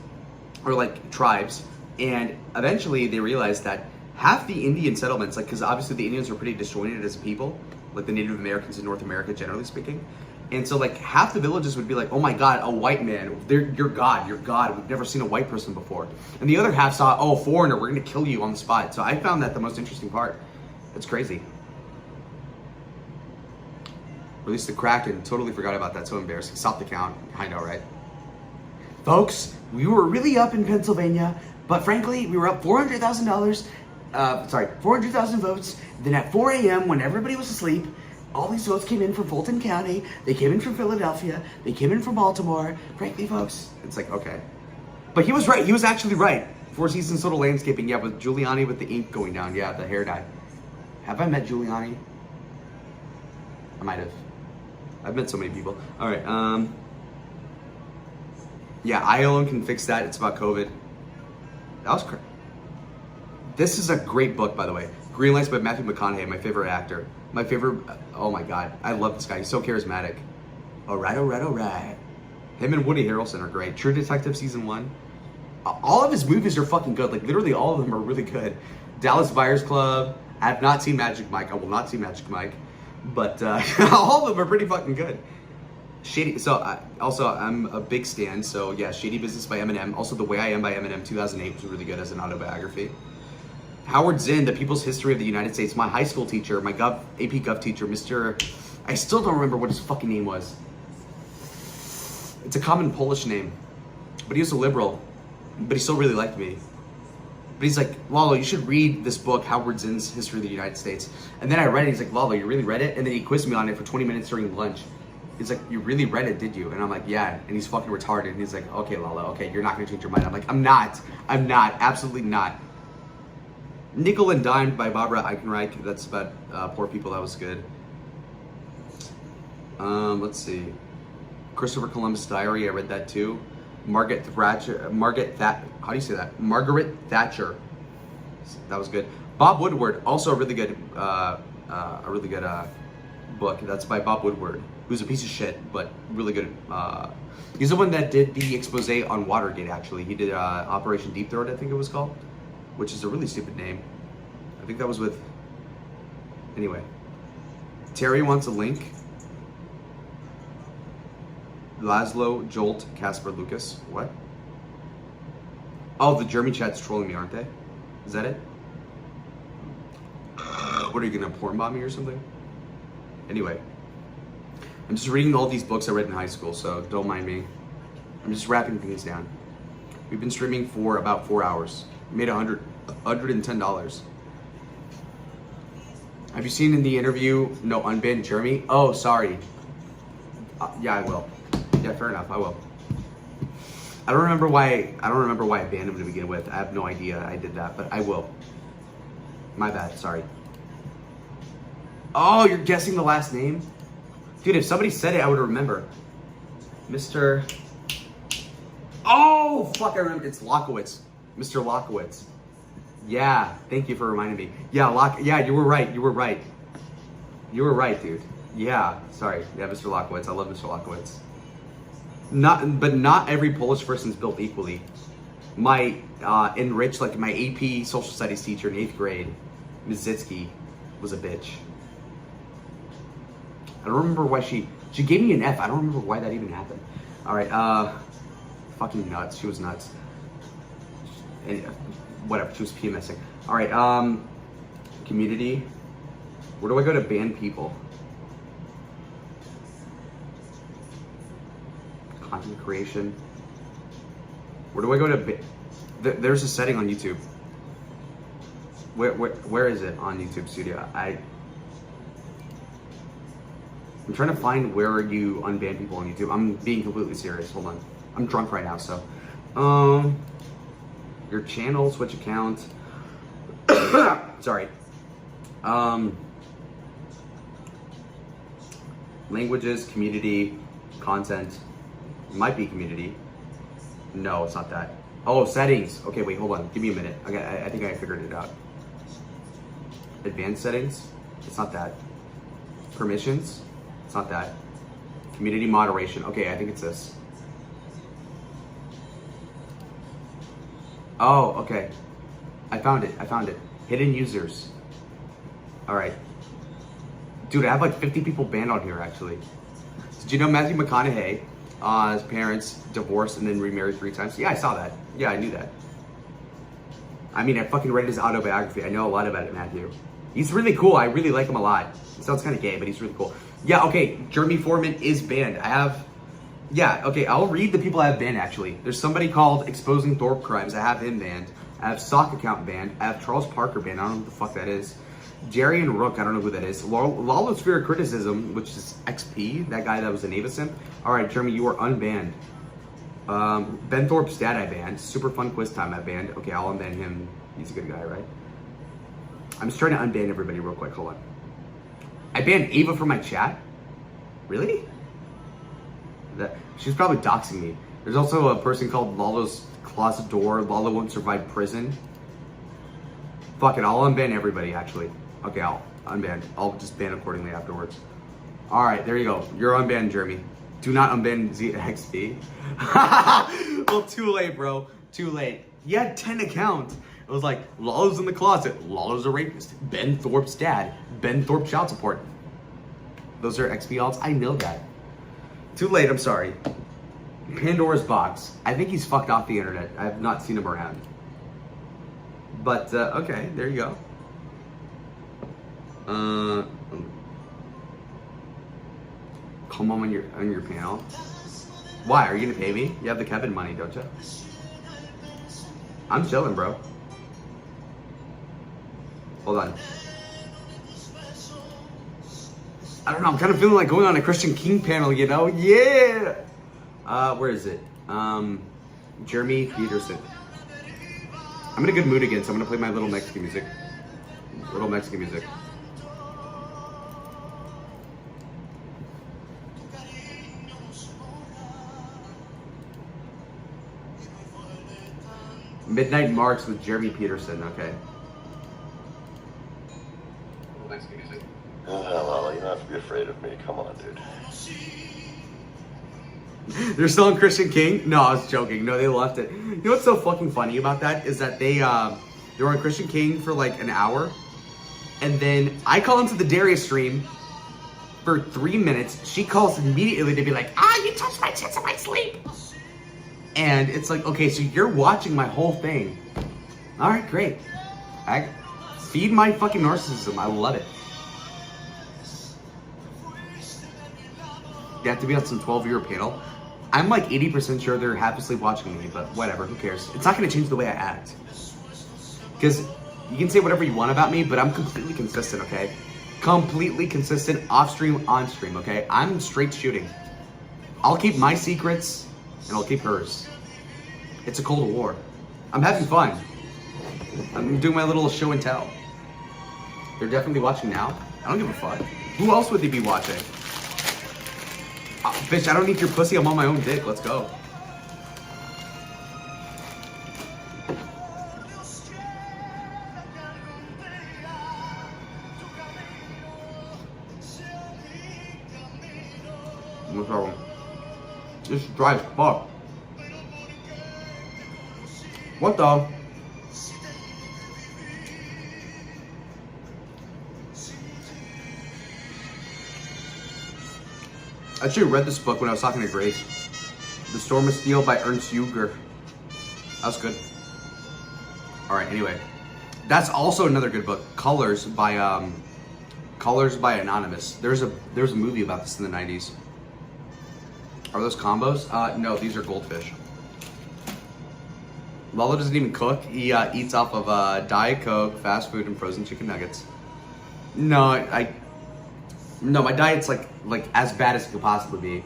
or like tribes, and eventually they realized that half the Indian settlements, like, because obviously the Indians were pretty disjointed as a people, like the Native Americans in North America generally speaking. And so like half the villages would be like, oh my God, a white man, you're God, we've never seen a white person before. And the other half saw, oh, foreigner, we're gonna kill you on the spot. So I found that the most interesting part. It's crazy. Release the Kraken, totally forgot about that, so embarrassing. Stop the count, I know, right? Folks, we were really up in Pennsylvania, but frankly, we were up $400,000, 400,000 votes. Then at 4 a.m. when everybody was asleep, all these votes came in from Fulton County, they came in from Philadelphia, they came in from Baltimore. Frankly, folks, it's like, okay. But he was right, he was actually right. Four Seasons Total Landscaping, yeah, with Giuliani with the ink going down, yeah, the hair dye. Have I met Giuliani? I might have. I've met so many people. All right, yeah, I alone can fix that. It's about COVID. That was crazy. This is a great book, by the way. Green Lights by Matthew McConaughey, my favorite actor. My favorite, oh my God, I love this guy. He's so charismatic. All right, all right, all right. Him and Woody Harrelson are great. True Detective season 1. All of his movies are fucking good. Like literally all of them are really good. Dallas Buyers Club. I have not seen Magic Mike. I will not see Magic Mike. But all of them are pretty fucking good. Shady. So I'm a big stan. So yeah, Shady Business by Eminem. Also The Way I Am by Eminem 2008 was really good as an autobiography. Howard Zinn, The People's History of the United States. My high school teacher, my AP Gov teacher, Mr. I still don't remember what his fucking name was. It's a common Polish name. But he was a liberal. But he still really liked me. But he's like, Lalo, you should read this book, Howard Zinn's History of the United States. And then I read it. He's like, Lalo, you really read it? And then he quizzed me on it for 20 minutes during lunch. He's like, you really read it, did you? And I'm like, yeah. And he's fucking retarded. And he's like, okay, Lalo, okay, you're not going to change your mind. I'm like, I'm not, absolutely not. Nickel and Dime by Barbara Eichenreich. That's about poor people. That was good. Let's see. Christopher Columbus Diary. I read that too. Margaret Thatcher. How do you say that? Margaret Thatcher. That was good. Bob Woodward. Also a really good book. That's by Bob Woodward, who's a piece of shit, but really good. He's the one that did the expose on Watergate. Actually, he did Operation Deep Throat, I think it was called. Which is a really stupid name. I think that was with... Anyway. Terry wants a link. Laszlo, Jolt, Casper, Lucas. What? Oh, the Jeremy chat's trolling me, aren't they? Is that it? What, are you gonna porn bomb me or something? Anyway. I'm just reading all these books I read in high school, so don't mind me. I'm just wrapping things down. We've been streaming for about 4 hours. Made $110. Have you seen in the interview, no, unbanned Jeremy? Oh, sorry. Yeah, I will. Yeah, fair enough, I will. I don't remember why I banned him to begin with. I have no idea I did that, but I will. My bad, sorry. Oh, you're guessing the last name? Dude, if somebody said it, I would remember. Mr. Oh, fuck, I remember. It's Lockowitz. Mr. Lockowitz. Yeah, thank you for reminding me. Yeah, yeah, you were right. You were right. You were right, dude. Yeah, sorry. Yeah, Mr. Lockowitz. I love Mr. Lockowitz. But not every Polish person's built equally. My enriched, like my AP social studies teacher in 8th grade, Ms. Zitsky, was a bitch. I don't remember why she gave me an F. I don't remember why that even happened. All right, fucking nuts. She was nuts. And, whatever, she was PMSing. All right, community. Where do I go to ban people? Content creation. Where do I go to there's a setting on YouTube. Where is it on YouTube Studio? I'm trying to find where you unban people on YouTube. I'm being completely serious. Hold on. I'm drunk right now, so. Your channel, switch account. Sorry. Languages, community, content. It might be community. No, it's not that. Oh, settings. Okay, wait, hold on. Give me a minute. I think I figured it out. Advanced settings. It's not that. Permissions. It's not that. Community moderation. Okay, I think it's this. Oh, okay. I found it. Hidden users. All right. Dude, I have like 50 people banned on here, actually. Did you know Matthew McConaughey, his parents divorced and then remarried 3 times? Yeah, I saw that. Yeah, I knew that. I mean, I fucking read his autobiography. I know a lot about it, Matthew. He's really cool. I really like him a lot. He sounds kind of gay, but he's really cool. Yeah, okay. Jeremy Foreman is banned. Yeah, okay, I'll read the people I have banned, actually. There's somebody called Exposing Thorpe Crimes. I have him banned. I have Sock Account banned. I have Charles Parker banned. I don't know what the fuck that is. Jerry and Rook, I don't know who that is. Lalosphere Criticism, which is XP, that guy that was a Neva simp. All right, Jeremy, you are unbanned. Ben Thorpe's dad I banned. Super Fun Quiz Time I banned. Okay, I'll unban him. He's a good guy, right? I'm just trying to unban everybody real quick. Hold on. I banned Ava from my chat? Really? She's probably doxing me. There's also a person called Lalo's Closet Door. Lalo Won't Survive Prison. Fuck it, I'll unban everybody, actually. Okay, I'll unban. I'll just ban accordingly afterwards. All right, there you go. You're unbanned, Jeremy. Do not unban ZXP. Well, too late, bro. Too late. He had 10 accounts. It was like, Lalo's in the closet. Lalo's a rapist. Ben Thorpe's dad. Ben Thorpe child support. Those are XP alts. I know that. Too late, I'm sorry. Pandora's box. I think he's fucked off the internet. I have not seen him around. But, okay, there you go. Come on your panel. Why? Are you gonna pay me? You have the Kevin money, don't you? I'm chilling, bro. Hold on. I don't know, I'm kind of feeling like going on a Christian King panel, you know? Yeah! Where is it? Jeremy Peterson. I'm in a good mood again, so I'm gonna play my little Mexican music. Little Mexican music. Midnight Marks with Jeremy Peterson, okay. Oh, well, you don't have to be afraid of me. Come on, dude. They're still on Christian King? No, I was joking. No, they left it. You know what's so fucking funny about that is that they were on Christian King for like an hour, and then I call into the Darius stream for 3 minutes. She calls immediately to be like, you touched my tits in my sleep. And it's like, okay, so you're watching my whole thing. All right, great. I feed my fucking narcissism. I love it. You have to be on some 12-year panel. I'm like 80% sure they're half asleep watching me, but whatever, who cares? It's not gonna change the way I act. Because you can say whatever you want about me, but I'm completely consistent, okay? Completely consistent, off stream, on stream, okay? I'm straight shooting. I'll keep my secrets, and I'll keep hers. It's a Cold War. I'm having fun. I'm doing my little show and tell. They're definitely watching now. I don't give a fuck. Who else would they be watching? Bitch, I don't need your pussy. I'm on my own dick. Let's go. No problem. This is dry as fuck. What the? I actually read this book when I was talking to Grace. The Storm of Steel by Ernst Jünger. That was good. Alright, anyway. That's also another good book. Colors by Anonymous. There's a movie about this in the 90s. Are those combos? No, these are goldfish. Lalo doesn't even cook. He eats off of Diet Coke, fast food, and frozen chicken nuggets. No, no, my diet's like as bad as it could possibly be.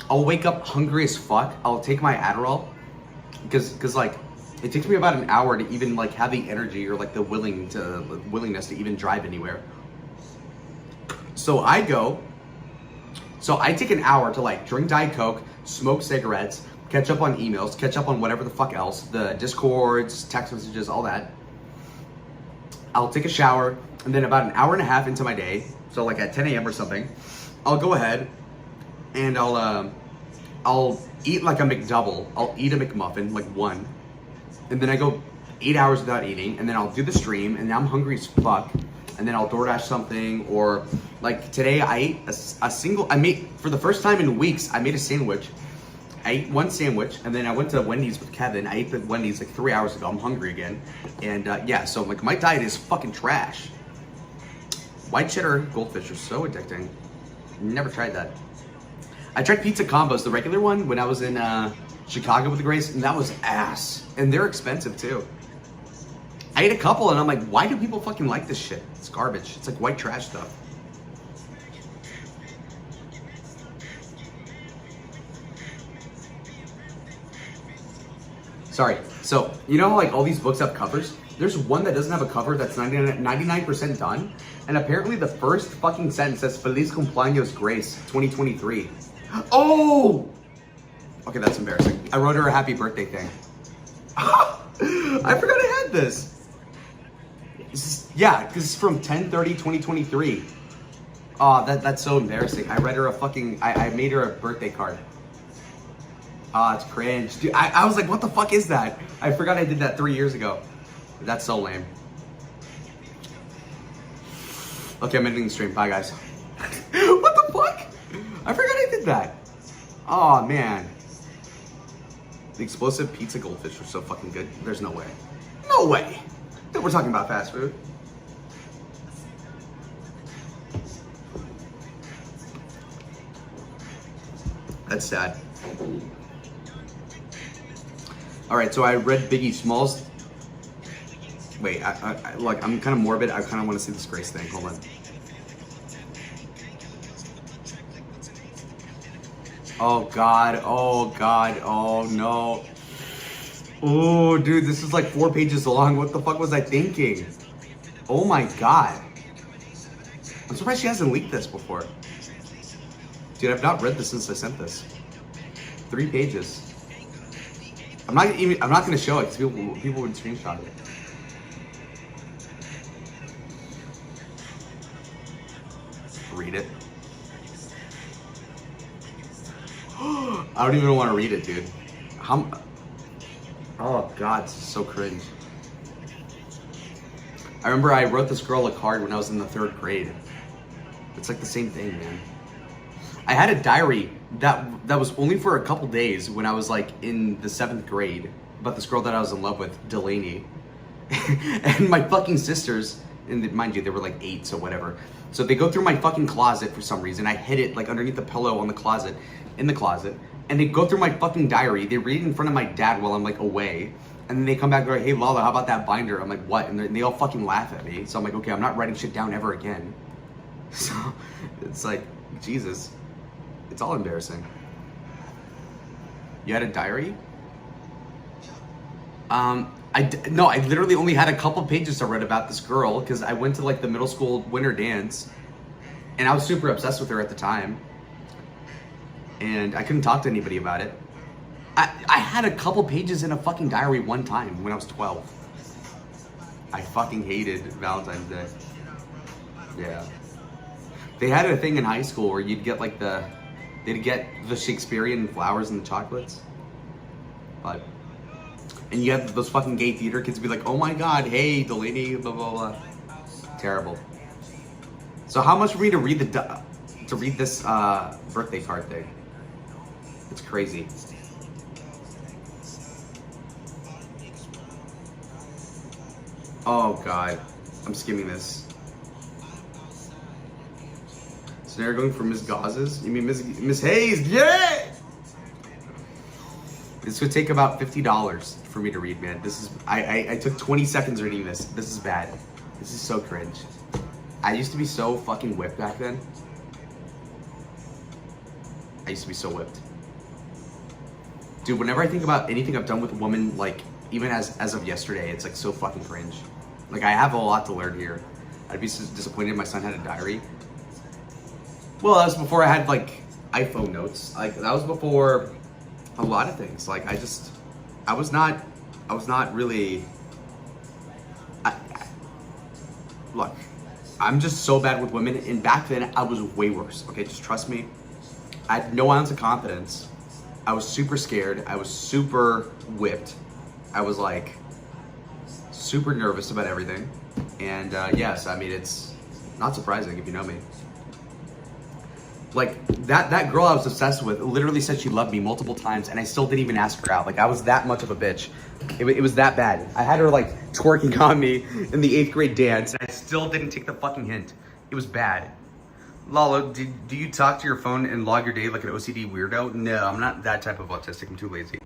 I'll wake up hungry as fuck. I'll take my Adderall because like it takes me about an hour to even like have the energy or like the willingness to even drive anywhere. So I take an hour to like drink Diet Coke, smoke cigarettes, catch up on emails, catch up on whatever the fuck else, the Discords, text messages, all that. I'll take a shower, and then about an hour and a half into my day, so like at 10 a.m. or something, I'll go ahead and I'll eat like a McDouble. I'll eat a McMuffin, like one, and then I go 8 hours without eating, and then I'll do the stream, and now I'm hungry as fuck, and then I'll DoorDash something, or like today I ate I made, for the first time in weeks, I made a sandwich. I ate one sandwich, and then I went to Wendy's with Kevin. I ate the Wendy's like 3 hours ago. I'm hungry again. And yeah, so like my diet is fucking trash. White cheddar goldfish are so addicting. Never tried that. I tried pizza combos, the regular one, when I was in Chicago with Grace, and that was ass. And they're expensive too. I ate a couple, and I'm like, why do people fucking like this shit? It's garbage. It's like white trash stuff. Sorry. So, you know how like all these books have covers? There's one that doesn't have a cover that's 99% done. And apparently the first fucking sentence says, Feliz cumpleaños Grace, 2023. Oh! Okay, that's embarrassing. I wrote her a happy birthday thing. I forgot I had this. Yeah, because it's from 10/30/2023. Oh, that's so embarrassing. I read her a fucking, I made her a birthday card. Oh, it's cringe. Dude, I was like, what the fuck is that? I forgot I did that 3 years ago. That's so lame. Okay, I'm ending the stream. Bye, guys. What the fuck? I forgot I did that. Oh, man. The explosive pizza goldfish were so fucking good. There's no way. No way. We're talking about fast food. That's sad. All right, so I read Biggie Smalls. Wait, look, I'm kind of morbid. I kind of want to see this Grace thing. Hold on. Oh God, oh God, oh no. Oh, dude, this is like 4 pages long. What the fuck was I thinking? Oh my God. I'm surprised she hasn't leaked this before. Dude, I've not read this since I sent this. 3 pages. I'm not gonna show it because people would screenshot it. Read it. I don't even want to read it, dude. Oh God, this is so cringe. I remember I wrote this girl a card when I was in the 3rd grade. It's like the same thing, man. I had a diary that was only for a couple days when I was like in the 7th grade about this girl that I was in love with, Delaney. And my fucking sisters, and mind you, they were like 8, so whatever. So they go through my fucking closet for some reason. I hid it like underneath the pillow in the closet, and they go through my fucking diary. They read it in front of my dad while I'm like away. And then they come back and go, hey Lala, how about that binder? I'm like, what? And they all fucking laugh at me. So I'm like, okay, I'm not writing shit down ever again. So it's like, Jesus. It's all embarrassing. You had a diary? No, I literally only had a couple pages to read about this girl because I went to like the middle school winter dance and I was super obsessed with her at the time. And I couldn't talk to anybody about it. I had a couple pages in a fucking diary one time when I was 12. I fucking hated Valentine's Day. Yeah. They had a thing in high school where you'd get like they'd get the Shakespearean flowers and the chocolates. And you had those fucking gay theater kids be like, oh my God, hey, Delaney, blah, blah, blah. Terrible. So how much for me to read this birthday card thing? It's crazy. Oh God, I'm skimming this. So now you're going for Miss Gauzes? You mean Miss Hayes? Yeah! This would take about $50 for me to read, man. This is, I took 20 seconds reading this. This is bad. This is so cringe. I used to be so fucking whipped back then. I used to be so whipped. Dude, whenever I think about anything I've done with a woman, like, even as of yesterday, it's like so fucking cringe. Like, I have a lot to learn here. I'd be so disappointed if my son had a diary. Well, that was before I had, like, iPhone notes. Like, that was before a lot of things. Like, I was not really, look, I'm just so bad with women, and back then, I was way worse, okay? Just trust me. I had no ounce of confidence. I was super scared. I was super whipped. I was, like, super nervous about everything. And, yes, I mean, it's not surprising if you know me. Like, that girl I was obsessed with literally said she loved me multiple times, and I still didn't even ask her out. Like, I was that much of a bitch. It was that bad. I had her, like, twerking on me in the 8th grade dance, and I still didn't take the fucking hint. It was bad. Lalo, do you talk to your phone and log your day like an OCD weirdo? No, I'm not that type of autistic. I'm too lazy.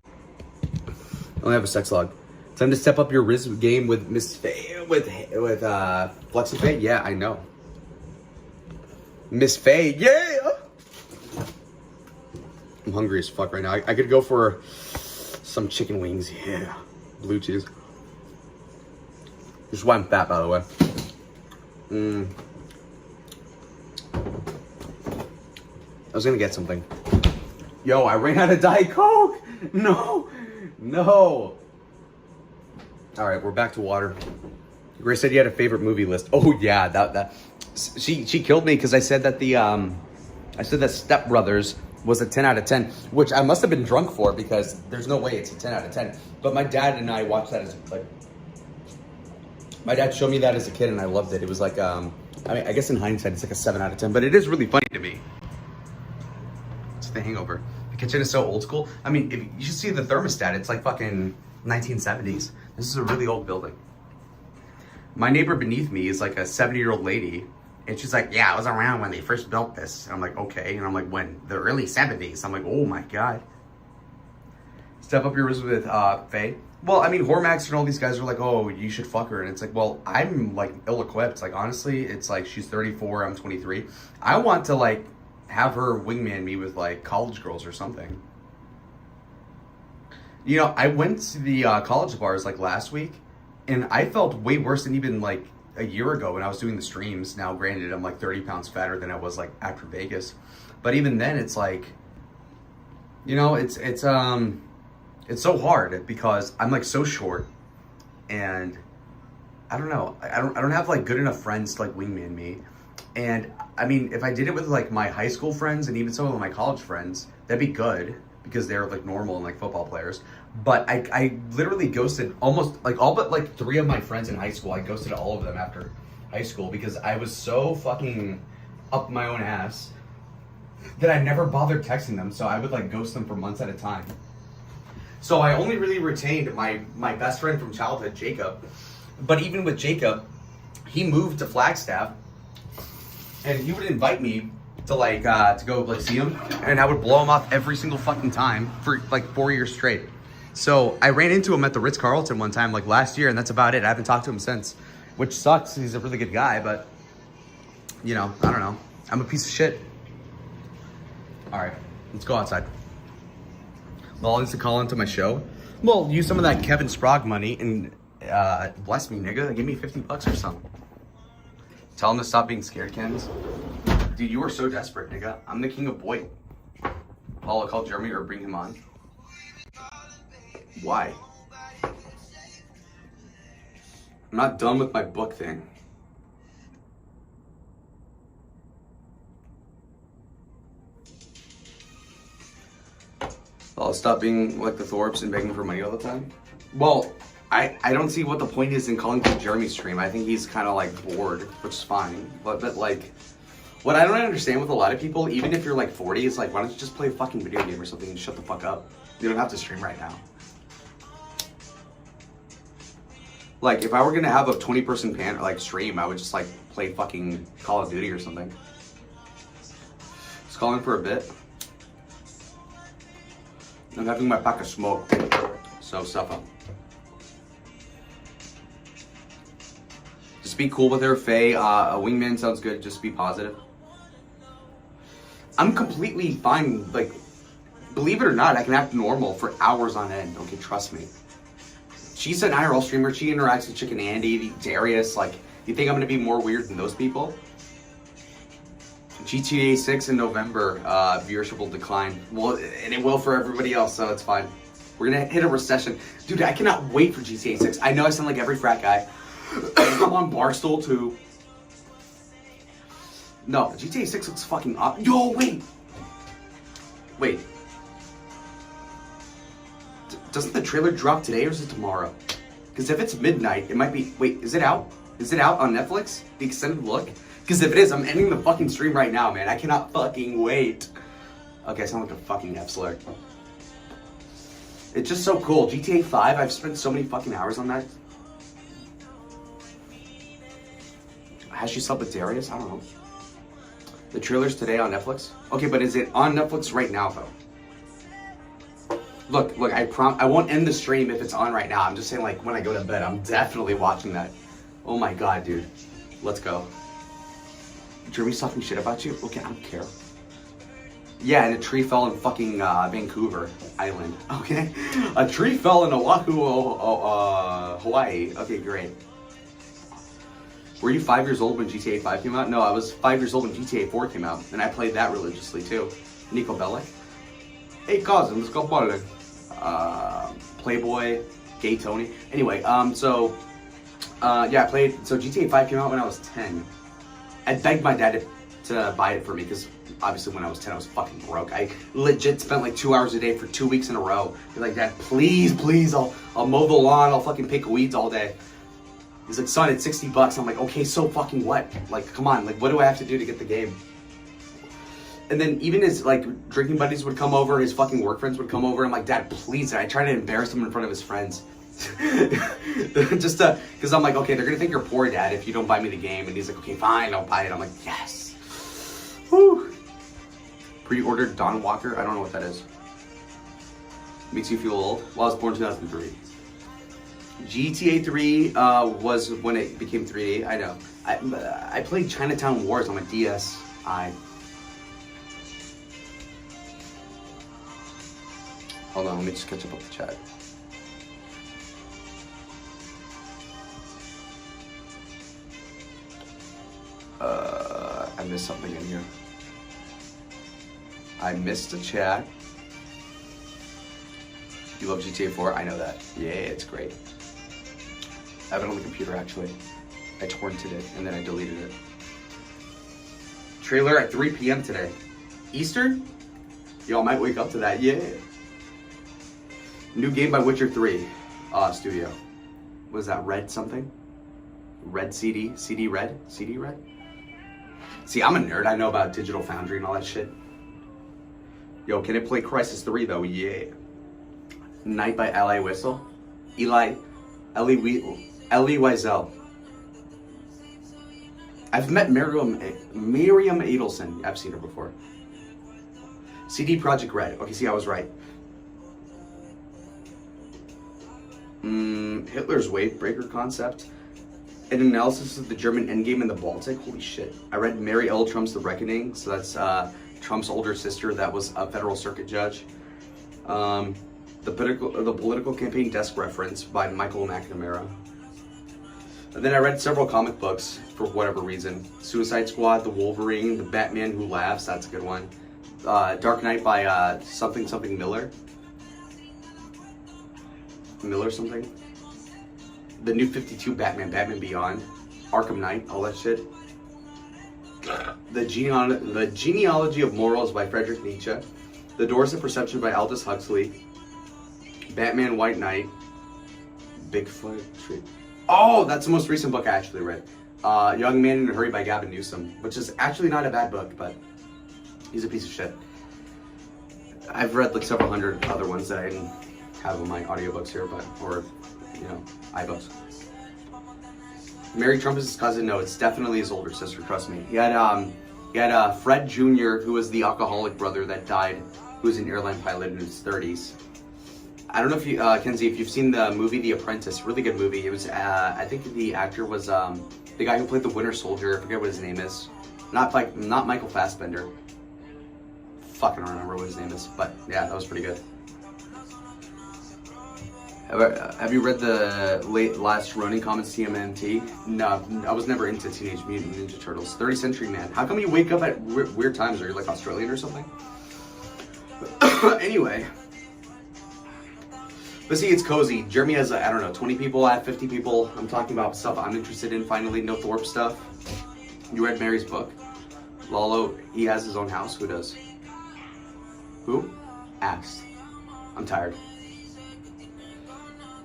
I only have a sex log. Time to step up your Riz game with Miss Faye, with Flexi Faye? Yeah, I know. Miss Faye, yeah! I'm hungry as fuck right now. I could go for some chicken wings, yeah. Blue cheese. This is why I'm fat, by the way. I was gonna get something. Yo, I ran out of Diet Coke! No! No! Alright, we're back to water. Grace said you had a favorite movie list. Oh yeah, She killed me because I said that Step Brothers was a 10 out of 10, which I must have been drunk for because there's no way it's a 10 out of 10. But my dad and I watched that as like, my dad showed me that as a kid and I loved it. It was like, I mean, I guess in hindsight it's like a 7 out of 10, but it is really funny to me. It's The Hangover. The kitchen is so old school. I mean, if you should see the thermostat. It's like fucking 1970s. This is a really old building. My neighbor beneath me is like a 70-year-old lady. And she's like, yeah, I was around when they first built this. And I'm like, okay. And I'm like, when? The early 70s. I'm like, oh my God. Step up yours with Faye. Well, I mean, Hormax and all these guys are like, oh, you should fuck her. And it's like, well, I'm like ill-equipped. Like, honestly, it's like she's 34, I'm 23. I want to like have her wingman me with like college girls or something. You know, I went to the college bars like last week. And I felt way worse than even like a year ago when I was doing the streams. Now, granted, I'm like 30 pounds fatter than I was like after Vegas. But even then, it's like, you know, it's so hard because I'm like so short, and I don't know. I don't have like good enough friends to like wingman me. And I mean, if I did it with like my high school friends and even some of my college friends, that'd be good because they're like normal and like football players. But I literally ghosted almost like all but like 3 of my friends in high school. I ghosted all of them after high school because I was so fucking up my own ass that I never bothered texting them. So I would like ghost them for months at a time. So I only really retained my best friend from childhood, Jacob. But even with Jacob, he moved to Flagstaff and he would invite me to like to go like see him, and I would blow him off every single fucking time for like 4 years straight. So I ran into him at the Ritz-Carlton one time like last year, and that's about it. I haven't talked to him since, which sucks. He's a really good guy, but you know, I don't know. I'm a piece of shit. All right, let's go outside. Lol needs to call into my show. Well, use some of that Kevin Sprague money and bless me, nigga. Give me $50 or something. Tell him to stop being scared, Kens. Dude, you are so desperate, nigga. I'm the king of boy. Paul, I'll call Jeremy or bring him on. Why? I'm not done with my book thing. I'll stop being like the Thorpes and begging for money all the time. Well, I don't see what the point is in calling to Jeremy's stream. I think he's kind of like bored, which is fine. But like, what I don't understand with a lot of people, even if you're like 40, is like, why don't you just play a fucking video game or something and shut the fuck up? You don't have to stream right now. Like, if I were gonna have a 20-person like stream, I would just like play fucking Call of Duty or something. Just calling for a bit. I'm having my pack of smoke, so suffer. Just be cool with her, Faye. A wingman sounds good. Just be positive. I'm completely fine. Like, believe it or not, I can act normal for hours on end. Okay, trust me. She's an IRL streamer. She interacts with Chicken Andy, Darius. Like, you think I'm gonna be more weird than those people? GTA 6 in November, viewership will decline. Well, and it will for everybody else, so it's fine. We're gonna hit a recession. Dude, I cannot wait for GTA 6. I know I sound like every frat guy. I'm on Barstool too. No, GTA 6 looks fucking awesome. Yo, wait. Wait. Doesn't the trailer drop today or is it tomorrow? Because if it's midnight, it might be... Wait, is it out? Is it out on Netflix? The extended look? Because if it is, I'm ending the fucking stream right now, man. I cannot fucking wait. Okay, I sound like a fucking F-slur. It's just so cool. GTA 5, I've spent so many fucking hours on that. Has she subbed with Darius? I don't know. The trailer's today on Netflix? Okay, but is it on Netflix right now, though? Look, I won't end the stream if it's on right now. I'm just saying, like, when I go to bed, I'm definitely watching that. Oh my god, dude. Let's go. Jeremy's talking shit about you? Okay, I don't care. Yeah, and a tree fell in fucking Vancouver Island. Okay? A tree fell in Oahu, Hawaii. Okay, great. Were you 5 years old when GTA 5 came out? No, I was 5 years old when GTA 4 came out, and I played that religiously too. Nico Bellic. Hey cousin, let's go party. Playboy, Gay Tony. Anyway, yeah, I played. So GTA 5 came out when I was 10. I begged my dad to buy it for me because obviously when I was 10, I was fucking broke. I legit spent like 2 hours a day for 2 weeks in a row. He's like, Dad, please, I'll mow the lawn, I'll fucking pick weeds all day. He's like, son, it's $60. I'm like, okay, so fucking what? Like, come on, like, what do I have to do to get the game? And then even his like drinking buddies would come over, his fucking work friends would come over. I'm like, Dad, please. And I try to embarrass him in front of his friends. Just because I'm like, okay, they're gonna think you're poor, Dad, if you don't buy me the game. And he's like, okay, fine, I'll buy it. I'm like, yes. Woo. Pre-ordered Dawn Walker. I don't know what that is. Makes you feel old. Well, I was born in 2003. GTA 3 was when it became 3D. I know. I played Chinatown Wars on my DSi. Hold on, let me just catch up with the chat. I missed something in here. I missed the chat. You love GTA 4? I know that. Yeah, it's great. I have it on the computer, actually. I torrented it, and then I deleted it. Trailer at 3 p.m. today. Eastern? Y'all might wake up to that, yeah. New game by Witcher 3 studio. What is that, Red something? Red CD? CD Red? CD Red? See, I'm a nerd. I know about Digital Foundry and all that shit. Yo, can it play Crysis 3 though? Yeah. Night by Eli Wiesel. Ellie Wiesel. I've met Miriam Adelson. I've seen her before. CD Projekt Red. Okay, see, I was right. Hitler's Wavebreaker concept. An analysis of the German endgame in the Baltic. Holy shit. I read Mary L. Trump's The Reckoning. So that's Trump's older sister that was a federal circuit judge. The political campaign desk reference by Michael McNamara. And then I read several comic books for whatever reason. Suicide Squad, The Wolverine, The Batman Who Laughs. That's a good one. Dark Knight by something Miller. Miller something. The New 52 Batman, Batman Beyond, Arkham Knight, all that shit. The Genealogy of Morals by Friedrich Nietzsche. The Doors of Perception by Aldous Huxley. Batman White Knight. Bigfoot Tree. Oh, that's the most recent book I actually read. Young Man in a Hurry by Gavin Newsom, which is actually not a bad book, but he's a piece of shit. I've read like several hundred other ones that I didn't have in my audiobooks here, but, or, you know, iBooks. Mary Trump is his cousin? No, it's definitely his older sister, trust me. He had Fred Jr., who was the alcoholic brother that died, who was an airline pilot in his 30s. I don't know if you, Kenzie, if you've seen the movie The Apprentice, really good movie. It was, I think the actor was the guy who played the Winter Soldier. I forget what his name is. Not Michael Fassbender. Fucking don't remember what his name is, but yeah, that was pretty good. Have you read the last Ronin Comics TMNT? No, I was never into Teenage Mutant Ninja Turtles. 30th Century Man. How come you wake up at weird times? Are you like Australian or something? Anyway. But see, it's cozy. Jeremy has, I don't know, 20 people, I have 50 people. I'm talking about stuff I'm interested in finally. No Thorpe stuff. You read Mary's book? Lalo, he has his own house. Who does? Who? Asked. I'm tired.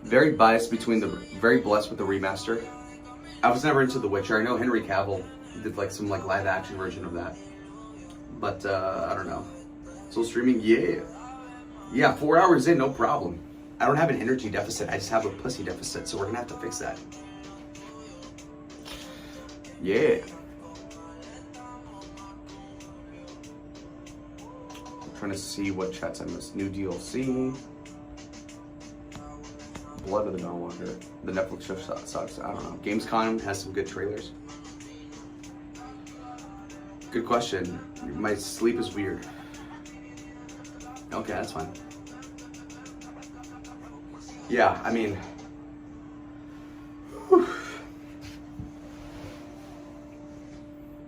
Very biased between very blessed with the remaster. I was never into The Witcher. I know Henry Cavill did like some like live action version of that. But I don't know. So streaming, yeah. Yeah, 4 hours in, no problem. I don't have an energy deficit, I just have a pussy deficit, so we're gonna have to fix that. Yeah. I'm trying to see what chats I missed. New DLC. Blood of the Dawn Walker. The Netflix show sucks. I don't know. Gamescom has some good trailers. Good question. My sleep is weird. Okay, that's fine. Yeah, I mean, whew.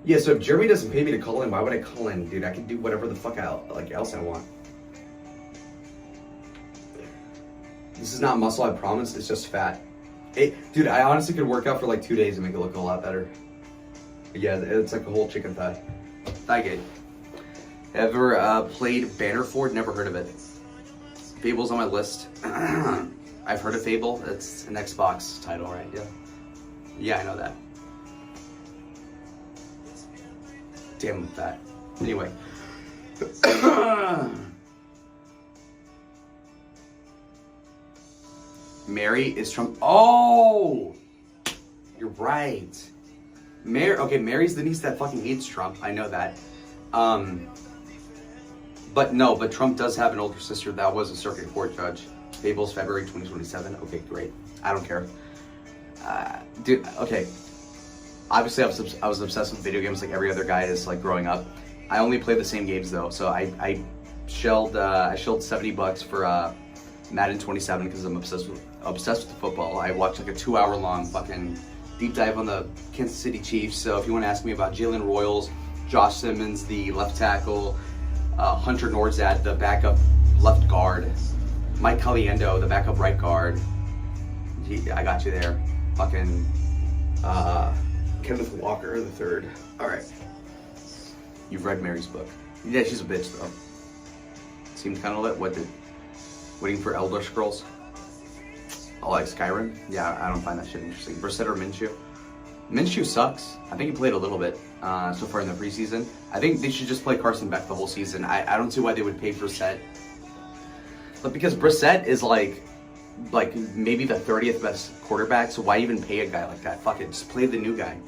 Yeah, so if Jeremy doesn't pay me to call in, why would I call in, dude? I can do whatever the fuck else I want. This is not muscle, I promise. It's just fat. Dude, I honestly could work out for like 2 days and make it look a lot better. Yeah, it's like a whole chicken thigh. Thigh gate. Ever played Bannerford? Never heard of it. Fable's on my list. I've heard of Fable. It's an Xbox title, right? Yeah. Yeah, I know that. Damn, I'm fat. Anyway. Mary is Trump. Oh! You're right. Mary's the niece that fucking hates Trump. I know that. But Trump does have an older sister that was a circuit court judge. Fable's February 2027. Okay, great. I don't care. Dude, okay. Obviously, I was obsessed with video games like every other guy is like growing up. I only play the same games though, so I shelled $70 for Madden 27 because I'm obsessed with the football. I watched like a 2-hour-long fucking deep dive on the Kansas City Chiefs. So if you want to ask me about Jalen Royals, Josh Simmons, the left tackle, Hunter Nordzad, the backup left guard, Mike Caliendo, the backup right guard. I got you there. Fucking Kenneth Walker, the third. All right. You've read Mary's book. Yeah, she's a bitch though. Seemed kind of lit. Waiting for Elder Scrolls. Oh, like Skyrim? Yeah, I don't find that shit interesting. Brissett or Minshew? Minshew sucks. I think he played a little bit so far in the preseason. I think they should just play Carson Beck the whole season. I don't see why they would pay Brissett. But because Brissett is like maybe the 30th best quarterback, so why even pay a guy like that? Fuck it, just play the new guy.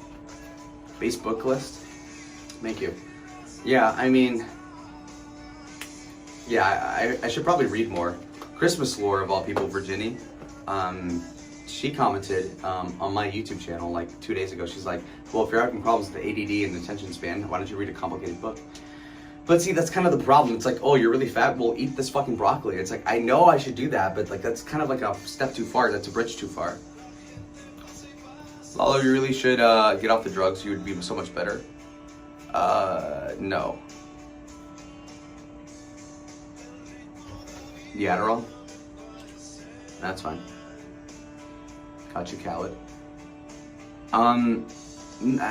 Base book list? Thank you. Yeah, I mean... Yeah, I should probably read more. Christmas Lore, of all people, Virginia. She commented on my YouTube channel like 2 days ago. She's like, well, if you're having problems with the ADD and attention span, why don't you read a complicated book? But see, that's kind of the problem. It's like, oh, you're really fat? Well, eat this fucking broccoli. It's like, I know I should do that, but like that's kind of like a step too far. That's a bridge too far. Lalo, you really should get off the drugs. You would be so much better. No. The Adderall? That's fine. Gotcha, Khaled. I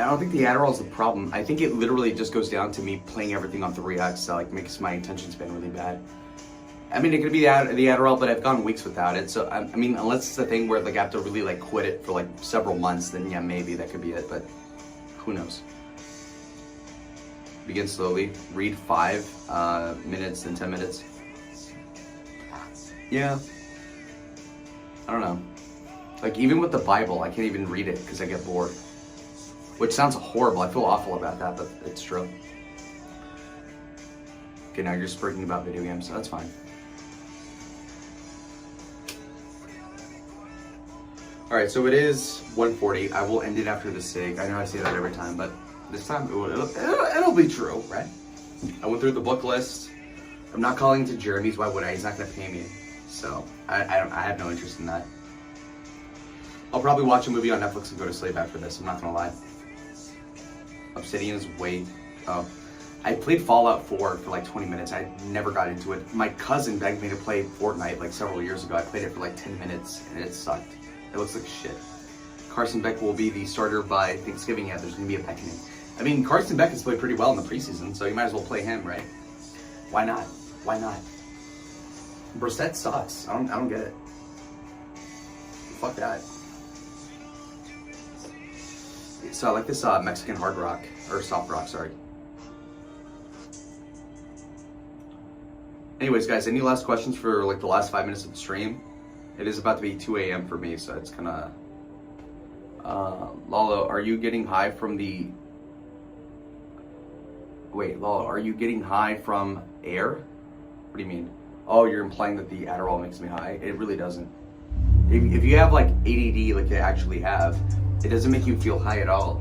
don't think the Adderall is the problem. I think it literally just goes down to me playing everything on 3x that like makes my attention span really bad. I mean, it could be the Adderall, but I've gone weeks without it. So I mean, unless it's a thing where like I have to really like quit it for like several months, then yeah, maybe that could be it. But who knows? Begin slowly. Read 5 minutes, then 10 minutes. Yeah. I don't know. Like even with the Bible, I can't even read it because I get bored. Which sounds horrible. I feel awful about that, but it's true. Okay, now you're speaking about video games, so that's fine. Alright, so it is 1:40. I will end it after the SIG. I know I say that every time, but this time it'll be true, right? I went through the book list. I'm not calling to Jeremy's. Why would I? He's not going to pay me. So, I have no interest in that. I'll probably watch a movie on Netflix and go to sleep after this. I'm not going to lie. Obsidian is way... Oh. I played Fallout 4 for like 20 minutes. I never got into it. My cousin begged me to play Fortnite like several years ago. I played it for like 10 minutes and it sucked. It looks like shit. Carson Beck will be the starter by Thanksgiving. Yeah, there's going to be a Beckoning. I mean, Carson Beck has played pretty well in the preseason, so you might as well play him, right? Why not? Why not? Brissett sucks. I don't get it. Fuck that. So I like this Mexican hard rock, or soft rock, sorry. Anyways, guys, any last questions for like the last 5 minutes of the stream? It is about to be 2 a.m. for me, so it's kind of... Lalo, are you getting high from the... Wait, Lalo, are you getting high from air? What do you mean? Oh, you're implying that the Adderall makes me high? It really doesn't. If you have like ADD like I actually have, it doesn't make you feel high at all.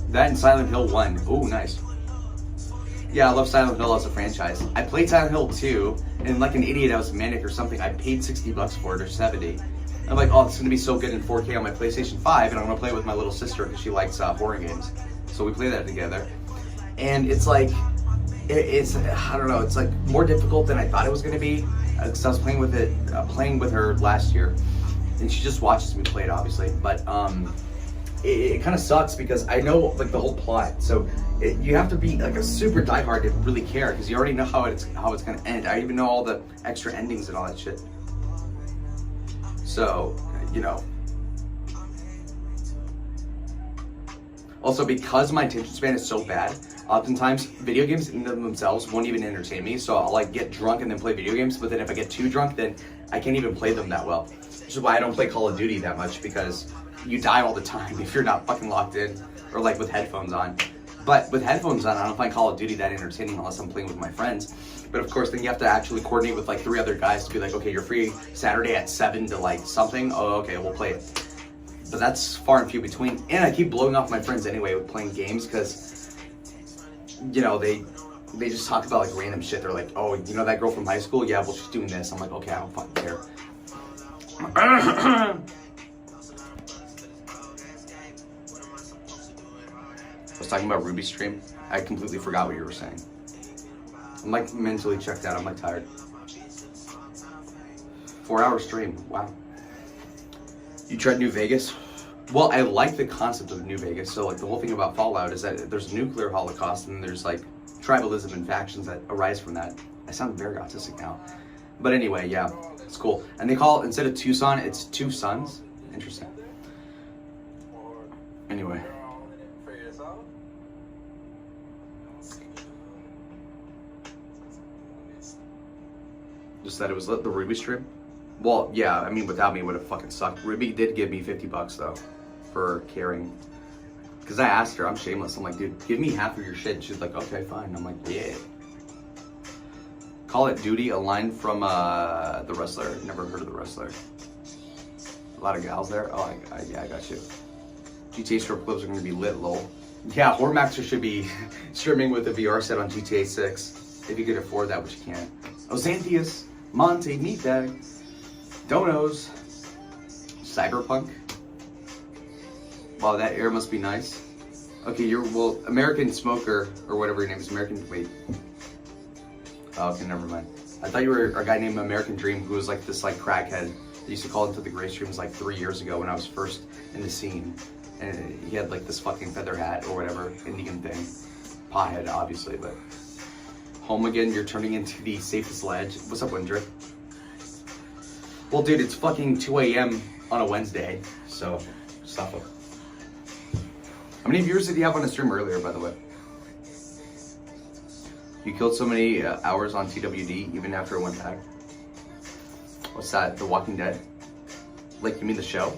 That and Silent Hill 1. Oh, nice. Yeah, I love Silent Hill as a franchise. I played Silent Hill 2, and like an idiot, I was manic or something. I paid $60 for it, or 70. I'm like, oh, it's gonna be so good in 4K on my PlayStation 5, and I'm gonna play it with my little sister because she likes horror games. So we play that together. And it's like, it's I don't know, it's like more difficult than I thought it was gonna be. Because I was playing with it, playing with her last year, and she just watches me play it, obviously. But it kind of sucks because I know like the whole plot. So you have to be like a super diehard to really care because you already know how it's gonna end. I even know all the extra endings and all that shit. So, you know. Also, because my attention span is so bad, oftentimes video games in themselves won't even entertain me. So I'll like get drunk and then play video games. But then if I get too drunk, then I can't even play them that well. Which is why I don't play Call of Duty that much, because you die all the time if you're not fucking locked in or like with headphones on. But with headphones on, I don't find Call of Duty that entertaining unless I'm playing with my friends. But of course, then you have to actually coordinate with like 3 other guys to be like, okay, you're free Saturday at 7 to like something. Oh, okay, we'll play it. But that's far and few between. And I keep blowing off my friends anyway with playing games because, you know, they just talk about like random shit. They're like, oh, you know that girl from high school? Yeah, well, she's doing this. I'm like, okay, I don't fucking care. I was talking about Ruby stream. I completely forgot what you were saying. I'm like mentally checked out. I'm like tired. 4-hour stream. Wow. You tried New Vegas? Well, I like the concept of New Vegas. So like the whole thing about Fallout is that there's a nuclear holocaust and there's like tribalism and factions that arise from that. I sound very autistic now. But anyway, yeah, it's cool. And they call it, instead of Tucson, it's Two Suns. Interesting. Anyway. Just that it was the Ruby stream. Well, yeah, I mean, without me, it would have fucking sucked. Ruby did give me $50 though, for caring. Because I asked her, I'm shameless. I'm like, dude, give me half of your shit. And she's like, okay, fine. I'm like, yeah. Call It Duty, a line from The Wrestler. Never heard of The Wrestler. A lot of gals there. Oh, yeah, I got you. GTA strip clubs are going to be lit, lol. Yeah, Hormaxer should be streaming with a VR set on GTA 6. If you could afford that, which you can't. Ozanthius, Monte, Meatbag, Donos, Cyberpunk. Wow, that air must be nice. Okay, well, American Smoker, or whatever your name is, wait. Oh, okay, never mind. I thought you were a guy named American Dream who was like this like crackhead. They used to call into the gray streams like 3 years ago when I was first in the scene. And he had like this fucking feather hat or whatever, Indian thing. Pothead, obviously, but. Home again, you're turning into the safest ledge. What's up, Windrick? Well, dude, it's fucking 2 a.m. on a Wednesday, so stop it. How many viewers did you have on the stream earlier, by the way? You killed so many hours on TWD even after it went back. What's that? The Walking Dead? Like, you mean the show?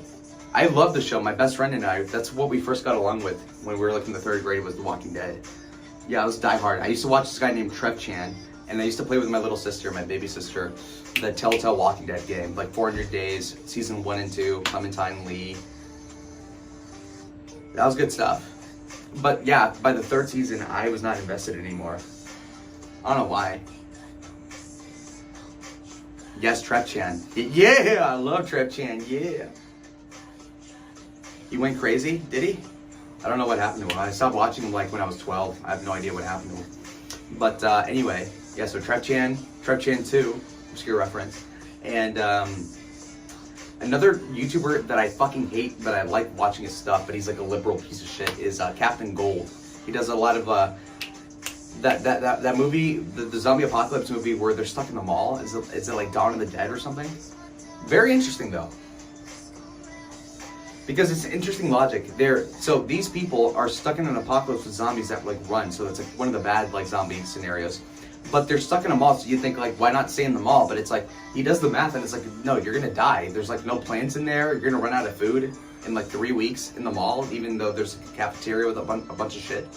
I love the show. My best friend and I, that's what we first got along with when we were like in the 3rd grade, was The Walking Dead. Yeah, I was diehard. I used to watch this guy named Trev Chan, and I used to play with my little sister, my baby sister, the Telltale Walking Dead game, like 400 Days, Season 1 and 2, Clementine Lee. That was good stuff. But yeah, by the 3rd season, I was not invested anymore. I don't know why. Yes, Trev Chan. Yeah, I love Trev Chan, yeah. He went crazy, did he? I don't know what happened to him. I stopped watching him like when I was 12. I have no idea what happened to him. But anyway, yeah, so Trev Chan 2, obscure reference. And another YouTuber that I fucking hate, but I like watching his stuff, but he's like a liberal piece of shit, is Captain Gold. He does a lot of that movie, the zombie apocalypse movie where they're stuck in the mall. Is it like Dawn of the Dead or something? Very interesting though. Because it's interesting logic. So these people are stuck in an apocalypse with zombies that like run. So it's like one of the bad like zombie scenarios. But they're stuck in a mall, so you think like, why not stay in the mall? But it's like, he does the math and it's like, no, you're gonna die. There's like no plants in there. You're gonna run out of food in like 3 weeks in the mall, even though there's a cafeteria with a bunch of shit.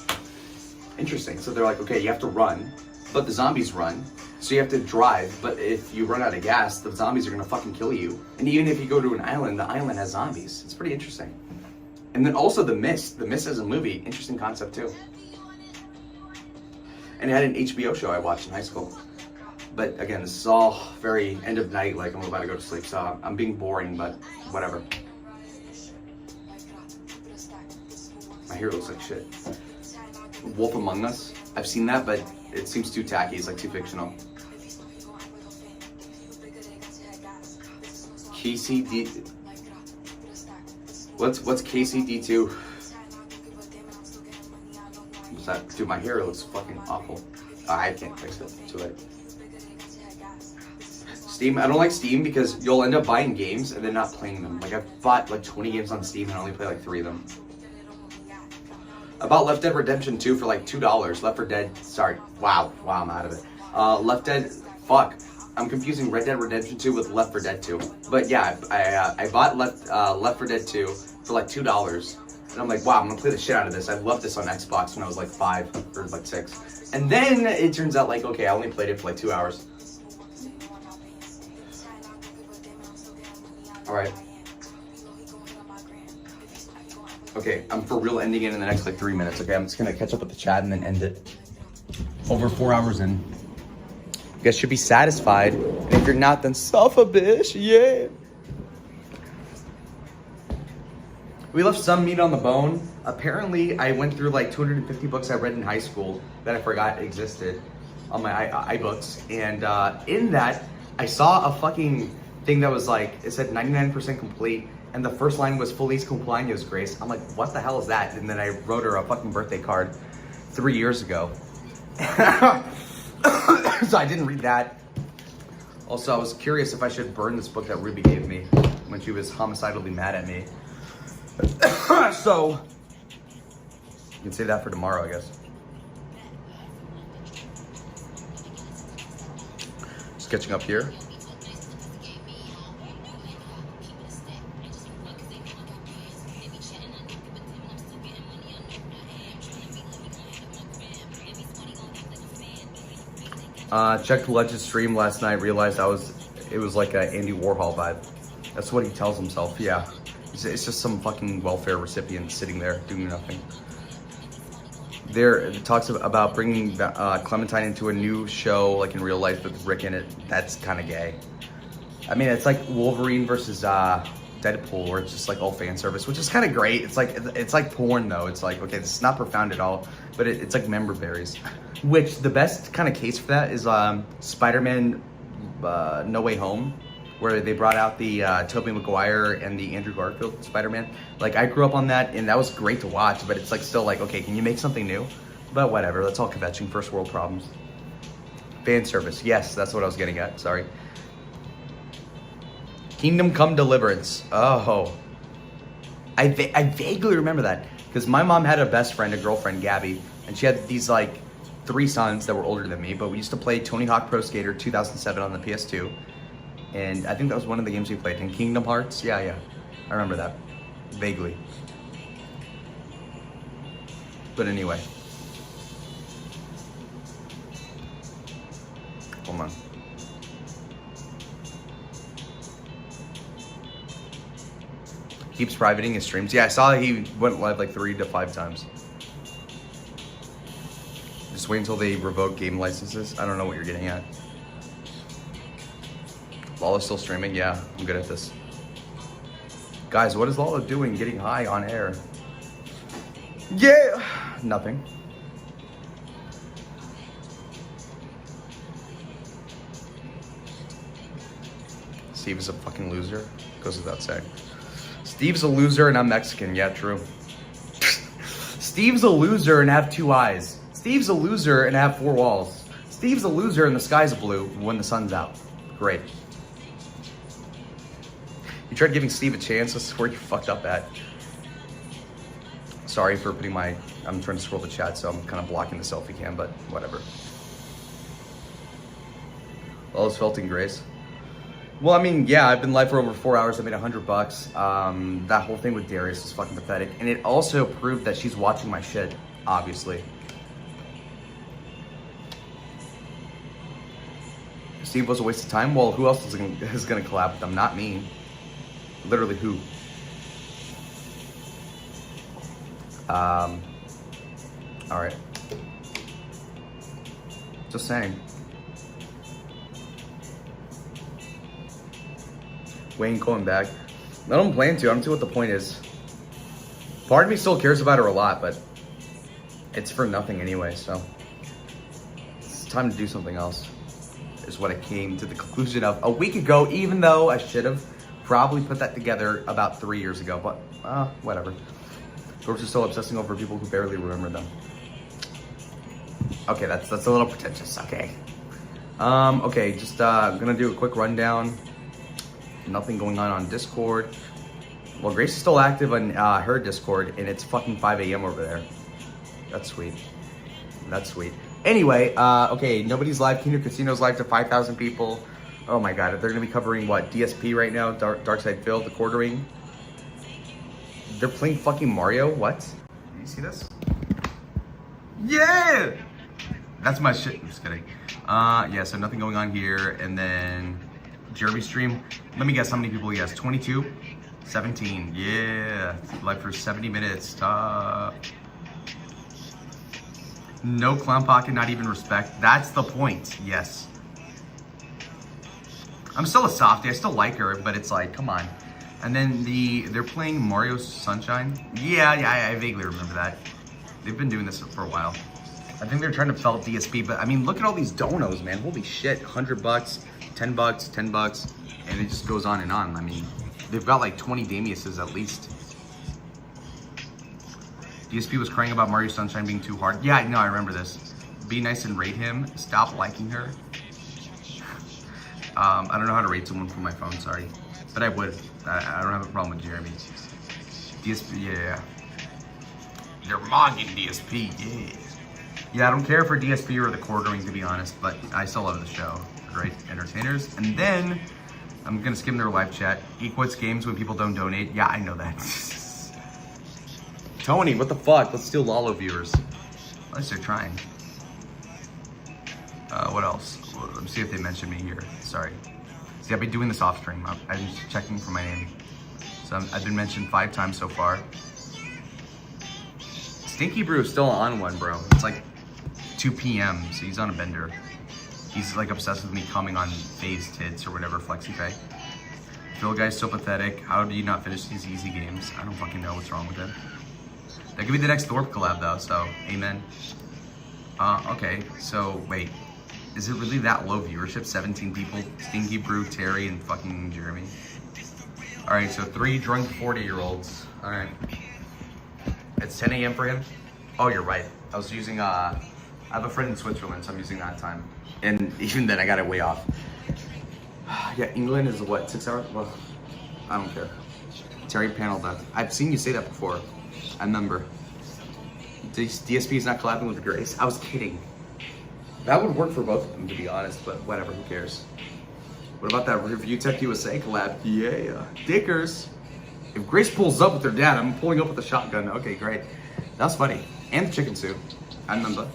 Interesting. So they're like, okay, you have to run, but the zombies run. So you have to drive, but if you run out of gas, the zombies are gonna fucking kill you. And even if you go to an island, the island has zombies. It's pretty interesting. And then also The Mist. The Mist as a movie, interesting concept too. And it had an HBO show I watched in high school. But again, this is all very end of night, like I'm about to go to sleep, so I'm being boring, but whatever. My hair looks like shit. Wolf Among Us. I've seen that, but it seems too tacky. It's like too fictional. Casey D. What's KCD2? What's that? Dude, my hair looks fucking awful. I can't fix it. Too late. Steam, I don't like Steam because you'll end up buying games and then not playing them. Like, I've bought like 20 games on Steam and I only play like 3 of them. I bought Left Dead Redemption 2 for like $2. Left 4 Dead, sorry. Wow, I'm out of it. Left Dead, fuck. I'm confusing Red Dead Redemption 2 with Left 4 Dead 2. But yeah, I bought Left 4 Dead 2 for like $2. And I'm like, wow, I'm gonna play the shit out of this. I loved this on Xbox when I was like 5 or like 6. And then it turns out like, okay, I only played it for like 2 hours. All right. Okay, I'm for real ending it in the next like 3 minutes. Okay, I'm just gonna catch up with the chat and then end it. Over 4 hours in. You guys should be satisfied. And if you're not, then suffer, bitch. Yeah. We left some meat on the bone. Apparently, I went through like 250 books I read in high school that I forgot existed on my iBooks. And in that, I saw a fucking thing that was like, it said 99% complete. And the first line was Feliz Cumpleaños, Grace. I'm like, what the hell is that? And then I wrote her a fucking birthday card 3 years ago. So I didn't read that. Also, I was curious if I should burn this book that Ruby gave me when she was homicidally mad at me. So, you can say that for tomorrow, I guess. Just catching up here. Checked Legend stream last night, realized it was like a Andy Warhol vibe. That's what he tells himself, yeah. It's just some fucking welfare recipient sitting there doing nothing. It talks about bringing Clementine into a new show, like in real life with Rick in it. That's kind of gay. I mean, it's like Wolverine versus Deadpool, where it's just like all fan service, which is kind of great. It's like porn though. It's like, okay, this is not profound at all, but it's like member berries. Which the best kind of case for that is Spider-Man No Way Home, where they brought out the Tobey Maguire and the Andrew Garfield Spider-Man. Like, I grew up on that, and that was great to watch, but it's like still like, okay, can you make something new? But whatever, that's all kvetching, first world problems. Fan service, yes, that's what I was getting at, sorry. Kingdom Come Deliverance, oh. I vaguely remember that, because my mom had a best friend, a girlfriend, Gabby, and she had these like 3 sons that were older than me, but we used to play Tony Hawk Pro Skater 2007 on the PS2. And I think that was one of the games we played. And Kingdom Hearts? Yeah. I remember that. Vaguely. But anyway. Hold on. Keeps privating his streams. Yeah, I saw he went live like 3 to 5 times. Just wait until they revoke game licenses. I don't know what you're getting at. Lala's still streaming? Yeah, I'm good at this. Guys, what is Lala doing getting high on air? Yeah! Nothing. Steve is a fucking loser. Goes without saying. Steve's a loser and I'm Mexican. Yeah, true. Steve's a loser and have 2 eyes. Steve's a loser and have 4 walls. Steve's a loser and the sky's blue when the sun's out. Great. You tried giving Steve a chance. This is where you fucked up at. Sorry for putting I'm trying to scroll the chat, so I'm kind of blocking the selfie cam, but whatever. All is felt in grace. Well, I mean, yeah, I've been live for over 4 hours. I made $100. That whole thing with Darius is fucking pathetic. And it also proved that she's watching my shit, obviously. Steve was a waste of time. Well, who else is gonna collab with them? Not me. Literally who? Alright. Just saying. Wayne going back. I don't plan to. I don't see what the point is. Part of me still cares about her a lot, but it's for nothing anyway, so. It's time to do something else. Is what I came to the conclusion of a week ago, even though I should have probably put that together about 3 years ago, but Whatever. Dorks are still obsessing over people who barely remember them. Okay, that's a little pretentious. Okay. Okay, just gonna do a quick rundown. Nothing going on Discord. Well, Grace is still active on her Discord, and it's fucking 5 a.m. over there. That's sweet. That's sweet. Anyway, okay, nobody's live. Kingdom Casino's live to 5,000 people. Oh my god, they're gonna be covering what? DSP right now, Dark Side Phil, the quartering. They're playing fucking Mario. What? Do you see this? Yeah! That's my shit. I'm just kidding. Yeah, so nothing going on here. And then Jeremy's stream. Let me guess how many people he has. 22? 17. Yeah. Live for 70 minutes. No clown pocket, not even respect. That's the point. Yes. I'm still a softie. I still like her, but it's like, come on. And then they're playing Mario Sunshine. Yeah, I vaguely remember that. They've been doing this for a while. I think they're trying to felt DSP, but I mean, look at all these donos, man. Holy shit, $100, $10, $10, and it just goes on and on. I mean, they've got like 20 Damiuses at least. DSP was crying about Mario Sunshine being too hard. Yeah, no, I remember this. Be nice and rate him. Stop liking her. I don't know how to rate someone from my phone, sorry. But I would. I don't have a problem with Jeremy. DSP, yeah. They're mogging DSP, yeah. Yeah, I don't care for DSP or the quartering, to be honest, but I still love the show. Great entertainers. And then, I'm gonna skim their live chat. He quits games when people don't donate. Yeah, I know that. Tony, what the fuck? Let's steal Lalo viewers. At least they're trying. What else? Let me see if they mention me here. Sorry. See, I've been doing this off stream. I'm just checking for my name. So I've been mentioned 5 times so far. Stinky Brew is still on one, bro. It's like 2 p.m., so he's on a bender. He's like obsessed with me coming on Phase Tits or whatever, FlexiPay. Phil guy's so pathetic. How do you not finish these easy games? I don't fucking know what's wrong with him. That could be the next Thorpe collab though, so amen. Okay, so wait. Is it really that low viewership? 17 people? Stinky Brew, Terry, and fucking Jeremy. Alright, so 3 drunk 40-year-olds. Alright. It's 10 a.m. for him? Oh, you're right. I was using, I have a friend in Switzerland, so I'm using that time. And even then, I got it way off. Yeah, England is what, 6 hours? Well, I don't care. Terry panel that. I've seen you say that before. I remember. DSP is not collabing with Grace. I was kidding. That would work for both of them, to be honest, but whatever, who cares? What about that Review Tech USA collab? Yeah, Dickers. If Grace pulls up with her dad, I'm pulling up with a shotgun. Okay, great. That's funny. And the chicken soup. I remember.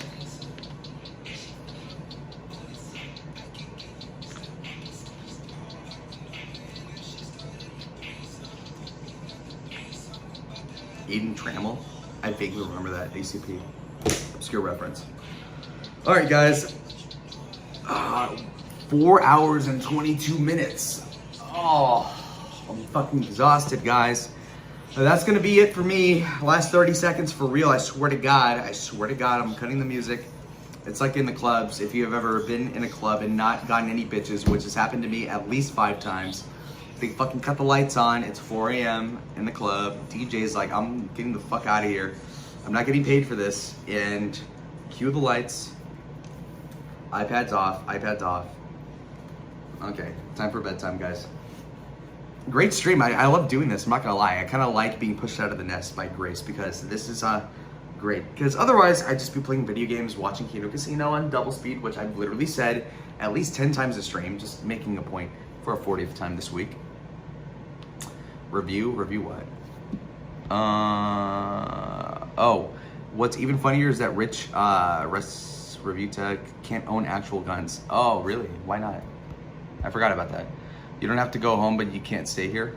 Aiden Trammell. I vaguely remember that. ACP. Obscure reference. All right, guys. 4 hours and 22 minutes. Oh, I'm fucking exhausted, guys. So that's gonna be it for me. Last 30 seconds for real. I swear to God, I'm cutting the music. It's like in the clubs. If you have ever been in a club and not gotten any bitches, which has happened to me at least 5 times, they fucking cut the lights on. It's 4 a.m. in the club. DJ's like, I'm getting the fuck out of here. I'm not getting paid for this. And cue the lights. iPads off, iPads off. Okay, time for bedtime, guys. Great stream. I love doing this. I'm not gonna lie. I kind of like being pushed out of the nest by Grace because this is great. Because otherwise, I'd just be playing video games, watching Kingdom Casino on double speed, which I've literally said at least 10 times a stream, just making a point for a 40th time this week. Review what? Oh, what's even funnier is that Rich Review Tech can't own actual guns. Oh, really? Why not? I forgot about that. You don't have to go home, but you can't stay here.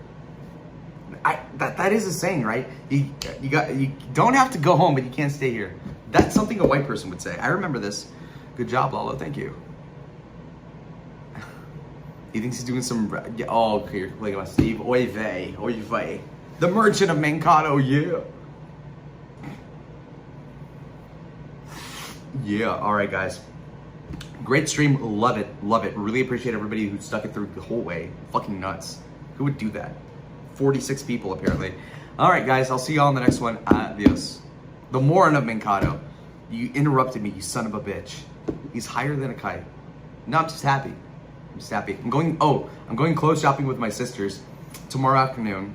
That is a saying, right? You don't have to go home, but you can't stay here. That's something a white person would say. I remember this. Good job, Lalo. Thank you. He thinks he's doing some. Oh, okay. Look at Steve. Oy vey. Oy vey. The Merchant of Mankato. Yeah. Yeah. All right, guys. Great stream. Love it. Love it. Really appreciate everybody who stuck it through the whole way. Fucking nuts. Who would do that? 46 people apparently. All right, guys, I'll see y'all in the next one. Adios. The Morin of Mankato. You interrupted me, you son of a bitch. He's higher than a kite. No, I'm just happy. I'm just happy. I'm going clothes shopping with my sisters tomorrow afternoon.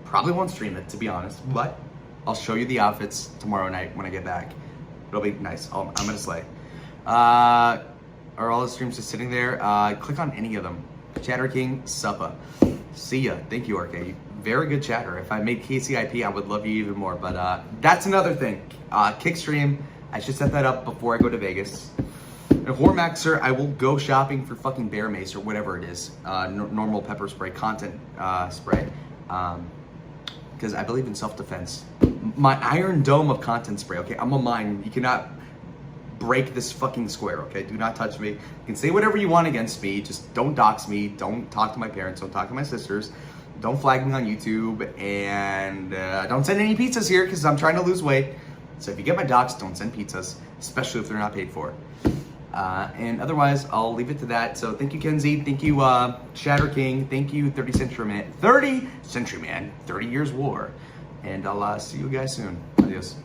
Probably won't stream it, to be honest, but I'll show you the outfits tomorrow night when I get back. It'll be nice. I'm gonna slay. Are all the streams just sitting there? Click on any of them. Chatter King, Suppa. See ya. Thank you, RK. Very good chatter. If I made KCIP, I would love you even more. But that's another thing. Kickstream. I should set that up before I go to Vegas. And Hormaxer, I will go shopping for fucking bear mace or whatever it is. Normal pepper spray, content spray. Because I believe in self-defense. My Iron Dome of content spray, okay? I'm a mine. You cannot break this fucking square, okay? Do not touch me. You can say whatever you want against me. Just don't dox me. Don't talk to my parents. Don't talk to my sisters. Don't flag me on YouTube. And don't send any pizzas here because I'm trying to lose weight. So if you get my docs, don't send pizzas, especially if they're not paid for. And otherwise, I'll leave it to that. So thank you, Kenzie. Thank you, Shatter King. Thank you, 30th Century Man. 30 Century Man. 30 Years War. And I'll see you guys soon. Adios.